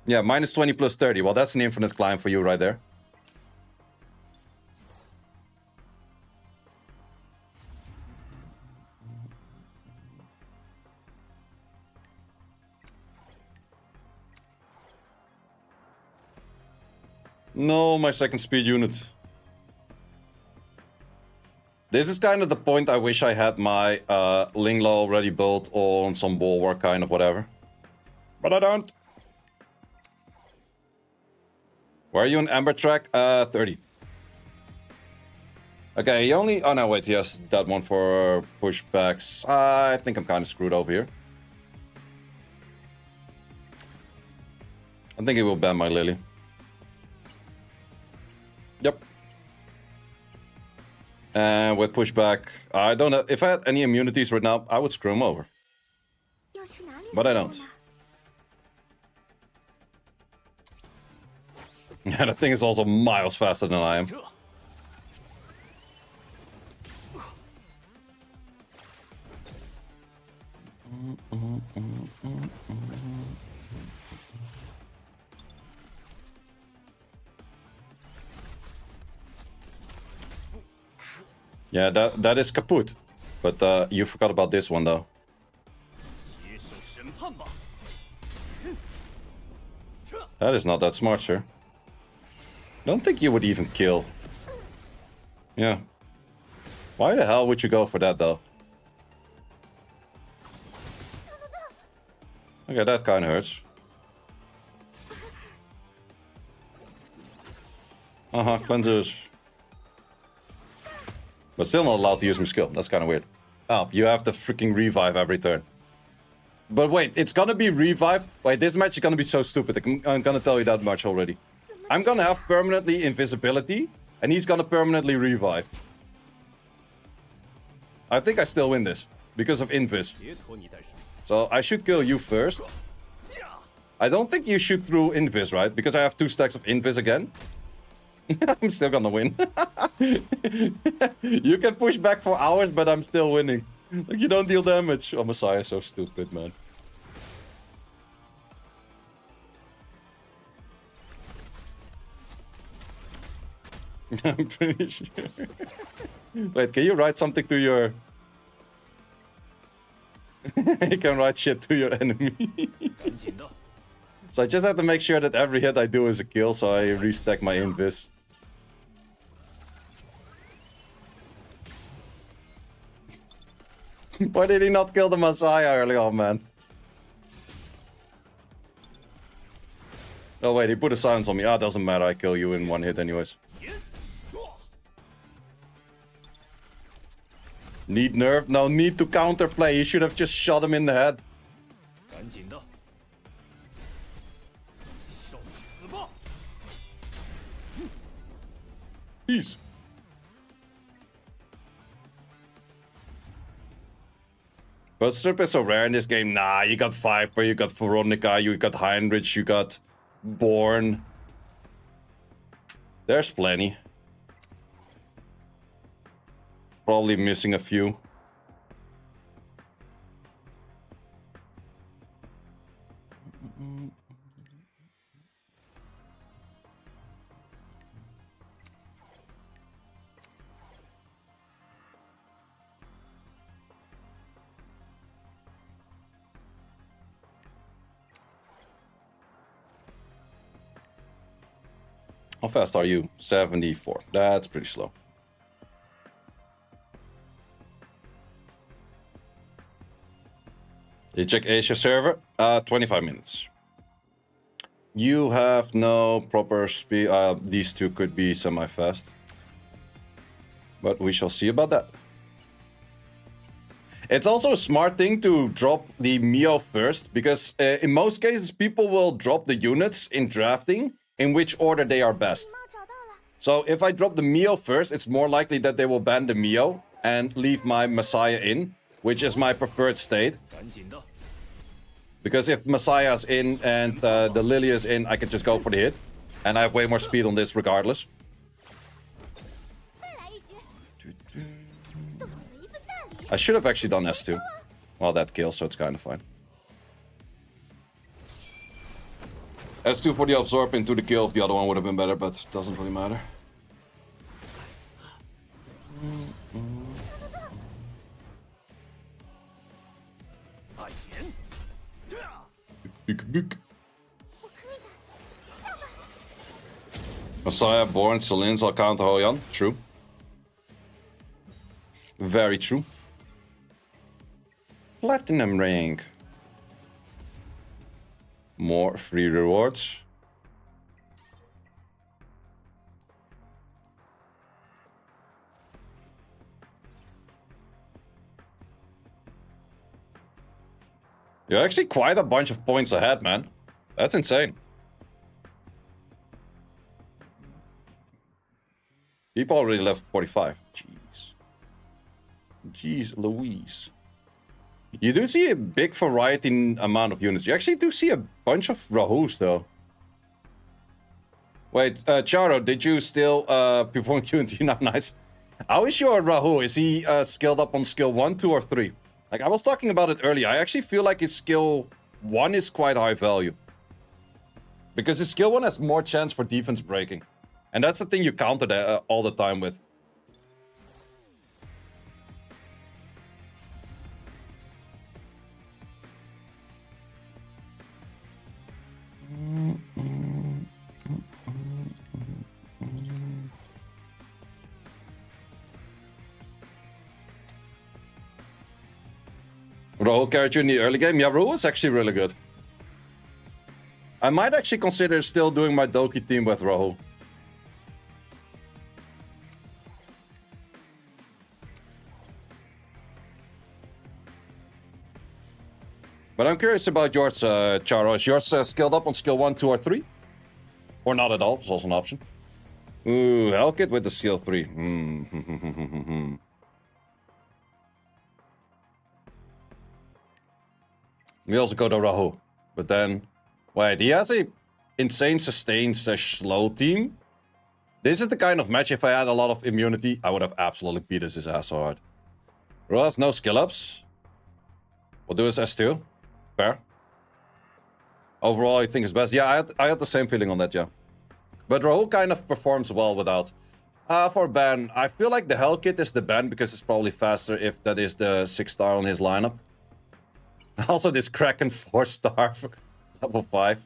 Yeah, -20 +30. Well, that's an infinite climb for you right there. No, my second speed unit. This is kind of the point I wish I had my Lingla already built on some bulwark kind of whatever. But I don't. Where are you in Amber Track? 30. Okay, he only... Oh no, wait, he has that one for pushbacks. I think I'm kind of screwed over here. I think he will ban my Lily. Yep. And with pushback, I don't know. If I had any immunities right now, I would screw him over. 要去哪里？ But I don't. Yeah, that thing is also miles faster than I am. Yeah, that is kaput. But you forgot about this one though. That is not that smart, sir. Don't think you would even kill. Yeah. Why the hell would you go for that though? Okay, that kind of hurts. Cleansers. But still not allowed to use my skill. That's kind of weird. Oh, you have to freaking revive every turn. But wait, it's gonna be revived. Wait, this match is gonna be so stupid. I'm gonna tell you that much already. I'm gonna have permanently invisibility, and he's gonna permanently revive. I think I still win this because of invis. So I should kill you first. I don't think you shoot through invis, right? Because I have 2 stacks of invis again. I'm still gonna win. You can push back for hours, but I'm still winning. Like, you don't deal damage. Oh, Messiah is so stupid, man. I'm pretty sure. Wait, can you write something to your... You can write shit to your enemy. So I just have to make sure that every hit I do is a kill, so I restack my invis. Why did he not kill the Messiah early on, man? Oh wait, he put a silence on me. Ah, doesn't matter, I kill you in 1 hit anyways. Need nerf? No, need to counterplay. You should have just shot him in the head. Peace. But strip is so rare in this game. Nah, you got Viper, you got Veronica, you got Heinrich, you got Born. There's plenty. Probably missing a few. How fast are you? 74. That's pretty slow. You check Asia server? 25 minutes. You have no proper speed. These two could be semi-fast. But we shall see about that. It's also a smart thing to drop the Mio first, because in most cases people will drop the units in drafting in which order they are best. So if I drop the Mio first, it's more likely that they will ban the Mio and leave my Messiah in, which is my preferred state. Because if Messiah's in and the Lily is in, I can just go for the hit. And I have way more speed on this regardless. I should have actually done S2. Well, that kills, so it's kind of fine. S2 for the absorb into the kill. If the other one would have been better, but it doesn't really matter. Messiah, Born, Selins, I'll counter Hoyan. True. Very true. Platinum ring. More free rewards. You're actually quite a bunch of points ahead, man. That's insane. People already left 45. Jeez. Jeez Louise. You do see a big variety in amount of units. You actually do see a bunch of Rahus, though. Wait, Charo, did you still perform Q&T now? Nice. How is your Rahu? Is he skilled up on skill 1, 2, or 3? Like, I was talking about it earlier. I actually feel like his skill 1 is quite high value. Because his skill 1 has more chance for defense breaking. And that's the thing you counter all the time with. Rahu carried you in the early game? Yeah, Rahu is actually really good. I might actually consider still doing my Doki team with Rahu. But I'm curious about yours, Charo. Is yours skilled up on skill 1, 2, or 3? Or not at all? It's also an option. Ooh, Hellkit with the skill 3. We also go to Rahu. But then... Wait, he has a insane sustain / slow team? This is the kind of match, if I had a lot of immunity, I would have absolutely beat his ass so hard. Rahu has no skill ups. We'll do his S2. Fair. Overall, I think it's best. Yeah, I had the same feeling on that, yeah. But Rahu kind of performs well without. For ban, I feel like the Hellkit is the ban because it's probably faster if that is the 6-star on his lineup. Also, this Kraken 4-star for level 5.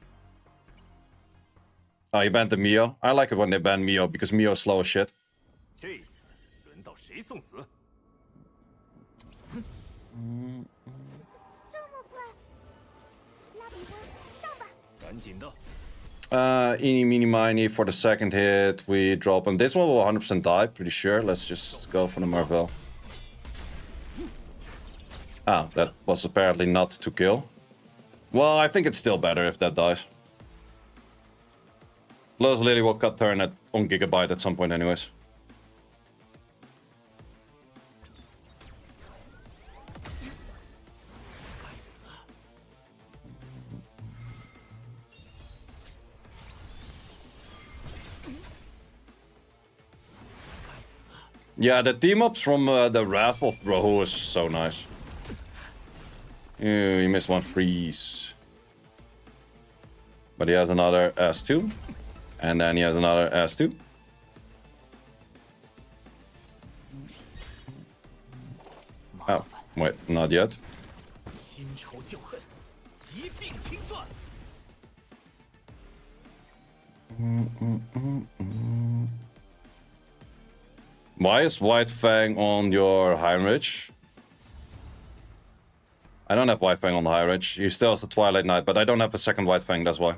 Oh, he banned the Mio. I like it when they ban Mio because Mio is slow as shit. 这次轮到谁送死？这么快，拉比温上吧。赶紧的。 Eeny, meeny, miny for the second hit. We drop him. This one will 100% die, pretty sure. Let's just go for the Marvel. Ah, that was apparently not to kill. Well, I think it's still better if that dies. Plus, Lily will cut turn on Gigabyte at some point anyways. Yeah, the team-ups from the Wrath of Rahu is so nice. Ew, he missed one freeze. But he has another S2. And then he has another S2. Oh, wait, not yet. 新仇旧恨，一并清算。 Why is White Fang on your Heinrich? I don't have White Fang on the Heinrich. He still has the Twilight Knight, but I don't have a second White Fang, that's why.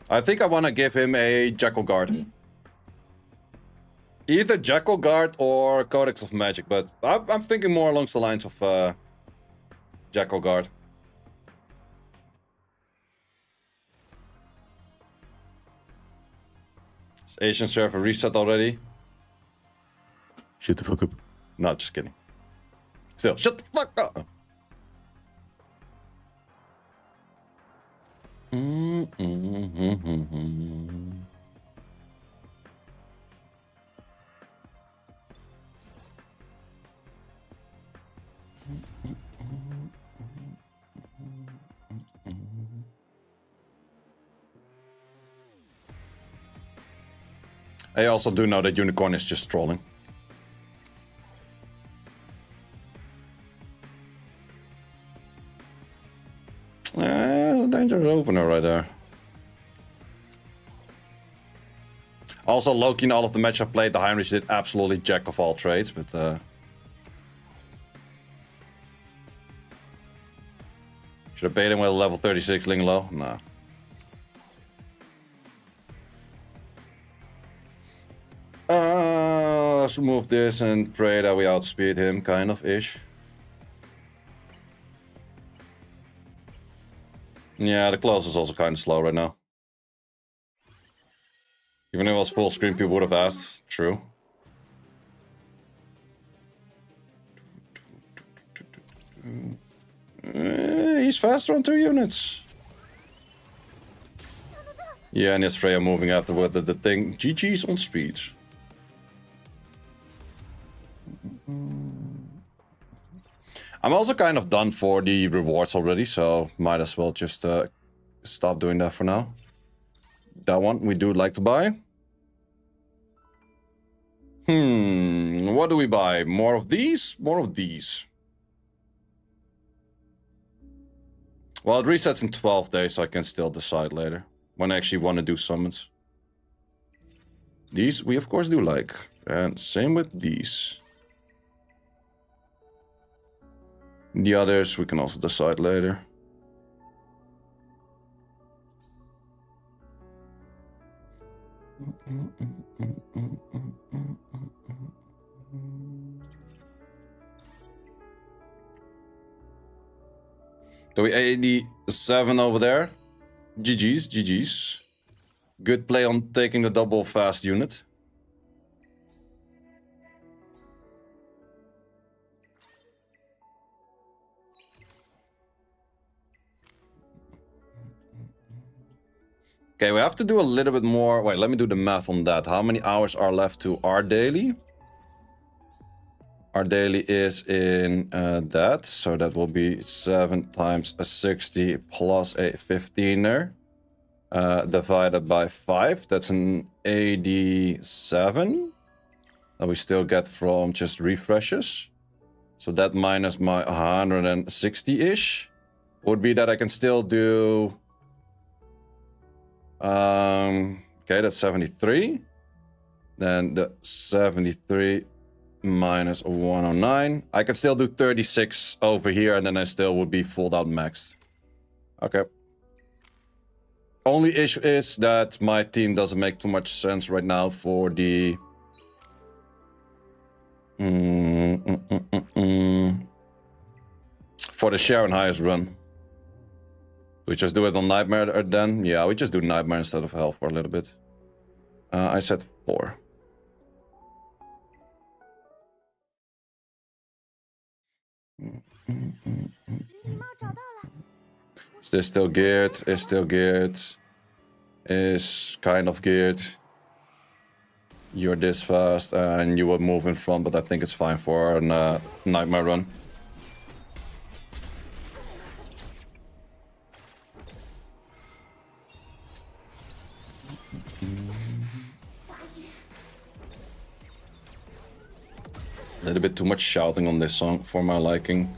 I think I want to give him a Jackal Guard. Either Jackal Guard or Codex of Magic, but I'm thinking more along the lines of Jackal Guard. Is Asian server reset already? Shut the fuck up. No, just kidding. Still, shut the fuck up! I also do know that Unicorn is just trolling. There's a dangerous opener right there. Also, Loki in all of the match I played, the Heinrich did absolutely jack of all trades, but should have bait him with a level 36 Ling Low? Nah. Let's remove this and pray that we outspeed him, kind of ish. Yeah, the close is also kind of slow right now. Even if it was full screen, people would have asked. True. He's faster on 2 units. Yeah, and Etheria moving afterward the thing. GG's on speeds. I'm also kind of done for the rewards already, so might as well just stop doing that for now. That one we do like to buy. What do we buy? More of these? More of these. Well, it resets in 12 days, so I can still decide later when I actually want to do summons. These we of course do like. And same with these. The others we can also decide later. Do we 87 over there? GG's, GG's. Good play on taking the double fast unit. Okay, we have to do a little bit more. Wait, let me do the math on that. How many hours are left to our daily? Our daily is in that, so that will be 7 times a 60 plus a 15er. Divided by 5, that's an 87 that we still get from just refreshes. So that minus my 160-ish would be that I can still do... okay, that's 73. Then the 73 minus 109. I can still do 36 over here, and then I still would be full out maxed. Okay. Only issue is that my team doesn't make too much sense right now for the... for the Sharon highest run. We just do it on Nightmare then? Yeah, we just do Nightmare instead of Hell for a little bit. I said 4. Is this still geared? Is still geared. Is kind of geared. You're this fast and you would move in front, but I think it's fine for a Nightmare run. A little bit too much shouting on this song for my liking.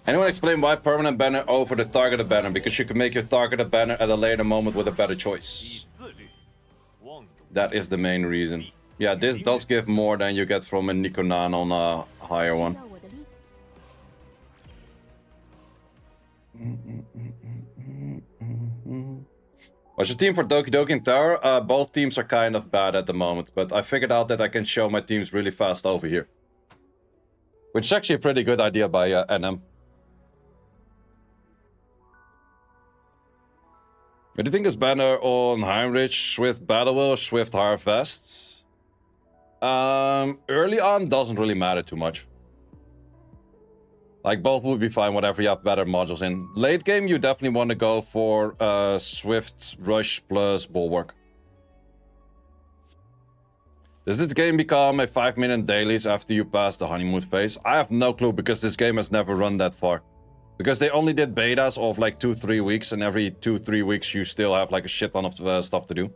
Anyone explain why permanent banner over the targeted banner? Because you can make your targeted banner at a later moment with a better choice. That is the main reason. Yeah, this does give more than you get from a Nikonan on a higher one. What's your team for Doki Doki and Tower? Both teams are kind of bad at the moment, but I figured out that I can show my teams really fast over here. Which is actually a pretty good idea by NM. What do you think is better on Heinrich, Swift Battle Will, Swift Harvest? Early on doesn't really matter too much. Like, both would be fine, whatever you have better modules in. Late game, you definitely want to go for Swift Rush plus Bulwark. Does this game become a 5-minute dailies after you pass the honeymoon phase? I have no clue, because this game has never run that far. Because they only did betas of like 2-3 weeks, and every 2-3 weeks you still have like a shit ton of stuff to do.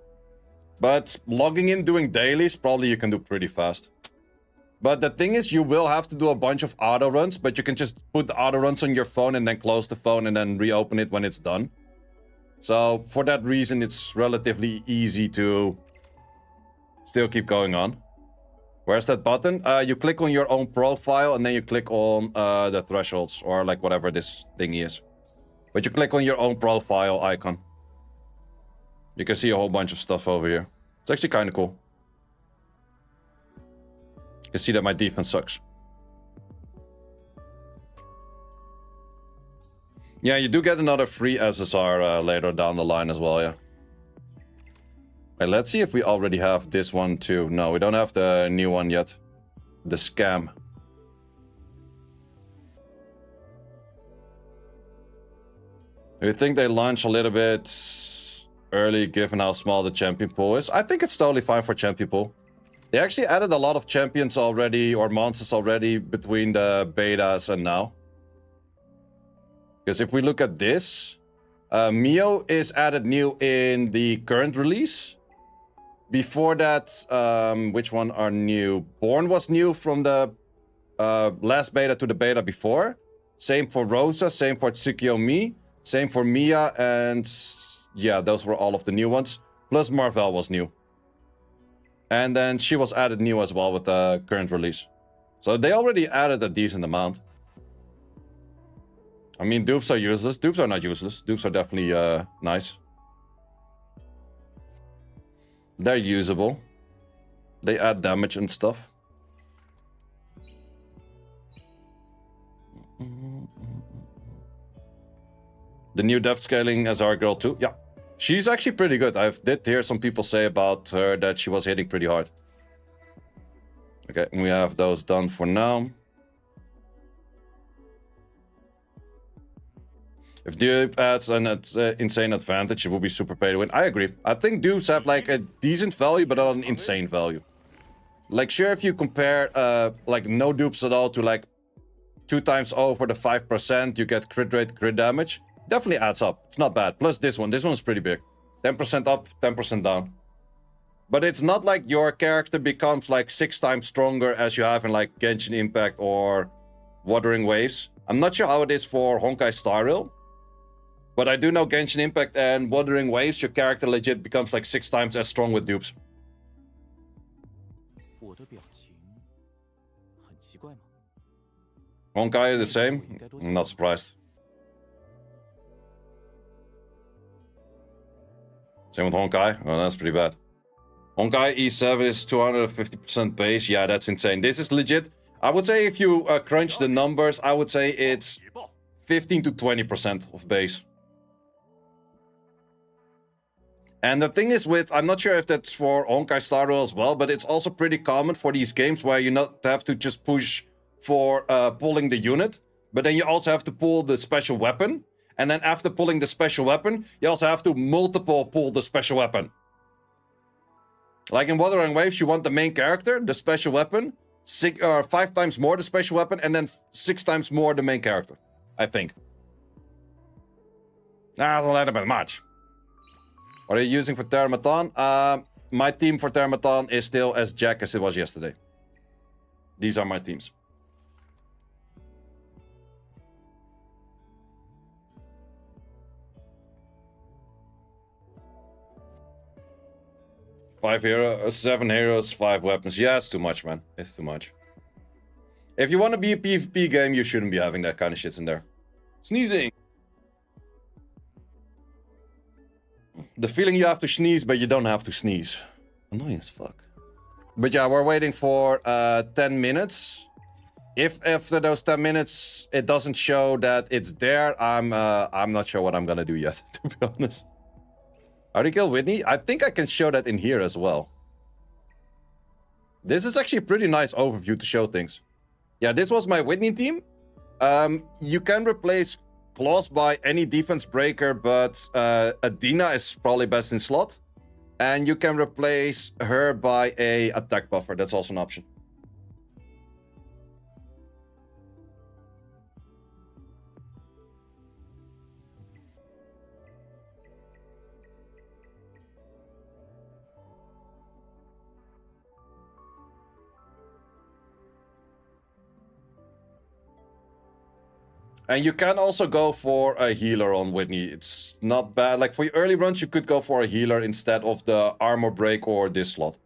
But logging in doing dailies, probably you can do pretty fast. But the thing is, you will have to do a bunch of auto runs, but you can just put the auto runs on your phone and then close the phone and then reopen it when it's done. So for that reason, it's relatively easy to still keep going on. Where's that button? You click on your own profile and then you click on the thresholds or like whatever this thing is. But you click on your own profile icon. You can see a whole bunch of stuff over here. It's actually kind of cool. You can see that my defense sucks. Yeah, you do get another free SSR later down the line as well, yeah. Wait, let's see if we already have this one too. No, we don't have the new one yet. The scam. Do you think they launch a little bit early given how small the champion pool is? I think it's totally fine for champion pool. They actually added a lot of champions already, or monsters already, between the betas and now. Because if we look at this, Mio is added new in the current release. Before that, which one are new? Born was new from the last beta to the beta before. Same for Rosa, same for Tsukiyomi, same for Mia, and yeah, those were all of the new ones. Plus Marvel was new. And then she was added new as well with the current release. So they already added a decent amount. I mean, dupes are useless. Dupes are not useless. Dupes are definitely nice. They're usable. They add damage and stuff. The new depth scaling as our girl too. Yeah. She's actually pretty good. I did hear some people say about her that she was hitting pretty hard. Okay, we have those done for now. If dupe adds an insane advantage, it will be super pay to win. I agree. I think dupes have like a decent value, but not an insane value. Like, sure, if you compare like no dupes at all to like 2 times over the 5%, you get crit rate, crit damage. Definitely adds up. It's not bad. Plus this one. This one's pretty big. 10% up, 10% down. But it's not like your character becomes like 6 times stronger as you have in like Genshin Impact or Wuthering Waves. I'm not sure how it is for Honkai Star Rail. But I do know Genshin Impact and Wuthering Waves, your character legit becomes like 6 times as strong with dupes. Honkai the same? I'm not surprised. Same with Honkai? Oh, that's pretty bad. Honkai E7 is 250% base. Yeah, that's insane. This is legit. I would say if you crunch the numbers, I would say it's 15 to 20% of base. And the thing is with, I'm not sure if that's for Honkai Star Rail as well, but it's also pretty common for these games where you not have to just push for pulling the unit, but then you also have to pull the special weapon. And then after pulling the special weapon, you also have to multiple pull the special weapon. Like in Wuthering Waves, you want the main character, the special weapon, 5 times more the special weapon, and then 6 times more the main character, I think. That's a little bit much. What are you using for Terramatan? My team for Terramatan is still as jack as it was yesterday. These are my teams. Seven heroes, 5 weapons. Yeah, it's too much, man. It's too much. If you want to be a PvP game, you shouldn't be having that kind of shit in there. Sneezing. The feeling you have to sneeze, but you don't have to sneeze. Annoying as fuck. But yeah, we're waiting for 10 minutes. If after those 10 minutes it doesn't show that it's there, I'm not sure what I'm gonna do yet, to be honest. Already killed Whitney? I think I can show that in here as well. This is actually a pretty nice overview to show things. Yeah, this was my Whitney team. You can replace Claws by any defense breaker, but Adina is probably best in slot. And you can replace her by a attack buffer. That's also an option. And you can also go for a healer on Whitney. It's not bad. Like for your early runs, you could go for a healer instead of the armor break or this slot.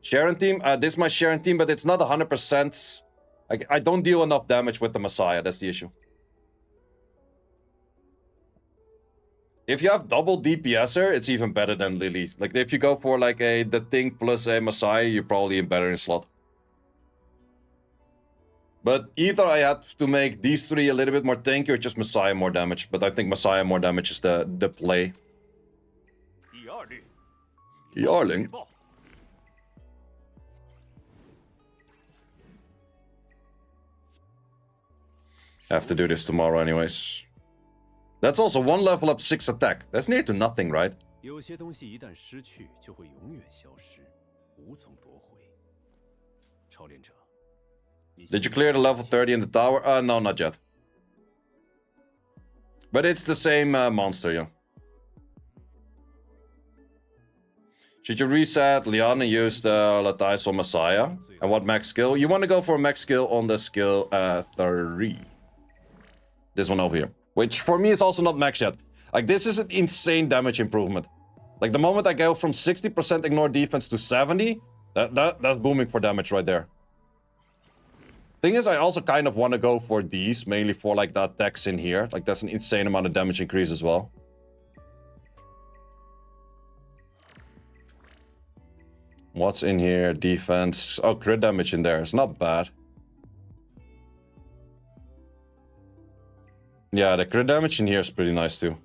Sharon team. This is my Sharon team, but it's not 100%. I don't deal enough damage with the Messiah. That's the issue. If you have double DPSer, it's even better than Lily. Like if you go for like the Thing plus a Messiah, you're probably better in slot. But either I had to make these three a little bit more tanky or just Messiah more damage. But I think Messiah more damage is the play. Yarling. Have to do this tomorrow anyways. That's also 1 level up 6 attack. That's near to nothing, right? 有些东西一旦失去，就会永远消失，无从夺回。超练者， Did you clear the level 30 in the tower? No, not yet. But it's the same monster, yeah. Should you reset Leon and use the Latias or Messiah? And what max skill? You want to go for a max skill on the skill 3. This one over here. Which for me is also not max yet. Like, this is an insane damage improvement. Like, the moment I go from 60% ignore defense to 70, that's booming for damage right there. Thing is, I also kind of want to go for these, mainly for, like, the attacks in here. Like, that's an insane amount of damage increase as well. What's in here? Defense. Oh, crit damage in there. It's not bad. Yeah, the crit damage in here is pretty nice too.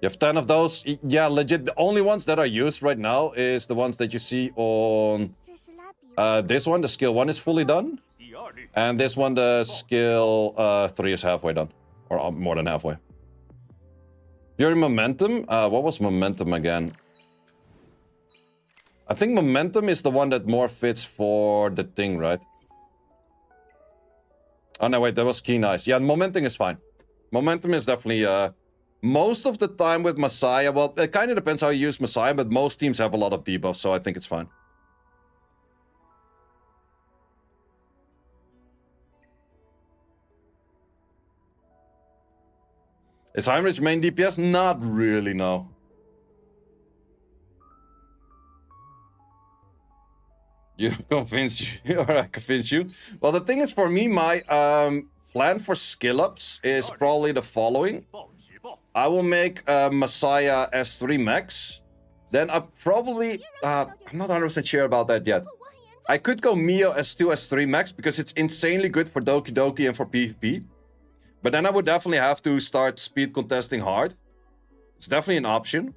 You have 10 of those. Yeah, legit. The only ones that are used right now is the ones that you see on... this one, the skill 1 is fully done. And this one, the skill 3 is halfway done. Or more than halfway. Fury Momentum? What was Momentum again? I think Momentum is the one that more fits for the thing, right? Oh no, wait, that was Keen Eyes. Yeah, Momentum is fine. Momentum is definitely... most of the time with Messiah, well, it kind of depends how you use Messiah, but most teams have a lot of debuffs, so I think it's fine. Is Heinrich main DPS? Not really, no. You convinced you, or I convinced you? Well, the thing is, for me, my plan for skill ups is probably the following. I will make Messiah S3 max. Then I probably... I'm not 100% sure about that yet. I could go Mio S2, S3 max because it's insanely good for Doki Doki and for PvP. But then I would definitely have to start speed contesting hard. It's definitely an option.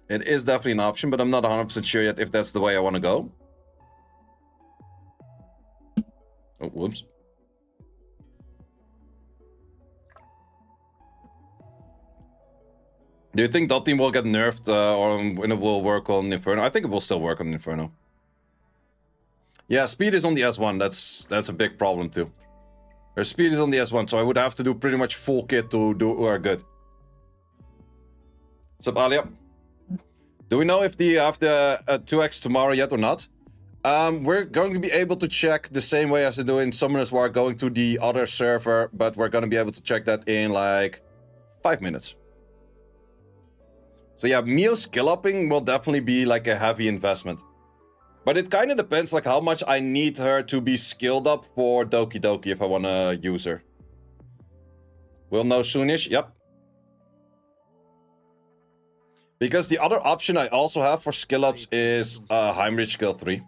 It is definitely an option, but I'm not 100% sure yet if that's the way I want to go. Oh, whoops. Do you think that team will get nerfed or when it will work on Inferno? I think it will still work on Inferno. Yeah, speed is on the S1. That's a big problem too. Their speed is on the S1, so I would have to do pretty much full kit to do good. What's up, Alia? Do we know if they have the 2x tomorrow yet or not? We're going to be able to check the same way as they do in Summoners War, going to the other server, but we're going to be able to check that in like 5 minutes. So yeah, Mio skill upping will definitely be like a heavy investment. But it kind of depends like how much I need her to be skilled up for Doki Doki if I want to use her. We'll know soonish, yep. Because the other option I also have for skill ups is Heinrich skill 3.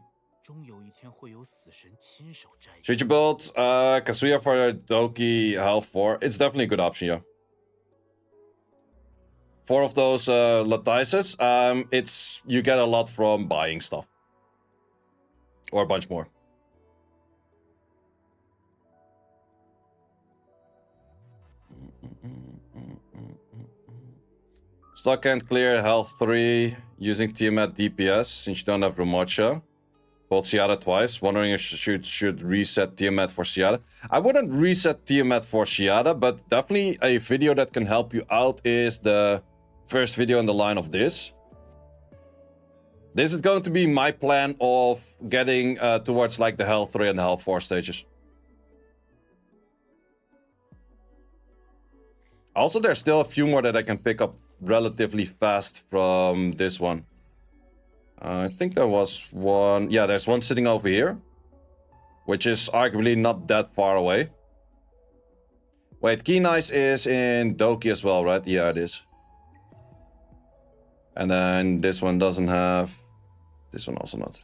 Should you build Kazuya for Doki health 4? It's definitely a good option, yeah. 4 of those Latises, you get a lot from buying stuff. Or a bunch more. Stock can't clear health 3 using Tiamat DPS since you don't have Ramocha. Called Ciara twice. Wondering if should reset Tiamat for Ciara. I wouldn't reset Tiamat for Ciara, but definitely a video that can help you out is the first video in the line of this. This is going to be my plan of getting towards like the health 3 and the health 4 stages. Also, there's still a few more that I can pick up relatively fast from this one. I think there was one... Yeah, there's one sitting over here. Which is arguably not that far away. Wait, Keen Eyes is in Doki as well, right? Yeah, it is. And then this one doesn't have... This one also not.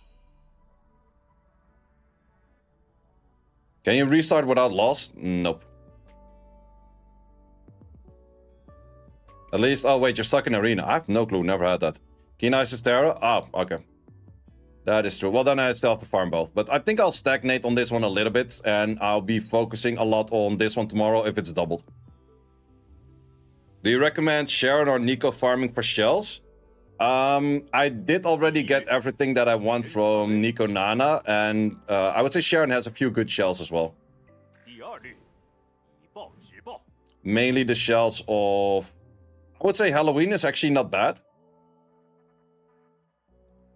Can you restart without loss? Nope. At least, oh wait, you're stuck in arena. I have no clue, never had that. Keen Eyes Etheria? Oh, okay. That is true. Well, then I still have to farm both. But I think I'll stagnate on this one a little bit. And I'll be focusing a lot on this one tomorrow if it's doubled. Do you recommend Sharon or Nico farming for shells? I did already get everything that I want from Nico Nana. And I would say Sharon has a few good shells as well. Mainly the shells of... I would say Halloween is actually not bad.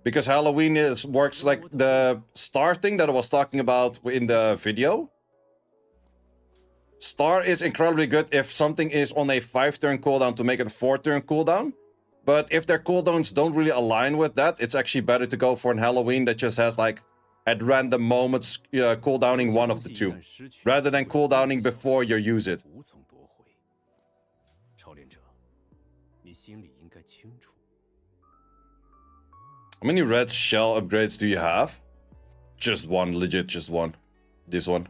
Because Halloween works like the star thing that I was talking about in the video. Star is incredibly good if something is on a 5-turn cooldown to make it a 4-turn cooldown. But if their cooldowns don't really align with that, it's actually better to go for an Halloween that just has like at random moments cooldowning one of the two. Rather than cooldowning before you use it. How many red shell upgrades do you have? Just one, legit, just one. This one.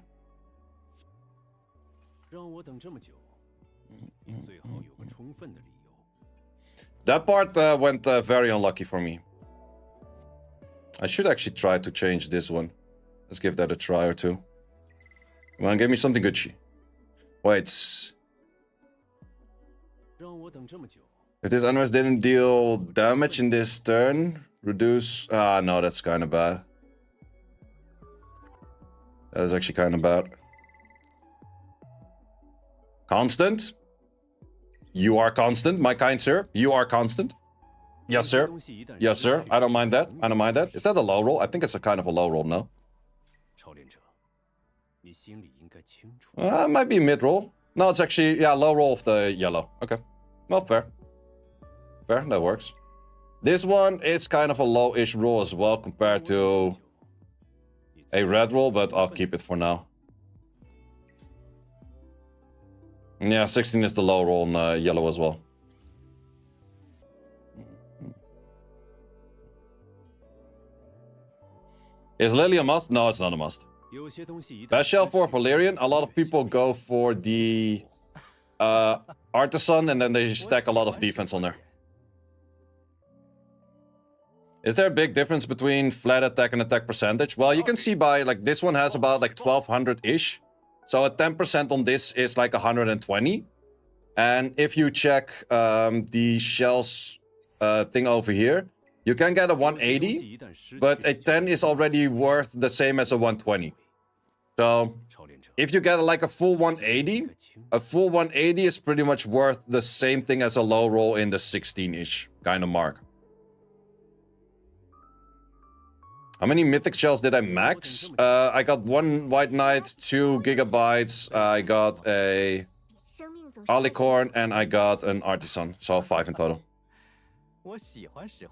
That part went very unlucky for me. I should actually try to change this one. Let's give that a try or two. Come on, give me something good. Wait. If this unrest didn't deal damage in this turn, reduce... Ah, no, that's kind of bad. That is actually kind of bad. Constant? You are constant, my kind sir. You are constant. Yes, sir. Yes, sir. I don't mind that. I don't mind that. Is that a low roll? I think it's a kind of a low roll, no? It might be mid roll. No, it's actually, yeah, low roll of the yellow. Okay. Well, fair. Fair, that works. This one is kind of a low-ish roll as well compared to a red roll, but I'll keep it for now. Yeah, 16 is the low roll on yellow as well. Is Lily a must? No, it's not a must. Best shell for Valerian. A lot of people go for the Artisan and then they stack a lot of defense on there. Is there a big difference between flat attack and attack percentage? Well, you can see by like this one has about like 1200-ish. So a 10% on this is like 120. And if you check the shells thing over here, you can get a 180, but a 10 is already worth the same as a 120. So if you get like a full 180, a full 180 is pretty much worth the same thing as a low roll in the 16-ish kind of mark. How many mythic shells did I max? I got 1 White Knight, 2 gigabytes, I got a Alicorn, and I got an Artisan. So 5 in total.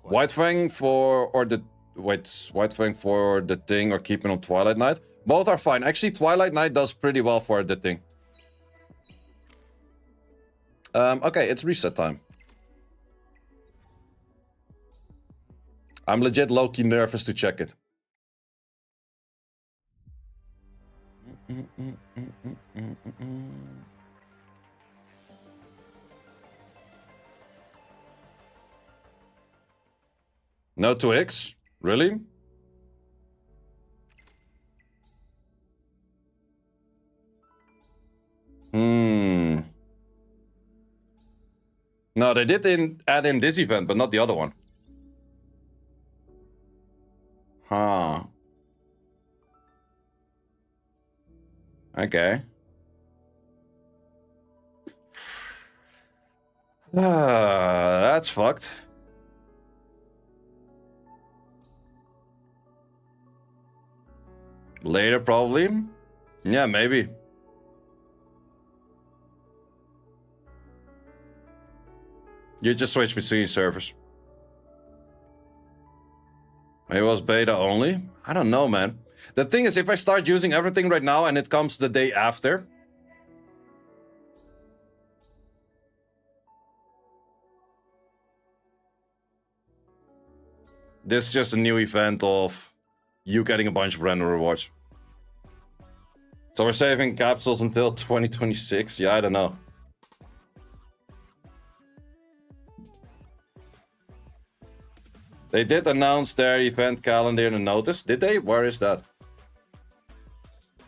White Fang for, or the, wait, White Fang for the thing or keeping on Twilight Knight? Both are fine. Actually, Twilight Knight does pretty well for the thing. Okay, it's reset time. I'm legit low-key nervous to check it. No 2x? Really? No, they did add in this event, but not the other one. Huh. Okay. That's fucked. Later, probably. Yeah, maybe. You just switch between servers. Maybe it was beta only? I don't know, man. The thing is, if I start using everything right now and it comes the day after... This is just a new event of you getting a bunch of random rewards. So we're saving capsules until 2026? Yeah, I don't know. They did announce their event calendar in a notice. Did they? Where is that? Do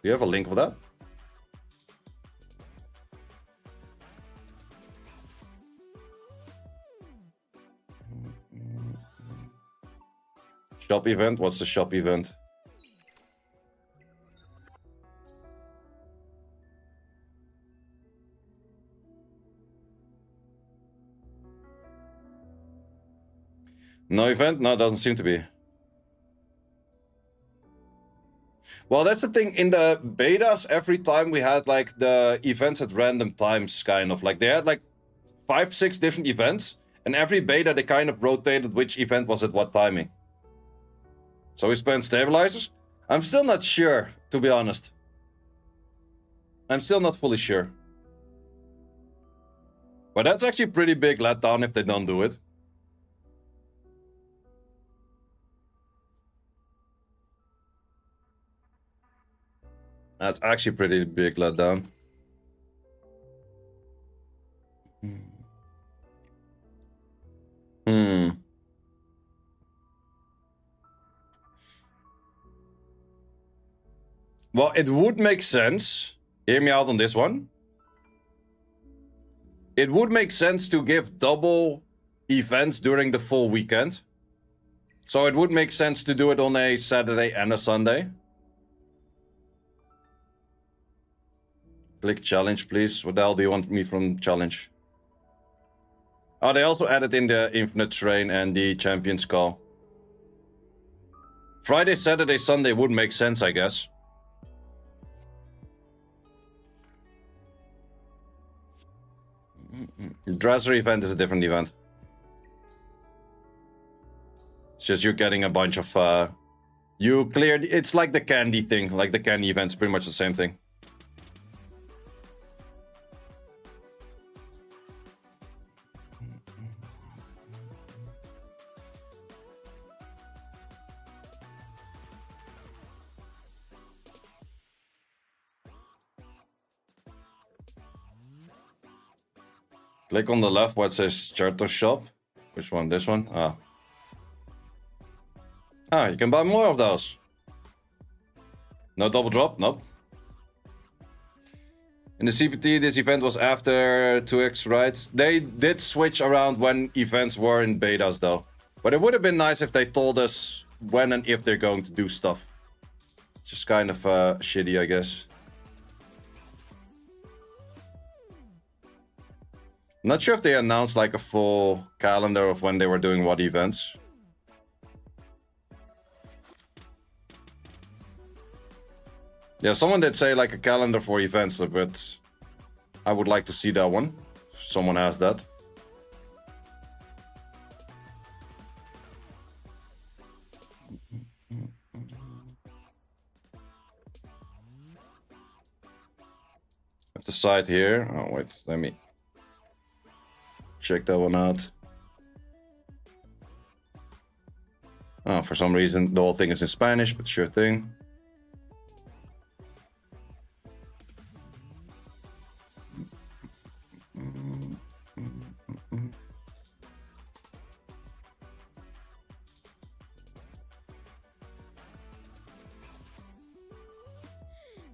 you have a link for that? Shop event? What's the shop event? No event? No, it doesn't seem to be. Well, that's the thing. In the betas, every time we had like the events at random times, kind of. Like they had like 5-6 different events. And every beta, they kind of rotated which event was at what timing. So we spent stabilizers? I'm still not sure, to be honest. I'm still not fully sure. But that's actually a pretty big letdown if they don't do it. That's actually pretty big letdown. Well, it would make sense. Hear me out on this one. It would make sense to give double events during the full weekend. So it would make sense to do it on a Saturday and a Sunday. Click challenge, please. What the hell do you want me from challenge? Oh, they also added in the Infinite Train and the Champions Call. Friday, Saturday, Sunday would make sense, I guess. Dresser event is a different event. It's just you're getting a bunch of... you cleared... It's like the candy thing. Like the candy event's pretty much the same thing. Click on the left where it says Charter Shop. Which one? This one? Ah. Ah, you can buy more of those. No double drop? Nope. In the CPT, this event was after 2x, right? They did switch around when events were in betas, though. But it would have been nice if they told us when and if they're going to do stuff. It's just kind of shitty, I guess. Not sure if they announced like a full calendar of when they were doing what events. Yeah, someone did say like a calendar for events, but I would like to see that one. If someone has that. Have the site here. Oh wait, let me check that one out. Oh, for some reason the whole thing is in Spanish, but sure thing.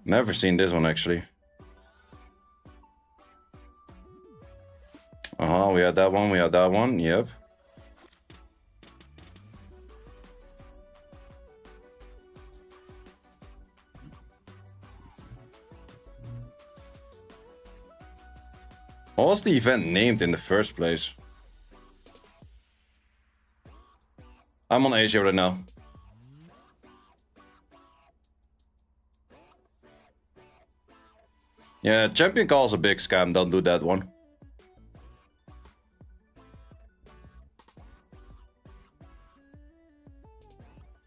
Never seen this one actually. We had that one, we had that one, yep. What was the event named in the first place? I'm on Asia right now. Yeah, Champion Call is a big scam, don't do that one.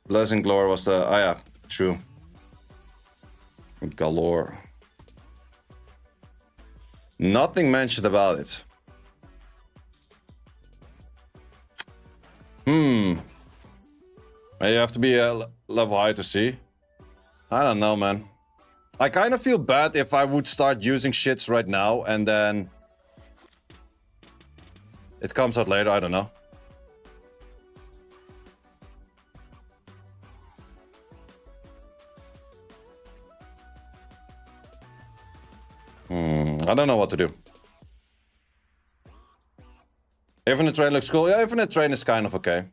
Blessing Galore was the... Oh yeah, true. Galore. Nothing mentioned about it. You have to be a level high to see. I don't know, man. I kind of feel bad if I would start using shits right now and then it comes out later. I don't know. I don't know what to do. Infinite Train looks cool. Yeah, Infinite Train is kind of okay.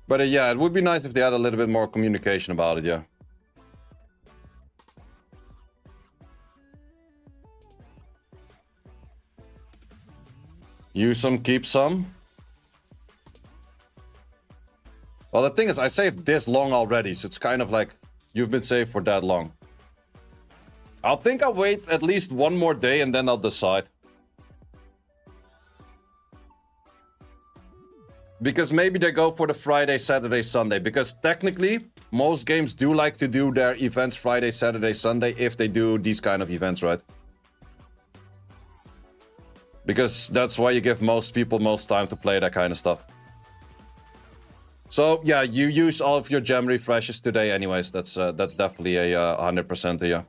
But yeah, it would be nice if they had a little bit more communication about it, yeah. Use some, keep some. Well, the thing is, I saved this long already, so it's kind of like you've been saved for that long. I'll think I'll wait at least one more day and then I'll decide. Because maybe they go for the Friday, Saturday, Sunday. Because technically, most games do like to do their events Friday, Saturday, Sunday if they do these kind of events, right? Because that's why you give most people most time to play that kind of stuff. So yeah, you use all of your gem refreshes today anyways. That's definitely a 100% yeah.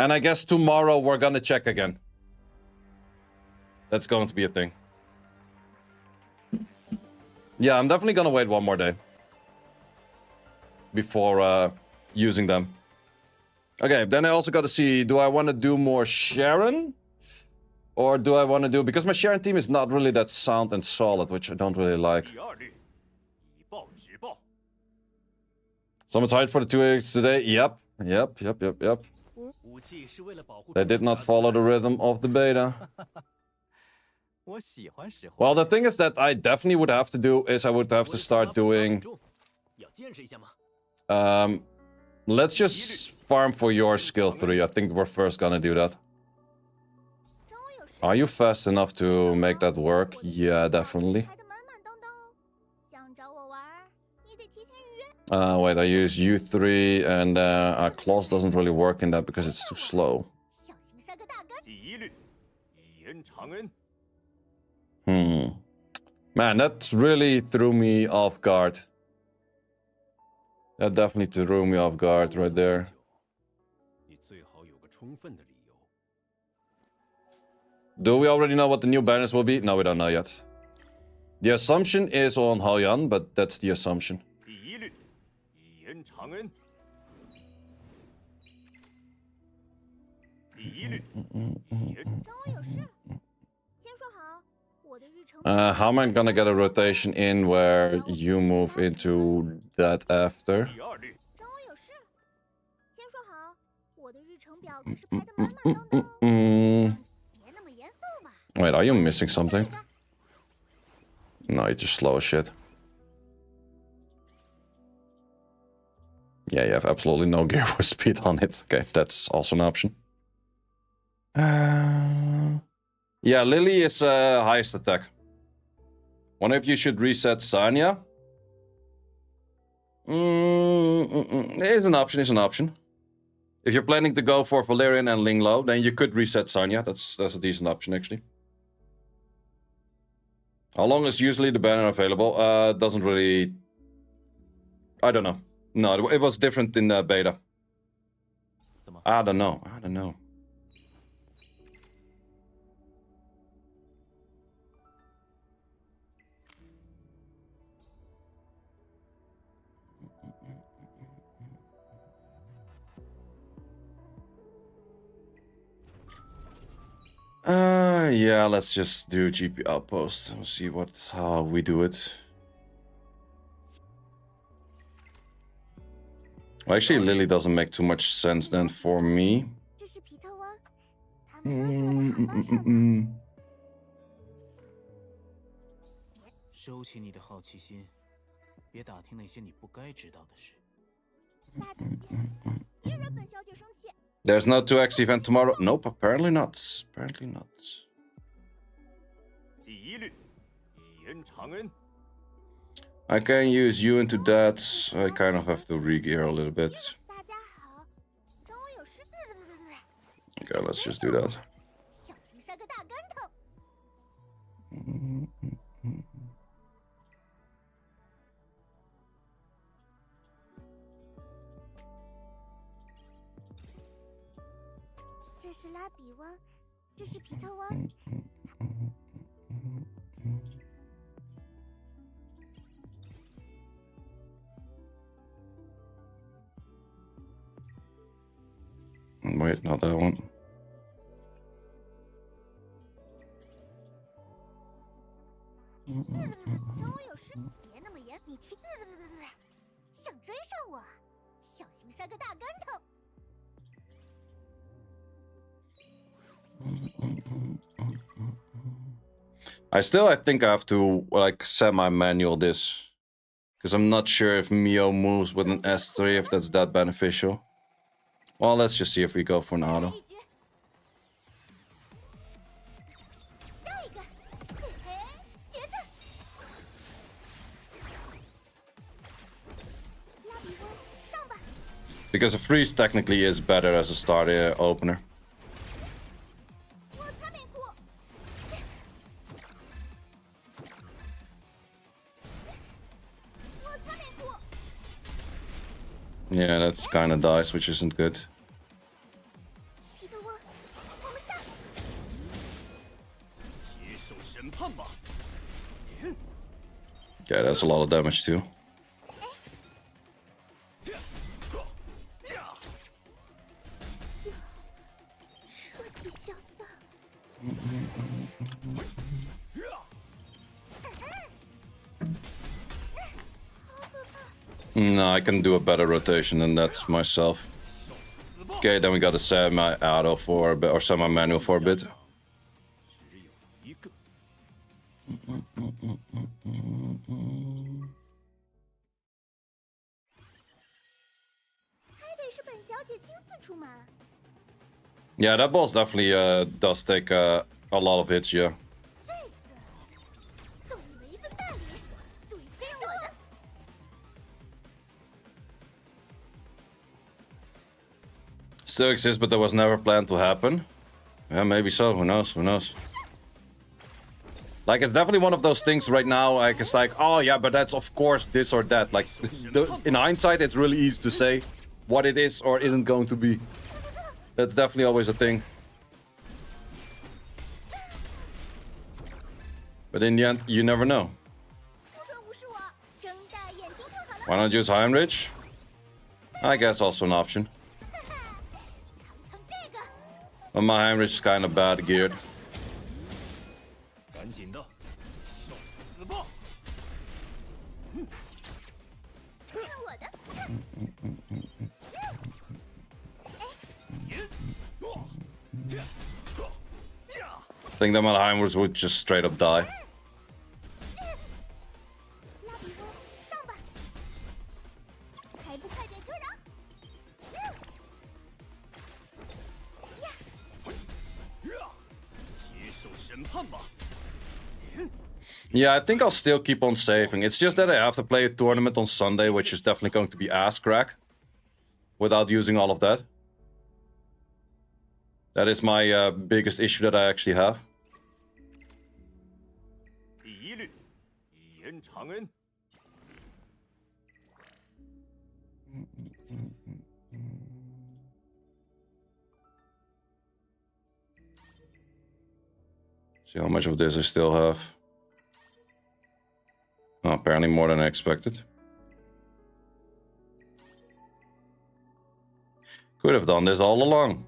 And I guess tomorrow we're gonna check again. That's going to be a thing. Yeah, I'm definitely gonna wait one more day before using them. Okay, then I also got to see, do I want to do more Sharon? Or do I want to do... Because my Sharon team is not really that sound and solid, which I don't really like. Someone's hired for the 2x today? Yep. They did not follow the rhythm of the beta. Well, the thing is that I definitely would have to do is I would have to start doing... let's just farm for your skill 3. I think we're first gonna do that. Are you fast enough to make that work? Yeah, definitely. Wait, I use U3 and our claws doesn't really work in that because it's too slow. Man, that really threw me off guard. That definitely threw me off guard right there. Do we already know what the new banners will be? No, we don't know yet. The assumption is on Haoyan, but that's the assumption. How am I gonna get a rotation in where you move into that after? Wait, are you missing something? No, you're just slow as shit. Yeah, you have absolutely no gear for speed on it. Okay, that's also an option. Yeah, Lily is highest attack. Wonder if you should reset Sanya. It's an option, it's an option. If you're planning to go for Valerian and Linglo, then you could reset Sanya. That's a decent option, actually. How long is usually the banner available? Doesn't really... I don't know. No, it was different in beta. I don't know. Yeah, let's just do GP outpost and see how we do it. Well, actually, Lily doesn't make too much sense then for me. There's no 2x event tomorrow. Nope, apparently not. Apparently not. I can use you into that. I kind of have to re-gear a little bit. Okay, let's just do that. 小心摔个大跟头。这是拉比汪，这是皮特汪。Wait, not that one. 当我有事，别那么严。你听，别，想追上我，小心摔个大跟头。 I think I have to like semi-manual this, because I'm not sure if Mio moves with an S3, if that's that beneficial. Well, let's just see if we go for an auto. 下一个，嘿嘿，茄子。拉比翁，上吧。 Because a freeze technically is better as a starter opener. 我擦面裤。我擦面裤。 Yeah, that's kind of dice, which isn't good. 皮特翁，我们上。接受审判吧。 Yeah, that's a lot of damage too. 彻底消散。 No, I can do a better rotation than that myself. Okay, then we got a semi-auto for a bit, or semi-manual for a bit. 只有一个。还得是本小姐亲自出马。 Yeah, that boss definitely does take a lot of hits, yeah. 这次送你们一份大礼，注意接受我的。 Still exists, but that was never planned to happen. Yeah, maybe so. Who knows? Who knows? Like, it's definitely one of those things right now. Like, it's like, oh yeah, but that's of course this or that. Like, in hindsight, it's really easy to say what it is or isn't going to be. That's definitely always a thing. But in the end, you never know. 不准无视我，睁大眼睛看好了。 Why not use Heinrich? I guess also an option. 尝尝这个。 But my Heinrich is kind of bad geared. 赶紧的，受死吧！看我的。 I think that my Heinrich would just straight up die. 拉比翁，上吧。还不快点退让！ 接受审判吧。 Yeah, I think I'll still keep on saving. It's just that I have to play a tournament on Sunday, which is definitely going to be ass crack. Without using all of that. That is my biggest issue that I actually have. 第一律，以恩偿恩。 See how much of this I still have. Oh, apparently more than I expected. Could have done this all along.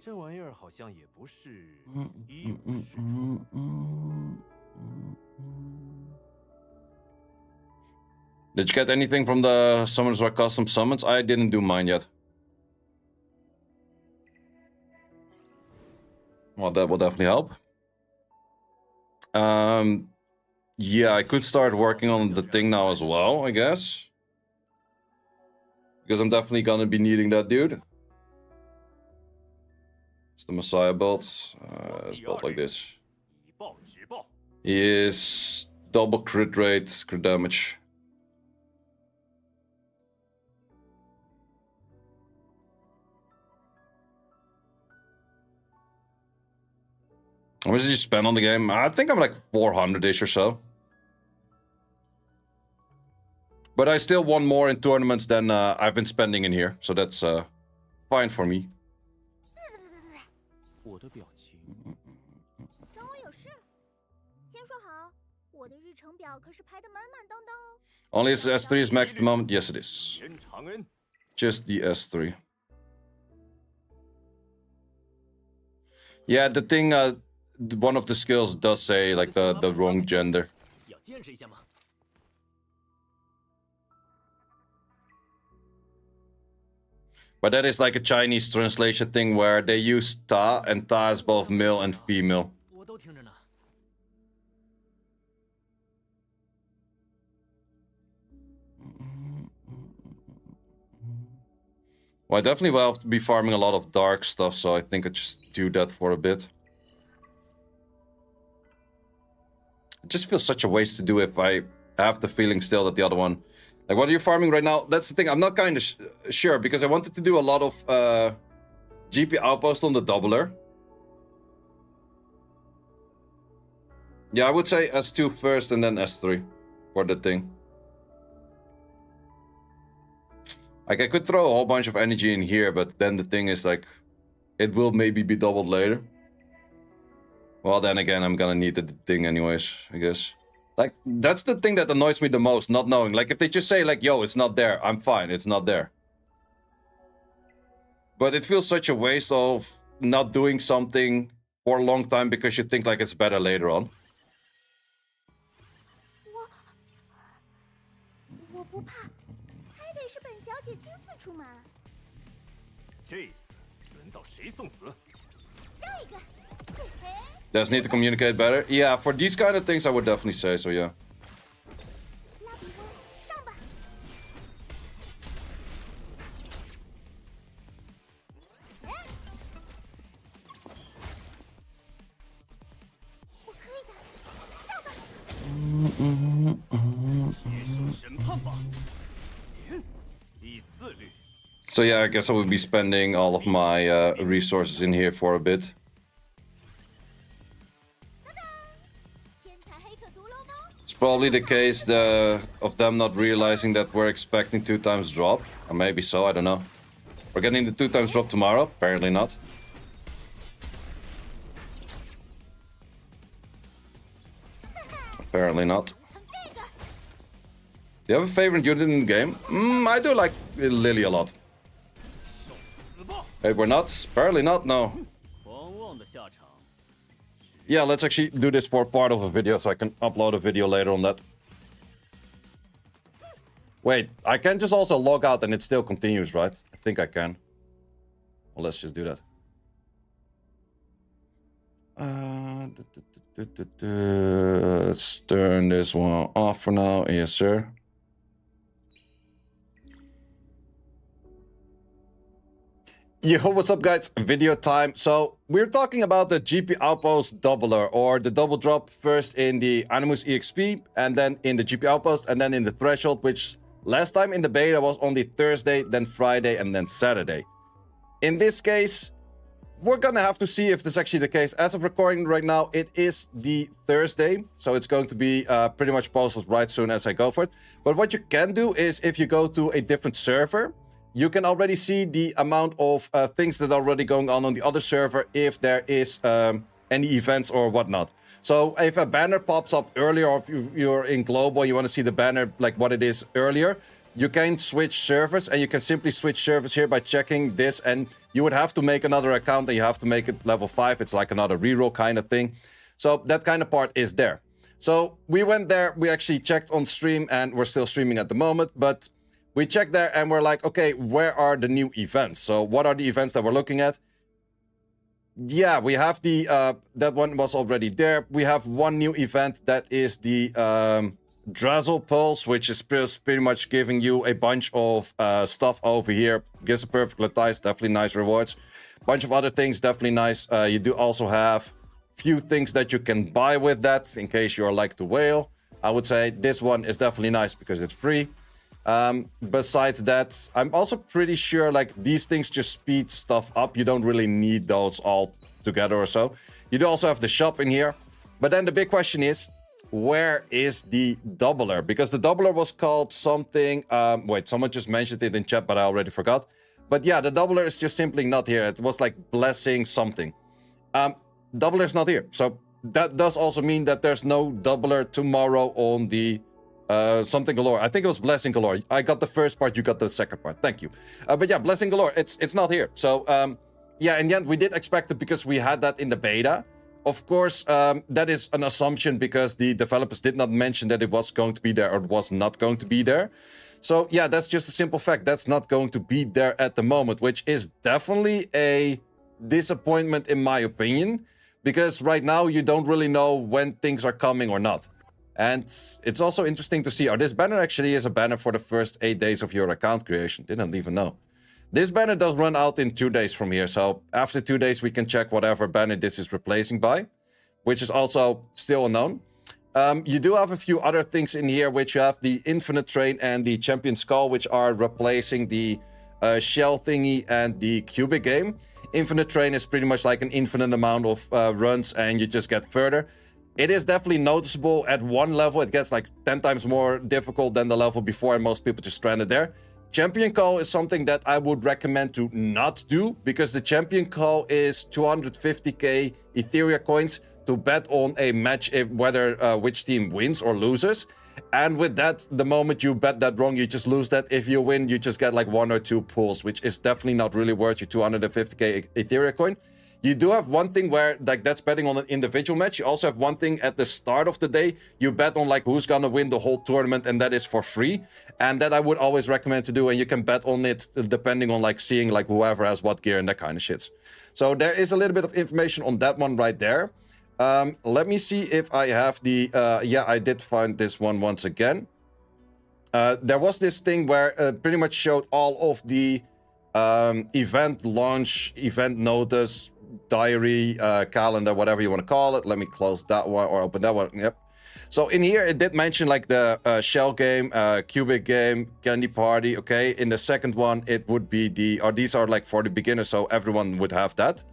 这玩意儿好像也不是一无是处。 Did you get anything from the Summons or Custom Summons? I didn't do mine yet. Well, that will definitely help. Yeah, I could start working on the thing now as well, I guess. Because I'm definitely gonna be needing that dude. It's the Messiah build. It's built like this. 以暴制暴。 He is double crit rate, crit damage. How much did you spend on the game? I think I'm like 400-ish or so. But I still won more in tournaments than I've been spending in here. So that's fine for me. 我的表情。找我有事？先说好，我的日程表可是排得满满当当哦。Only is S3 is max at the moment? Yes, it is. 严长恩， Just the S3. Yeah, the thing, one of the skills does say like the wrong gender. 要见识一下吗？ But that is like a Chinese translation thing where they use ta, and ta is both male and female. 我都听着呢。 Well, I definitely will have to be farming a lot of dark stuff, so I think I just do that for a bit. It just feels such a waste to do if I have the feeling still that the other one... Like, what are you farming right now? That's the thing, I'm not kind of sure, because I wanted to do a lot of GP outpost on the doubler. Yeah, I would say S2 first and then S3 for the thing. Like, I could throw a whole bunch of energy in here, but then the thing is, like, it will maybe be doubled later. Well, then again, I'm gonna need the thing anyways, I guess. Like, that's the thing that annoys me the most, not knowing. Like, if they just say, like, yo, it's not there, I'm fine, it's not there. But it feels such a waste of not doing something for a long time because you think, like, it's better later on. 我不怕，还得是本小姐亲自出马。这次轮到谁送死？下一个，嘿嘿。 Does need to communicate better. Yeah, for these kind of things, I would definitely say so, yeah. 拉比翁，上吧。我可以的，上吧。接受审判吧。第四律。 So yeah, I guess I would be spending all of my resources in here for a bit. 天才黑客毒萝卜。 It's probably the case of them not realizing that we're expecting 2 times drop. Or maybe so, I don't know. We're getting the 2 times drop tomorrow? Apparently not. Apparently not. 成这个。 Do you have a favorite unit in the game? I do like Lily a lot. 死吧！ Hey, we're not? Apparently not, no. 狂妄的下场。 Yeah, let's actually do this for part of a video so I can upload a video later on that. Wait, I can just also log out and it still continues, right? I think I can. Well, let's just do that. Let's turn this one off for now. Yes, sir. Yo, what's up, guys? Video time. So we're talking about the GP Outpost doubler, or the double drop first in the Animus EXP, and then in the GP Outpost, and then in the Threshold, which last time in the beta was only Thursday, then Friday, and then Saturday. In this case, we're gonna have to see if this is actually the case. As of recording right now, it is the Thursday, so it's going to be pretty much posted right soon as I go for it. But what you can do is, if you go to a different server, you can already see the amount of things that are already going on the other server, if there is any events or whatnot. So if a banner pops up earlier, or if you're in global, you want to see the banner like what it is earlier, you can switch servers, and you can simply switch servers here by checking this, and you would have to make another account, and you have to make it level 5. It's like another reroll kind of thing. So that kind of part is there. So we went there, we actually checked on stream, and we're still streaming at the moment, but we checked there and we're like, okay, where are the new events? So what are the events that we're looking at? Yeah, we have the, that one was already there. We have one new event, that is the Drazzle Pulse, which is pretty much giving you a bunch of stuff over here. Gives a perfect Latize, definitely nice rewards. Bunch of other things, definitely nice. You do also have few things that you can buy with that, in case you're like the whale. I would say this one is definitely nice because it's free. Besides that, I'm also pretty sure like these things just speed stuff up. You don't really need those all together or so. You do also have the shop in here. But then the big question is, where is the doubler? Because the doubler was called something... wait, someone just mentioned it in chat, but I already forgot. But yeah, the doubler is just simply not here. It was like blessing something. Doubler is not here. So that does also mean that there's no doubler tomorrow on the something galore. I think it was blessing galore. I got the first part, you got the second part. Thank you. But yeah, blessing galore, it's not here. So yeah, in the end, we did expect it because we had that in the beta. Of course, that is an assumption because the developers did not mention that it was going to be there or it was not going to be there. So yeah, that's just a simple fact. That's not going to be there at the moment, which is definitely a disappointment in my opinion. Because right now you don't really know when things are coming or not. And it's also interesting to see, this banner actually is a banner for the first 8 days of your account creation. Didn't even know. This banner does run out in 2 days from here. So after 2 days, we can check whatever banner this is replacing by, which is also still unknown. You do have a few other things in here, which you have the Infinite Train and the Champion Skull, which are replacing the shell thingy and the cubic game. Infinite Train is pretty much like an infinite amount of runs and you just get further. It is definitely noticeable at one level. It gets like 10 times more difficult than the level before and most people just stranded there. Champion Call is something that I would recommend to not do because the Champion Call is 250k Etheria coins to bet on a match if whether which team wins or loses. And with that, the moment you bet that wrong, you just lose that. If you win, you just get like 1 or 2 pulls, which is definitely not really worth your 250k Etheria coin. You do have one thing where like that's betting on an individual match. You also have one thing at the start of the day. You bet on like who's gonna win the whole tournament, and that is for free. And that I would always recommend to do. And you can bet on it depending on like seeing like whoever has what gear and that kind of shit. So there is a little bit of information on that one right there. Let me see if I have the... yeah, I did find this one once again. There was this thing where pretty much showed all of the event launch, event notice, diary, calendar, whatever you want to call it. Let me close that one or open that one. Yep. So in here, it did mention like the shell game, cubic game, candy party. Okay. In the second one, it would be the... or these are like for the beginners, so everyone would have that.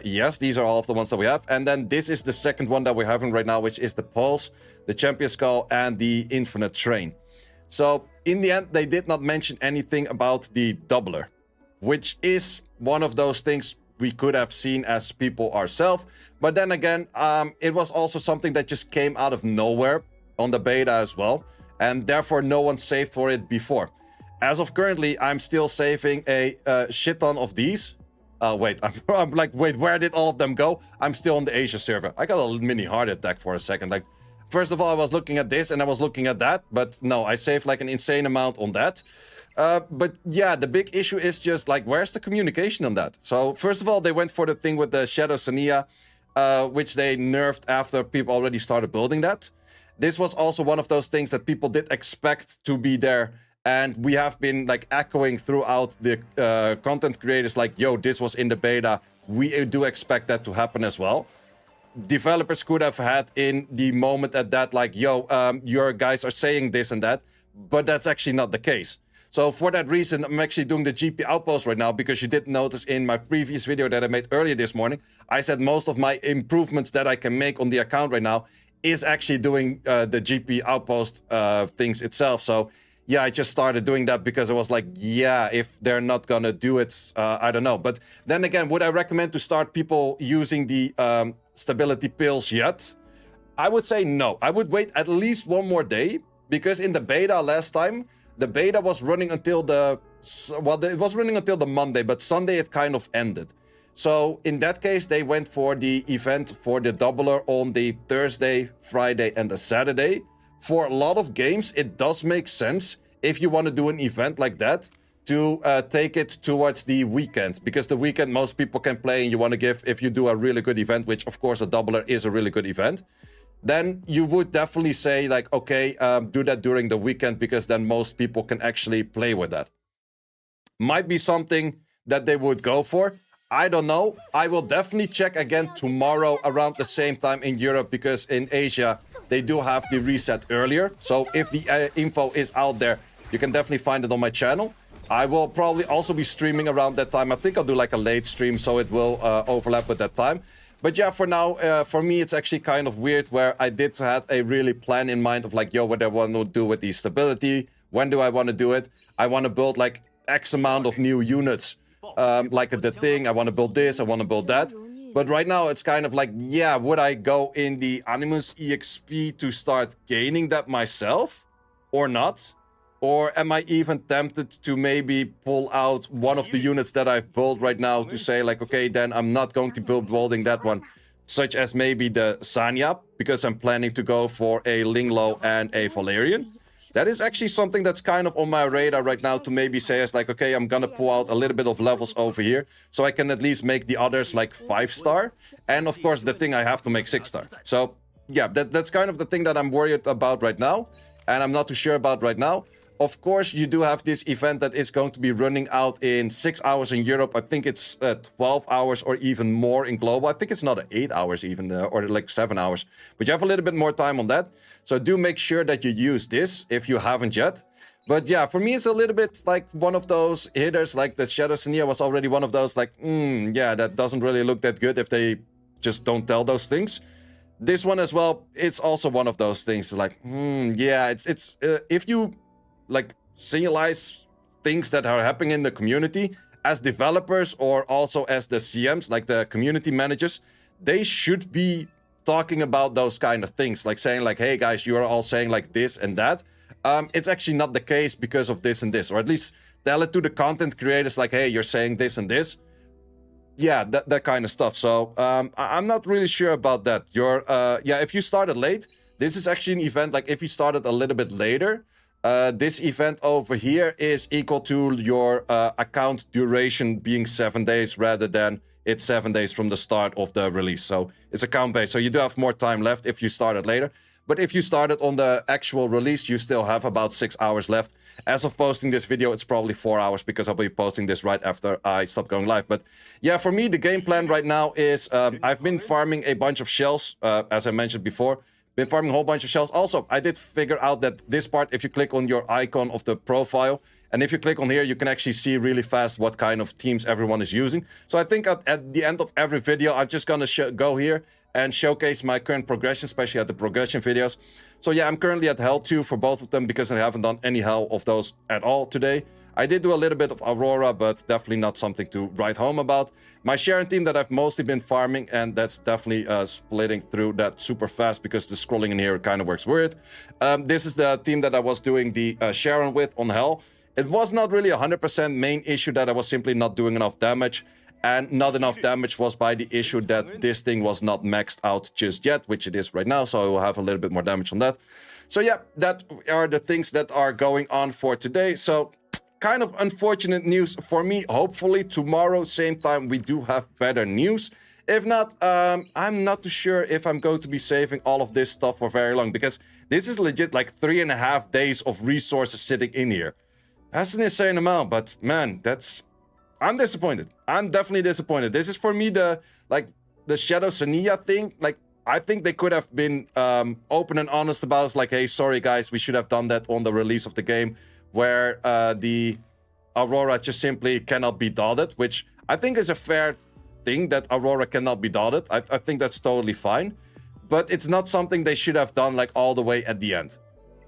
Yes, these are all of the ones that we have. And then this is the second one that we're having right now, which is the Pulse, the Champion Skull, and the Infinite Train. So in the end, they did not mention anything about the doubler, which is one of those things we could have seen as people ourselves. But then again, it was also something that just came out of nowhere on the beta as well. And therefore, no one saved for it before. As of currently, I'm still saving a shit ton of these. Wait, I'm like, wait, where did all of them go? I'm still on the Asia server. I got a mini heart attack for a second. Like, first of all, I was looking at this and I was looking at that. But no, I saved like an insane amount on that. But yeah, the big issue is just like, where's the communication on that? So first of all, they went for the thing with the Shadow Sania, which they nerfed after people already started building that. This was also one of those things that people did expect to be there. And we have been like echoing throughout the content creators like, yo, this was in the beta. We do expect that to happen as well. Developers could have had in the moment at that like, yo, your guys are saying this and that. But that's actually not the case. So for that reason, I'm actually doing the GP outpost right now because you did notice in my previous video that I made earlier this morning, I said most of my improvements that I can make on the account right now is actually doing the GP outpost things itself. So yeah, I just started doing that because I was like, yeah, if they're not gonna do it, I don't know. But then again, would I recommend to start people using the stability pills yet? I would say no. I would wait at least one more day because in the beta last time, the beta was running until the... well, it was running until the Monday, but Sunday it kind of ended. So in that case, they went for the event for the doubler on the Thursday, Friday, and the Saturday. For a lot of games, it does make sense if you want to do an event like that to take it towards the weekend. Because the weekend, most people can play and you want to give, if you do a really good event, which of course a doubler is a really good event, then you would definitely say like, okay, do that during the weekend because then most people can actually play with that. Might be something that they would go for. I don't know. I will definitely check again tomorrow around the same time in Europe because in Asia, they do have the reset earlier. So if the info is out there, you can definitely find it on my channel. I will probably also be streaming around that time. I think I'll do like a late stream, so it will overlap with that time. But yeah, for now, for me, it's actually kind of weird where I did have a really plan in mind of like, yo, what I want to do with the stability. When do I want to do it? I want to build like X amount of new units. Like the thing, I want to build this, I want to build that. But right now, it's kind of like, yeah, would I go in the Animus EXP to start gaining that myself or not? Or am I even tempted to maybe pull out one of the units that I've built right now to say like, okay, then I'm not going to building that one. Such as maybe the Sanya, because I'm planning to go for a Linglo and a Valerian. That is actually something that's kind of on my radar right now to maybe say as like, okay, I'm gonna pull out a little bit of levels over here so I can at least make the others like 5-star. And of course, the thing I have to make 6-star. So yeah, that's kind of the thing that I'm worried about right now. And I'm not too sure about right now. Of course, you do have this event that is going to be running out in 6 hours in Europe. I think it's 12 hours or even more in global. I think it's not 8 hours even, or like 7 hours. But you have a little bit more time on that. So do make sure that you use this if you haven't yet. But yeah, for me, it's a little bit like one of those hitters, like the Shadow Senia was already one of those like, yeah, that doesn't really look that good if they just don't tell those things. This one as well, it's also one of those things like, yeah, it's if you like signalize things that are happening in the community as developers or also as the CMs, like the community managers, they should be talking about those kind of things, like saying like, hey guys, you are all saying like this and that. It's actually not the case because of this and this, or at least tell it to the content creators like, hey, you're saying this and this. Yeah, that kind of stuff. So I'm not really sure about that. Yeah, if you started late, this is actually an event, like if you started a little bit later, this event over here is equal to your account duration being 7 days rather than it's 7 days from the start of the release. So it's account based. So you do have more time left if you started later. But if you started on the actual release, you still have about 6 hours left. As of posting this video, it's probably 4 hours because I'll be posting this right after I stop going live. But yeah, for me, the game plan right now is I've been farming a bunch of shells, as I mentioned before. Been farming a whole bunch of shells. Also, I did figure out that this part, if you click on your icon of the profile, and if you click on here, you can actually see really fast what kind of teams everyone is using. So I think at the end of every video, I'm just gonna go here and showcase my current progression, especially at the progression videos. So yeah, I'm currently at Hell 2 for both of them because I haven't done any Hell of those at all today. I did do a little bit of Aurora, but definitely not something to write home about. My Sharon team that I've mostly been farming, and that's definitely splitting through that super fast because the scrolling in here kind of works weird. This is the team that I was doing the Sharon with on Hell. It was not really 100% main issue that I was simply not doing enough damage. And not enough damage was by the issue that this thing was not maxed out just yet, which it is right now, so I will have a little bit more damage on that. So yeah, that are the things that are going on for today. So kind of unfortunate news for me. Hopefully tomorrow, same time, we do have better news. If not, I'm not too sure if I'm going to be saving all of this stuff for very long, because this is legit like 3.5 days of resources sitting in here. That's an insane amount, but man, I'm disappointed. I'm definitely disappointed. This is for me the Shadow Senia thing. Like, I think they could have been open and honest about it. Like, hey, sorry guys, we should have done that on the release of the game, where the Aurora just simply cannot be dotted, which I think is a fair thing that Aurora cannot be dotted. I think that's totally fine. But it's not something they should have done like all the way at the end.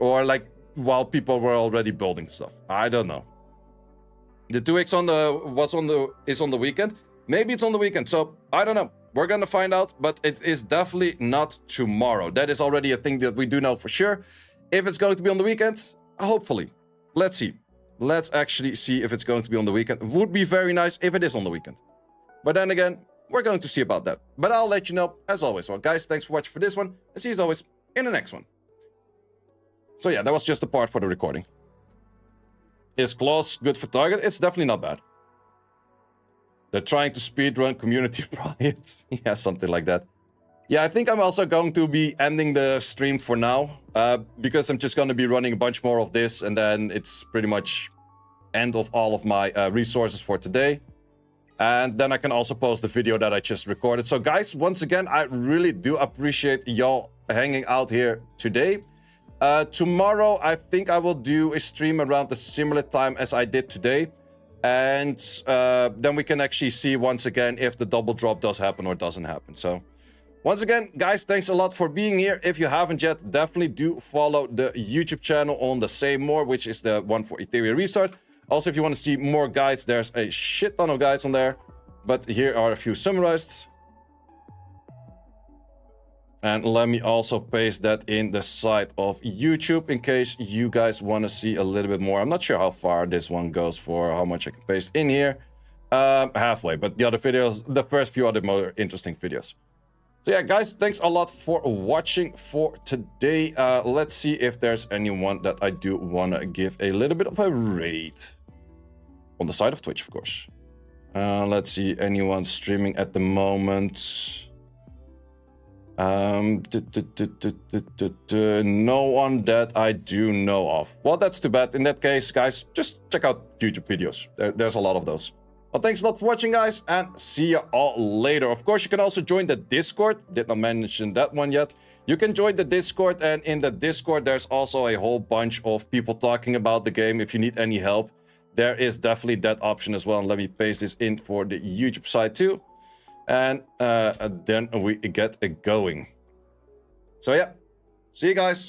Or like while people were already building stuff. I don't know. The 2x is on the weekend. Maybe it's on the weekend, so I don't know. We're gonna find out, but it is definitely not tomorrow. That is already a thing that we do know for sure. If it's going to be on the weekend, hopefully. Let's see. Let's actually see if it's going to be on the weekend. It would be very nice if it is on the weekend. But then again, we're going to see about that. But I'll let you know as always. Well, guys, thanks for watching for this one. And see you as always in the next one. So yeah, that was just the part for the recording. Is Claws good for target? It's definitely not bad. They're trying to speedrun community riots. Yeah, something like that. Yeah, I think I'm also going to be ending the stream for now. Because I'm just going to be running a bunch more of this. And then it's pretty much end of all of my resources for today. And then I can also post the video that I just recorded. So guys, once again, I really do appreciate y'all hanging out here today. Tomorrow, I think I will do a stream around the similar time as I did today. And then we can actually see once again if the double drop does happen or doesn't happen. So once again, guys, thanks a lot for being here. If you haven't yet, definitely do follow the YouTube channel on the Say More, which is the one for Etheria Restart. Also, if you want to see more guides, there's a shit ton of guides on there. But here are a few summarized. And let me also paste that in the side of YouTube in case you guys want to see a little bit more. I'm not sure how far this one goes for how much I can paste in here. Halfway, but the other videos, the first few are the more interesting videos. So yeah, guys, thanks a lot for watching for today. Let's see if there's anyone that I do want to give a little bit of a raid. On the side of Twitch, of course. Let's see, anyone streaming at the moment. No one that I do know of. Well, that's too bad. In that case, guys, just check out YouTube videos. There's a lot of those. Well, thanks a lot for watching, guys, and see you all later. Of course, you can also join the Discord. Did not mention that one yet. You can join the Discord, and in the Discord, there's also a whole bunch of people talking about the game. If you need any help, there is definitely that option as well. And let me paste this in for the YouTube side too. And then we get it going. So yeah, see you guys.